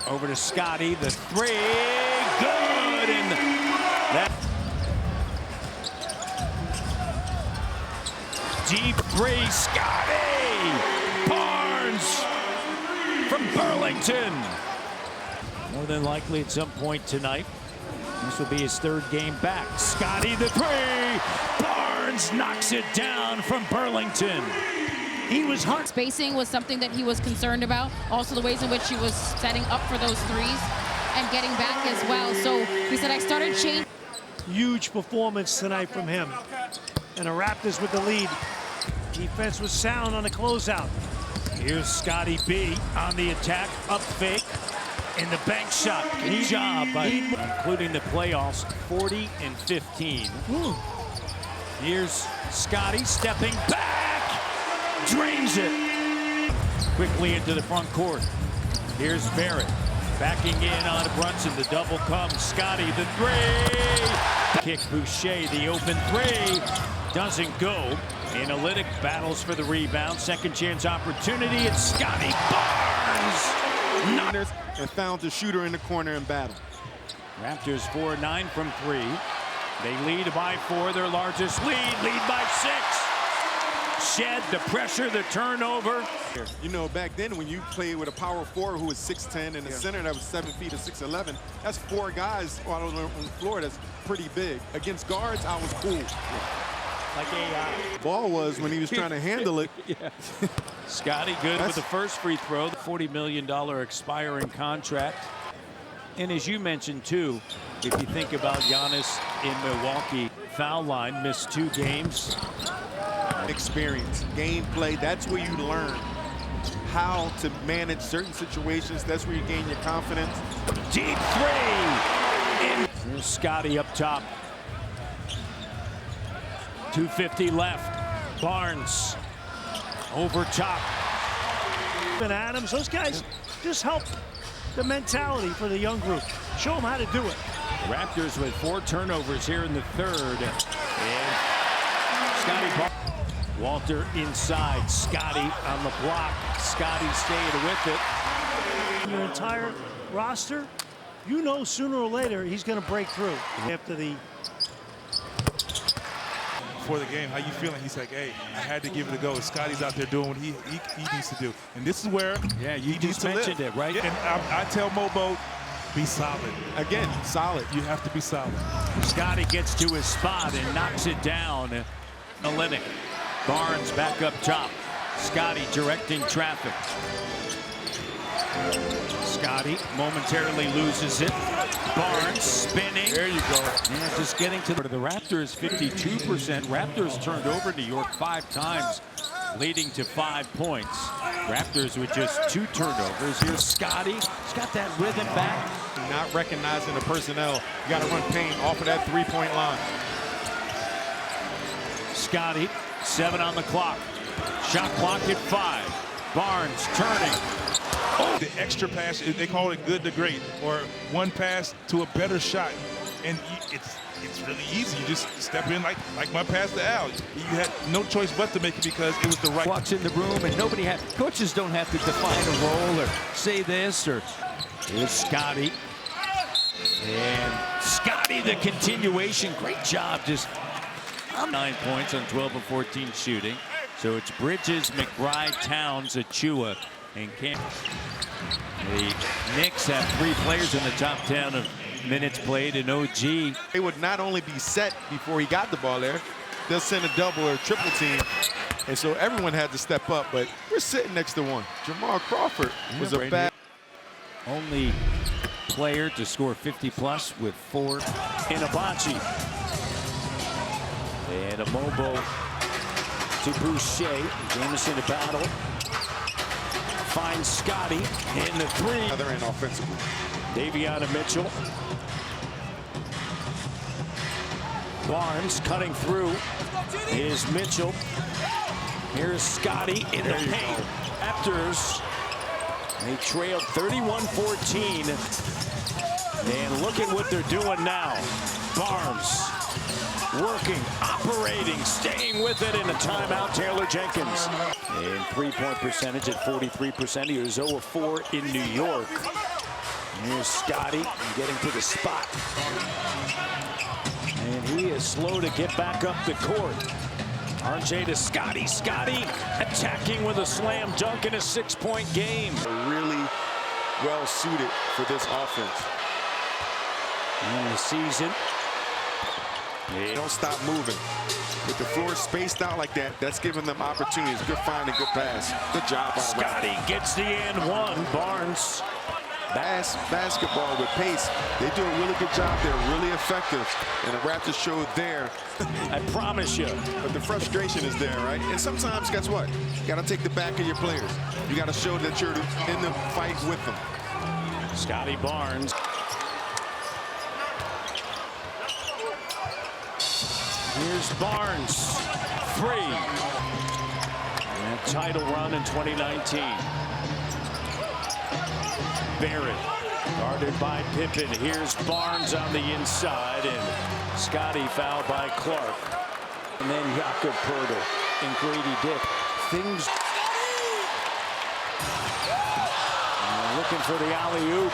over to Scottie. The three, good. And that deep three, Scottie Barnes from Burlington. More than likely at some point tonight. This will be his third game back. Scottie the three. Barnes knocks it down from Burlington. He was hard. Spacing was something that he was concerned about. Also the ways in which he was setting up for those threes and getting back as well. So he said, I started changing. Huge performance tonight from him. And the Raptors with the lead. Defense was sound on the closeout. Here's Scottie B on the attack, up fake, in the bank shot. Good job by including the playoffs, 40 and 15. Here's Scottie stepping back, drains it. Quickly into the front court. Here's Barrett backing in on Brunson. The double comes. Scottie the three. Kick Boucher, the open three. Doesn't go. Analytic battles for the rebound. Second chance opportunity. It's Scottie Barnes. And found the shooter in the corner and battle. Raptors 4-9 from three. They lead by 4, their largest lead by 6. Shed, the pressure, the turnover. You know, back then when you played with a power forward who was 6'10" and a center that was 7 feet or 6'11", that's 4 guys on the floor that's pretty big. Against guards, I was cool. Like a ball was when he was trying to handle it. Yeah. Scottie good with the first free throw. The $40 million expiring contract. And as you mentioned too, if you think about Giannis in Milwaukee, foul line, missed 2 games. Experience, gameplay, that's where you learn how to manage certain situations. That's where you gain your confidence. Deep three. There's Scottie up top. 2:50 left. Barnes over top. And Adams, those guys just help the mentality for the young group. Show them how to do it. The Raptors with 4 turnovers here in the third. And Scottie Barnes. Walter inside. Scottie on the block. Scottie staying with it. Your entire roster, you know sooner or later he's going to break through. After the before the game, how you feeling? He's like, hey, I had to give it a go. Scottie's out there doing what he needs to do. And this is where you just mentioned it, right? Yeah, and I tell Mobo, be solid. Again, solid. You have to be solid. Scottie gets to his spot and knocks it down. Analytic. Barnes back up top. Scottie directing traffic. Scottie momentarily loses it. Barnes spinning. There you go. Yeah, just getting to the Raptors, 52%. Raptors turned over New York 5 times, leading to 5 points. Raptors with just 2 turnovers. Here's Scottie. He's got that rhythm back. Not recognizing the personnel. You got to run Payne off of that 3-point line. Scottie, 7 on the clock. Shot clock at 5. Barnes turning. Oh, the extra pass, they call it good to great, or one pass to a better shot. And it's really easy. You just step in like my pass to Al. You had no choice but to make it because it was the right. Walks in the room and nobody had, coaches don't have to define a role or say this or. Here's Scottie. And Scottie, the continuation. Great job. Just 9 points on 12 of 14 shooting. So it's Bridges, McBride, Towns, Achua, and Cam. The Knicks have 3 players in the top 10 of minutes played in OG. They would not only be set before he got the ball there, they'll send a double or a triple team. And so everyone had to step up, but we're sitting next to one. Jamal Crawford was a bad. Only player to score 50+ with 4 in Abachi. And a Mobo to Boucher. Jameson to battle. Finds Scottie in the 3. Other end offensively. Davion Mitchell. Barnes cutting through is Mitchell. Here's Scottie in the paint. Raptors, they trailed 31-14. And look at what they're doing now. Barnes working, operating, staying with it in a timeout. Taylor Jenkins. And three-point percentage at 43%. He was 0 of 4 in New York. Here's Scottie getting to the spot. And he is slow to get back up the court. RJ to Scottie. Scottie attacking with a slam dunk in a 6-point game. Really well suited for this offense. In the season. They don't stop moving. With the floor spaced out like that, that's giving them opportunities. Good find and good pass. Good job by Scottie gets the and one. Barnes. Basketball with pace. They do a really good job. They're really effective. And the Raptors showed there. I promise you. But the frustration is there, right? And sometimes, guess what? You got to take the back of your players. You got to show that you're in the fight with them. Scottie Barnes. Here's Barnes. 3. And title run in 2019. Barrett guarded by Pippen. Here's Barnes on the inside, and Scottie fouled by Clark. And then Jakob Poeltl and Grady Dick. Things looking for the alley-oop.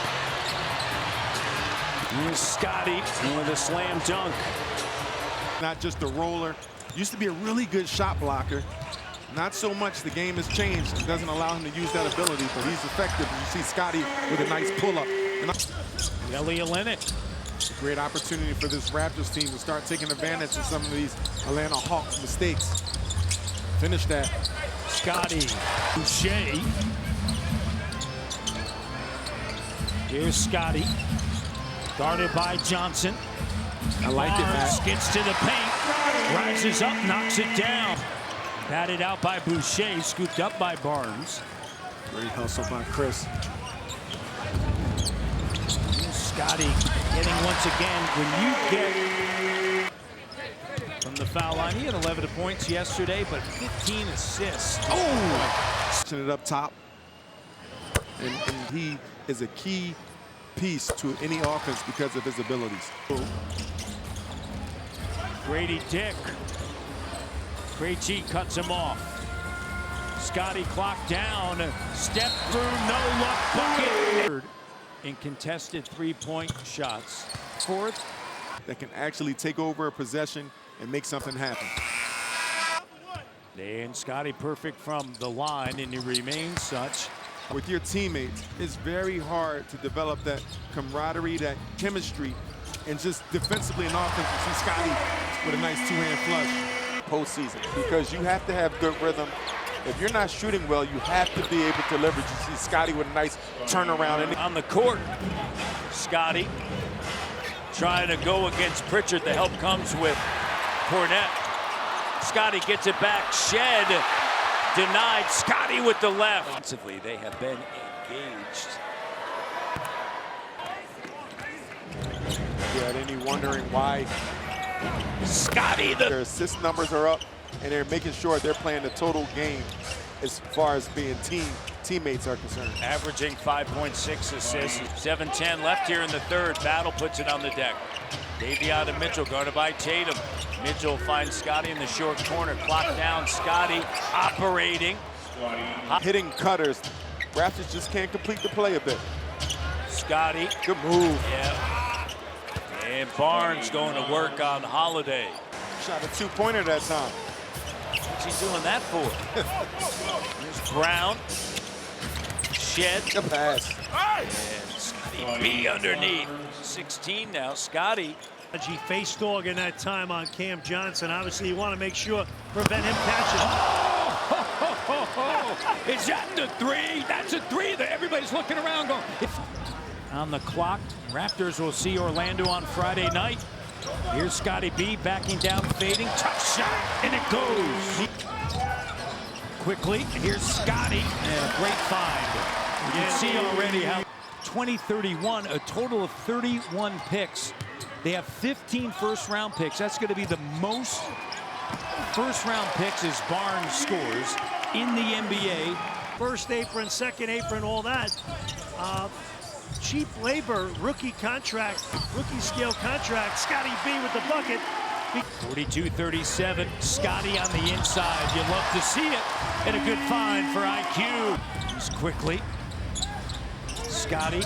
Here's Scottie with a slam dunk. Not just a roller. Used to be a really good shot blocker. Not so much. The game has changed. It doesn't allow him to use that ability, but he's effective. You see Scottie with a nice pull-up. Kelly Olynyk. It's a great opportunity for this Raptors team to start taking advantage of some of these Atlanta Hawks mistakes. Finish that. Scottie. Boucher. Here's Scottie. Guarded by Johnson. I like it, Matt. Gets to the paint. Rises up, knocks it down. Batted out by Boucher, scooped up by Barnes. Great hustle by Chris. Scottie getting once again. When you get from the foul line, he had 11 points yesterday, but 15 assists. Oh! It up top. And he is a key piece to any offense because of his abilities. Grady Dick. Krejci cuts him off. Scottie clocked down. Step through, no look bucket. In contested three-point shots. 4th. That can actually take over a possession and make something happen. And Scottie perfect from the line, and he remains such. With your teammates, it's very hard to develop that camaraderie, that chemistry, and just defensively and offensively. See Scottie with a nice two-hand flush. Postseason, because you have to have good rhythm. If you're not shooting well, you have to be able to leverage. You see Scottie with a nice turnaround. On the court, Scottie trying to go against Pritchard. The help comes with Cornette. Scottie gets it back. Shed denied. Scottie with the left. Offensively, they have been engaged. You had any wondering why Scottie, their assist numbers are up, and they're making sure they're playing the total game as far as being teammates are concerned. Averaging 5.6 assists. 7:10 left here in the third. Battle puts it on the deck. Davion to Mitchell, guarded by Tatum. Mitchell finds Scottie in the short corner. Clock down. Scottie operating. Hitting cutters. Raptors just can't complete the play a bit. Scottie. Good move. Yeah. And Barnes going to work on Holiday. Shot a two-pointer that time. What's he doing that for? Here's Brown. Shed. Good pass. And Scottie B underneath. 16 now. Scottie. He faced dog in that time on Cam Johnson. Obviously, you want to make sure prevent him catching. Is that the 3? That's a 3. Everybody's looking around going. On the clock, Raptors will see Orlando on Friday night. Here's Scottie B backing down, fading, tough shot, and it goes. Quickly, here's Scottie, and a great find. You can see already how 2031, a total of 31 picks. They have 15 first-round picks. That's going to be the most first-round picks as Barnes scores in the NBA. First apron, second apron, all that. Cheap labor, rookie contract, rookie scale contract. Scottie B with the bucket. 42-37, Scottie on the inside. You love to see it, and a good find for IQ. Just quickly, Scottie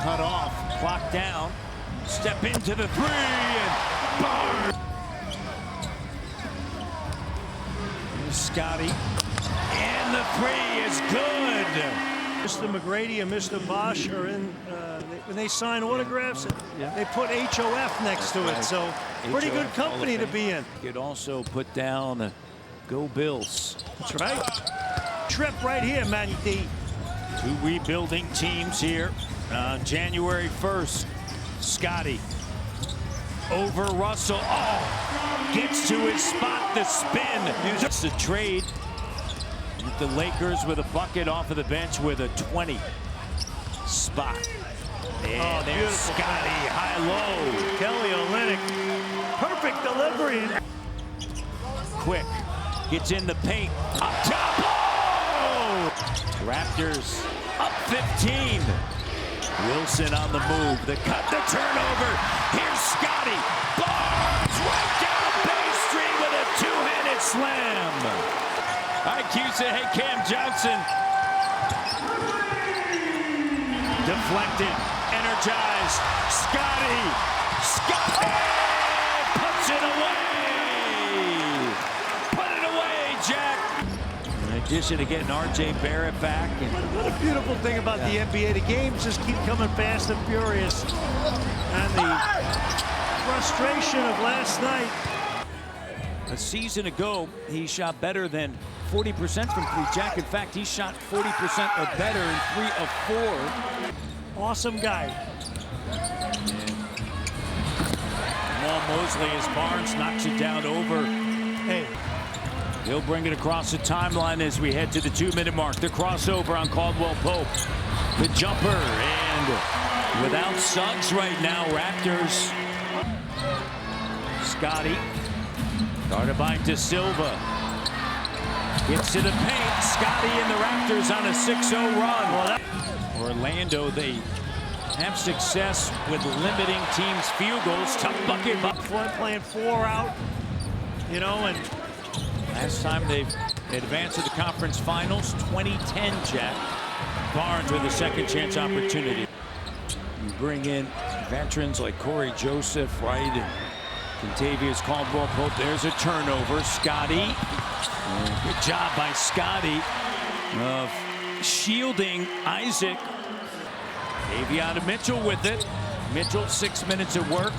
cut off, clock down, step into the three, and Barnes. Here's Scottie, and the three is good. Mr. McGrady and Mr. Bosch are in, when they sign autographs, they put HOF next to it, so pretty good company to be in. You could also put down Go Bills. That's right. Trip right here, Matty D. Two rebuilding teams here. January 1st, Scottie over Russell. Oh, gets to his spot, the spin. It's a trade. The Lakers with a bucket off of the bench with a 20 spot. And there's Scottie, high-low. Kelly Olynyk, perfect delivery. Quick, gets in the paint, up top. Oh! Raptors up 15. Wilson on the move, the cut, the turnover. Here's Scottie. Barnes right down Bay Street with a two-handed slam. IQ said, hey, Cam Johnson. Deflected, energized. Scottie puts it away. Put it away, Jack. In addition to getting R.J. Barrett back. What a beautiful thing about the NBA. The games just keep coming fast and furious. And the frustration of last night. A season ago, he shot better than 40% from three. Jack, in fact, he shot 40% or better in 3 of 4. Awesome guy. Jamal Mosley as Barnes knocks it down over. Hey. He'll bring it across the timeline as we head to the 2-minute mark. The crossover on Caldwell Pope. The jumper, and without Suggs right now, Raptors. Scottie. Guarded by De Silva. Gets to the paint. Scottie and the Raptors on a 6-0 run. Orlando, they have success with limiting teams' field goals. Tough bucket. Flood playing 4 out, you know, and last time they've advanced to the conference finals, 2010, Jack. Barnes with a second chance opportunity. You bring in veterans like Corey Joseph, right? And Contavious Caldwell Pope. There's a turnover. Scottie. Good job by Scottie of shielding Isaac. Davion Mitchell with it. Mitchell, 6 minutes of work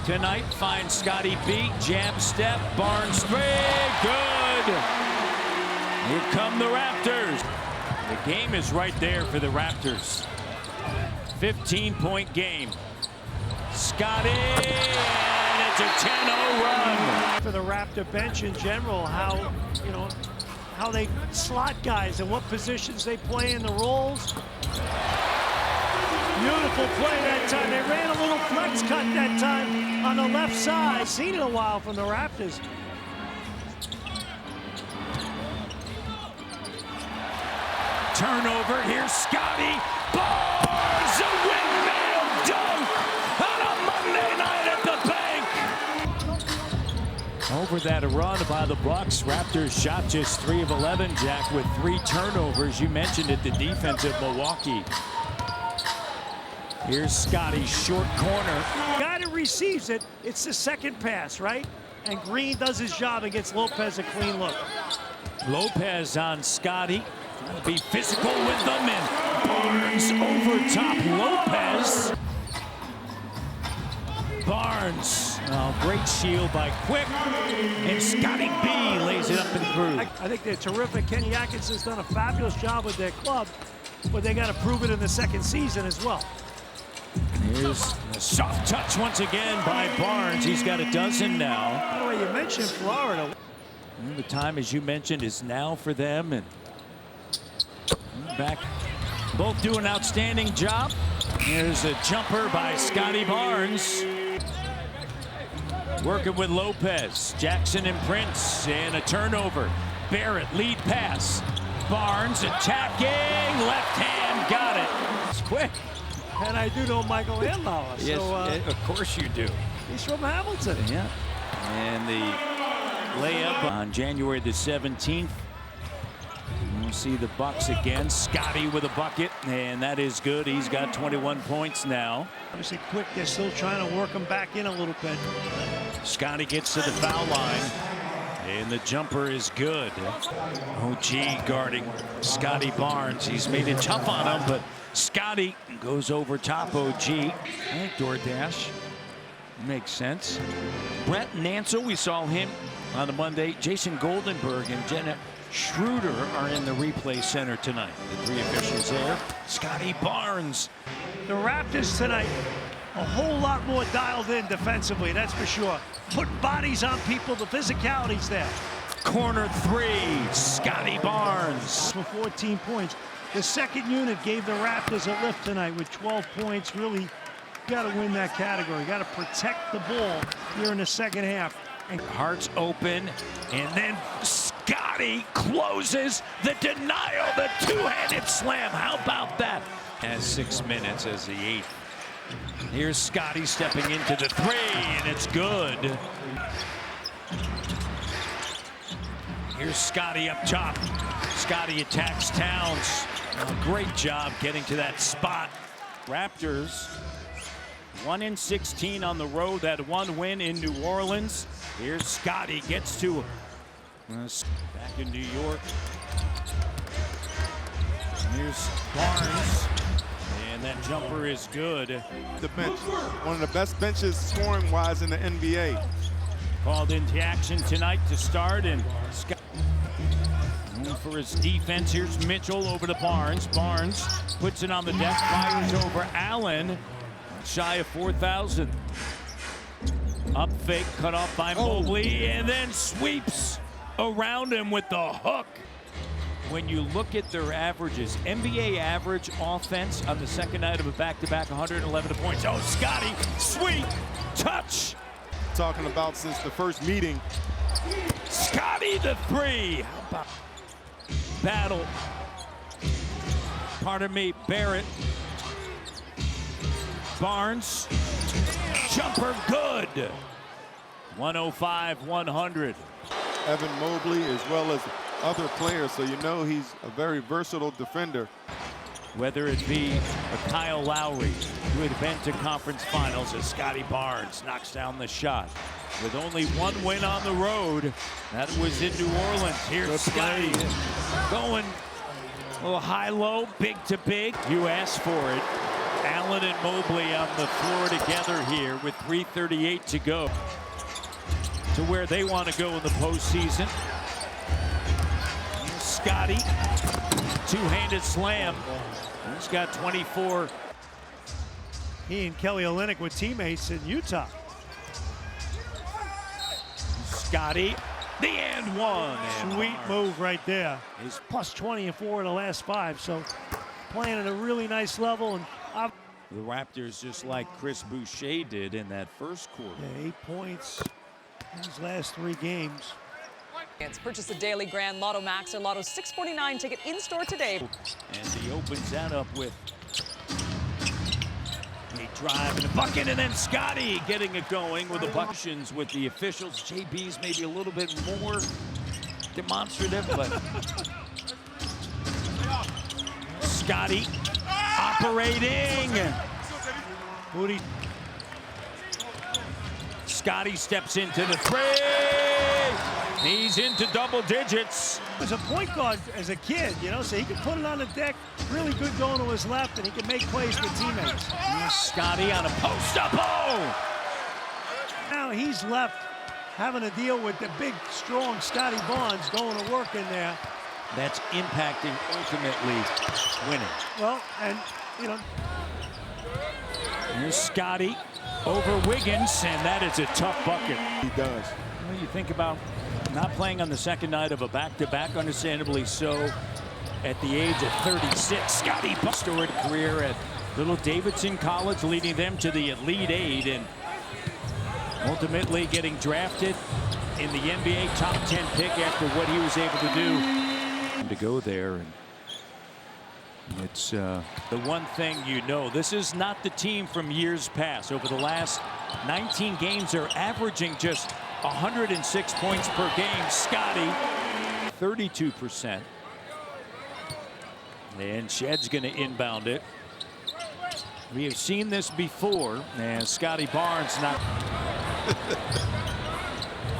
tonight. Finds Scottie beat. Jab step. Barnes 3. Good. Here come the Raptors. The game is right there for the Raptors. 15-point game. Scottie, and it's a 10-0 run. For the Raptor bench in general, how, you know, how they slot guys and what positions they play in the roles. Beautiful play that time. They ran a little flex cut that time on the left side. Seen it a while from the Raptors. Turnover. Here's Scottie. Barnes, a windmill dunk on a Monday night at the bank. Over that run by the Bucks. Raptors shot just 3 of 11, Jack, with 3 turnovers. You mentioned it, the defense of Milwaukee. Here's Scottie, short corner. The guy that receives it, it's the second pass, right? And Green does his job and gets Lopez a clean look. Lopez on Scottie. Be physical with them, and Barnes over top Lopez. Barnes, great shield by Quick, and Scottie B lays it up and through. I think they're terrific. Kenny Atkinson's done a fabulous job with their club, but they got to prove it in the second season as well. Here's a soft touch once again by Barnes. He's got a dozen now. By the way, you mentioned Florida. The time, as you mentioned, is now for them, and back, both do an outstanding job. Here's a jumper by Scottie Barnes. Working with Lopez, Jackson and Prince, and a turnover. Barrett, lead pass. Barnes attacking, left hand, got it. It's quick. And I do know Michael Anlauer. Yes, so, of course you do. He's from Hamilton. Yeah. And the layup on January the 17th. We'll see the Bucks again. Scottie with a bucket, and that is good. He's got 21 points now. Obviously quick, they're still trying to work him back in a little bit. Scottie gets to the foul line, and the jumper is good. OG guarding Scottie Barnes. He's made it tough on him, but Scottie goes over top OG. I think DoorDash makes sense. Brett Nansel, we saw him on the Monday. Jason Goldenberg and Jenna Schroeder are in the replay center tonight. The three officials there. Scottie Barnes. The Raptors tonight, a whole lot more dialed in defensively, that's for sure. Put bodies on people, the physicality's there. Corner three, Scottie Barnes. For 14 points. The second unit gave the Raptors a lift tonight with 12 points. Really, you got to win that category. You got to protect the ball here in the second half. And Hart's open, and then Scottie closes the denial, the two-handed slam. How about that? Has 6 minutes as the 8th. Here's Scottie stepping into the three, and it's good. Here's Scottie up top. Scottie attacks Towns. A great job getting to that spot. Raptors 1-16 on the road. That one win in New Orleans. Here's Scottie, gets to back in New York. Here's Barnes, and that jumper is good. The bench, one of the best benches scoring-wise in the NBA. Called into action tonight to start, and Scott for his defense. Here's Mitchell over to Barnes. Barnes puts it on the deck, fires over Allen, shy of 4,000. Up fake, cut off by Mobley, and then sweeps around him with the hook. When you look at their averages, NBA average offense on the second night of a back-to-back, 111 points. Oh, Scottie, sweet touch. Talking about since the first meeting. Scottie the three. How about battle? Pardon me, Barrett. Barnes, jumper good. 105-100. Evan Mobley as well as other players, so you know he's a very versatile defender. Whether it be a Kyle Lowry, who had been to conference finals, as Scottie Barnes knocks down the shot. With only one win on the road, that was in New Orleans. Here's Scottie going a little high-low, big to big. You asked for it. Allen and Mobley on the floor together here with 3:38 to go to where they want to go in the postseason. Here's Scottie, two-handed slam. He's got 24. He and Kelly Olynyk were teammates in Utah. Scottie, the and one. Sweet move right there. He's plus 20 and 4 in the last 5, so playing at a really nice level. And the Raptors, just like Chris Boucher did in that first quarter. Yeah, 8 points in his last 3 games. Purchase the Daily Grand Lotto Max or Lotto 649 ticket in-store today. And he opens that up with a drive and a bucket, and then Scottie getting it going with the buctions with the officials. JB's maybe a little bit more demonstrative, but Scottie operating. Booty. Scottie steps into the three. He's into double digits. He was a point guard as a kid, you know, so he could put it on the deck. Really good going to his left, and he can make plays for teammates. Here's Scottie on a post-up. Oh! Now he's left having to deal with the big, strong Scottie Barnes going to work in there. That's impacting ultimately winning. Well, and, you know. Here's Scottie over Wiggins, and that is a tough bucket. He does. Well, you think about not playing on the second night of a back-to-back, understandably so, at the age of 36. Scottie Barnes' storied career at Little Davidson College, leading them to the Elite Eight, and ultimately getting drafted in the NBA top 10 pick after what he was able to do. To go there, and it's the one thing you know. This is not the team from years past. Over the last 19 games are averaging just 106 points per game. Scottie, 32%. And Shed's going to inbound it. We have seen this before, and Scottie Barnes not.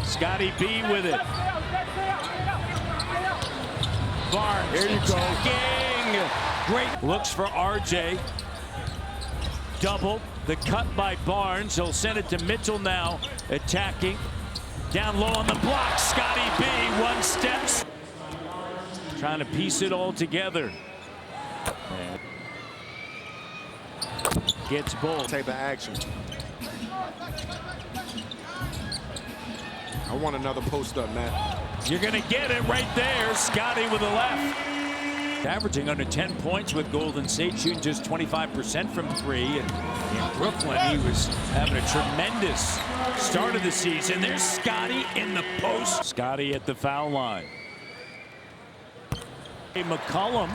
Scottie B with it. Barnes. There you go. Great. Looks for RJ. Double. The cut by Barnes. He'll send it to Mitchell now. Attacking. Down low on the block. Scottie B. 1 steps. Trying to piece it all together. And gets both. Type of action. I want another post up, Matt. You're going to get it right there. Scottie with the left. Averaging under 10 points with Golden State, shooting just 25% from 3. And in Brooklyn, he was having a tremendous start of the season. There's Scottie in the post. Scottie at the foul line. McCollum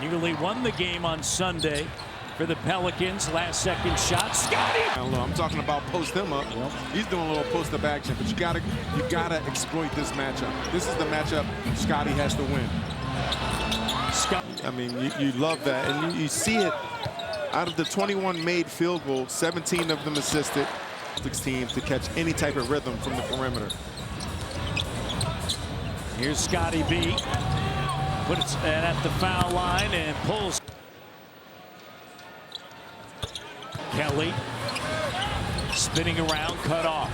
nearly won the game on Sunday for the Pelicans. Last second shot. Scottie. I'm talking about post him up. He's doing a little post up action, but you gotta exploit this matchup. This is the matchup Scottie has to win. I mean, you love that, and you see it. Out of the 21 made field goals, 17 of them assisted. 16 to catch any type of rhythm from the perimeter. Here's Scottie B. Puts it at the foul line and pulls. Kelly spinning around, cut off.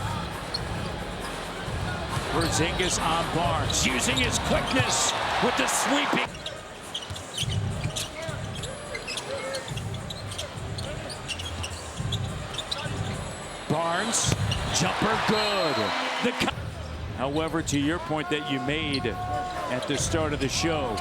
Porzingis on Barnes, using his quickness with the sweeping. Barnes, jumper good. However, to your point that you made at the start of the show,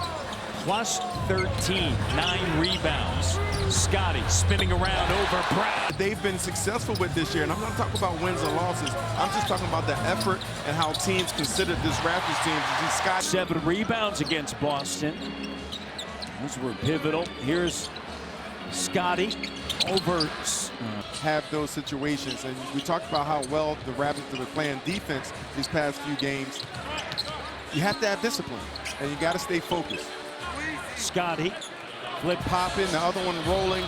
plus 13, 9 rebounds. Scottie spinning around over Brad. They've been successful with this year, and I'm not talking about wins and losses. I'm just talking about the effort and how teams consider this Raptors team to do. Scottie. 7 rebounds against Boston. Those were pivotal. Here's Scottie over. Have those situations, and we talked about how well the Raptors were playing defense these past few games. You have to have discipline, and you got to stay focused. Scottie, flip popping, the other one rolling.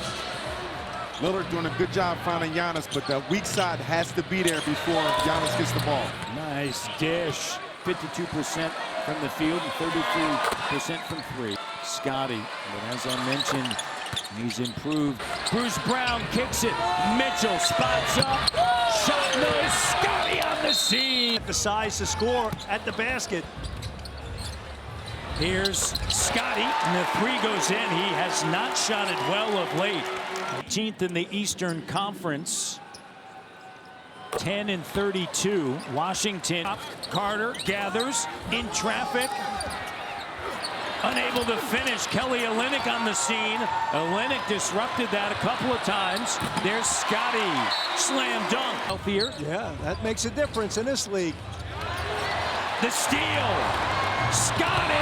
Lillard doing a good job finding Giannis, but the weak side has to be there before Giannis gets the ball. Nice dish. 52% from the field and 33% from 3. Scottie, but as I mentioned, he's improved. Bruce Brown kicks it. Mitchell spots up. Shot no. Scottie on the scene. The size to score at the basket. Here's Scottie, and the 3 goes in. He has not shot it well of late. 18th in the Eastern Conference. 10 and 32. Washington. Carter gathers in traffic. Unable to finish. Kelly Olynyk on the scene. Olynyk disrupted that a couple of times. There's Scottie. Slam dunk. Healthier. Yeah, that makes a difference in this league. The steal. Scottie!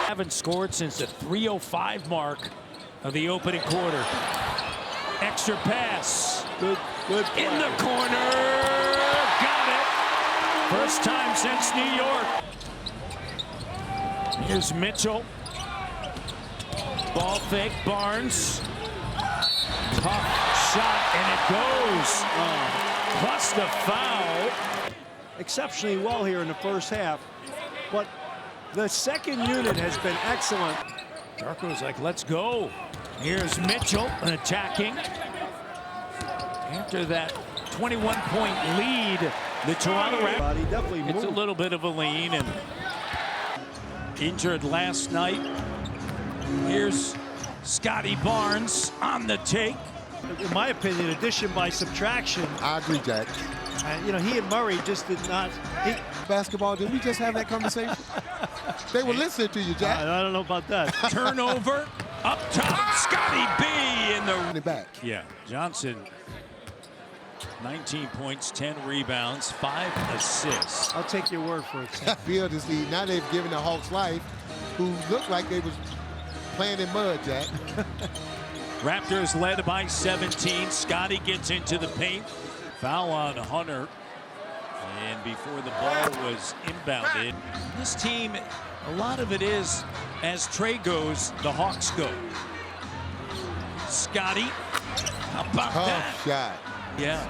Haven't scored since the 3:05 mark of the opening quarter. Extra pass. Good play. In the corner. Got it. First time since New York. Here's Mitchell. Ball fake, Barnes. Tough shot, and it goes. Plus the foul. Exceptionally well here in the first half, but the second unit has been excellent. Darko's like, let's go. Here's Mitchell attacking. After that 21-point lead, the Toronto Raptors. It's a little bit of a lean, and injured last night. Here's Scottie Barnes on the take. In my opinion, addition by subtraction. I agree, Jack. And, you know, he and Murray just did not. Basketball, did we just have that conversation? They were listening to you, Jack. I don't know about that. Turnover up top. Scottie B in the back. Yeah, Johnson. 19 points, 10 rebounds, 5 assists. I'll take your word for it. I feel to see now they've given the Hawks life, who looked like they was playing in mud, Jack. Raptors led by 17. Scottie gets into the paint. Foul on Hunter. And before the ball was inbounded, this team, a lot of it is, as Trey goes, the Hawks go. Scottie, how about that? Shot. Yeah.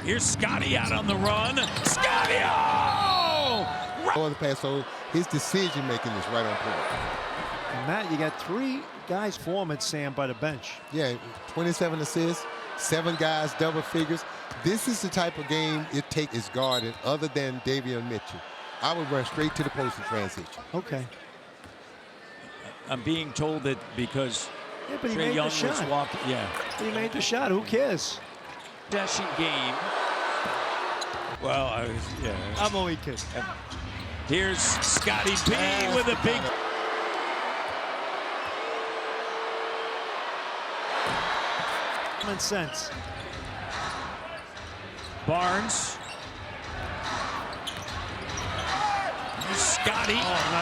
Here's Scottie out on the run. Scottie! Oh! The pass, so his decision making is right on point. And Matt, you got 3 guys forming Sam by the bench. Yeah, 27 assists, 7 guys, double figures. This is the type of game it takes is guarded other than Davion Mitchell. I would run straight to the post in transition. Okay. I'm being told that because but he Trae made Young the shot. was walking. Yeah. He made the shot. Who cares? Possession game. Well, yeah. I'm only kidding. Here's Scottie B with a big. Common sense. Barnes. Scottie,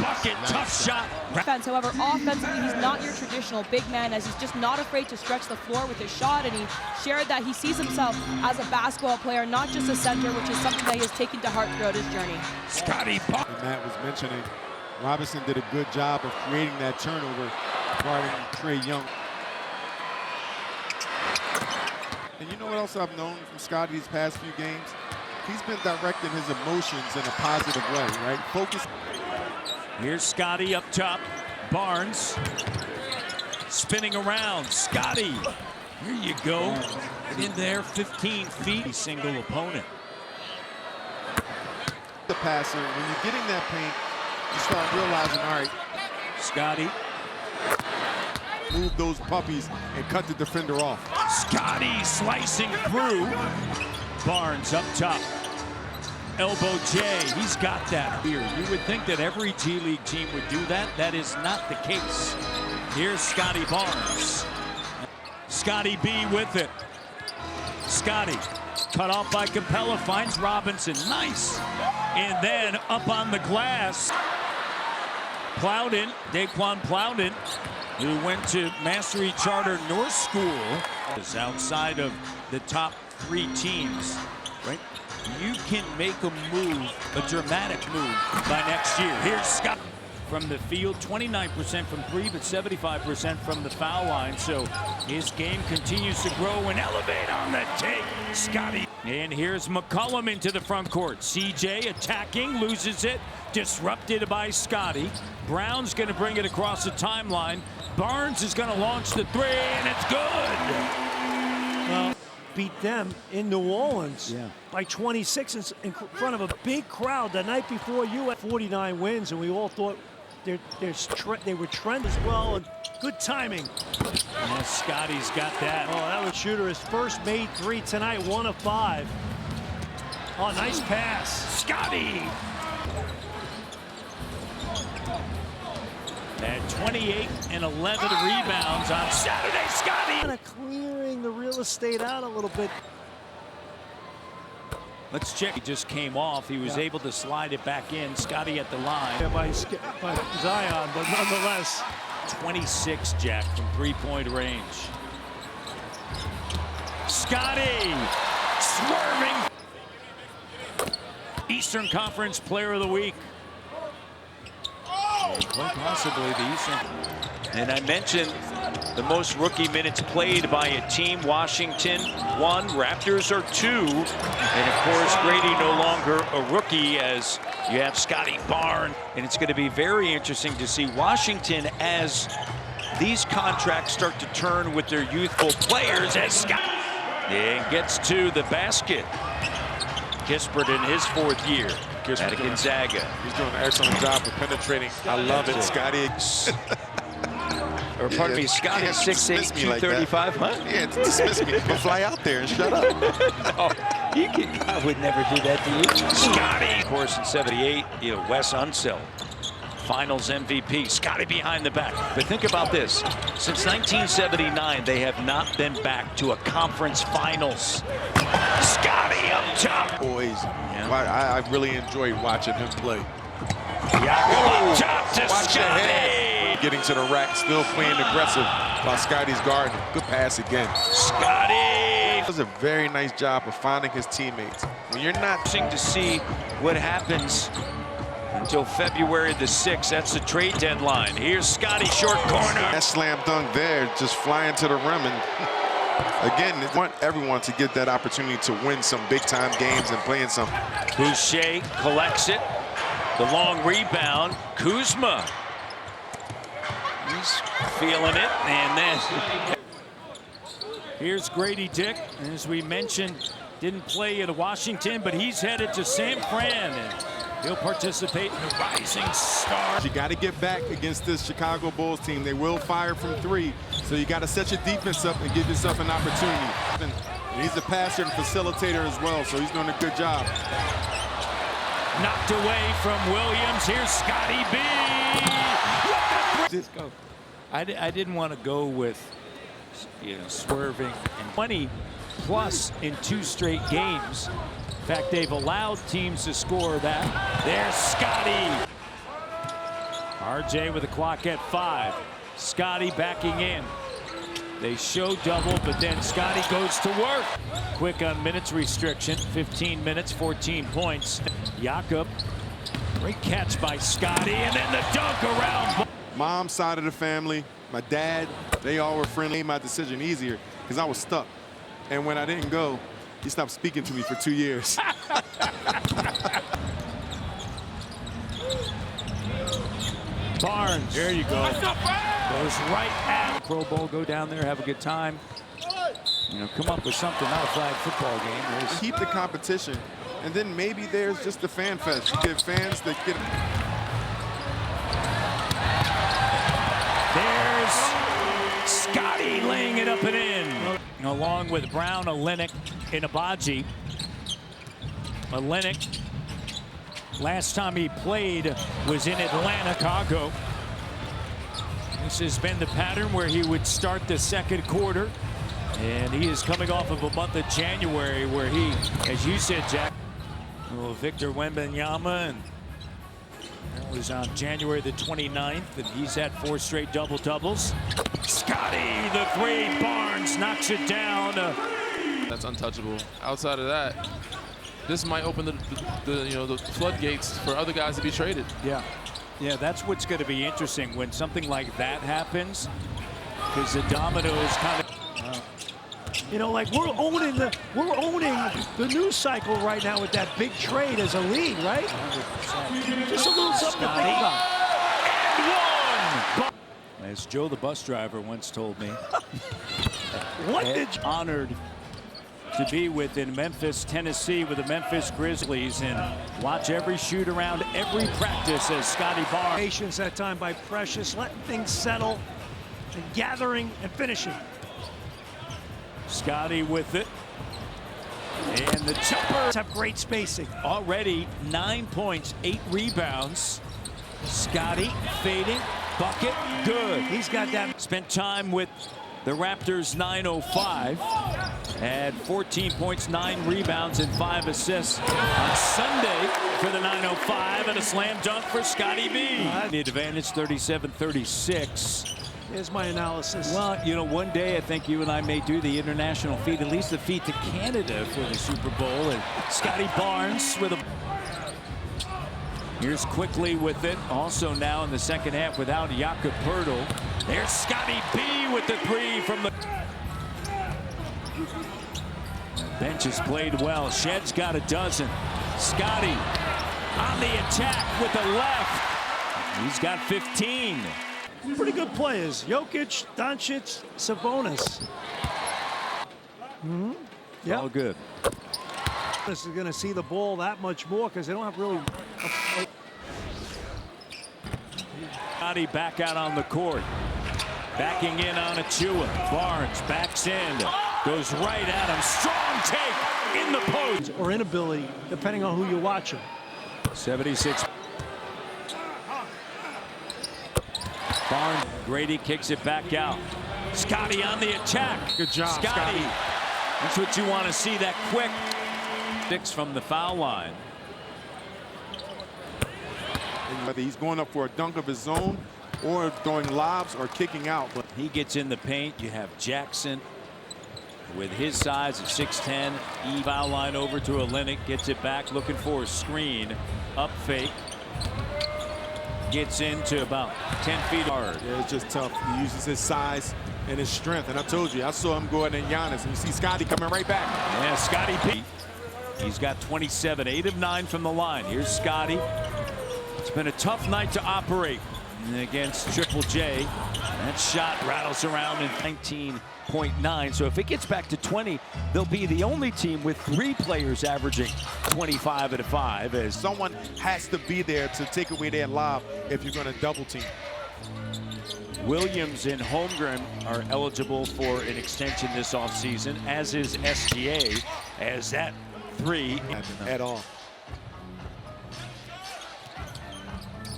bucket, tough shot. Defense, however, offensively, he's not your traditional big man, as he's just not afraid to stretch the floor with his shot, and he shared that he sees himself as a basketball player, not just a center, which is something that he has taken to heart throughout his journey. Scottie Barnes. Matt was mentioning, Robinson did a good job of creating that turnover guarding Trae Young. And you know what else I've known from Scottie these past few games? He's been directing his emotions in a positive way, right? Focus. Here's Scottie up top. Barnes spinning around. Scottie, here you go. In there, 15 feet. Single opponent. The passer, when you're getting that paint, you start realizing, all right, Scottie. Move those puppies and cut the defender off. Scottie slicing through. Barnes up top. Elbow J, he's got that here. You would think that every G-League team would do that. That is not the case. Here's Scottie Barnes. Scottie B with it. Scottie cut off by Capella, finds Robinson. Nice. And then up on the glass. Plowden, Daquan Plowden, who went to Mastery Charter North School, is outside of the top 3 teams, right? You can make a move, a dramatic move, by next year. Here's Scott from the field, 29% from 3, but 75% from the foul line. So his game continues to grow and elevate on the take. Scottie. And here's McCollum into the front court. CJ attacking, loses it, disrupted by Scottie. Brown's going to bring it across the timeline. Barnes is going to launch the 3, and it's good. Well, beat them in New Orleans by 26 in front of a big crowd the night before. You had 49 wins, and we all thought they were trend as well, and good timing. Yeah, Scottie's got that. Oh, that was shooter. His first made 3 tonight, 1 of 5. Oh, nice pass. Scottie. At 28 and 11 rebounds on Saturday. Scottie. Kind of clearing the real estate out a little bit. Let's check. He just came off. He was able to slide it back in. Scottie at the line. Yeah, by Zion, but nonetheless. 26, Jack, from 3-point range. Scottie swerving. Eastern Conference Player of the Week. Quite possibly the Eastern. And I mentioned the most rookie minutes played by a team. Washington 1, Raptors are 2. And of course, Grady no longer a rookie as you have Scottie Barnes. And it's going to be very interesting to see Washington as these contracts start to turn with their youthful players as Scottie gets to the basket. Kispert in his 4th year. At Gonzaga. He's doing an excellent job of penetrating. I love it, Scottie. Or pardon me, Scottie 6'8", 235, huh? Yeah, dismiss me. But fly out there and shut up. I would never do that to you. Scottie. Of course, in 78, Wes Unseld, Finals MVP. Scottie behind the back. But think about this. Since 1979, they have not been back to a conference finals. Scottie up top. Boys, I really enjoyed watching him play. Up top to Scottie. getting to the rack, still playing aggressive while Scottie's guarding. Good pass again. Scottie does a very nice job of finding his teammates. When you're not to see what happens until February the 6th. That's the trade deadline. Here's Scottie, short corner. That slam dunk there, just flying to the rim. And again, I want everyone to get that opportunity to win some big-time games and play in some. Boucher collects it. The long rebound. Kuzma. He's feeling it. And then here's Grady Dick. As we mentioned, didn't play in Washington, but he's headed to San Fran. And he'll participate in the Rising Star. You got to get back against this Chicago Bulls team. They will fire from three, so you got to set your defense up and give yourself an opportunity. And he's a passer and facilitator as well, so he's doing a good job. Knocked away from Williams. Here's Scottie B. Let's go. I didn't want to go with, swerving. And 20 plus in 2 straight games. In fact, they've allowed teams to score that. There's Scottie. RJ with the clock at 5. Scottie backing in. They show double, but then Scottie goes to work. Quick on minutes restriction. 15 minutes, 14 points. Jakob, great catch by Scottie, and then the dunk around. Mom's side of the family, my dad, they all were friendly. Made my decision easier because I was stuck. And when I didn't go, he stopped speaking to me for 2 years. Barnes, there you go. Goes right at Pro Bowl. Go down there, have a good time. Come up with something, not a flag football game. Keep the competition, and then maybe there's just the fan fest. You get fans that get. There's Scottie laying it up and in. Along with Brown, Olenek, and Abaji. Olenek, last time he played was in Atlanta, Chicago. This has been the pattern where he would start the second quarter. And he is coming off of a month of January where he, as you said, Jack, Victor Wembanyama, and that was on January the 29th, and he's had 4 straight double-doubles. Scottie, the 3, Barnes knocks it down. That's untouchable. Outside of that, this might open the floodgates for other guys to be traded. Yeah, that's what's going to be interesting when something like that happens, because the dominoes kind of. Like we're owning the news cycle right now with that big trade as a league, right? 100%. Just a little something to think about. And 1. As Joe the bus driver once told me, honored to be within Memphis, Tennessee with the Memphis Grizzlies and watch every shoot around, every practice as Scottie Barnes. Patience that time by Precious, letting things settle and gathering and finishing. Scottie with it. And the jumper. Have great spacing. Already 9 points, 8 rebounds. Scottie fading, bucket, good. He's got that. Spent time with the Raptors 905. Had 14 points, 9 rebounds, and 5 assists on Sunday for the 905, and a slam dunk for Scottie B. The advantage 37-36. Here's my analysis. Well, one day I think you and I may do the international feed, at least the feed to Canada for the Super Bowl. And Scottie Barnes with a. Here's quickly with it. Also now in the second half without Jakob Poeltl. There's Scottie B with the 3 from the. Bench has played well. Shed's got a dozen. Scottie on the attack with the left. He's got 15. Pretty good players. Jokic, Doncic, Sabonis. Yeah, all good. This is going to see the ball that much more because they don't have really. Scottie back out on the court. Backing in on Achua. Barnes backs in. Goes right at him. Strong take in the post. Or inability, depending on who you're watching. 76. Barnes, Grady kicks it back out. Scottie on the attack. Good job, Scottie. That's what you want to see, that quick. 6 from the foul line. Whether he's going up for a dunk of his own or throwing lobs or kicking out. But he gets in the paint. You have Jackson with his size at 6'10". Foul line over to Olynyk. Gets it back, looking for a screen. Up fake. Gets into about 10 feet hard. Yeah, it's just tough. He uses his size and his strength. And I told you, I saw him go in Giannis. And you see Scottie coming right back. Yeah, Scottie P. He's got 27, 8 of 9 from the line. Here's Scottie. It's been a tough night to operate against Triple J. That shot rattles around in 19.9. So if it gets back to 20, they'll be the only team with 3 players averaging 25 at a 5. As someone has to be there to take away that lob if you're going to double team. Williams and Holmgren are eligible for an extension this offseason, as is SGA, as that 3 at all.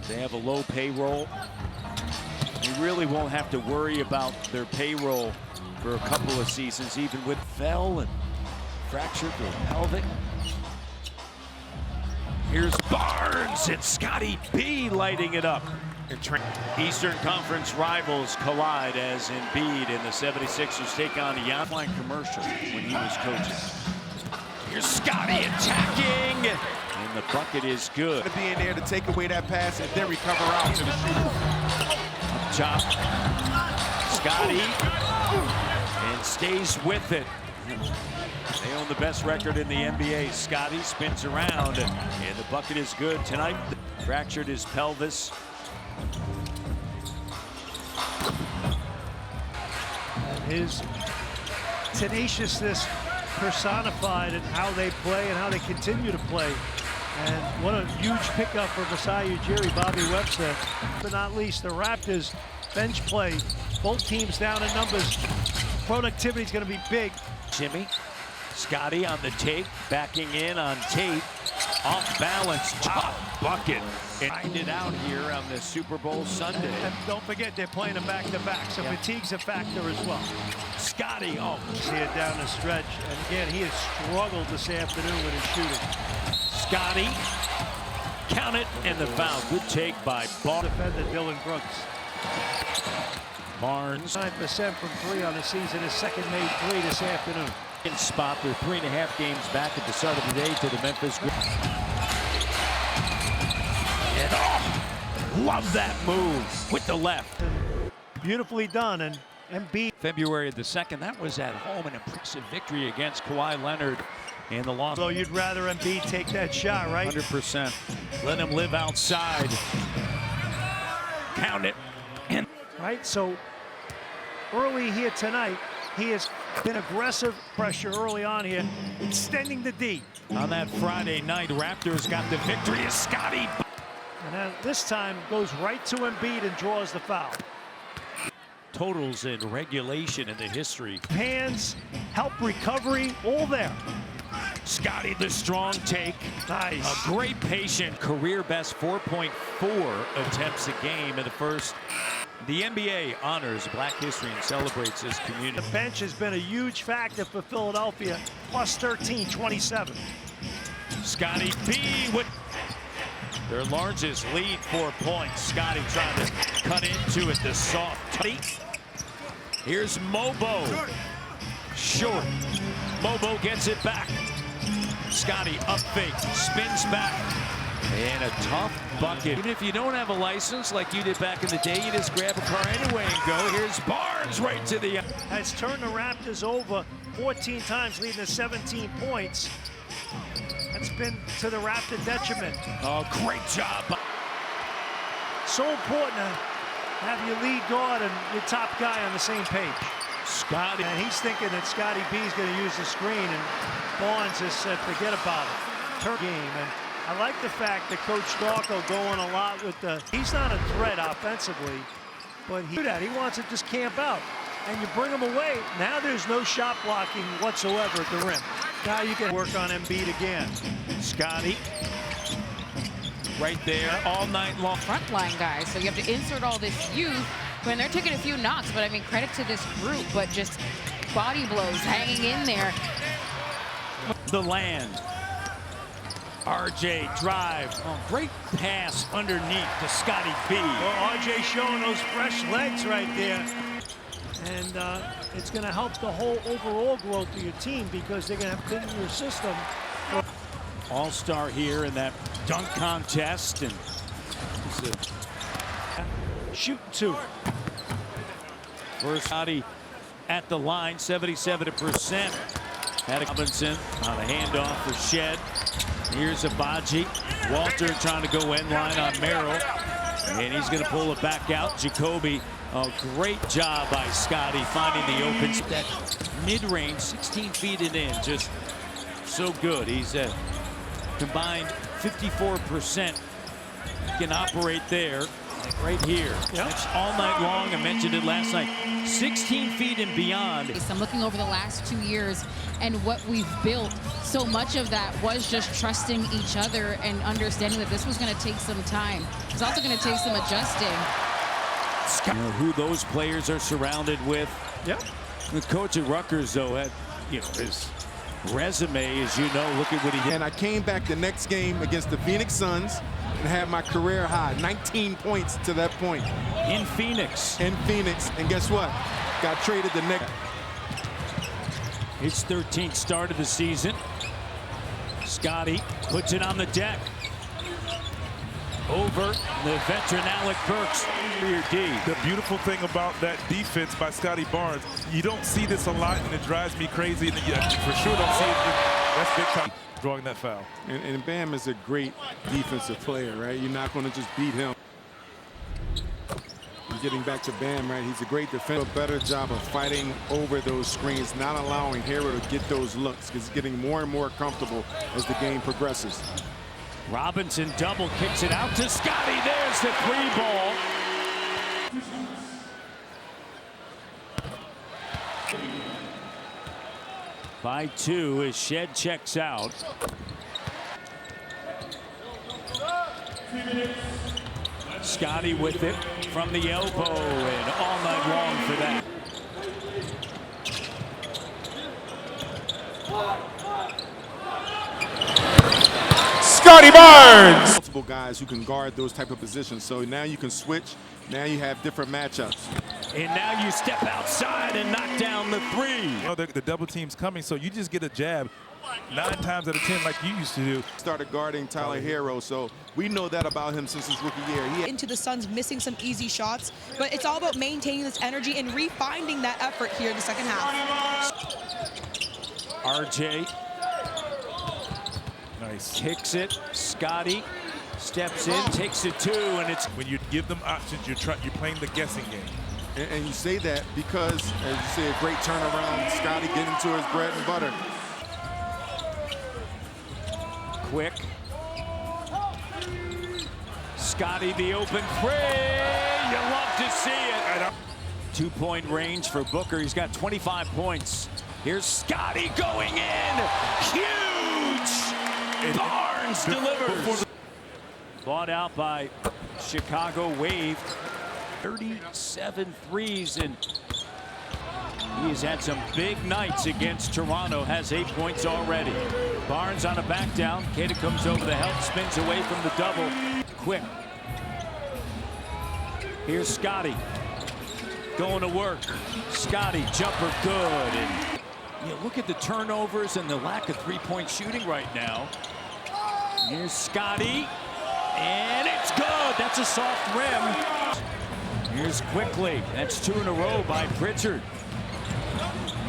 They have a low payroll. They really won't have to worry about their payroll for a couple of seasons, even with fell and fractured the pelvic. Here's Barnes and Scottie B lighting it up. Eastern Conference rivals collide as Embiid and the 76ers take on a Young commercial when he was coaching. Here's Scottie attacking, and the bucket is good. To be in there to take away that pass and then recover out to the shooter. Up top, Scottie, and stays with it. They own the best record in the NBA. Scottie spins around, and the bucket is good tonight. Fractured his pelvis. His tenaciousness personified in how they play and how they continue to play. And what a huge pickup for Masai Ujiri, Bobby Webster. But not least, the Raptors bench play. Both teams down in numbers. Productivity is going to be big. Jimmy, Scottie on the take, backing in on Tate. Off balance, top bucket. Find it out here on the Super Bowl Sunday. And don't forget, they're playing a back-to-back, so fatigue's a factor as well. Scottie, see it down the stretch. And again, he has struggled this afternoon with his shooting. Scottie, count it, and the foul. Good take by Barnes. Defender Dylan Brooks. Barnes. 9% from 3 on the season. His second made 3 this afternoon. In spot, they're 3.5 games back at the start of the day to the Memphis. And love that move with the left. Beautifully done, and Embiid. February the 2nd, that was at home, an impressive victory against Kawhi Leonard in the loss. So you'd rather Embiid take that shot, right? 100%. Let him live outside. Count it. And right, so early here tonight, he has been aggressive pressure early on here, extending the D. On that Friday night, Raptors got the victory as Scottie. And then this time goes right to Embiid and draws the foul. Totals in regulation in the history. Hands, help recovery, all there. Scottie, the strong take. Nice. A great patient. Career best 4.4 attempts a game in the first. The NBA honors Black history and celebrates this community. The bench has been a huge factor for Philadelphia. Plus 13, 27. Scottie B with their largest lead, 4 points. Scottie trying to cut into it, the soft touch. Here's Mobo. Short. Mobo gets it back. Scottie up fake, spins back. And a tough bucket. Even if you don't have a license like you did back in the day, you just grab a car anyway and go. Here's Barnes right to the... Has turned the Raptors over 14 times, leading to 17 points. That's been to the Raptor detriment. Oh, great job. So important to have your lead guard and your top guy on the same page. Scottie. And he's thinking that Scottie B is going to use the screen, and Barnes has said, forget about it. Turn game. And I like the fact that Coach Darko going a lot with the... He's not a threat offensively, but he wants to just camp out. And you bring him away. Now there's no shot blocking whatsoever at the rim. Now you can work on Embiid again. Scottie right there all night long. Frontline guys, so you have to insert all this youth when they're taking a few knocks, but I mean, credit to this group, but just body blows hanging in there. The land. RJ drive. Oh, great pass underneath to Scottie B. Well, RJ showing those fresh legs right there. And it's going to help the whole overall growth of your team because they're going to have been in your system. All-star here in that dunk contest. And shoot two. First Scottie at the line, 77%. Had Robinson on a handoff for Shed. Here's Abaji. Walter trying to go end line on Merrill. And he's going to pull it back out. Jacoby, a great job by Scottie finding the open. That mid-range, 16 feet and in, just so good. He's a combined 54%. Can operate there. Right here. It's all night long. I mentioned it last night. 16 feet and beyond. I'm looking over the last 2 years and what we've built. So much of that was just trusting each other and understanding that this was going to take some time. It's also going to take some adjusting. You know who those players are surrounded with. Yep. The coach at Rutgers, though, had his resume, as you know. Look at what he did. And I came back the next game against the Phoenix Suns and had my career high, 19 points to that point. In Phoenix. In Phoenix. And guess what? Got traded the next. His 13th start of the season. Scottie puts it on the deck. Over the veteran Alec Burks. The beautiful thing about that defense by Scottie Barnes, you don't see this a lot, and it drives me crazy. And you for sure don't see it. That's big time drawing that foul. And Bam is a great defensive player, right? You're not going to just beat him. Getting back to Bam, right? He's a great defender. A better job of fighting over those screens, not allowing Hero to get those looks, because he's getting more and more comfortable as the game progresses. Robinson double kicks it out to Scottie. There's the three ball. By 2 as Shed checks out. Scottie with it from the elbow, and all night long for that. Scottie Barnes! Multiple guys who can guard those type of positions. So now you can switch. Now you have different matchups. And now you step outside and knock down the three. You know, the double team's coming, so you just get a jab 9 times out of 10 like you used to do. Started guarding Tyler Hero, so we know that about him since his rookie year. Into the Suns missing some easy shots, but it's all about maintaining this energy and refinding that effort here in the second half. RJ. Nice. Kicks it. Scottie steps in, takes it 2, and it's when you give them options, you're playing the guessing game. And you say that because, as you say, a great turnaround. Scottie getting to his bread and butter. Quick. Scottie the open three. You love to see it. 2-point range for Booker. He's got 25 points. Here's Scottie going in. Huge. Barnes delivers. Bought out by Chicago, waved 37 threes, and he has had some big nights against Toronto. Has 8 points already. Barnes on a back down. Kata comes over the help, spins away from the double. Quick. Here's Scottie going to work. Scottie jumper good, and you look at the turnovers and the lack of three-point shooting right now. Here's Scottie, and it's good. That's a soft rim. Here's Quickly. That's 2 in a row by Pritchard.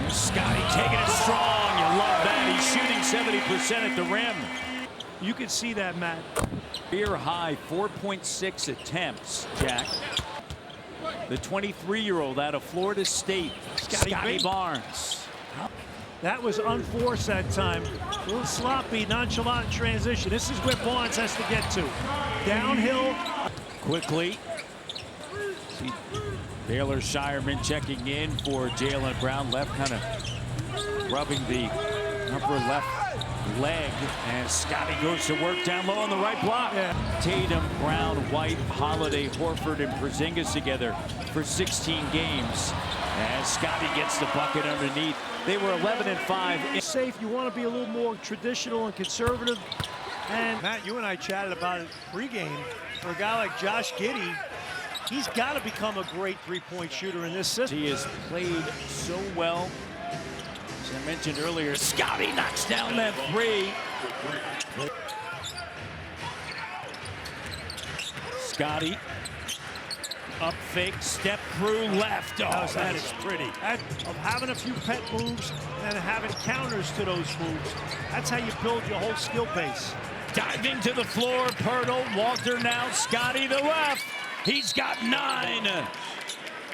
Here's Scottie taking it strong. You love that. He's shooting 70% at the rim. You can see that, Matt. Career high 4.6 attempts, Jack. The 23-year-old out of Florida State, Scottie Barnes. That was unforced that time. A little sloppy, nonchalant transition. This is where Barnes has to get to. Downhill. Quickly. See Baylor Shireman checking in for Jaylen Brown. Left kind of rubbing the upper left leg as Scottie goes to work down low on the right block. Tatum, Brown, White, Holiday, Horford, and Porzingis together for 16 games. As Scottie gets the bucket underneath. They were 11-5. Safe, you want to be a little more traditional and conservative. And Matt, you and I chatted about it pregame. For a guy like Josh Giddey, he's got to become a great three-point shooter in this system. He has played so well. As I mentioned earlier, Scottie knocks down that three. Scottie, up fake, step through left. Oh, that is pretty. Of having a few pet moves and having counters to those moves. That's how you build your whole skill base. Diving to the floor, Pirtle, Walter now, Scottie the left. He's got 9.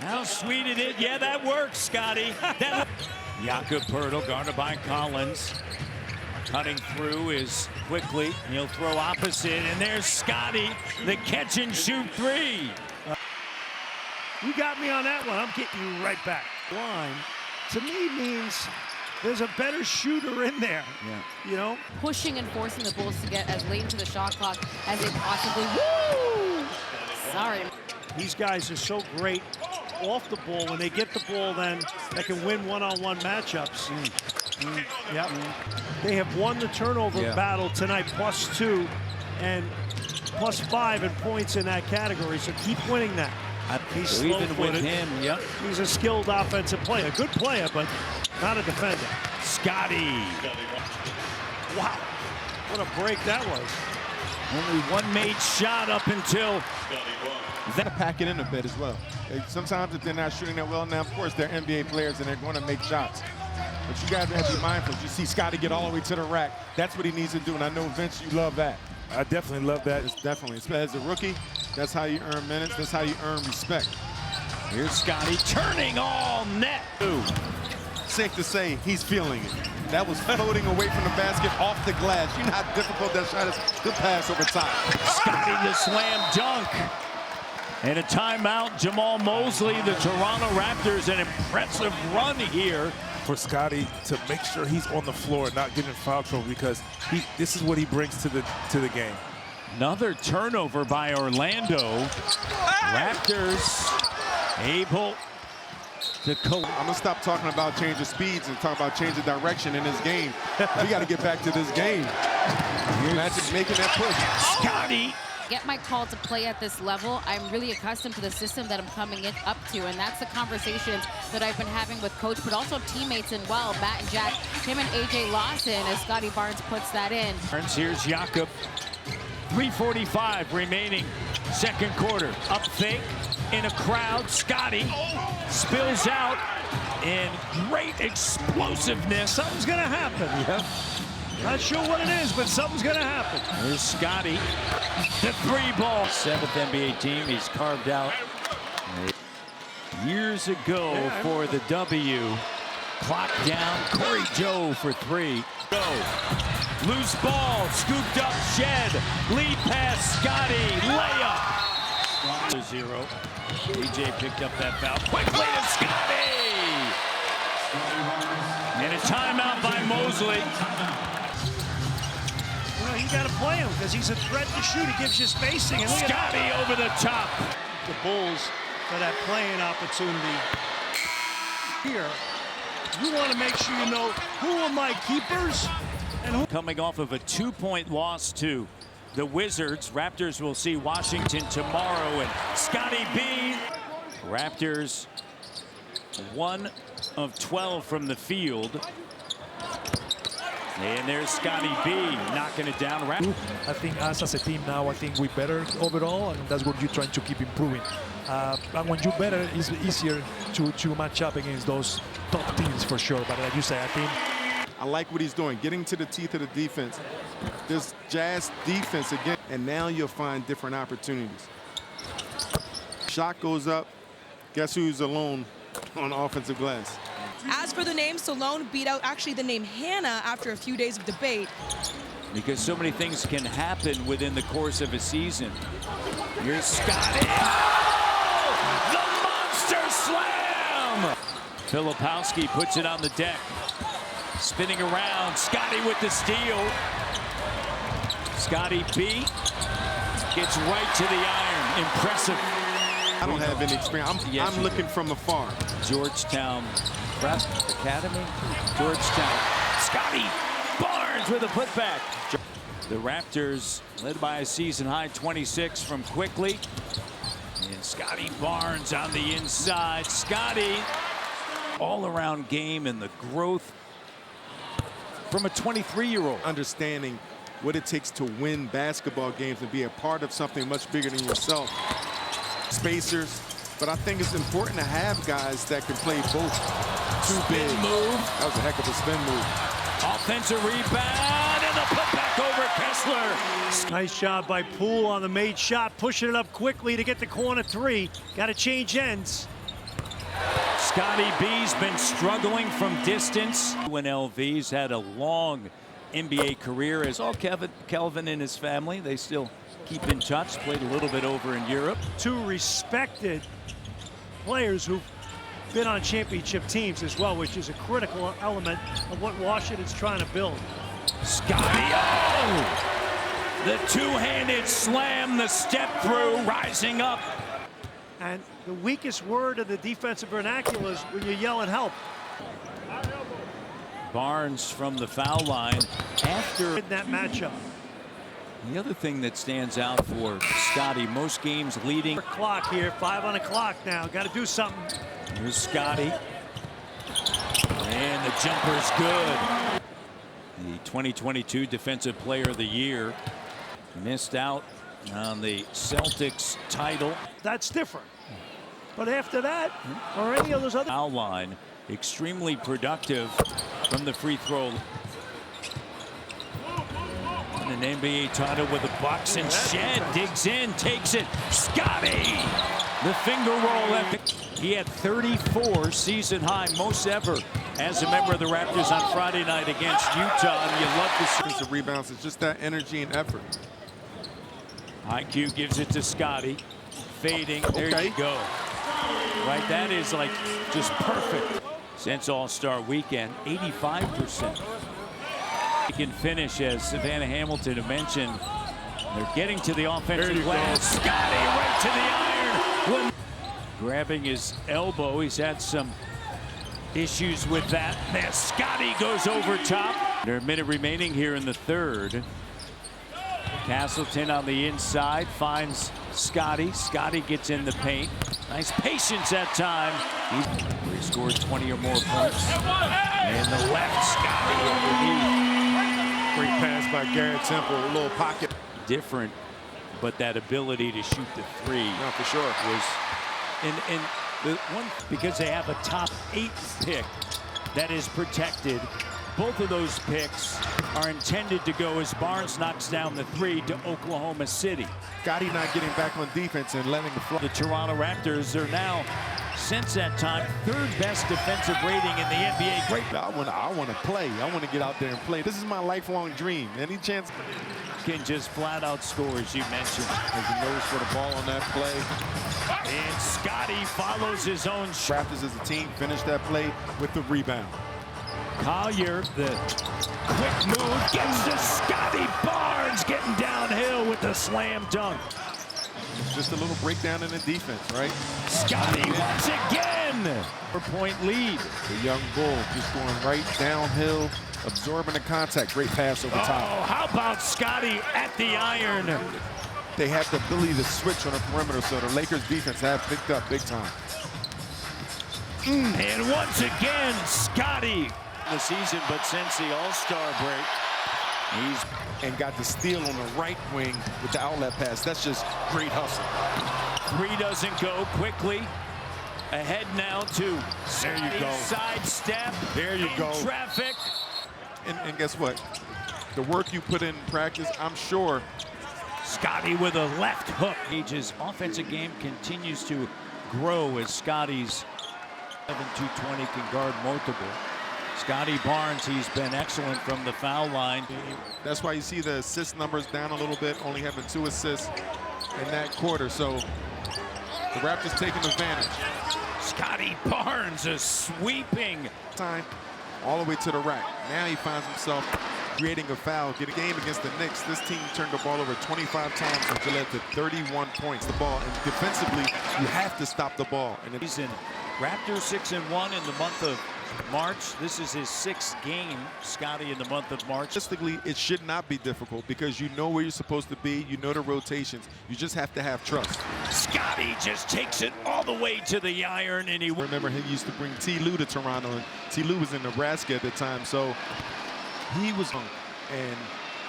How sweet it is. Yeah, that works, Scottie. Jakob Pirtle guarded by Collins. Cutting through is quickly. He'll throw opposite, and there's Scottie, the catch and shoot three. You got me on that one. I'm getting you right back. Line, to me, means there's a better shooter in there. Yeah. You know? Pushing and forcing the Bulls to get as late into the shot clock as they possibly. Woo! Sorry. These guys are so great off the ball. When they get the ball, then they can win one-on-one matchups. Yep. They have won the turnover battle tonight, +2 and +5 in points in that category. So keep winning that. He's Even with slow-footed. him, yep. He's a skilled offensive player. Good player, but not a defender. Scottie. Wow. What a break that was. Only one made shot up until that. Pack it in a bit as well. Sometimes if they're not shooting that well, now of course they're NBA players and they're going to make shots. But you guys have to be mindful. You see Scottie get all the way to the rack. That's what he needs to do, and I know, Vince, you love that. I definitely love that. It's definitely. As a rookie, that's how you earn minutes. That's how you earn respect. Here's Scottie turning all net. Safe to say, he's feeling it. That was floating away from the basket off the glass. You know how difficult that shot is. Good pass over top. Scottie the slam dunk. And a timeout, Jamal Mosley, the Toronto Raptors, an impressive run here. For Scottie to make sure he's on the floor, not getting in foul trouble, because this is what he brings to the game. Another turnover by Orlando. Raptors able to I'm gonna stop talking about change of speeds and talk about change of direction in this game. We got to get back to this game. Magic's making that push. Scottie. Get my call to play at this level. I'm really accustomed to the system that I'm coming in up to, and that's the conversations that I've been having with coach, but also teammates and Matt and Jack, him and AJ Lawson, as Scottie Barnes puts that in. Here's Jakob. 3:45 remaining, second quarter. Up fake in a crowd. Scottie spills out, and great explosiveness. Something's gonna happen. Yep. Not sure what it is, but something's gonna happen. Here's Scottie, the 3-ball. 7th NBA team. He's carved out years ago for the W. Clock down. Corey Joe for 3. Go. Loose ball, scooped up, Shed. Lead pass, Scottie, layup. 0. AJ picked up that foul. Quickly to Scottie. And a timeout by Mosley. You got to play him because he's a threat to shoot. He gives you spacing. And Scottie over the top. The Bulls for that playing opportunity. Here, you want to make sure you know who are my keepers and who. Coming off of a 2-point loss to the Wizards. Raptors will see Washington tomorrow, and Scottie B. Raptors 1 of 12 from the field. And there's Scottie B knocking it down. I think us as a team now, I think we're better overall, and that's what you're trying to keep improving. And when you're better, it's easier to match up against those top teams for sure. But like you say, I think I like what he's doing, getting to the teeth of the defense. This Jazz defense again, and now you'll find different opportunities. Shot goes up. Guess who's alone on the offensive glass? As for the name, Salone beat out actually the name Hannah after a few days of debate. Because so many things can happen within the course of a season. Here's Scottie. Oh! The monster slam! Filipowski puts it on the deck. Spinning around, Scottie with the steal. Scottie B gets right to the iron. Impressive. I don't have any experience. I'm looking from afar. Georgetown Prep Academy. Georgetown. Scottie Barnes with a putback. The Raptors led by a season-high 26 from Quickly. And Scottie Barnes on the inside. Scottie, all-around game and the growth from a 23-year-old. Understanding what it takes to win basketball games and be a part of something much bigger than yourself. Spacers, but I think it's important to have guys that can play both. Too big. Move. That was a heck of a spin move. Offensive rebound and the putback over Kessler. Nice job by Poole on the made shot, pushing it up quickly to get the corner three. Got to change ends. Scottie B's been struggling from distance. When LV's had a long NBA career, as all Kelvin and his family, they still keep in touch. Played a little bit over in Europe. Two respected players who've been on championship teams as well, which is a critical element of what Washington's trying to build. Scottie, oh! The two-handed slam, the step through, rising up. And the weakest word of the defensive vernacular is when you yell at help. Barnes from the foul line after that matchup. The other thing that stands out for Scottie, most games leading. Clock here, 5 on the clock now. Got to do something. Here's Scottie. And the jumper's good. The 2022 Defensive Player of the Year. Missed out on the Celtics title. That's different. But after that, or any of those other foul line, extremely productive from the free throw. And an NBA title with the Bucks, and Shed digs in, takes it. Scottie, the finger roll epic. He had 34 season high, most ever as a member of the Raptors on Friday night against Utah. And you love to see the rebounds. It's just that energy and effort. IQ gives it to Scottie. Fading. There you go. Right, that is like just perfect. Since All-Star Weekend, 85%. He can finish, as Savannah Hamilton had mentioned. They're getting to the offensive glass. Scottie right to the iron. Grabbing his elbow. He's had some issues with that. There, Scottie goes over top. There's a minute remaining here in the third. Castleton on the inside finds Scottie. Scottie gets in the paint. Nice patience that time. He scored 20 or more points. And the left, Scottie underneath. Great pass by Garrett Temple, a little pocket. Different, but that ability to shoot the three. No, for sure. Was, and the one, because they have a top 8 pick that is protected. Both of those picks are intended to go as Barnes knocks down the 3 to Oklahoma City. Scottie not getting back on defense and letting the flow. The Toronto Raptors are now, since that time, 3rd best defensive rating in the NBA. Great. I want to play. I want to get out there and play. This is my lifelong dream. Any chance? Can just flat out score, as you mentioned. Has a nose for the ball on that play. And Scottie follows his own shot. Raptors as a team finished that play with the rebound. Collier, the quick move, gets to Scottie Barnes, getting downhill with the slam dunk. Just a little breakdown in the defense, right? Scottie once again. 4-point lead. The young bull just going right downhill, absorbing the contact. Great pass over top. Oh, how about Scottie at the iron? They have the ability to switch on the perimeter, so the Lakers defense have picked up big time. And once again, Scottie. The season, but since the All-Star break, he's got the steal on the right wing with the outlet pass. That's just great hustle. 3 doesn't go. Quickly ahead now to there you go. Sidestep. There you go. Traffic. And guess what? The work you put in practice, I'm sure. Scottie with a left hook. His offensive game continues to grow as Scottie's 7-2-20 can guard multiple. Scottie Barnes, he's been excellent from the foul line. That's why you see the assist numbers down a little bit, only having 2 assists in that quarter. So the Raptors taking advantage. Scottie Barnes is sweeping. Time all the way to the rack. Now he finds himself creating a foul. Get a game against the Knicks. This team turned the ball over 25 times, which led to 31 points. The ball, and defensively, you have to stop the ball. And he's in Raptors 6-1 in the month of March. This is his 6th game, Scottie, in the month of March. Statistically, it should not be difficult because you know where you're supposed to be. You know the rotations. You just have to have trust. Scottie just takes it all the way to the iron, and he... Remember, he used to bring T. Lue to Toronto, and T. Lue was in Nebraska at the time, so he was and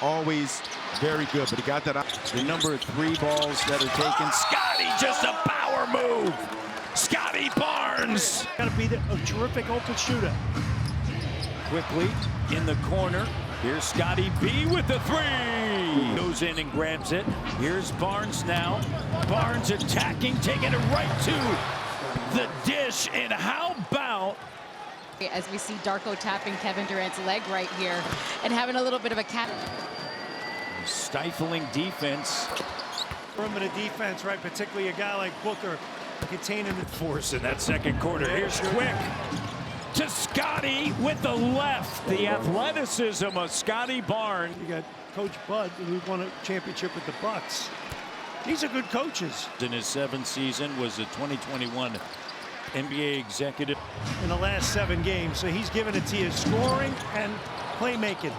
always very good, but he got that out. The number 3 balls that are taken. Scottie, just a power move. Scottie Barnes. Got to be a terrific open shooter. Quickly in the corner. Here's Scottie B with the 3. Goes in and grabs it. Here's Barnes now. Barnes attacking, taking it right to the dish. And how about... As we see Darko tapping Kevin Durant's leg right here and having a little bit of a cat. Stifling defense. Perimeter defense, right? Particularly a guy like Booker containing the force in that second quarter. Here's Quick to Scottie with the left. The athleticism of Scottie Barnes. You got Coach Bud, who won a championship with the Bucks. These are good coaches. In his 7th season was a 2021 NBA executive. In the last 7 games, so he's given it to you scoring and playmaking.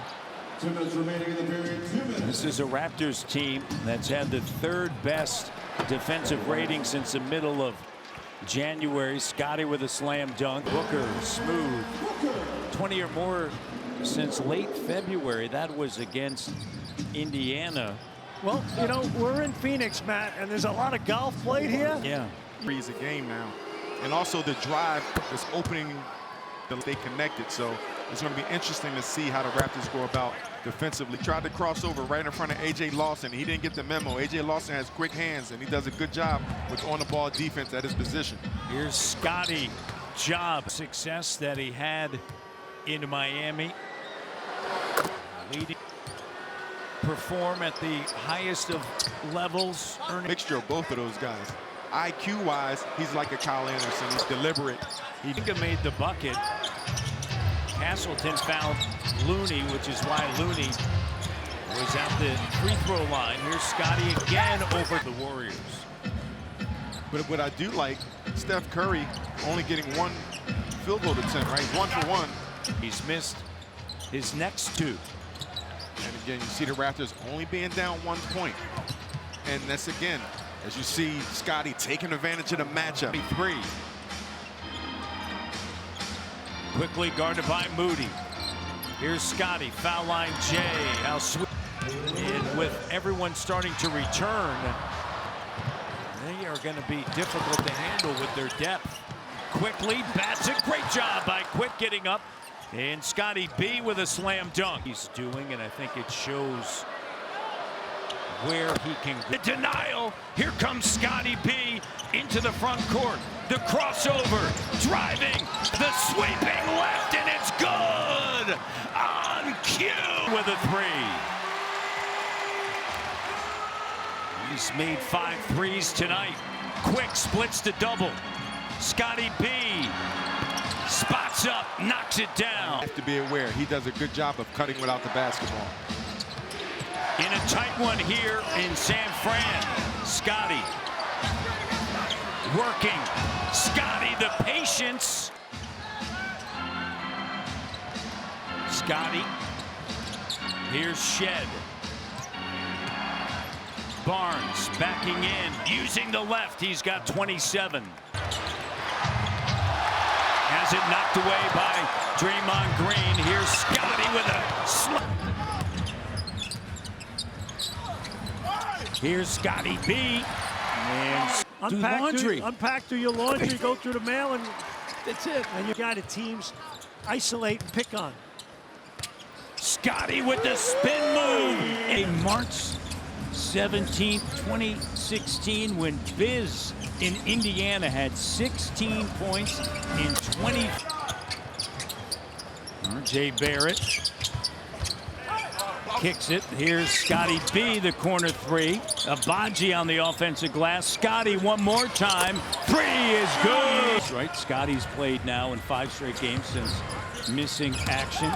2 minutes remaining in the period. 2 minutes. This is a Raptors team that's had the 3rd best defensive rating since the middle of January. Scottie with a slam dunk. Booker smooth. 20 or more since late February. That was against Indiana. Well, you know, we're in Phoenix, Matt, and there's a lot of golf played here. Yeah. He's a game now. And also the drive is opening to stay connected. So it's going to be interesting to see how the Raptors go about defensively. Tried to cross over right in front of A.J. Lawson. He didn't get the memo. A.J. Lawson has quick hands, and he does a good job with on-the-ball defense at his position. Here's Scottie. Job success that he had in Miami. Leading. Perform at the highest of levels. Mixture of both of those guys. IQ-wise, he's like a Kyle Anderson. He's deliberate. He made the bucket. Castleton fouled Looney, which is why Looney was at the free throw line. Here's Scottie again over the Warriors. But what I do like, Steph Curry only getting 1 field goal attempt, right? 1 for 1. He's missed his next 2. And again, you see the Raptors only being down 1 point. And that's, again, as you see Scottie taking advantage of the matchup. 3. Quickly guarded by Moody. Here's Scottie, foul line J. How sweet. And with everyone starting to return, they are going to be difficult to handle with their depth. Quickly, bats it. Great job by Quick getting up. And Scottie B with a slam dunk. He's doing, and I think it shows where he can go. The denial. Here comes Scottie B into the front court. The crossover, driving, the sweeping left, and it's good. On cue with a 3. He's made 5 threes tonight. Quick splits the double. Scottie B spots up, knocks it down. Have to be aware, he does a good job of cutting without the basketball. In a tight one here in San Fran. Scottie working. Scottie, the patience. Scottie. Here's Shed. Barnes backing in, using the left. He's got 27. Has it knocked away by Draymond Green. Here's Scottie with a Here's Scottie B. And unpack through your laundry, go through the mail, and that's it. And you got teams isolate and pick on. Scottie with the spin move. A March 17th, 2016, when Biz in Indiana had 16 points in 20. R.J. Barrett kicks it. Here's Scottie B, the corner 3. Abaji on the offensive glass. Scottie one more time. 3 is good. Right, Scottie's played now in 5 straight games since missing action.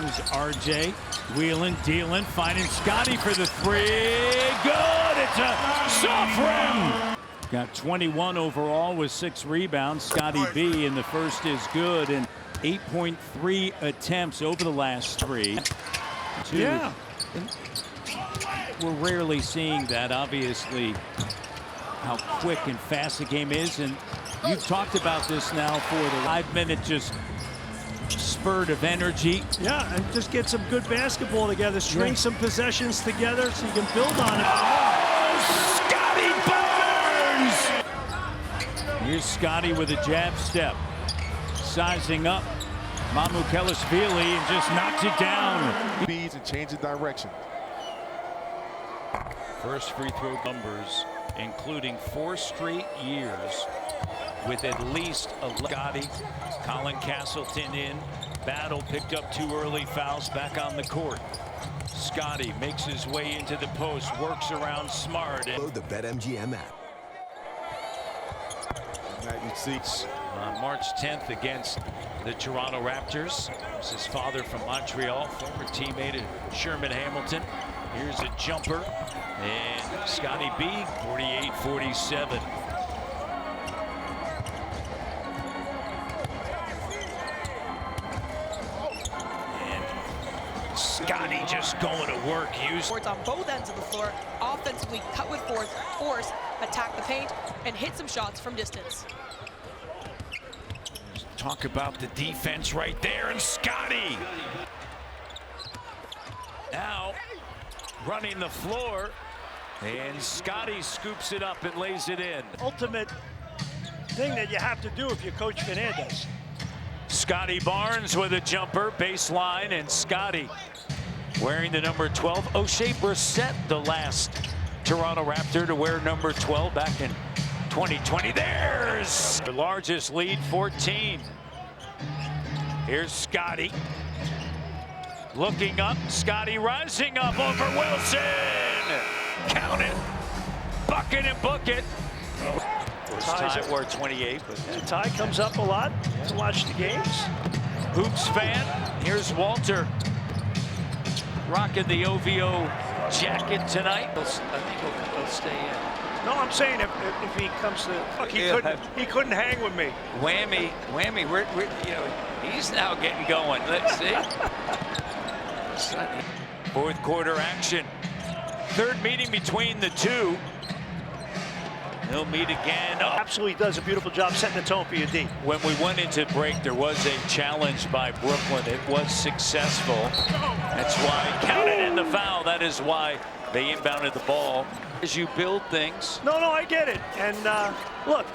Here's R.J. wheeling, dealing, finding Scottie for the 3. Good. It's a soft rim. Got 21 overall with 6 rebounds. Scottie B in the first is good. And 8.3 attempts over the last 3. Yeah. We're rarely seeing that, obviously, how quick and fast the game is. And you've talked about this now for the 5-minute just spurt of energy. Yeah, and just get some good basketball together, string some possessions together so you can build on it. Oh, Scottie Barnes! Here's Scottie with a jab step. Sizing up Mamukelashvili and just knocks it down. Speeds and changes direction. First free throw numbers, including 4 straight years with at least a Scottie. Colin Castleton in. Battle picked up 2 early fouls, back on the court. Scottie makes his way into the post, works around Smart. Load the BetMGM app. On March 10th against the Toronto Raptors. This is his father from Montreal, former teammate of Sherman Hamilton. Here's a jumper, and Scottie B, 48-47. And Scottie just going to work. Boards on both ends of the floor, offensively cut with force, attack the paint, and hit some shots from distance. Talk about the defense right there, and Scottie now running the floor, and Scottie scoops it up and lays it in. Ultimate thing that you have to do if you're Coach Fernandez. Scottie Barnes with a jumper, baseline, and Scottie wearing the number 12. O'Shea Brissett, the last Toronto Raptor to wear number 12 back in 2020. There's the largest lead, 14. Here's Scottie. Looking up, Scottie rising up over Wilson. Count it. Bucket and book it. Tie or 28. The tie comes up a lot to watch the games. Hoops fan, here's Walter. Rocking the OVO jacket tonight. I think he'll stay in. No, I'm saying if he comes to, look, he couldn't hang with me. Whammy. We're you know, he's now getting going. Let's see. Fourth quarter action. Third meeting between the two. They'll meet again. Oh. Absolutely does a beautiful job setting the tone for your D. When we went into break, there was a challenge by Brooklyn. It was successful. That's why counted in the foul. That is why they inbounded the ball. As you build things. No, I get it. And look,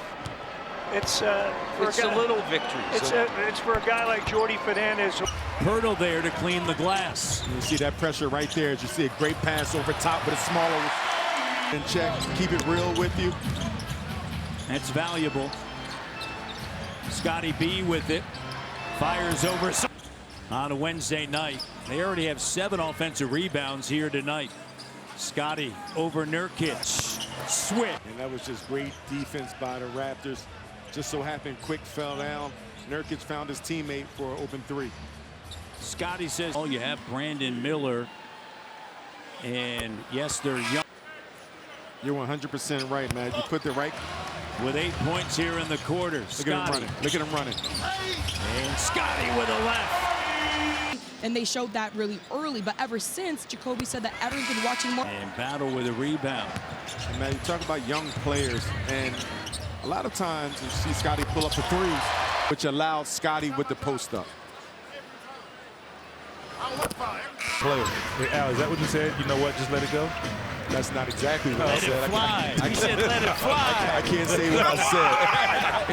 it's for it's a little victory. It's for a guy like Jordy Fernandez. Hurdle there to clean the glass. You see that pressure right there as you see a great pass over top with a smaller and check. Keep it real with you. That's valuable. Scottie B with it. Fires over on a Wednesday night. They already have 7 offensive rebounds here tonight. Scottie over Nurkic. Switch. And that was just great defense by the Raptors. Just so happened Quick fell down. Nurkic found his teammate for an open 3. Scottie says, oh, you have Brandon Miller. And yes, they're young. You're 100% right, man. You put the right. With 8 points here in the quarter. Look at him running. Look at him running. And Scottie with a left. And they showed that really early, but ever since, Jacoby said that everyone's been watching more. And Battle with a rebound. And man, you talk about young players, and a lot of times you see Scottie pull up the threes, which allows Scottie with the post up. Player. Hey, Al, is that what you said? You know what? Just let it go? That's not exactly what I said. Let it fly. He said let it fly. I can't say what I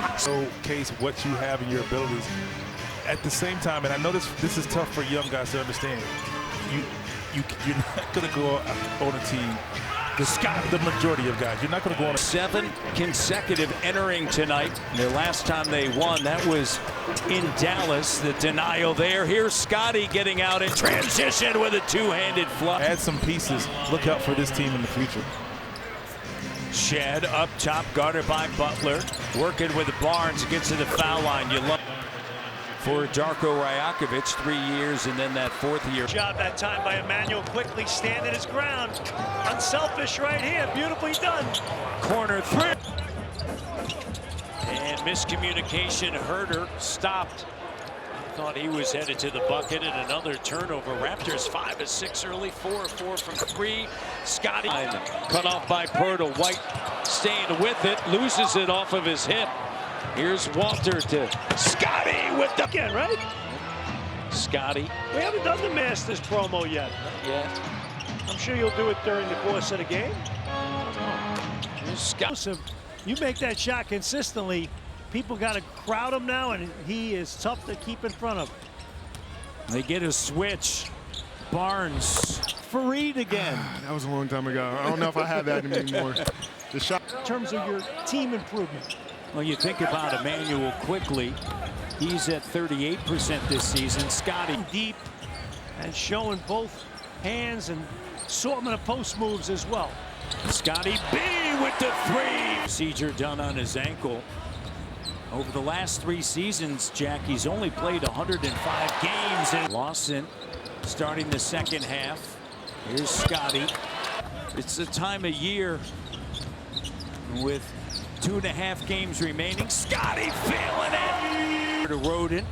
said. Showcase what you have in your abilities. At the same time, and I know this is tough for young guys to understand. You're not going to go on a team. The majority of guys, you're not going to go on. 7 consecutive entering tonight. The last time they won, that was in Dallas. The denial there. Here's Scottie getting out in transition with a 2-handed flush. Add some pieces. Look out for this team in the future. Shed up top, guarded by Butler. Working with Barnes, gets to the foul line. You love. For Darko Rajakovic, 3 years, and then that 4th year. Job that time by Emmanuel, quickly standing his ground. Unselfish right here, beautifully done. Corner 3. And miscommunication, Herter stopped thought he was headed to the bucket, and another turnover. Raptors 5 of 6 early, 4 of 4 from 3. Scottie cut off by Pirtle. White staying with it, loses it off of his hip. Here's Walter to Scottie with the again, right? Scottie. We haven't done the Masters promo yet. Yeah. I'm sure you'll do it during the course of the game. You make that shot consistently, people got to crowd him now, and he is tough to keep in front of. They get a switch. Barnes. Fareed again. That was a long time ago. I don't know if I have that anymore. The shot. In terms of your team improvement. Well, you think about Emmanuel quickly. He's at 38% this season. Scottie deep and showing both hands and assortment of post moves as well. Scottie B with the 3. Procedure done on his ankle. Over the last 3 seasons, Jack, he's only played 105 games. And Lawson starting the second half. Here's Scottie. It's the time of year with 2.5 games remaining. Scottie feeling it. To Roden.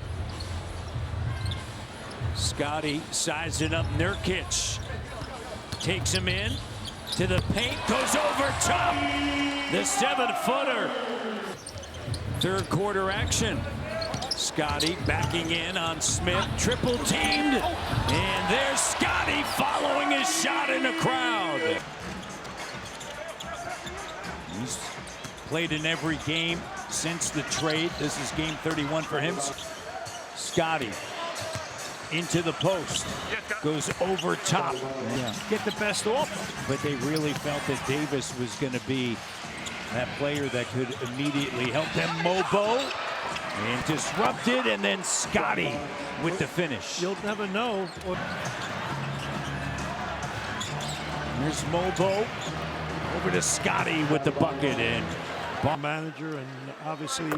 Scottie sizing up Nurkic. Takes him in to the paint, goes over top. The 7-footer. Third quarter action. Scottie backing in on Smith, triple teamed. And there's Scottie following his shot in the crowd. He's played in every game since the trade. This is game 31 for him. Scottie into the post, goes over top. Yeah. Get the best off. But they really felt that Davis was going to be that player that could immediately help them. Mobo and disrupted, and then Scottie with the finish. You'll never know. Here's Mobo over to Scottie with the bucket, and manager, and obviously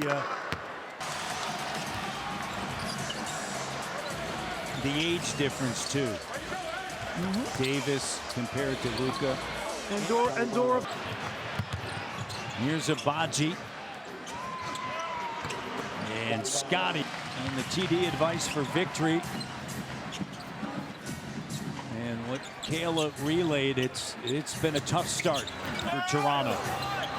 the age difference too. Davis compared to Luka. And Dora. Here's Abaji. And Scottie. And the TD advice for victory. And what Kayla relayed, it's been a tough start for Toronto.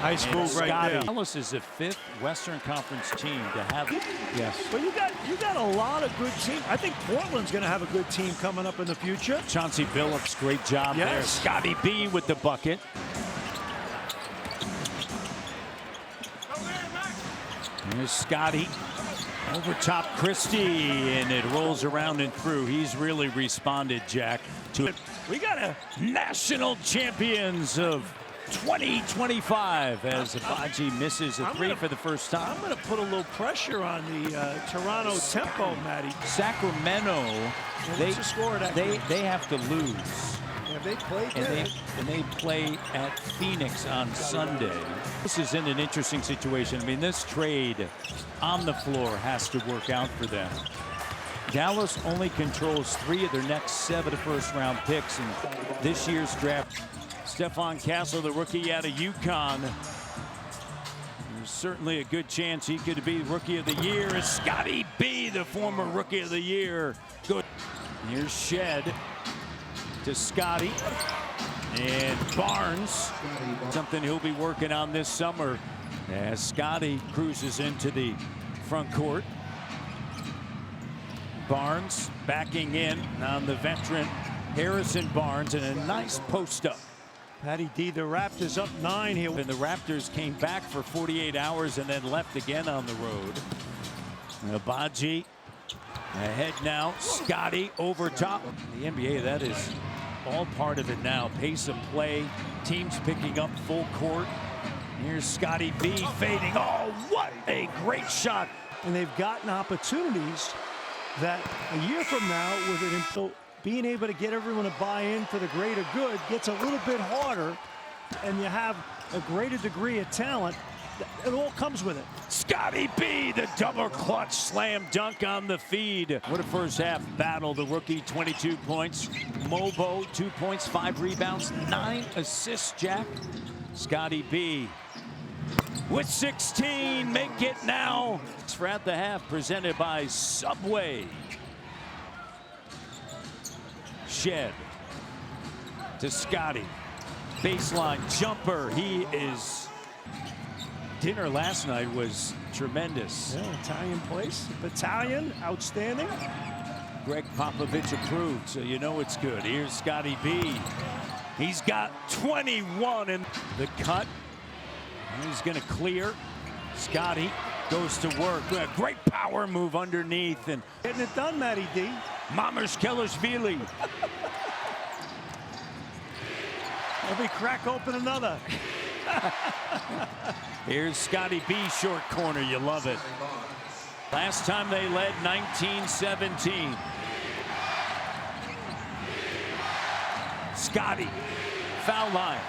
Nice move right there. Dallas is the 5th Western Conference team to have. Yes. But you got a lot of good teams. I think Portland's going to have a good team coming up in the future. Chauncey Billups, great job there. Scottie B with the bucket. Here's Scottie over top Christie, and it rolls around and through. He's really responded, Jack, to it. We got a national champions of 2025 as Abaji misses a 3 for the first time. I'm going to put a little pressure on the Toronto tempo, Matty. Sacramento, they have to lose. Yeah, they play and they play at Phoenix on Sunday. This is in an interesting situation. I mean, this trade on the floor has to work out for them. Dallas only controls 3 of their next 7 first-round picks in this year's draft. Stephon Castle, the rookie out of UConn. There's certainly a good chance he could be Rookie of the Year. As Scottie B, the former Rookie of the Year. Good. Here's Shed to Scottie. And Barnes, something he'll be working on this summer as Scottie cruises into the front court. Barnes backing in on the veteran Harrison Barnes, and a nice post up. Patty D, the Raptors up 9 here. And the Raptors came back for 48 hours and then left again on the road. Abaji ahead now. Scottie over top. The NBA, that is all part of it now. Pace of play, teams picking up full court. Here's Scottie B fading. Oh, what a great shot. And they've gotten opportunities that a year from now, with it being able to get everyone to buy in for the greater good gets a little bit harder, and you have a greater degree of talent. It all comes with it. Scottie B, the double clutch slam dunk on the feed. What a first half battle. The rookie, 22 points. Mobo, 2 points, 5 rebounds, 9 assists, Jack. Scottie B with 16, make it now. It's for at the half, presented by Subway. Shed to Scottie. Baseline jumper. He is. Dinner last night was tremendous. Yeah, Italian place. Battalion, outstanding. Greg Popovich approved, so you know it's good. Here's Scottie B. He's got 21 in the cut. He's going to clear. Scottie goes to work. A great power move underneath. And getting it done, Matty D. Mamers Kelishvili. Let me crack open another. Here's Scottie B, short corner. You love it. Last time they led, 1917. Scottie, foul line,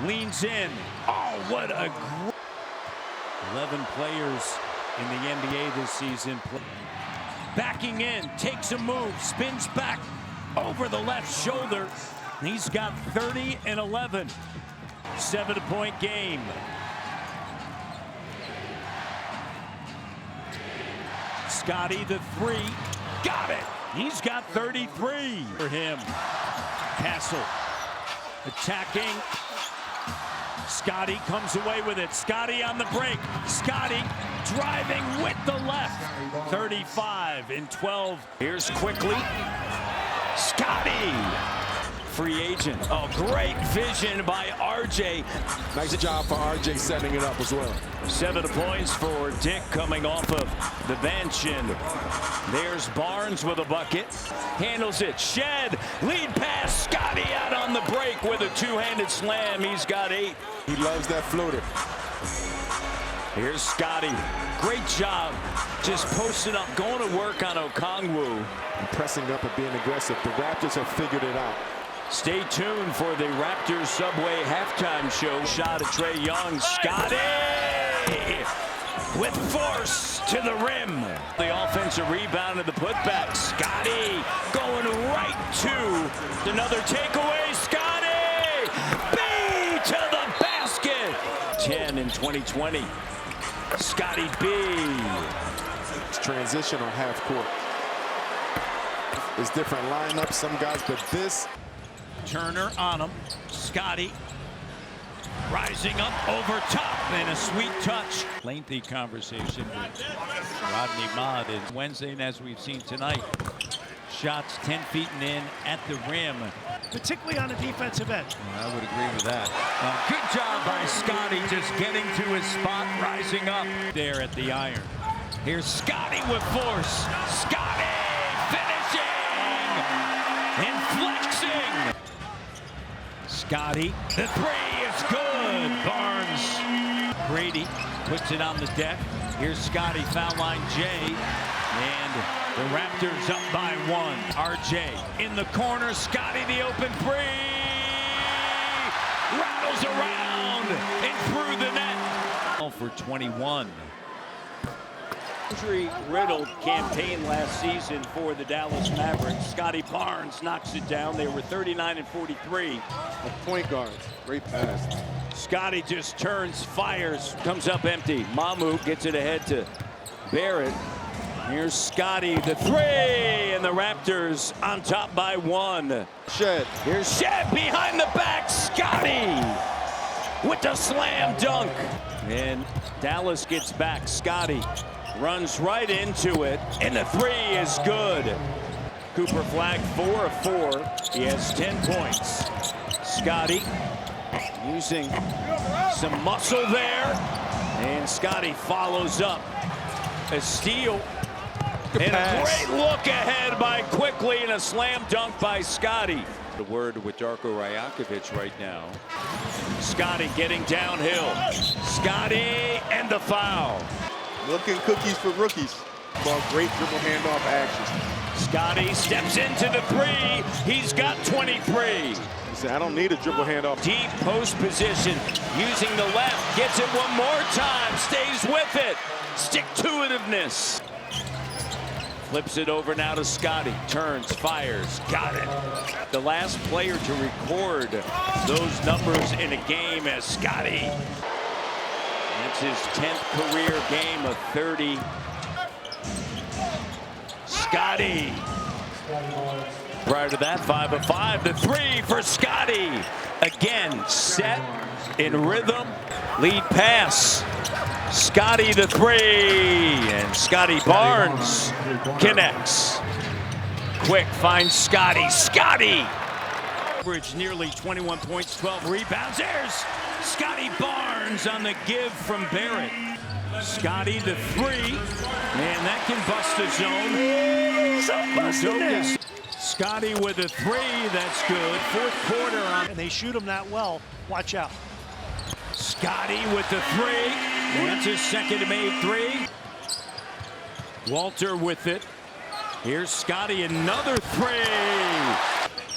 leans in. Oh, what a 11 players in the NBA this season. Backing in, takes a move, spins back over the left shoulder. He's got 30 and 11. 7-point game. Scottie, the three, got it. He's got 33 for him. Castle attacking. Scottie comes away with it. Scottie on the break. Scottie driving with the left. 35 and 12. Here's quickly. Scottie. Free agent. Oh, great vision by RJ. Nice job for RJ setting it up as well. 7 points for Dick coming off of the bench. And there's Barnes with a bucket. Handles it. Shed. Lead pass. Scottie out on the break with a two-handed slam. He's got 8. He loves that floater. Here's Scottie. Great job. Just posting up, going to work on Okongwu. And pressing up and being aggressive. The Raptors have figured it out. Stay tuned for the Raptors Subway halftime show. Shot at Trae Young. Scottie with force to the rim. The offensive rebound and the putback. Scottie going right to another takeaway. Scottie B to the basket. 10 in 2020. Scottie B. It's transition on half court. It's different lineups, some guys, but this. Turner on him. Scottie rising up over top and a sweet touch. Lengthy conversation with Rodney Mott is Wednesday, and as we've seen tonight, shots 10 feet and in at the rim. Particularly on the defensive end. I would agree with that. Good job by Scottie just getting to his spot, rising up there at the iron. Here's Scottie with force. Scottie finishing and flexing. Scottie, the three is good. Barnes, Brady puts it on the deck. Here's Scottie, foul line J, and the Raptors up by 1. RJ in the corner. Scottie, the open three, rattles around and through the net. For 21. Injury-riddled campaign last season for the Dallas Mavericks. Scottie Barnes knocks it down. They were 39 and 43. A point guard, great pass. Scottie just turns, fires, comes up empty. Mamu gets it ahead to Barrett. Here's Scottie, the three, and the Raptors on top by 1. Shed. Here's Shed behind the back. Scottie with the slam dunk. And Dallas gets back. Scottie runs right into it, and the three is good. Cooper Flag 4 of 4. He has 10 points. Scottie using some muscle there, and Scottie follows up. A steal, and a great look ahead by Quickly, and a slam dunk by Scottie. The word with Darko Rajakovic right now. Scottie getting downhill. Scottie and the foul. Looking cookies for rookies. Well, great dribble handoff action. Scottie steps into the three. He's got 23. He said, I don't need a dribble handoff. Deep post position, using the left. Gets it one more time. Stays with it. Stick-to-itiveness. Flips it over now to Scottie. Turns, fires, got it. The last player to record those numbers in a game as Scottie That's his 10th career game of 30. Scottie. Prior to that, 5 of 5. The 3 for Scottie. Again, set in rhythm. Lead pass. Scottie the 3. And Scottie Barnes connects. Quick finds Scottie. Scottie! Average nearly 21 points, 12 rebounds. There's Scottie Barnes on the give from Barrett. Scottie the 3. And that can bust the zone. Scottie with a 3. That's good. Fourth quarter on. And they shoot him that well. Watch out. Scottie with the 3. And that's his second made 3. Walter with it. Here's Scottie, another 3.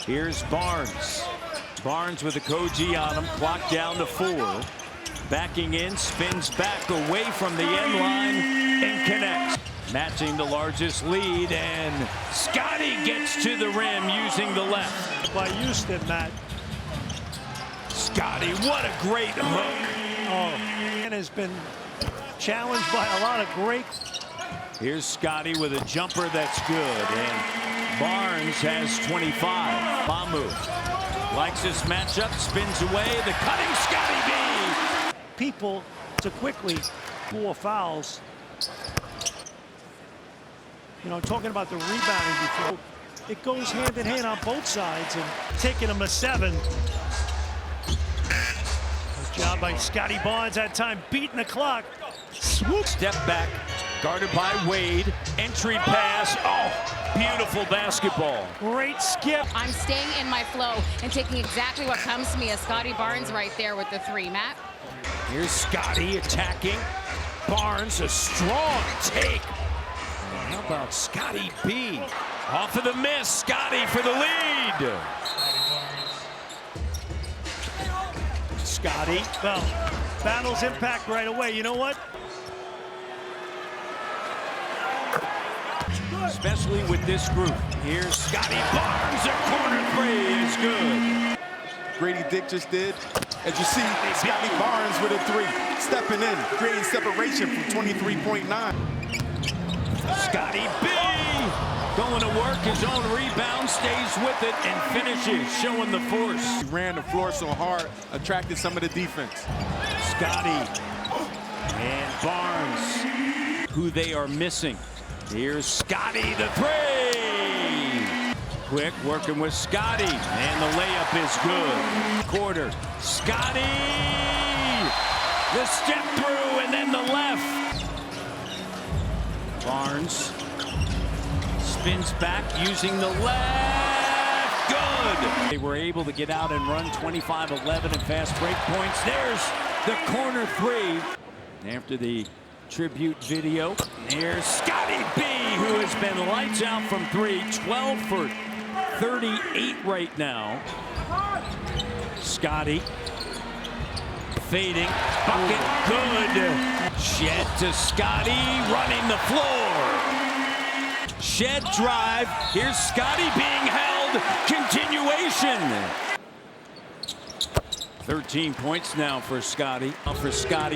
Here's Barnes. Barnes with a Koji on him. Clock down to 4. Backing in, spins back away from the end line and connects. Matching the largest lead, and Scottie gets to the rim using the left. By Houston, Matt. Scottie, what a great hook. And has been challenged by a lot of great. Here's Scottie with a jumper that's good, and Barnes has 25. Mamu likes this matchup, spins away, the cutting Scottie B. People to quickly pull fouls. You know, talking about the rebounding before, it goes hand in hand on both sides, and taking them a 7. Good job by Scottie Barnes that time, beating the clock. Swoop. Step back, guarded by Wade. Entry pass. Oh, beautiful basketball. Great skip. I'm staying in my flow and taking exactly what comes to me as Scottie Barnes right there with the 3. Matt? Here's Scottie attacking. Barnes, a strong take. How about Scottie B? Off of the miss, Scottie for the lead. Scottie, well, battles impact right away. You know what? Especially with this group. Here's Scottie Barnes, a corner 3 is good. Grady Dick just did. As you see, Scottie Barnes with a 3, stepping in, creating separation from 23.9. Scottie B going to work his own rebound, stays with it, and finishes, showing the force. He ran the floor so hard, attracted some of the defense. Scottie and Barnes, who they are missing. Here's Scottie the 3. Quick working with Scottie, and the layup is good. Quarter, Scottie, the step through, and then the left. Barnes spins back using the left. Good. They were able to get out and run 25-11 and fast break points. There's the corner 3. After the tribute video, here's Scottie B, who has been lights out from 3, 12 for 38 right now. Scottie fading, bucket, good. Shed to Scottie, running the floor. Shed drive, here's Scottie being held, continuation. 13 points now for Scottie.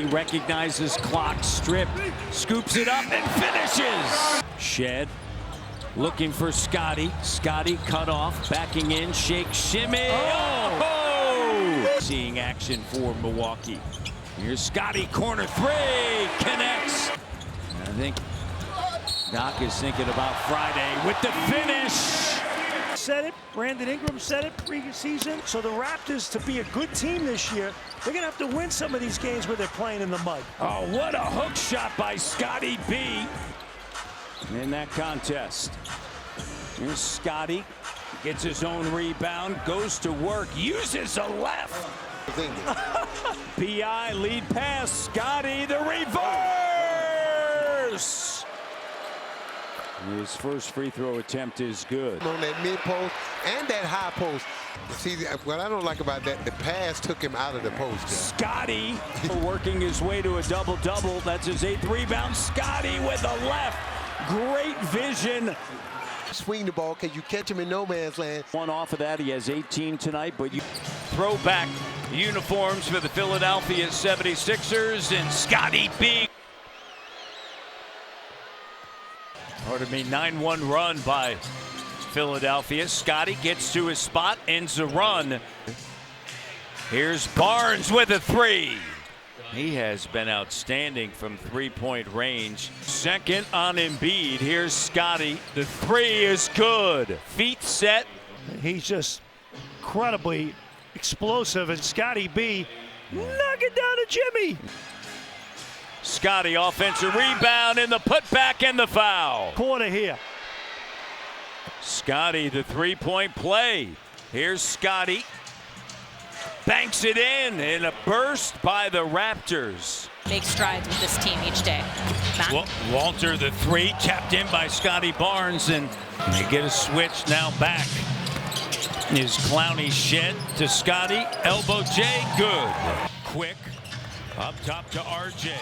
Recognizes clock, strip, scoops it up and finishes. Shed looking for Scottie. Scottie cut off, backing in, shake, shimmy. Oh! Seeing action for Milwaukee. Here's Scottie, corner 3, connects. I think Doc is thinking about Friday with the finish. Said it, Brandon Ingram said it pre-season. So the Raptors, to be a good team this year, they're gonna have to win some of these games where they're playing in the mud. Oh, what a hook shot by Scottie B in that contest. Here's Scottie, gets his own rebound, goes to work, uses a left. PI lead pass, Scottie the reverse. His first free throw attempt is good. On that mid post and that high post. See, what I don't like about that, the pass took him out of the post. Scottie working his way to a double-double. That's his 8th rebound. Scottie with a left. Great vision Swing the ball, because you catch him in no man's land. One off of that, he has 18 tonight, but you Throwback uniforms for the Philadelphia 76ers and Scottie B. Pardon me, 9-1 run by Philadelphia. Scottie gets to his spot, ends a run. Here's Barnes with a three. He has been outstanding from three-point range. Second on Embiid. Here's Scottie. The three is good. Feet set. He's just incredibly explosive, and Scottie B knocking down to Jimmy. Scottie offensive rebound and the putback and the foul. Quarter here. Scottie, the three-point play. Here's Scottie. Banks it in a burst by the Raptors. Make strides with this team each day. Walter, the three, tapped in by Scottie Barnes, and they get a switch now back. Is Clowney shed to Scottie. Elbow J, good. Quick, up top to RJ.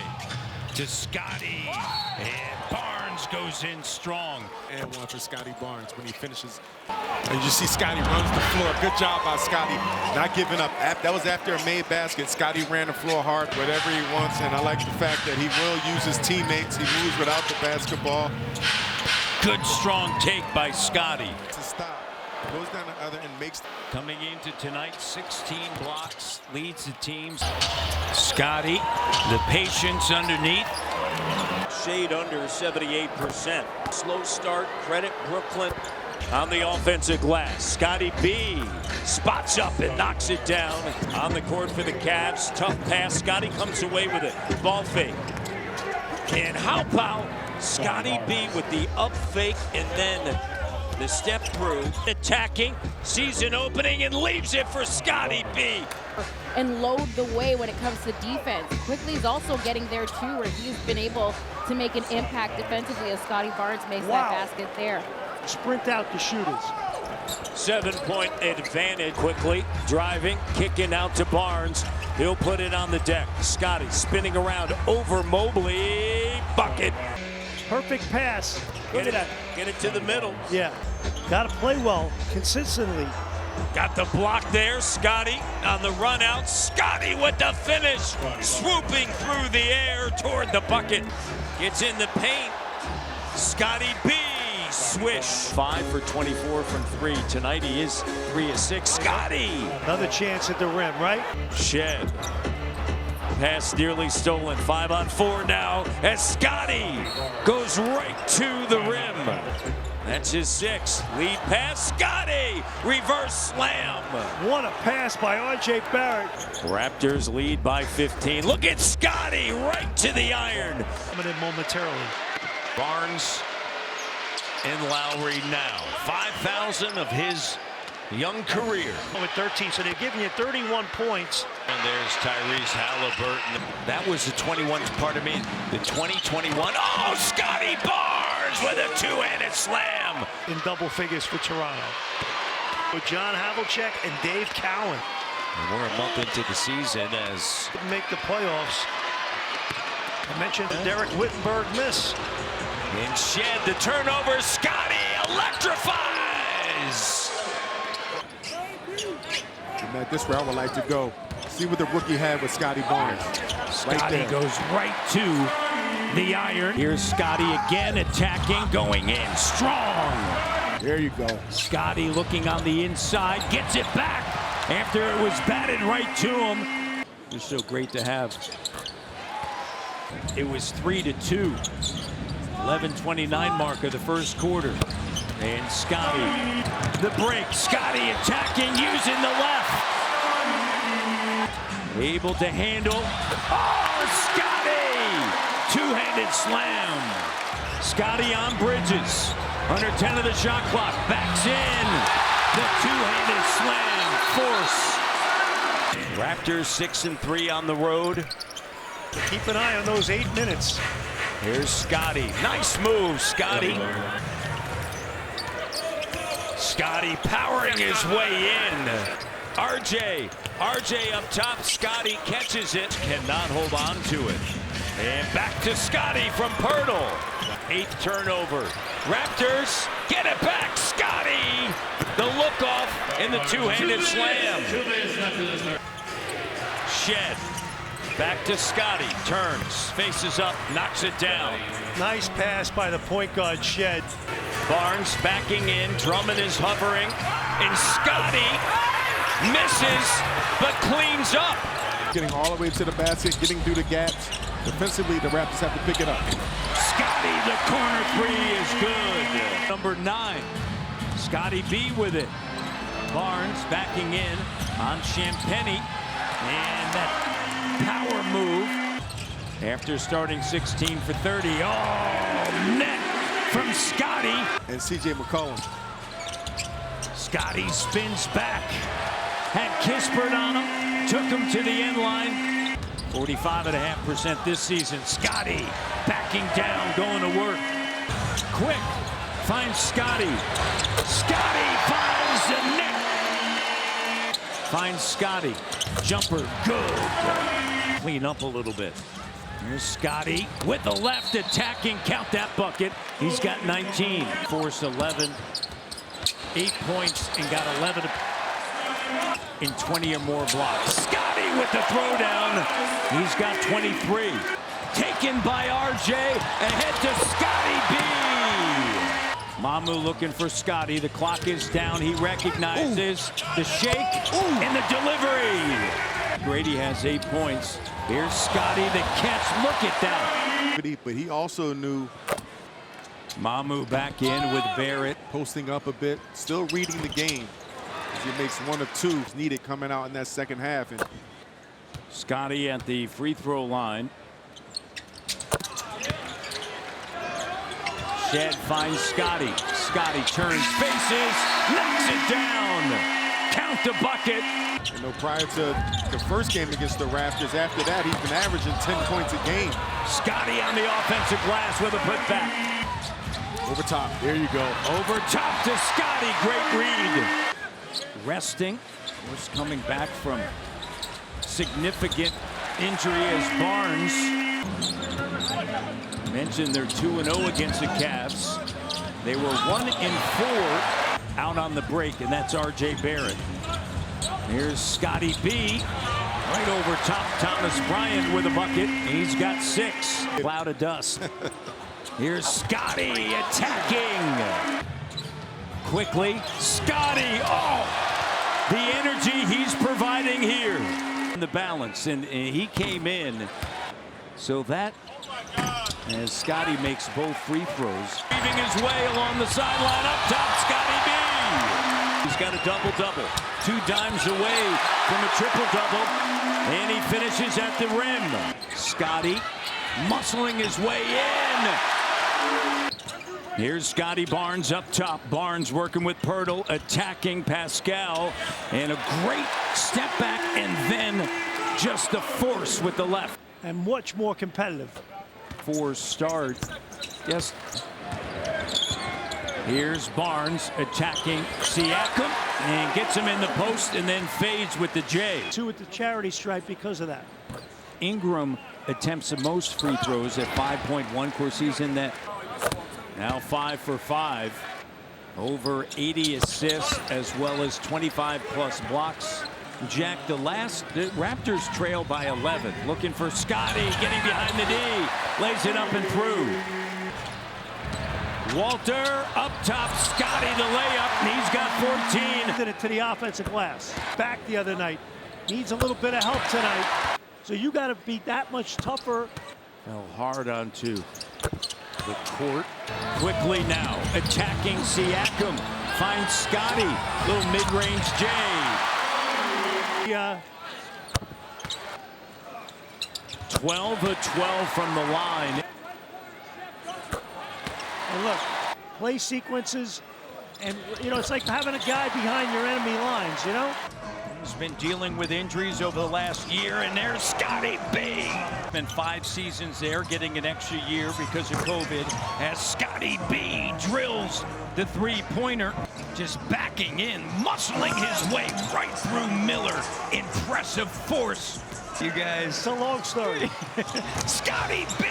To Scottie, and Barnes goes in strong. And one for Scottie Barnes when he finishes. And you see Scottie runs the floor. Good job by Scottie, not giving up. That was after a made basket. Scottie ran the floor hard, whatever he wants, and I like the fact that he will use his teammates. He moves without the basketball. Good strong take by Scottie. To stop. Goes down the other and makes. Coming into tonight, 16 blocks, leads the teams. Scottie, the patience underneath. shade under 78%. Slow start, credit Brooklyn. On the offensive glass, Scottie B spots up and knocks it down on the court for the Cavs. Tough pass. Scottie comes away with a ball fake. And how about Scottie B with the up fake and then the step through, attacking, sees an opening and leaves it for Scottie B. And load the way when it comes to defense. Quickly is also getting there too, where he's been able to make an impact defensively as Scottie Barnes makes that basket there. Sprint out the shooters. 7-point advantage. Quickly driving, kicking out to Barnes. He'll put it on the deck. Scottie spinning around over Mobley. Bucket. Perfect pass. Get it to the middle. Yeah, got to play well consistently. Got the block there. Scottie on the run out. Scottie with the finish. Swooping through the air toward the bucket. Gets in the paint. Scottie B. Swish. 5 for 24 from 3. Tonight he is 3 of 6. Scottie. Another chance at the rim, right? Shed. Pass nearly stolen. 5 on 4 now as Scottie goes right to the rim. That's his 6th. Lead pass, Scottie. Reverse slam. What a pass by R.J. Barrett. Raptors lead by 15. Look at Scottie right to the iron. Coming in momentarily. Barnes and Lowry now. 5,000 of his young career. With 13, so they're giving you 31 points. And there's Tyrese Halliburton. That was the 21, pardon me, the 2021. Oh, Scottie Barnes with a two-handed slam. In double figures for Toronto. With John Havlicek and Dave Cowan. And we're a month into the season as make the playoffs. I mentioned the Derek Whittenberg miss. And Shed the turnover. Scottie electrifies. And at this round, I would like to go. See what the rookie had with Scottie Barnes. Scottie goes right to the iron. Here's Scottie again attacking, going in strong. There you go. Scottie looking on the inside, gets it back after it was batted right to him. It's so great to have. It was 3-2. 11:29 mark of the first quarter. And Scottie, the break. Scottie attacking, using the left. Able to handle. Oh, Scottie! Two-handed slam. Scottie on Bridges. Under 10 of the shot clock. Backs in. The two-handed slam. Force. Raptors 6-3 on the road. Keep an eye on those 8 minutes. Here's Scottie. Nice move, Scottie. Scottie powering his way in. RJ up top. Scottie catches it. Cannot hold on to it. And back to Scottie from Pirtle. 8th turnover. Raptors get it back. in the two-handed slam. Shed. Back to Scottie. Turns. Faces up. Knocks it down. Nice pass by the point guard, Shed. Barnes backing in. Drummond is hovering. And Scottie misses, but cleans up. Getting all the way to the basket, getting through the gaps. Defensively, the Raptors have to pick it up. Scottie, the corner three is good. Number 9. Scottie B with it. Barnes backing in on Champagnie. And that power move after starting 16 for 30. Oh, net from Scottie. And C.J. McCollum. Scottie spins back. Had Kispert on him. Took him to the end line. 45.5% this season. Scottie backing down, going to work. Quick finds Scottie. Scottie finds the net. Finds Scottie. Jumper, good. Clean up a little bit. Here's Scottie with the left attacking. Count that bucket. He's got 19. Forced 11. 8 points and got 11 in 20 or more blocks. Scottie with the throwdown. He's got 23. Taken by RJ. Ahead to Scottie B. Mamu looking for Scottie. The clock is down. He recognizes the shake and the delivery. Grady has 8 points. Here's Scottie, the catch. Look at that. But he also knew. Mamu back in with Barrett. Posting up a bit. Still reading the game. As he makes 1 or 2 needed coming out in that second half. And Scottie at the free throw line. Shed finds Scottie. Scottie turns, faces, knocks it down. Count the bucket. You know, prior to the first game against the Raptors, after that, he's been averaging 10 points a game. Scottie on the offensive glass with a putback. Over top. There you go. Over top to Scottie. Great read. Resting. Of course, coming back from significant injury as Barnes. Mentioned they're 2-0 against the Cavs. They were 1-4 out on the break, and that's RJ Barrett. Here's Scottie B. Right over top. Thomas Bryant with a bucket. He's got 6. Cloud of dust. Here's Scottie attacking. Quickly, Scottie. Oh, the energy he's providing here. The balance, and he came in. So that, as Scottie makes both free throws. Weaving his way along the sideline, up top, Scottie B. He's got a double-double. 2 dimes away from a triple-double, and he finishes at the rim. Scottie muscling his way in. Here's Scottie Barnes up top. Barnes working with Pirtle, attacking Pascal, and a great step back, and then just the force with the left. And much more competitive. 4 start. Yes. Here's Barnes attacking Siakam and gets him in the post and then fades with the J. 2 at the charity stripe because of that. Ingram attempts the most free throws at 5.1. Of course, he's in that. Now 5 for 5. Over 80 assists as well as 25+ blocks. Jack, the Raptors trail by 11. Looking for Scottie, getting behind the D. Lays it up and through. Walter up top, Scottie the layup, and he's got 14. Did it to the offensive glass. Back the other night. Needs a little bit of help tonight. So you got to be that much tougher. Fell hard onto the court. Quickly now, attacking Siakam. Finds Scottie. Little mid-range J. 12 of 12 from the line. And look, play sequences, and you know, it's like having a guy behind your enemy lines, you know? He's been dealing with injuries over the last year, and there's Scottie B. Been 5 seasons there, getting an extra year because of COVID, as Scottie B drills the 3-pointer, just backing in, muscling his way right through Miller. Impressive force. You guys. It's a long story. Scottie B.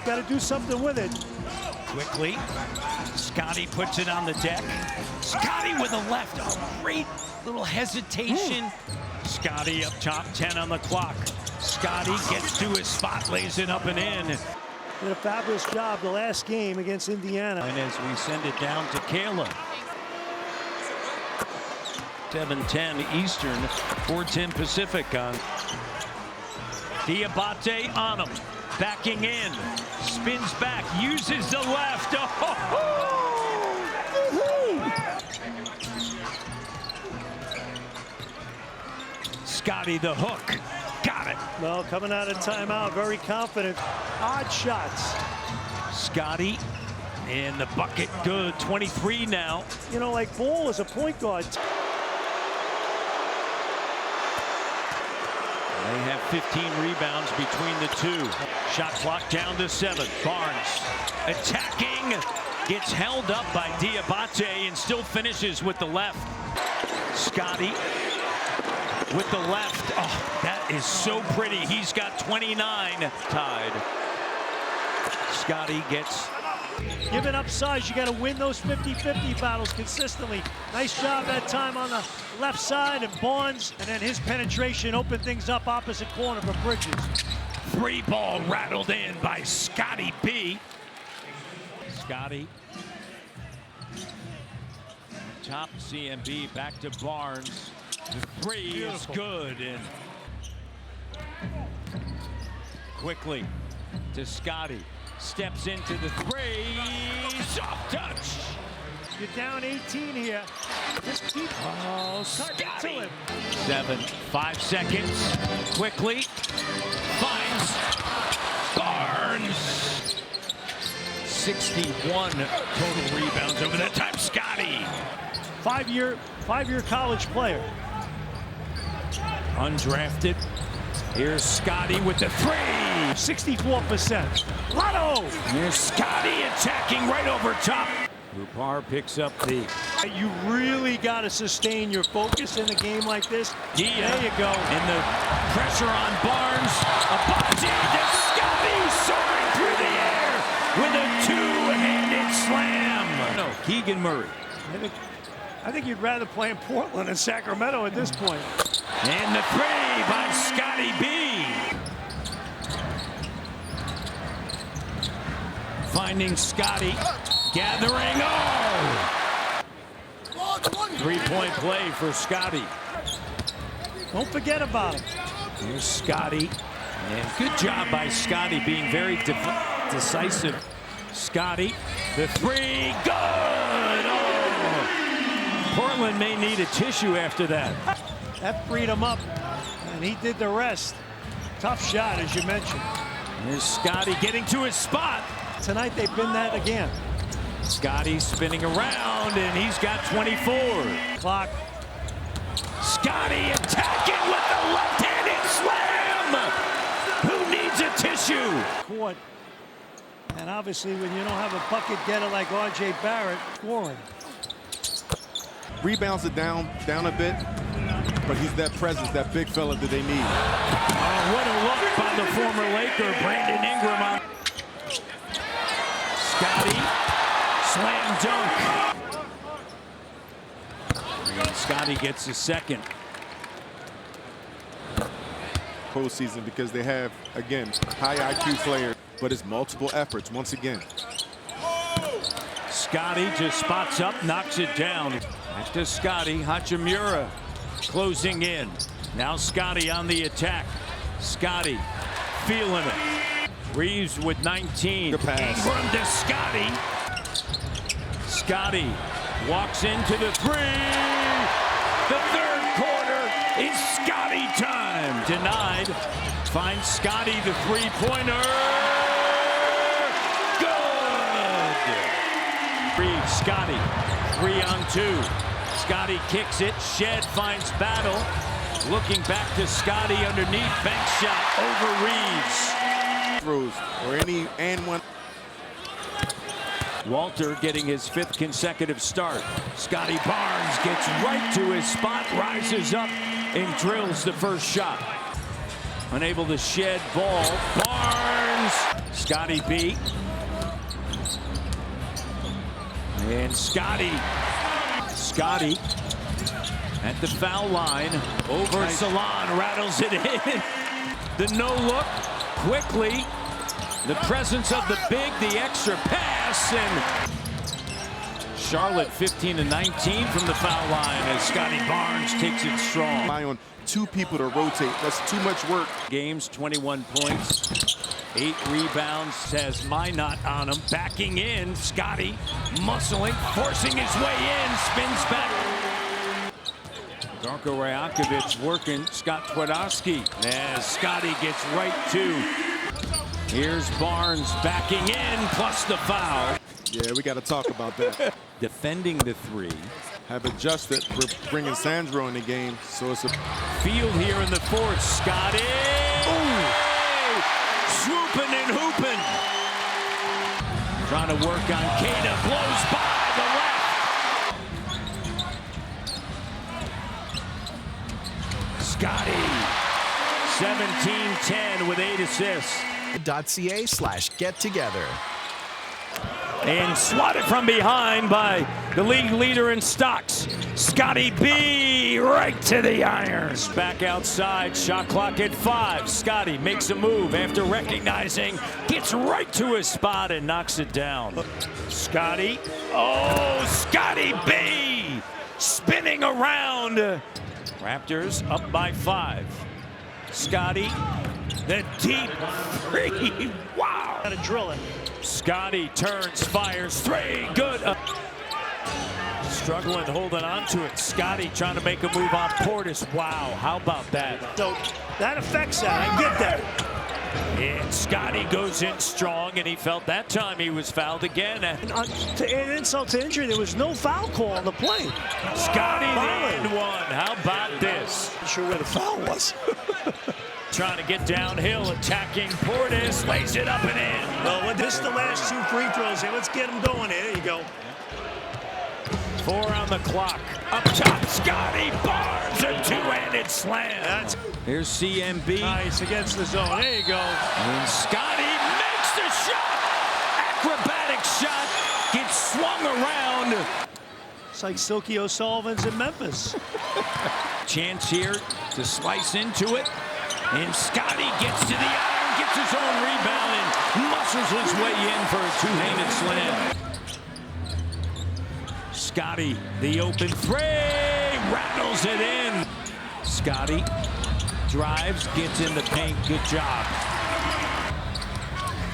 Got to do something with it. Quickly, Scottie puts it on the deck. Scottie with a left, a great little hesitation. Scottie up top, 10 on the clock. Scottie gets to his spot, lays it up and in. Did a fabulous job the last game against Indiana. And as we send it down to Kayla. 7:10 Eastern, 4:10 Pacific on. Diabate on him, backing in, spins back, uses the left. Scottie the hook, got it. Well, coming out of timeout, very confident. Odd shots. Scottie in the bucket, good, 23 now. You know, like Ball is a point guard. They have 15 rebounds between the two. Shot clock down to 7. Barnes attacking, gets held up by Diabate and still finishes with the left. Scottie with the left. Oh, that is so pretty. He's got 29. Tied. Scottie gets... Giving up size, you got to win those 50-50 battles consistently. Nice job that time on the left side, and Barnes, and then his penetration opened things up opposite corner for Bridges. 3 ball rattled in by Scottie B. Scottie. Top CMB, back to Barnes. The 3 is good, and quickly to Scottie. Steps into the 3, soft touch. You're down 18 here. Just keep Scottie. 7, 5 seconds. Quickly finds Barnes. 61 total rebounds over that time. Scottie. Five-year college player. Undrafted. Here's Scottie with the 3. 64%. Lotto! Here's Scottie attacking right over top. Rupar picks up the... You really got to sustain your focus in a game like this. There you go. And the pressure on Barnes. Abate to Scottie soaring through the air with a two-handed slam. No, Keegan Murray. I think you'd rather play in Portland than Sacramento at this point. And the 3 by Scottie B. Finding Scottie, gathering. Oh! 3-point play for Scottie. Don't forget about him. Here's Scottie. And good job by Scottie being very decisive. Scottie, the 3, good! Oh! Portland may need a tissue after that. That freed him up, and he did the rest. Tough shot, as you mentioned. Here's Scottie getting to his spot. Tonight they've been that again. Scottie spinning around, and he's got 24. Clock. Scottie attacking with the left-handed slam. Who needs a tissue? Court. And obviously, when you don't have a bucket getter like R.J. Barrett, scoring. Rebounds it down a bit, but he's that presence, that big fella that they need. Oh, what a look by the former Laker, Brandon Ingram. Scottie, slam dunk. And Scottie gets his second. Postseason, because they have, again, high IQ players, but it's multiple efforts once again. Scottie just spots up, knocks it down. Back to Scottie, Hachimura closing in. Now Scottie on the attack. Scottie feeling it. Reeves with 19. Good pass. Ingram to Scottie. Scottie walks into the 3. The third quarter is Scottie time. Denied. Finds Scottie the 3-pointer. Good. Reeves, Scottie, 3-on-2. Scottie kicks it. Shed finds Battle. Looking back to Scottie underneath. Bank shot over Reeves. Or any and one. Walter getting his 5th consecutive start. Scottie Barnes gets right to his spot, rises up, and drills the first shot. Unable to shed ball. Barnes. Scottie B. And Scottie at the foul line, over Salon, rattles it in. The no look, quickly, the presence of the big, the extra pass, and Charlotte 15-19 from the foul line as Scottie Barnes takes it strong. On two people to rotate, that's too much work. Games, 21 points, 8 rebounds, has Minot on him, backing in, Scottie muscling, forcing his way in, spins back. Darko Rajakovic working, Scott Twardowski as Scottie gets right to. Here's Barnes backing in, plus the foul. Yeah, we got to talk about that. Defending the three. Have adjusted. We're bringing Sandro in the game, so it's a field here in the fourth. Scottie, swooping and hooping. Trying to work on Keita, blows by the left. Scottie, 17-10 with 8 assists. .ca/get together. And swatted from behind by the league leader in stocks, Scottie B, right to the irons. Back outside, shot clock at 5. Scottie makes a move after recognizing, gets right to his spot and knocks it down. Scottie, Scottie B, spinning around. Raptors up by 5. Scottie, the deep three, wow. Gotta drill it. Scottie turns, fires, 3, good. Struggling, holding on to it. Scottie trying to make a move on Portis. Wow, how about that? So that affects that, I get that. And Scottie goes in strong, and he felt that time he was fouled again. And insult to injury, there was no foul call on the play. Scottie the end one. How about this? Not sure where the foul was. Trying to get downhill, attacking Portis, lays it up and in. Well, this is the last 2 free throws here. Let's get them going here. There you go. 4 on the clock. Up top, Scottie Barnes, a 2-handed slam. Here's CMB. Nice against the zone. There you go. And Scottie makes the shot. Acrobatic shot. Gets swung around. It's like Silky O'Sullivan's in Memphis. Chance here to slice into it. And Scottie gets to the iron, gets his own rebound, and muscles his way in for a 2-handed slam. Scottie, the open 3, rattles it in. Scottie drives, gets in the paint, good job.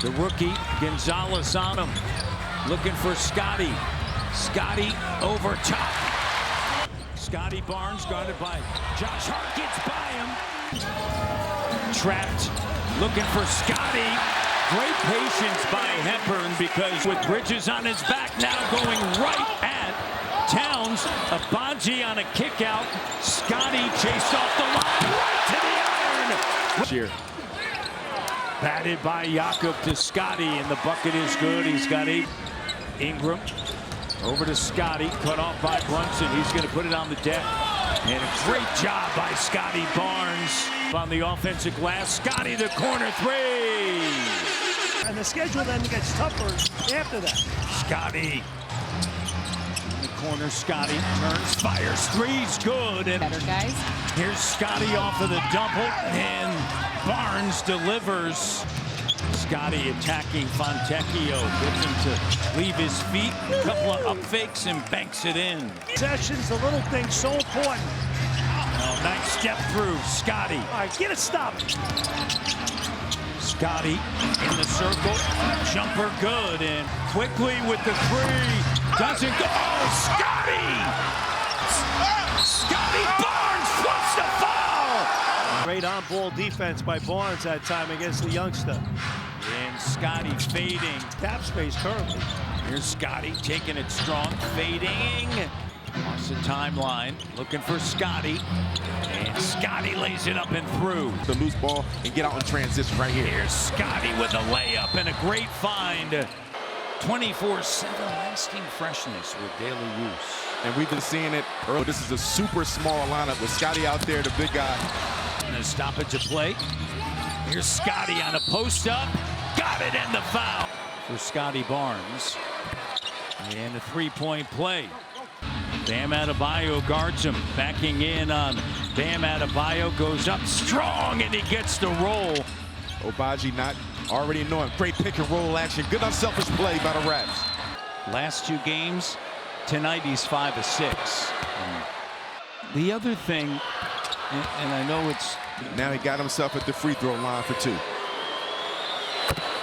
The rookie, Gonzalez on him, looking for Scottie. Scottie over top. Scottie Barnes guarded by Josh Hart, gets by him. Trapped, looking for Scottie. Great patience by Hepburn, because with Bridges on his back now, going right at Towns. Abanji on a kick out. Scottie chased off the line, right to the iron. Here. Batted by Jakob to Scottie, and the bucket is good. He's got 8. Ingram over to Scottie, cut off by Brunson. He's going to put it on the deck. And a great job by Scottie Barnes on the offensive glass. Scottie, the corner 3. And the schedule then gets tougher after that. Scottie. In the corner, Scottie turns, fires, 3's good. And better guys. Here's Scottie off of the double, and Barnes delivers. Scottie attacking Fontecchio, gets him to leave his feet, a couple of up fakes, and banks it in. Possessions, the little things, so important. Oh, nice step through, Scottie. All right, get it stopped. Scottie in the circle, jumper good, and quickly with the 3, doesn't go. Oh, Scottie! Scottie Barnes plus the foul! Great on-ball defense by Barnes that time against the youngster. And Scottie fading. Tap space currently. Here's Scottie taking it strong, fading. Across the timeline, looking for Scottie. And Scottie lays it up and through. The loose ball and get out in transition right here. Here's Scottie with a layup and a great find. 24/7 lasting freshness with daily use. And we've been seeing it early. This is a super small lineup with Scottie out there, the big guy. And a stoppage of play. Here's Scottie on a post-up. Got it, and the foul for Scottie Barnes. And a three-point play. Bam Adebayo guards him. Backing in on Bam Adebayo. Goes up strong, and he gets the roll. Obaji not already knowing. Great pick and roll action. Good unselfish play by the Raps. Last two games, tonight he's 5 of 6. The other thing, and I know it's... Now he got himself at the free throw line for 2.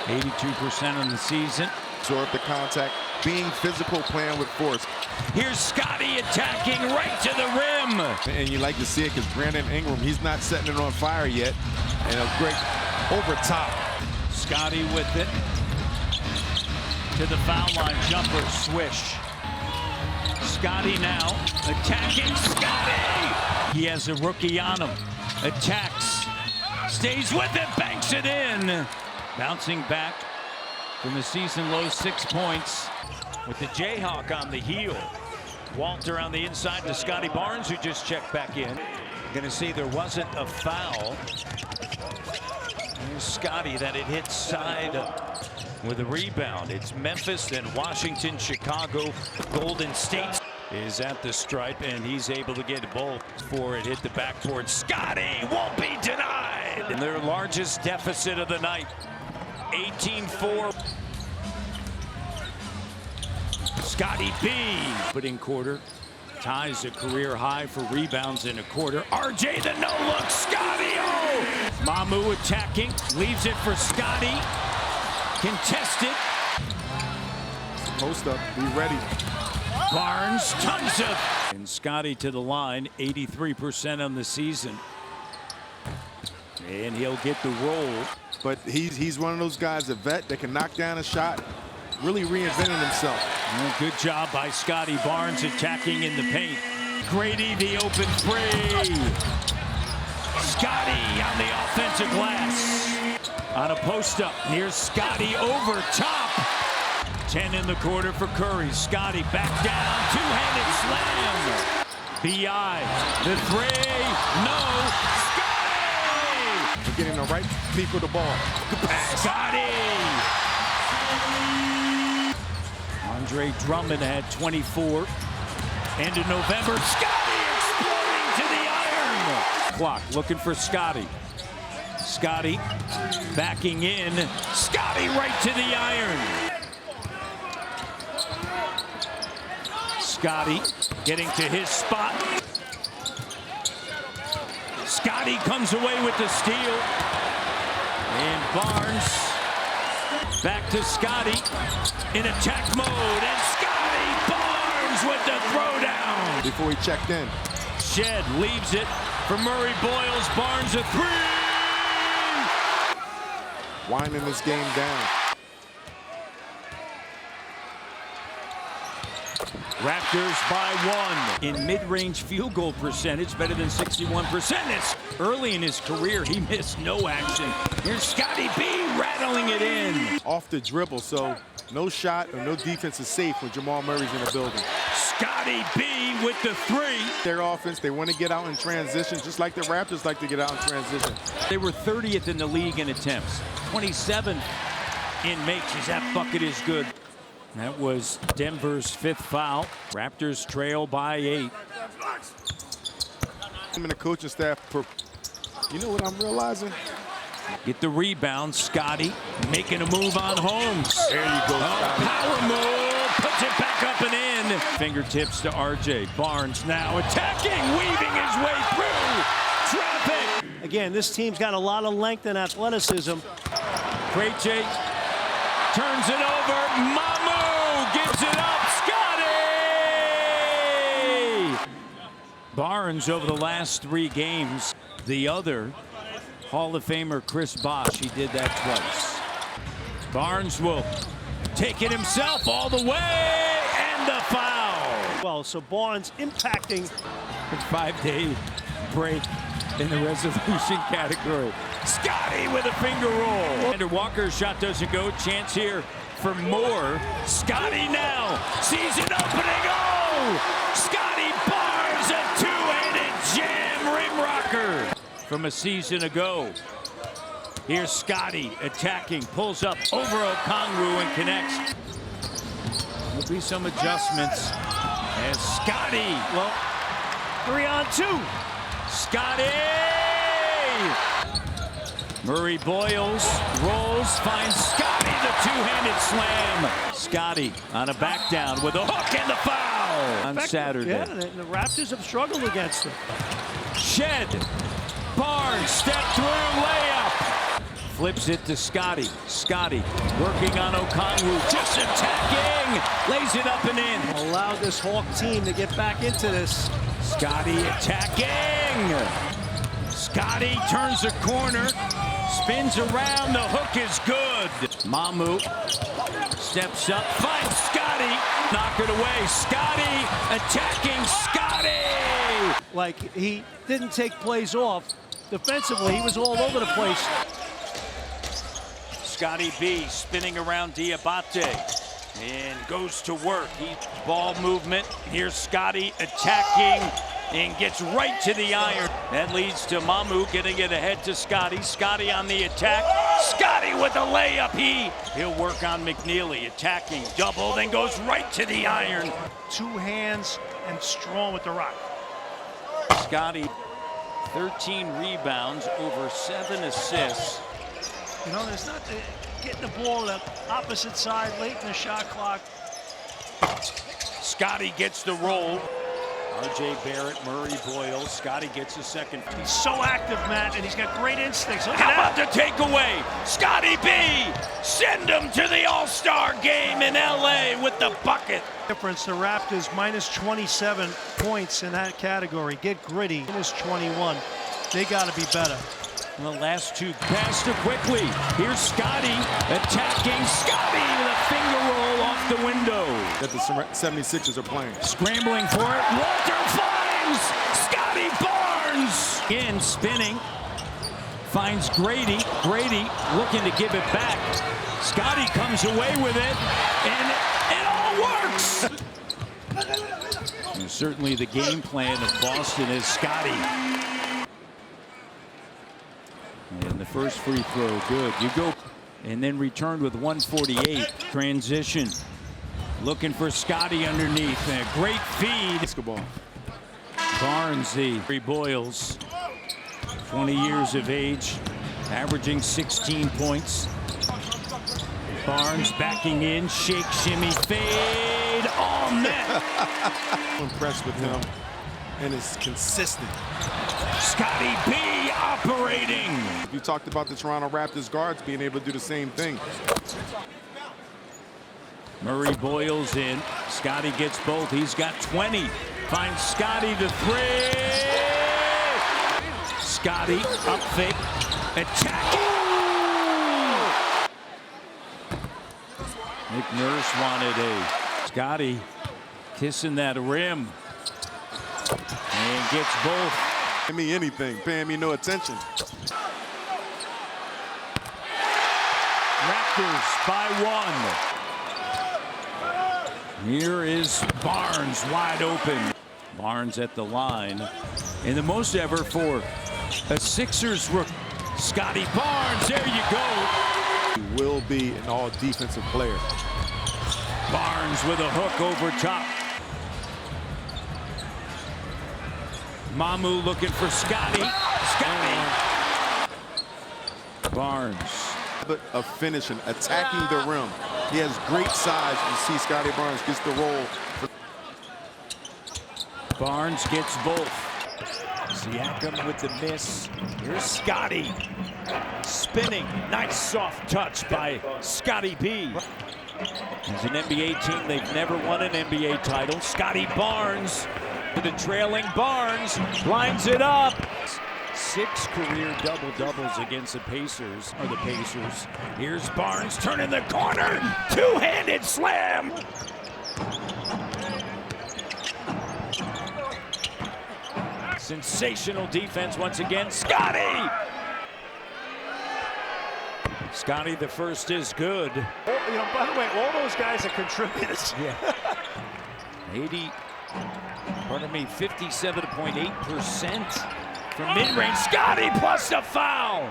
82% on the season. Absorb the contact, being physical, playing with force. Here's Scottie attacking right to the rim. And you like to see it because Brandon Ingram, he's not setting it on fire yet. And a great over top. Scottie with it. To the foul line, jumper, swish. Scottie now attacking. Scottie! He has a rookie on him. Attacks. Stays with it, banks it in. Bouncing back from a season low 6 points with the Jayhawk on the heel. Walter on the inside to Scottie Barnes, who just checked back in. Going to see there wasn't a foul. Here's Scottie that it hits side with a rebound. It's Memphis, then Washington, Chicago, Golden State is at the stripe, and he's able to get a ball before it hit the backboard. Scottie won't be denied. And their largest deficit of the night. 18-4. Scottie B. Opening quarter ties a career high for rebounds in a quarter. RJ the no-look. Scottie. Oh! Mamu attacking. Leaves it for Scottie. Contested. Post up. Be ready. Barnes. Tons of. And Scottie to the line. 83% on the season. And he'll get the roll. But he's one of those guys, a vet that can knock down a shot, really reinventing himself. Well, good job by Scottie Barnes attacking in the paint. Grady the open three. Scottie on the offensive glass. On a post-up, here's Scottie over top. 10 in the quarter for Curry. Scottie back down, two-handed slam. B.I. the three, no. Getting the right peak of the ball. Good pass. Scottie! Andre Drummond had 24. End of November. Scottie exploding to the iron. Clock looking for Scottie. Scottie backing in. Scottie right to the iron. Scottie getting to his spot. Scottie comes away with the steal. And Barnes back to Scottie in attack mode. And Scottie Barnes with the throwdown. Before he checked in. Shed leaves it for Murray Boyles. Barnes a three. Winding this game down. Raptors by 1 in mid-range field goal percentage, better than 61%. It's early in his career, he missed no action. Here's Scottie B rattling it in. Off the dribble, so no shot or no defense is safe when Jamal Murray's in the building. Scottie B with the three. Their offense, they want to get out in transition, just like the Raptors like to get out in transition. They were 30th in the league in attempts, 27th in makes. That bucket is good. That was Denver's 5th foul. Raptors trail by 8. And the coaching staff, you know what I'm realizing? Get the rebound. Scottie making a move on Holmes. There you go, Scottie. Power move. Puts it back up and in. Fingertips to RJ. Barnes now attacking, weaving his way through traffic. Again, this team's got a lot of length and athleticism. Krejci turns it over. Mamu gives it up. Scottie! Barnes over the last 3 games. The other Hall of Famer Chris Bosh, he did that twice. Barnes will take it himself all the way, and the foul. Well, so Barnes impacting. A 5-day break in the resolution category. Scottie with a finger roll. Andrew Walker's shot doesn't go. Chance here for more. Scottie now sees an opening. Oh! Scottie Barnes, a two-handed jam rim rocker from a season ago. Here's Scottie attacking, pulls up over Okongwu and connects. Be some adjustments. And Scottie. Well, 3-on-2. Scottie! Murray Boyles rolls, finds Scottie, the two-handed slam. Scottie on a back down with a hook and the foul on Saturday. Yeah, the Raptors have struggled against them. Shed. Barnes, step through, layup. Flips it to Scottie. Scottie working on Okongwu, just attacking. Lays it up and in. Allowed this Hawk team to get back into this. Scottie attacking. Scottie turns the corner, spins around, the hook is good. Mamu steps up, finds Scottie, knock it away. Scottie attacking Scottie. Like, he didn't take plays off. Defensively, he was all over the place. Scottie B spinning around Diabate and goes to work. Ball movement. Here's Scottie attacking and gets right to the iron. That leads to Mamu getting it ahead to Scottie. Scottie on the attack. Scottie with a layup. He'll work on McNeely, attacking, double, then goes right to the iron. 2 hands and strong with the rock. Scottie, 13 rebounds, over 7 assists. You know, there's not getting the ball the opposite side late in the shot clock. Scottie gets the roll. R.J. Barrett, Murray Boyles. Scottie gets a second. He's so active, Matt, and he's got great instincts. Look How at about the takeaway? Scottie B, send him to the All-Star game in L.A. with the bucket. Difference, the Raptors minus 27 points in that category. Get gritty, minus 21. They got to be better. The last two passed her quickly. Here's Scottie attacking. Scottie with a finger roll off the window. That the 76ers are playing. Scrambling for it. Walter finds Scottie Barnes. Again, spinning. Finds Grady. Grady looking to give it back. Scottie comes away with it, and it all works. And certainly the game plan of Boston is Scottie. And the first free throw, good. You go and then returned with 148. Transition. Looking for Scottie underneath. And a great feed. Basketball. Barnes, the Boyles. 20 years of age. Averaging 16 points. Barnes backing in. Shake, shimmy, fade. All net. I'm impressed with him. And it's consistent. Scottie B operating. You talked about the Toronto Raptors guards being able to do the same thing. Murray Boyles in. Scottie gets both. He's got 20. Finds Scottie the three. Scottie up fake. Attacking. Nick Nurse wanted a Scottie kissing that rim. And gets both. Pay me anything, paying me no attention. Raptors by 1. Here is Barnes wide open. Barnes at the line. And the most ever for a Sixers rookie. Scottie Barnes, there you go. He will be an all-defensive player. Barnes with a hook over top. Mamu looking for Scottie. Scottie. Barnes. But of finishing, attacking the rim. He has great size. You see Scottie Barnes gets the roll. Barnes gets both. Siakam with the miss. Here's Scottie. Spinning. Nice soft touch by Scottie B. As an NBA team, they've never won an NBA title. Scottie Barnes. The trailing Barnes lines it up. 6 career double-doubles against the Pacers. Here's Barnes turning the corner. Two-handed slam. Sensational defense once again. Scottie! Scottie, the first is good. You know, by the way, all those guys are contributors. Yeah. 57.8% from mid-range. Scottie plus the foul.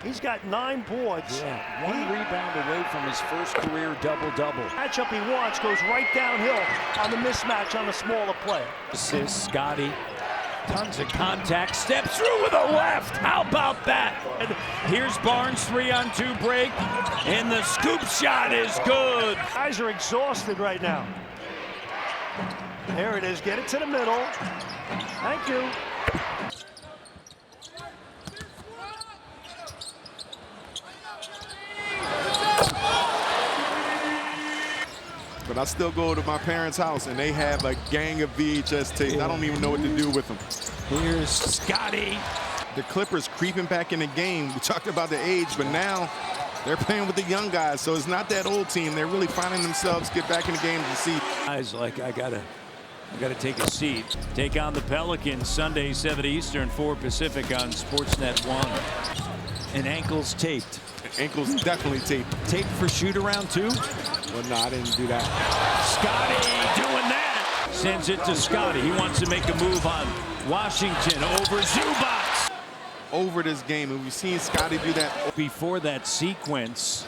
He's got 9 boards. Yeah, 1 rebound away from his first career double-double. Matchup he wants goes right downhill on the mismatch on the smaller player. Assist, Scottie. Tons of contact, steps through with a left. How about that? And here's Barnes, 3-on-2 break, and the scoop shot is good. Guys are exhausted right now. There it is, get it to the middle. Thank you. But I still go to my parents' house, and they have a gang of VHS tapes. I don't even know what to do with them. Here's Scottie. The Clippers creeping back in the game. We talked about the age, but now they're playing with the young guys, so it's not that old team. They're really finding themselves get back in the game to see. Guys, like I gotta take a seat. Take on the Pelicans Sunday, 7 Eastern, 4 Pacific on Sportsnet 1. And ankles taped. Ankles definitely taped. Taped for shoot around too? Well, no, I didn't do that. Scottie doing that. Sends it to Scottie. He wants to make a move on Washington over Zubac. Over this game, and we've seen Scottie do that. Before that sequence,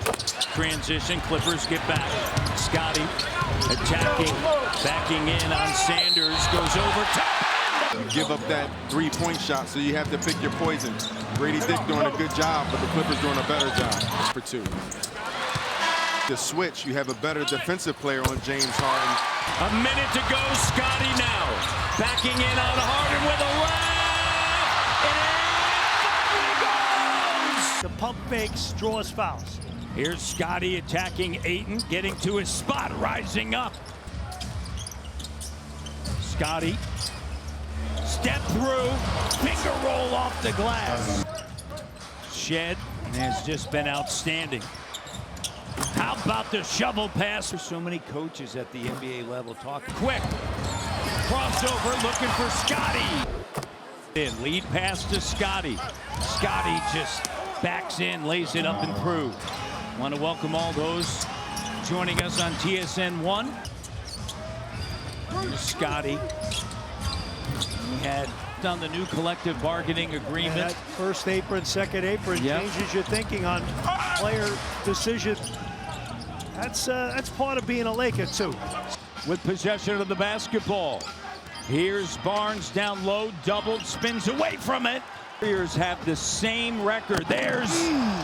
transition, Clippers get back. Scottie attacking, backing in on Sanders, goes over top. You give up that 3-point shot, so you have to pick your poison. Grady Dick doing a good job, but the Clippers doing a better job for 2. The switch, you have a better defensive player on James Harden. A minute to go, Scottie now. Backing in on Harden with a left. And finally goes! The pump fakes, draws fouls. Here's Scottie attacking Ayton, getting to his spot, rising up. Scottie, step through, finger roll off the glass. Shed has just been outstanding. How about the shovel pass? There's so many coaches at the NBA level talking. Quick crossover, looking for Scottie. In lead pass to Scottie. Scottie just backs in, lays it up and through. Want to welcome all those joining us on TSN 1. Here's Scottie. He had done the new collective bargaining agreement. That first apron, second apron changes your thinking on player decision. That's part of being a Laker too. With possession of the basketball. Here's Barnes down low, doubled, spins away from it. Warriors have the same record. There's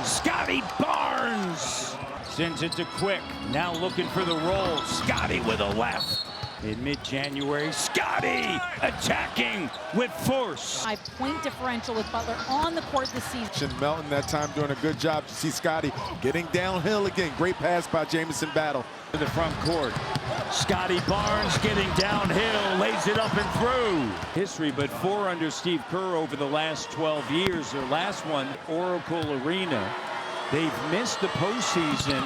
Scottie Barnes. Sends it to Quick. Now looking for the roll. Scottie with a left. In mid-January, Scottie attacking with force. High point differential with Butler on the court this season. Melton that time doing a good job to see Scottie getting downhill again. Great pass by Jamison Battle. To the front court. Scottie Barnes getting downhill, lays it up and through. History, but 4 under Steve Kerr over the last 12 years. Their last one, Oracle Arena. They've missed the postseason.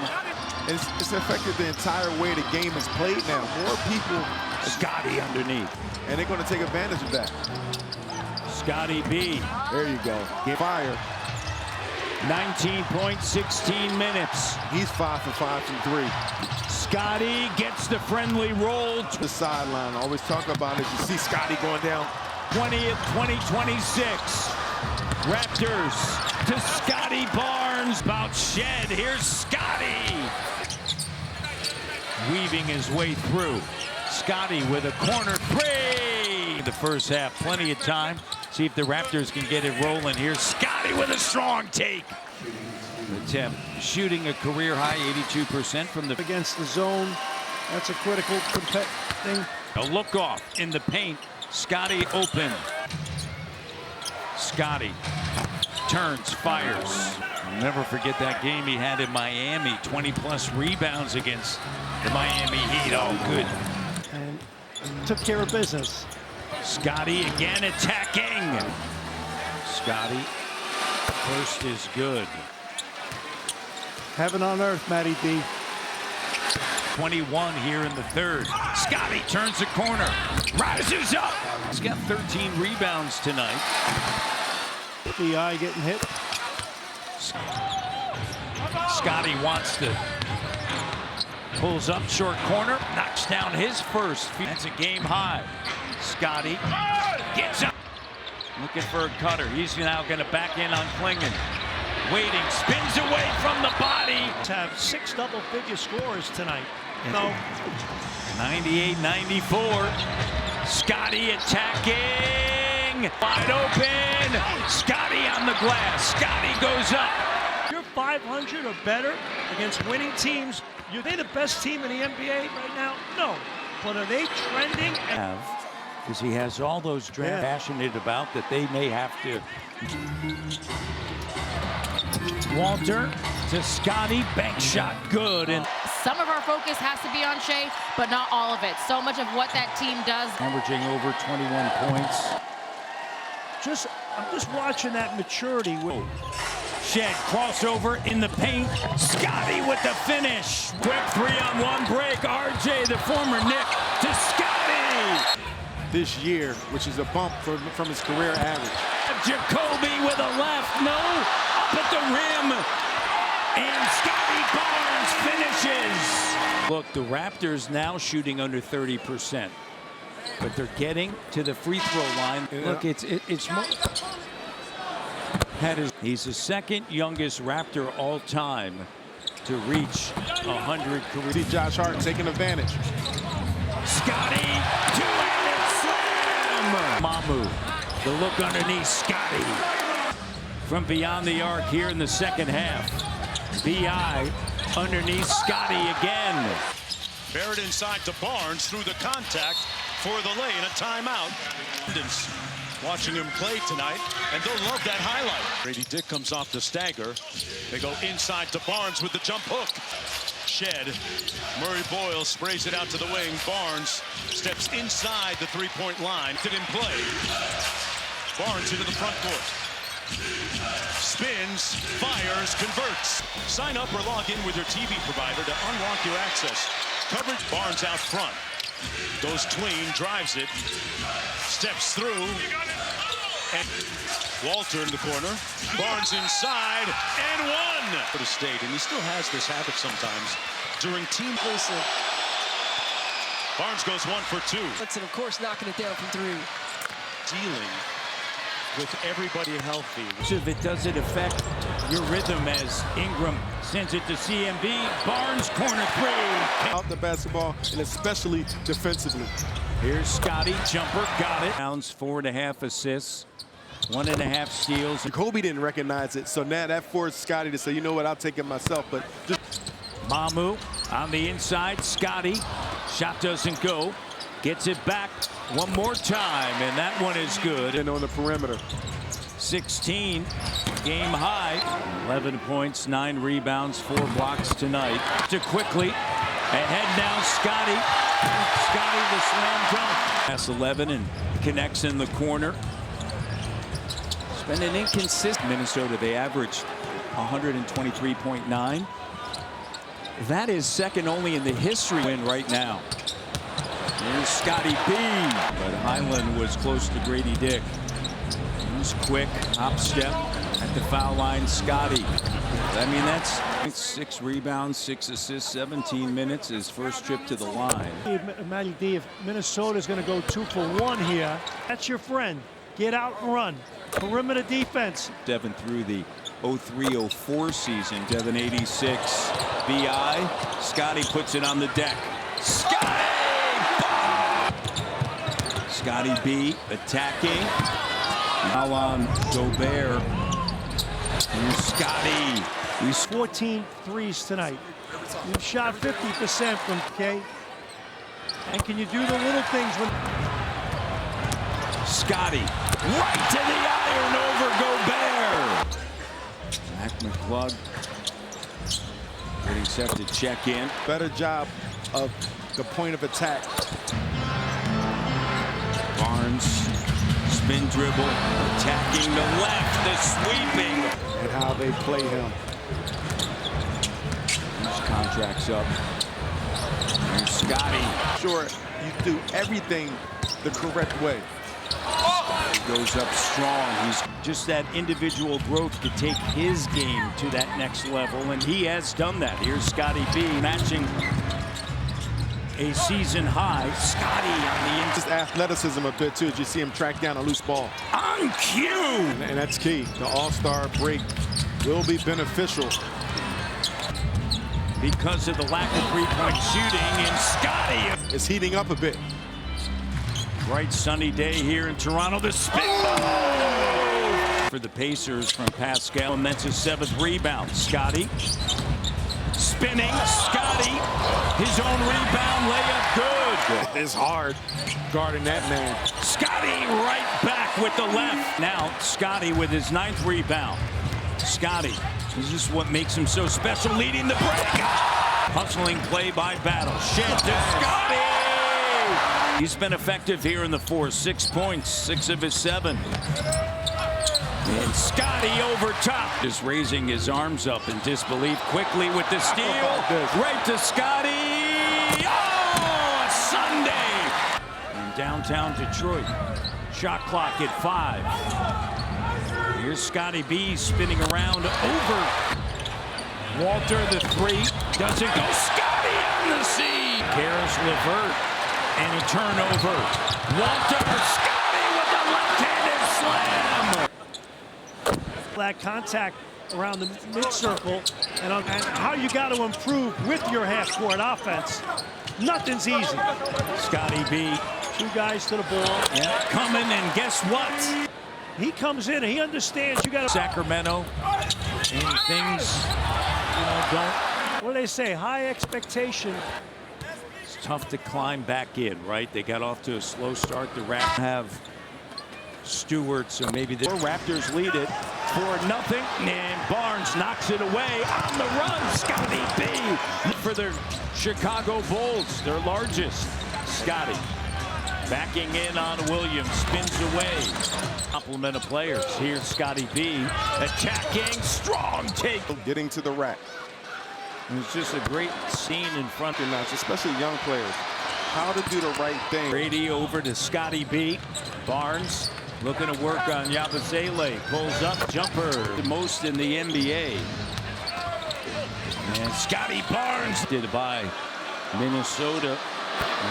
It's affected the entire way the game is played now. More people. Scottie underneath. And they're going to take advantage of that. Scottie B. There you go. Get fire. 19 points, 16 minutes. He's 5 for 5 from 3. Scottie gets the friendly roll. To the sideline. Always talk about it. You see Scottie going down. 20th, 2026. Raptors to Scottie Barnes. About Shed. Here's Scottie. Weaving his way through. Scottie with a corner 3. The first half, plenty of time. See if the Raptors can get it rolling. Here's Scottie with a strong take. Attempt shooting a career high 82% from the against the zone. That's a critical thing. A look off in the paint. Scottie open. Scottie turns, fires. I'll never forget that game he had in Miami. 20+ rebounds against the Miami Heat. Oh, good. And took care of business. Scottie again attacking. Scottie, first is good. Heaven on earth, Matty D. 21 here in the third. Scottie turns the corner, rises up. He's got 13 rebounds tonight. The eye getting hit. Scottie wants to. Pulls up short corner, knocks down his first. That's a game high. Scottie gets up. Looking for a cutter. He's now going to back in on Klingon. waiting, spins away from the body. Have 6 double-figure scores tonight. No. 98-94. Scottie attacking. Wide open. Scottie on the glass. Scottie goes up. You're 500 or better against winning teams. Are they the best team in the NBA right now? No. But are they trending? Because he has all those passionate about that they may have to. Walter to Scottie, bank shot good. And some of our focus has to be on Shea, but not all of it. So much of what that team does. Averaging over 21 points. I'm just watching that maturity. Shed crossover in the paint. Scottie with the finish. Quick 3-on-1 break. RJ, the former Knick, to Scottie. This year, which is a bump from his career average. Jacoby with a left, no, up at the rim, and Scottie Barnes finishes. Look, the Raptors now shooting under 30%, but they're getting to the free throw line. Look, it's more. He's the second youngest Raptor all time to reach 100 career. See Josh Hart taking advantage. Scottie, two-handed slam. Mamu, the look underneath Scottie. From beyond the arc here in the second half. B.I. underneath Scottie again. Barrett inside to Barnes through the contact for the lay and a timeout. Watching him play tonight, and they'll love that highlight. Grady Dick comes off the stagger. They go inside to Barnes with the jump hook. Shed. Murray Boyle sprays it out to the wing. Barnes steps inside the three-point line. Did in play. Barnes into the front court. Spins, fires, converts. Sign up or log in with your TV provider to unlock your access. Coverage. Barnes out front. Goes tween, drives it. Steps through. And Walter in the corner. Barnes inside and one for the state. And he still has this habit sometimes during team. Barnes goes 1 for 2. And of course knocking it down from 3. Dealing with everybody healthy. If it doesn't affect your rhythm as Ingram sends it to CMB. Barnes corner 3. Out the basketball, and especially defensively. Here's Scottie, jumper, got it. Rounds 4.5 assists, 1.5 steals. Kobe didn't recognize it, so now that forced Scottie to say, you know what, I'll take it myself. But just Mamu on the inside, Scottie, shot doesn't go. Gets it back one more time, and that one is good. And on the perimeter. 16, game high. 11 points, 9 rebounds, 4 blocks tonight. To quickly, ahead now, Scottie. Scottie the slam dunk. Pass 11 and connects in the corner. It's been an inconsistent Minnesota. They averaged 123.9. That is second only in the history win right now. Here's Scottie B. But Highland was close to Grady Dick. He's quick, hop step at the foul line. Scottie. I mean, that's 6 rebounds, 6 assists, 17 minutes. His first trip to the line. Matty D, if Minnesota's going to go 2 for 1 here, that's your friend. Get out and run. Perimeter defense. Devin through the 03-04 season. Devin 86. B.I. Scottie puts it on the deck. Scottie! Scottie B attacking. Now on Gobert. Here's Scottie. He's 14 threes tonight. You've shot 50% from K. And can you do the little things when Scottie right to the iron over Gobert. Zach McClug getting set to check in. Better job of the point of attack. Barnes, spin dribble, attacking the left, the sweeping. And how they play him. His contract's up. Here's Scottie. Sure, you do everything the correct way. He goes up strong. He's just that individual growth to take his game to that next level, and he has done that. Here's Scottie B matching a season high. Scottie on the Just athleticism a bit too, as you see him track down a loose ball. on cue. And that's key. The all-star break will be beneficial. Because of the lack of three-point shooting, and Scottie is heating up a bit. Bright sunny day here in Toronto. The spin move for the Pacers from Pascal, and that's his 7th rebound. Scottie spinning. Scottie, his own rebound, layup good. It's hard guarding that man. Scottie right back with the left. Now Scottie with his 9th rebound. Scottie, this is what makes him so special, leading the break. Hustling play by Battle. Shed to Scottie. He's been effective here in the 4th. 6 points, 6 of his 7. And Scottie over top. Just raising his arms up in disbelief quickly with the steal. Right to Scottie. Oh, Sunday. In downtown Detroit. Shot clock at 5. Here's Scottie B spinning around over. Walter, the 3. Doesn't go. Scottie on the seat. Karis LeVert. And a turnover. Walter, Scottie with the left-handed slam. That contact around the mid-circle and how you got to improve with your half-court offense. Nothing's easy. Scottie B. 2 guys to the ball. Yeah, coming, and guess what? He comes in and he understands you got to. Sacramento, and things, don't. What do they say? High expectation. It's tough to climb back in, right? They got off to a slow start. The Raptors have Stewart, so maybe the Raptors lead it 4-0, and Barnes knocks it away on the run. Scottie B for the Chicago Bulls, their largest. Scottie backing in on Williams, spins away. Complement of players. Here's Scottie B attacking, strong take. Getting to the rack. It was just a great scene in front of us, especially young players. How to do the right thing. Brady over to Scottie B. Barnes looking to work on Yabusele. Pulls up, jumper. The most in the NBA. And Scottie Barnes did by Minnesota.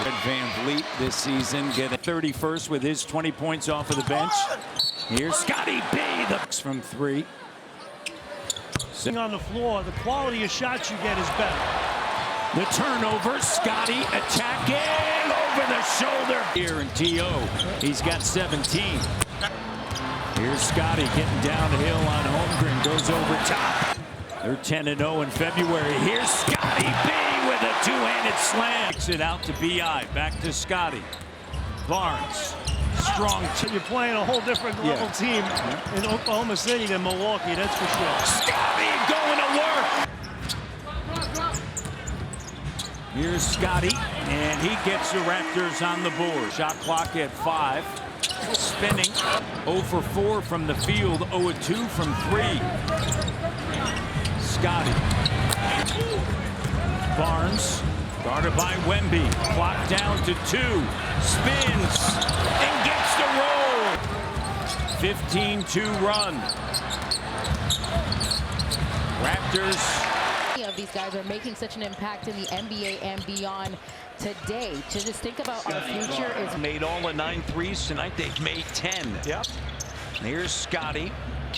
Red Van Vliet this season getting 31st with his 20 points off of the bench. Here's Scottie B. The from 3. On the floor, the quality of shots you get is better. The turnover, Scottie attacking over the shoulder. Here in T.O., he's got 17. Here's Scottie getting downhill on Holmgren, goes over top. They're 10-0 in February. Here's Scottie B with a 2-handed slam. Kicks it out to B.I. Back to Scottie. Barnes. Strong. You're playing a whole different level team in Oklahoma City than Milwaukee, that's for sure. Scottie going to work. Here's Scottie, and he gets the Raptors on the board. Shot clock at 5. Spinning. 0 for 4 from the field. 0 2 from 3. Scottie. Barnes. Guarded by Wemby. Clock down to 2. Spins and gets the roll. 15-2 run. Raptors. Of these guys are making such an impact in the NBA and beyond today. To just think about our future is made all the 9 threes tonight. They've made 10. Yep. Here's Scottie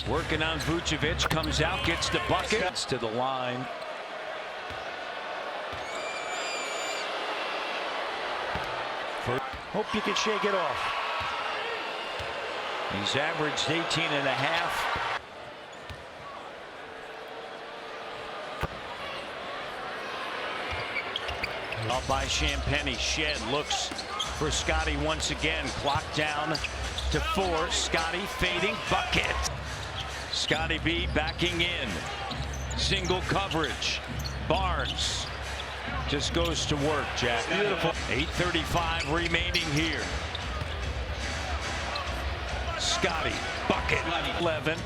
working on Vucevic. Comes out, gets the bucket. To the line. Hope you can shake it off. He's averaged 18.5. Up by Champagny. Shed looks for Scottie once again. Clock down to 4. Scottie fading. Bucket. Scottie B backing in. Single coverage. Barnes just goes to work, Jack. Beautiful. 8:35 remaining here. Scottie. Bucket. 11.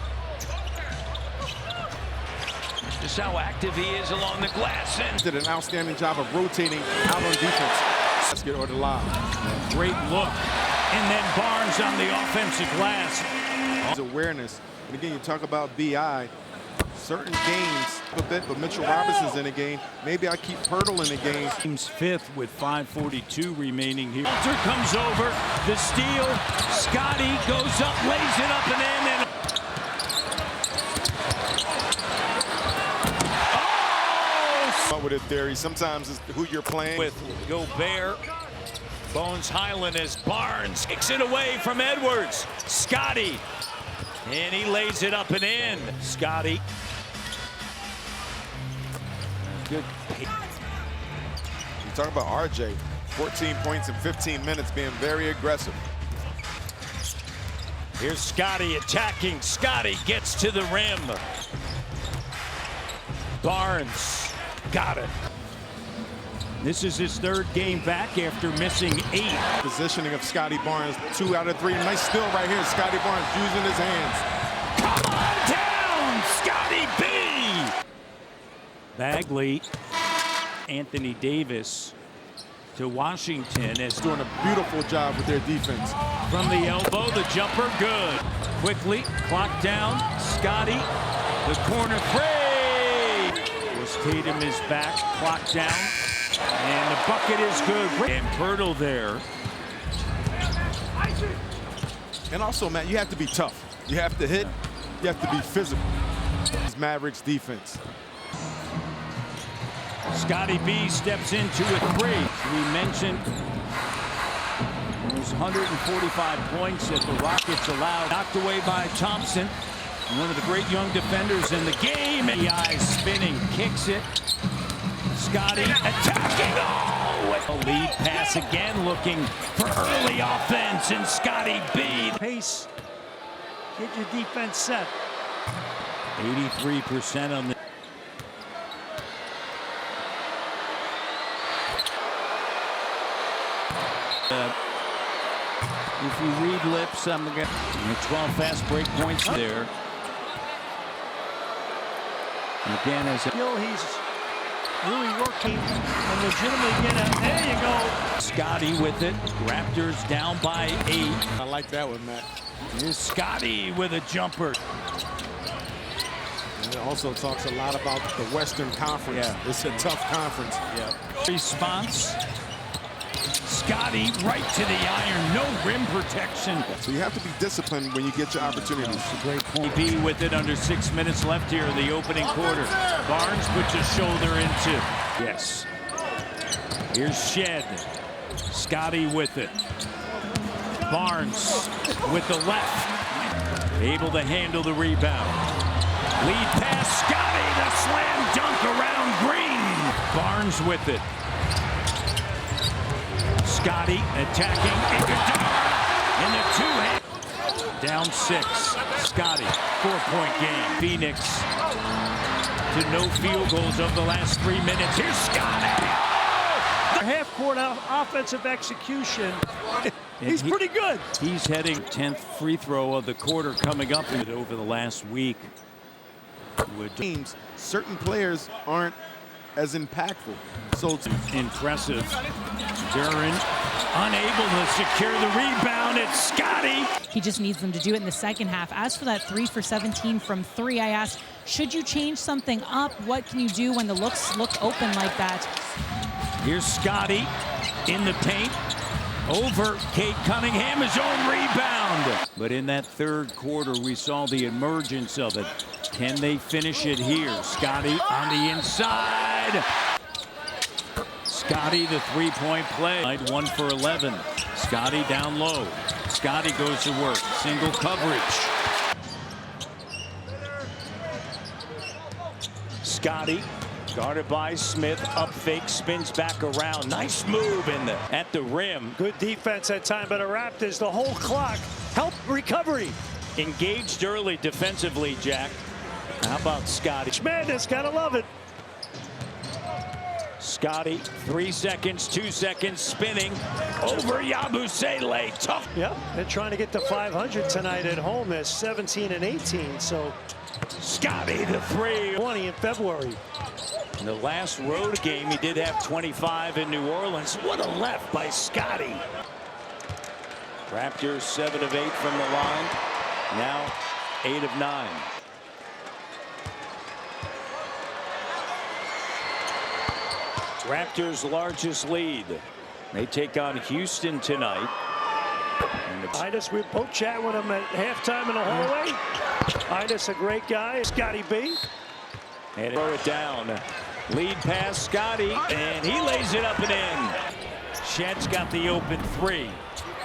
Just how active he is along the glass. And did an outstanding job of rotating out on defense. Basket or the lob. Great look. And then Barnes on the offensive glass. His awareness. And again, you talk about B.I. certain games a bit, but Mitchell Robinson's in the game. Maybe I keep Pirtle in the game. Team's fifth with 5:42 remaining here. Walter comes over, the steal. Scottie goes up, lays it up and in. And with a theory, sometimes it's who you're playing with. Gobert, Bones Highland as Barnes kicks it away from Edwards. Scottie, and he lays it up and in. Scottie. Good. You talk about RJ, 14 points in 15 minutes, being very aggressive. Here's Scottie attacking. Scottie gets to the rim. Barnes got it. This is his third game back after missing 8. Positioning of Scottie Barnes, 2 out of 3. Nice steal right here. Scottie Barnes using his hands. Come on down, Scottie B. Bagley, Anthony Davis to Washington is doing a beautiful job with their defense. From the elbow, the jumper, good. Quickly, clock down. Scottie, the corner free. Tatum is back, clock down, and the bucket is good. And Pirtle there. And also, Matt, you have to be tough. You have to hit. You have to be physical. It's Mavericks defense. Scottie B steps into a 3. We mentioned those 145 points that the Rockets allowed. Knocked away by Thompson. One of the great young defenders in the game. The eyes spinning, kicks it. Scottie attacking. Oh! A lead pass again, looking for early offense, and Scottie B. Pace. Get your defense set. 83% on the. If you read lips, I'm going to 12 fast break points there. Again, as a skill, he's really working and legitimately there you go. Scottie with it. Raptors down by 8. I like that one, Matt. Here's Scottie with a jumper. And it also talks a lot about the Western Conference. Yeah. It's a tough conference. Yeah. Response. Scottie right to the iron, no rim protection. So you have to be disciplined when you get your opportunities. That's a great point. B with it under 6 minutes left here in the opening quarter. Barnes puts his shoulder into. Yes. Here's Shed. Scottie with it. Barnes with the left. Able to handle the rebound. Lead pass, Scottie, the slam dunk around Green. Barnes with it. Scottie attacking Iguodala in the 2-hand. Down 6. Scottie, 4-point game. Phoenix to no field goals of the last 3 minutes. Here's Scottie. Half-court offensive execution. He's pretty good. He's heading 10th free throw of the quarter coming up over the last week. With teams, certain players aren't as impactful. So it's impressive. Duran unable to secure the rebound. It's Scottie. He just needs them to do it in the second half. As for that 3 for 17 from 3, I asked, should you change something up? What can you do when the looks look open like that? Here's Scottie in the paint. Over Cade Cunningham, his own rebound. But in that third quarter, we saw the emergence of it. Can they finish it here? Scottie on the inside. Scottie, the 3-point play. 1 for 11. Scottie down low. Scottie goes to work. Single coverage. Scottie guarded by Smith, up fake, spins back around. Nice move at the rim. Good defense that time by the Raptors. The whole clock help recovery. Engaged early defensively, Jack. How about Scottie? Madness, gotta love it. Scottie, 3 seconds, 2 seconds, spinning over Yabusele. Tough. Yeah, they're trying to get to 500 tonight at home. They're 17 and 18, so Scottie, the 3. 20 in February. In the last road game, he did have 25 in New Orleans. What a left by Scottie. Raptors 7 of 8 from the line. Now 8 of 9. Raptors' largest lead. They take on Houston tonight. Idas, we both chat with him at halftime in the hallway. Idas, a great guy. Scottie B. And throw it down. Lead pass, Scottie, and he lays it up and in. Shed's got the open three.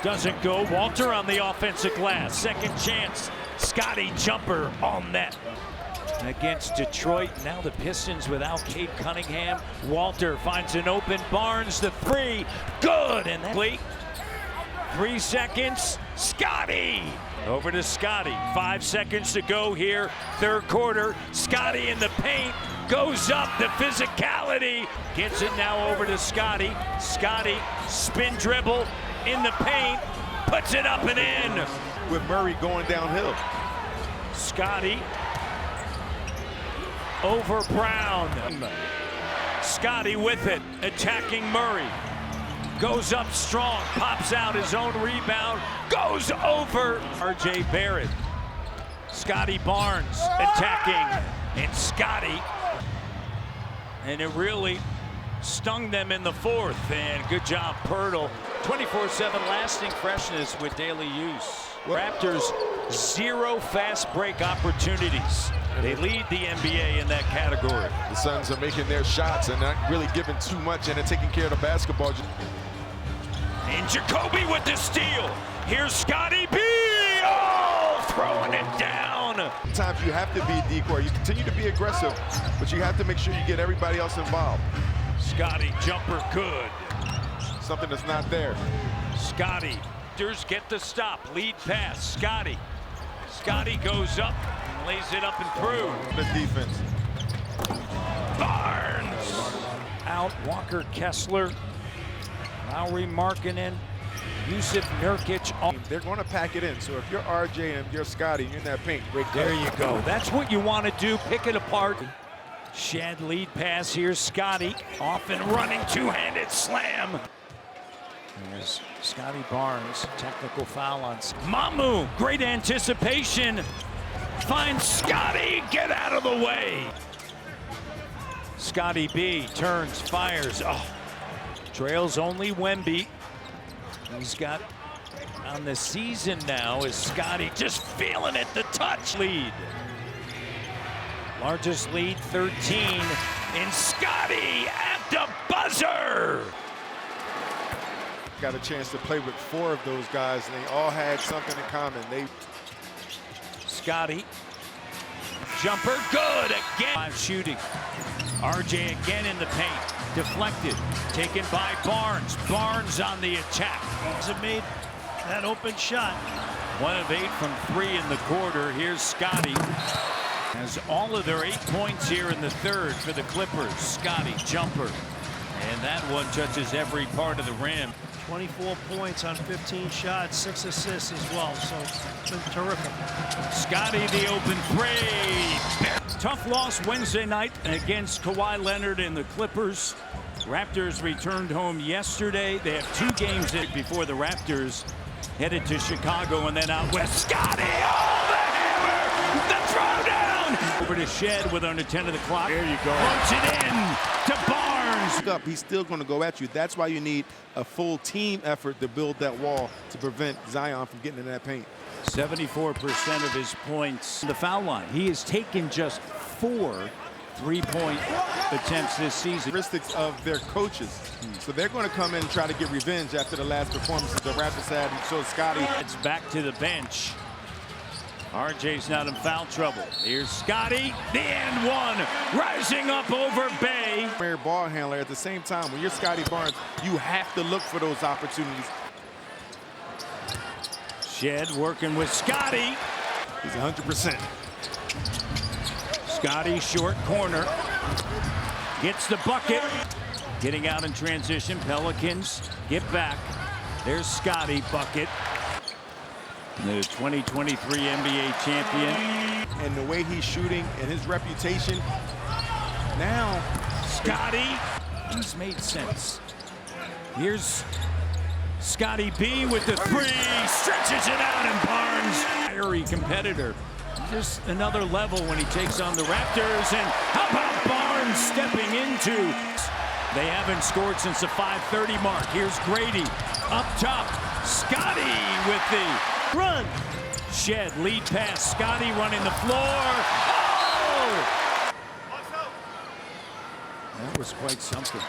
Doesn't go. Walter on the offensive glass. Second chance. Scottie jumper on net. Against Detroit, now the Pistons without Cade Cunningham. Walter finds an open Barnes, the three, good, and then 3 seconds, Scottie! Over to Scottie, 5 seconds to go here, third quarter. Scottie in the paint, goes up, the physicality. Gets it now over to Scottie. Scottie, spin dribble, in the paint, puts it up and in. With Murray going downhill. Scottie over Brown. Scottie with it, attacking Murray. Goes up strong, pops out his own rebound, goes over R.J. Barrett. Scottie Barnes attacking, and Scottie. And it really stung them in the fourth, and good job, Pirtle. 24/7 lasting freshness with daily use. Raptors, 0 fast break opportunities. They lead the NBA in that category. The Suns are making their shots and not really giving too much and they're taking care of the basketball. And Jacoby with the steal. Here's Scottie B. Oh, throwing it down. Sometimes you have to be a decoy. You continue to be aggressive, but you have to make sure you get everybody else involved. Scottie jumper good. Something that's not there. Scottie. Raptors get the stop. Lead pass. Scottie. Scottie goes up and lays it up and through. The defense. Barnes. Out. Walker Kessler. Lowry Markkanen. Yusuf Nurkic. They're going to pack it in. So if you're RJ and you're Scottie, you're in that paint. Great. There you go. That's what you want to do. Pick it apart. Shed lead pass. Here's Scottie. Off and running. Two-handed slam. There's Scottie Barnes, technical foul on Mamu. Great anticipation. Finds Scottie, get out of the way. Scottie B turns, fires. Oh, trails only Wemby. He's got on the season now is Scottie just feeling it, the touch lead. Largest lead, 13, and Scottie at the buzzer. Got a chance to play with 4 of those guys, and they all had something in common. Scottie, jumper, good again. Shooting. RJ again in the paint, deflected, taken by Barnes. Barnes on the attack. He's made that open shot. 1 of 8 from 3 in the quarter. Here's Scottie. Has all of their 8 points here in the third for the Clippers. Scottie, jumper. And that one touches every part of the rim. 24 points on 15 shots, 6 assists as well, so it's been terrific. Scottie, the open three. Tough loss Wednesday night against Kawhi Leonard and the Clippers. Raptors returned home yesterday. They have 2 games before the Raptors headed to Chicago and then out west. Scottie, oh, the hammer, the throwdown. Over to Shed with under 10 of the clock. There you go. Floats it in to Barnes. He's still going to go at you. That's why you need a full team effort to build that wall to prevent Zion from getting in that paint. 74% of his points the foul line. He has taken just 4 3-point attempts this season. Characteristics of their coaches. So they're going to come in and try to get revenge after the last performances the Raptors had. And so Scottie. It's back to the bench. RJ's not in foul trouble. Here's Scottie, the and one, rising up over Bay. Ball handler at the same time, when you're Scottie Barnes, you have to look for those opportunities. Shed working with Scottie. He's 100%. Scottie, short corner. Gets the bucket. Getting out in transition. Pelicans get back. There's Scottie, bucket. The 2023 NBA champion. And the way he's shooting and his reputation. Now, Scottie, he's made sense. Here's Scottie B with the three, stretches it out, and Barnes, fiery competitor. Just another level when he takes on the Raptors. And how about Barnes stepping into They haven't scored since the 5:30 mark. Here's Grady up top. Scottie with the run. Shed lead pass. Scottie running the floor. Oh! That was quite something.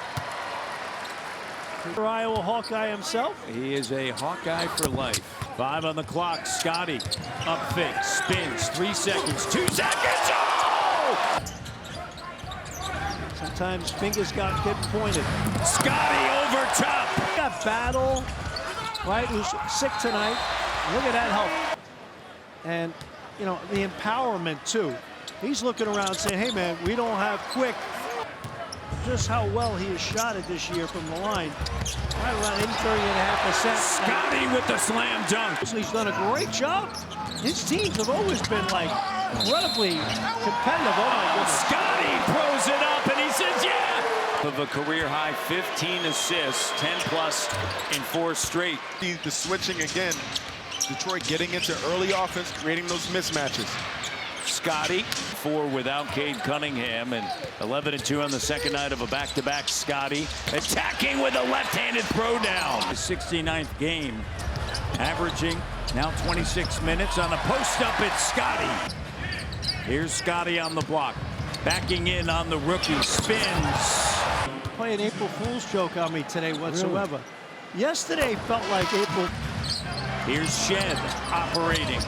For Iowa Hawkeye himself. He is a Hawkeye for life. 5 on the clock. Scottie up fake, spins. 3 seconds. 2 seconds. Oh! Sometimes fingers get pointed. Scottie over top. Got Battle, right? Who's sick tonight. Look at that help. And you know the empowerment too. He's looking around saying, "Hey man, we don't have quick." Just how well he has shot it this year from the line. Right around 30.5%. Scottie with the slam dunk. He's done a great job. His teams have always been like incredibly competitive. Oh my goodness. Scottie throws it up and he says, yeah! Of a career high 15 assists, 10 plus in 4 straight. The switching again. Detroit getting into early offense, creating those mismatches. Scottie, 4 without Cade Cunningham, and 11-2 on the second night of a back-to-back. Scottie attacking with a left-handed throwdown. His 69th game, averaging now 26 minutes on a post-up. It's Scottie. Here's Scottie on the block, backing in on the rookie, spins. Play an April Fool's joke on me today whatsoever. Really? Yesterday felt like April. Here's Shed operating,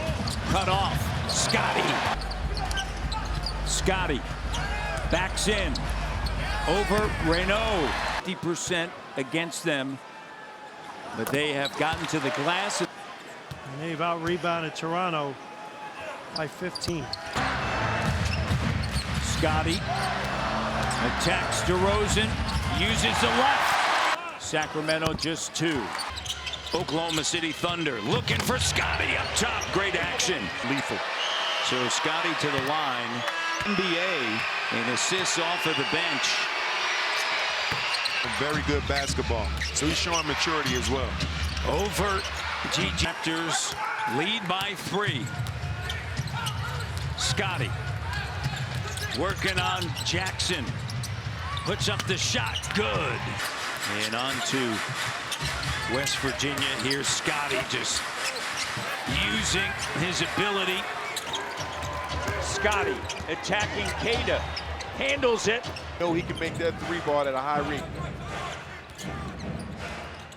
cut off. Scottie. Scottie backs in over Renaud. 50% against them, but they have gotten to the glass. And they've out-rebounded Toronto by 15. Scottie attacks DeRozan, uses the left. Sacramento just 2. Oklahoma City Thunder looking for Scottie up top. Great action. Lethal. So Scottie to the line. NBA and assists off of the bench. Very good basketball. So he's showing maturity as well. Over GG. Raptors lead by 3. Scottie working on Jackson. Puts up the shot. Good. And on to West Virginia. Here's Scottie just using his ability. Scottie attacking Queta. Handles it. No, he can make that 3 ball at a high rate.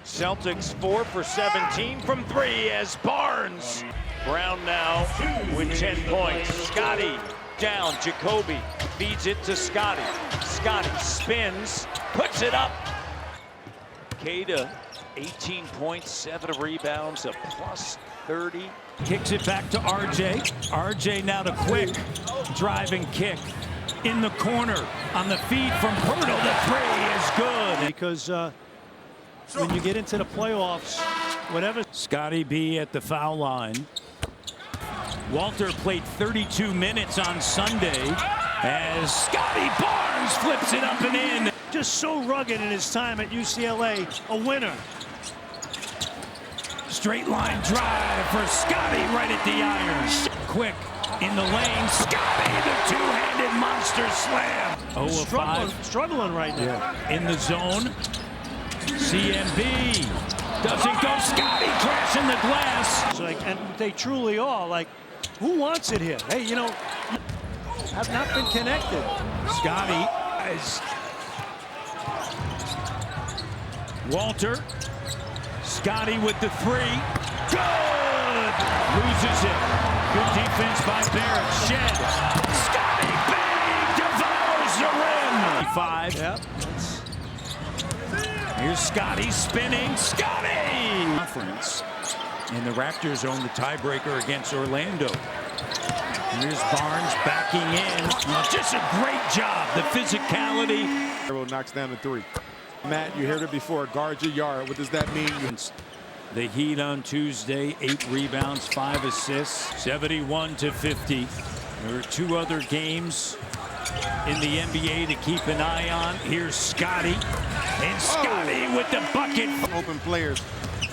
Celtics 4 for 17 from 3 as Barnes. Brown now with 10 points. Scottie down. Jacoby feeds it to Scottie. Scottie spins, puts it up. Queta 18 points, 7 rebounds, a plus 30. Kicks it back to RJ. RJ now to Quick. Driving kick in the corner on the feed from Pirtle. The 3 is good. Because when you get into the playoffs, whatever. Scottie B at the foul line. Walter played 32 minutes on Sunday as Scottie Barnes flips it up and in. Just so rugged in his time at UCLA, a winner. Straight line drive for Scottie right at the iron. Quick in the lane. Scottie, the 2-handed monster slam. 0 of 5. Struggling right now. Yeah. In the zone. CMB doesn't go. Scottie crashing the glass. It's like, and they truly are. Like, who wants it here? Hey, you know, have not been connected. Scottie is Walter. Scottie with the 3. Good! Loses it. Good defense by Barrett. Shed. Scottie bang! Devours the rim. 5. Yep. Here's Scottie spinning. Scottie! Conference. And the Raptors own the tiebreaker against Orlando. Here's Barnes backing in. Just a great job. The physicality. Arrow knocks down the 3. Matt, you heard it before. Guard your yard. What does that mean? The Heat on Tuesday, 8 rebounds, 5 assists, 71-50. There are 2 other games in the NBA to keep an eye on. Here's Scottie. And Scottie with the bucket. Open players.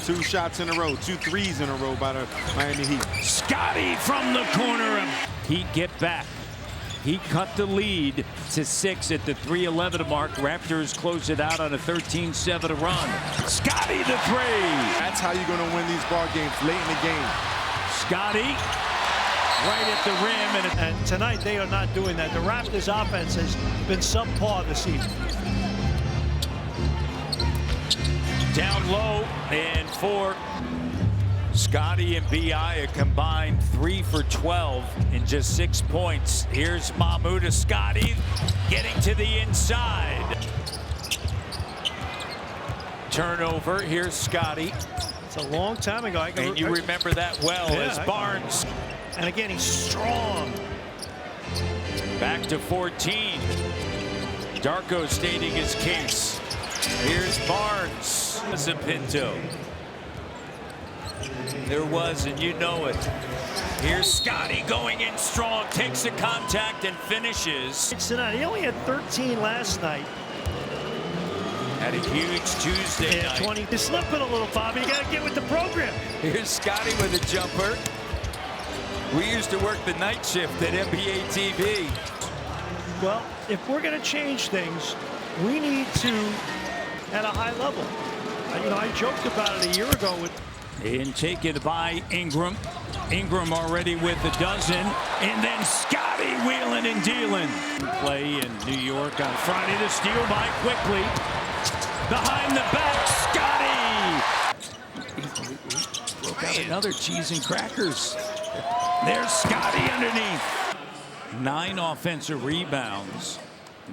2 shots in a row, 2 threes in a row by the Miami Heat. Scottie from the corner. Heat get back. He cut the lead to 6 at the 3:11 mark. Raptors close it out on a 13-7 run. Scottie the three. That's how you're going to win these ball games late in the game. Scottie right at the rim. And tonight they are not doing that. The Raptors offense has been subpar this evening. Down low and for Scottie and B.I. a combined 3 for 12 in just 6 points. Here's Mahmoud to Scottie getting to the inside. Turnover. Here's Scottie. It's a long time ago. And you remember that well as Barnes. And again, he's strong. Back to 14. Darko stating his case. Here's Barnes. Pinto. There was, and you know it. Here's Scottie going in strong, takes the contact and finishes. Tonight, he only had 13 last night. Had a huge Tuesday night. 20. You're slipping a little, Bobby. You got to get with the program. Here's Scottie with a jumper. We used to work the night shift at NBA TV. Well, if we're going to change things, we need to at a high level. You know, I joked about it a year ago with. And taken by Ingram. Ingram already with a dozen. And then Scottie wheeling and dealing. Play in New York on Friday. The steal by quickly. Behind the back, Scottie. Broke out another cheese and crackers. There's Scottie underneath. 9 offensive rebounds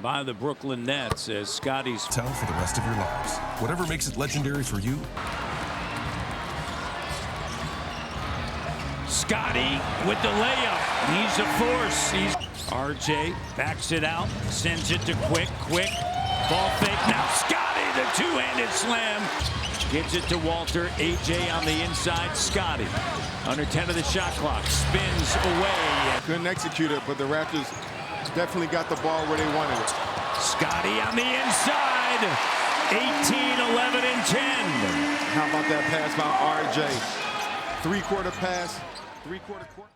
by the Brooklyn Nets as Scottie's tell for the rest of your lives. Whatever makes it legendary for you. Scottie with the layup. He's a force. RJ backs it out, sends it to Quick. Ball fake. Now Scottie, the two-handed slam. Gives it to Walter. AJ on the inside. Scottie under 10 of the shot clock. Spins away. Couldn't execute it, but the Raptors definitely got the ball where they wanted it. Scottie on the inside. 18, 11, and 10. How about that pass by RJ? 3-quarter pass, 3-quarter court.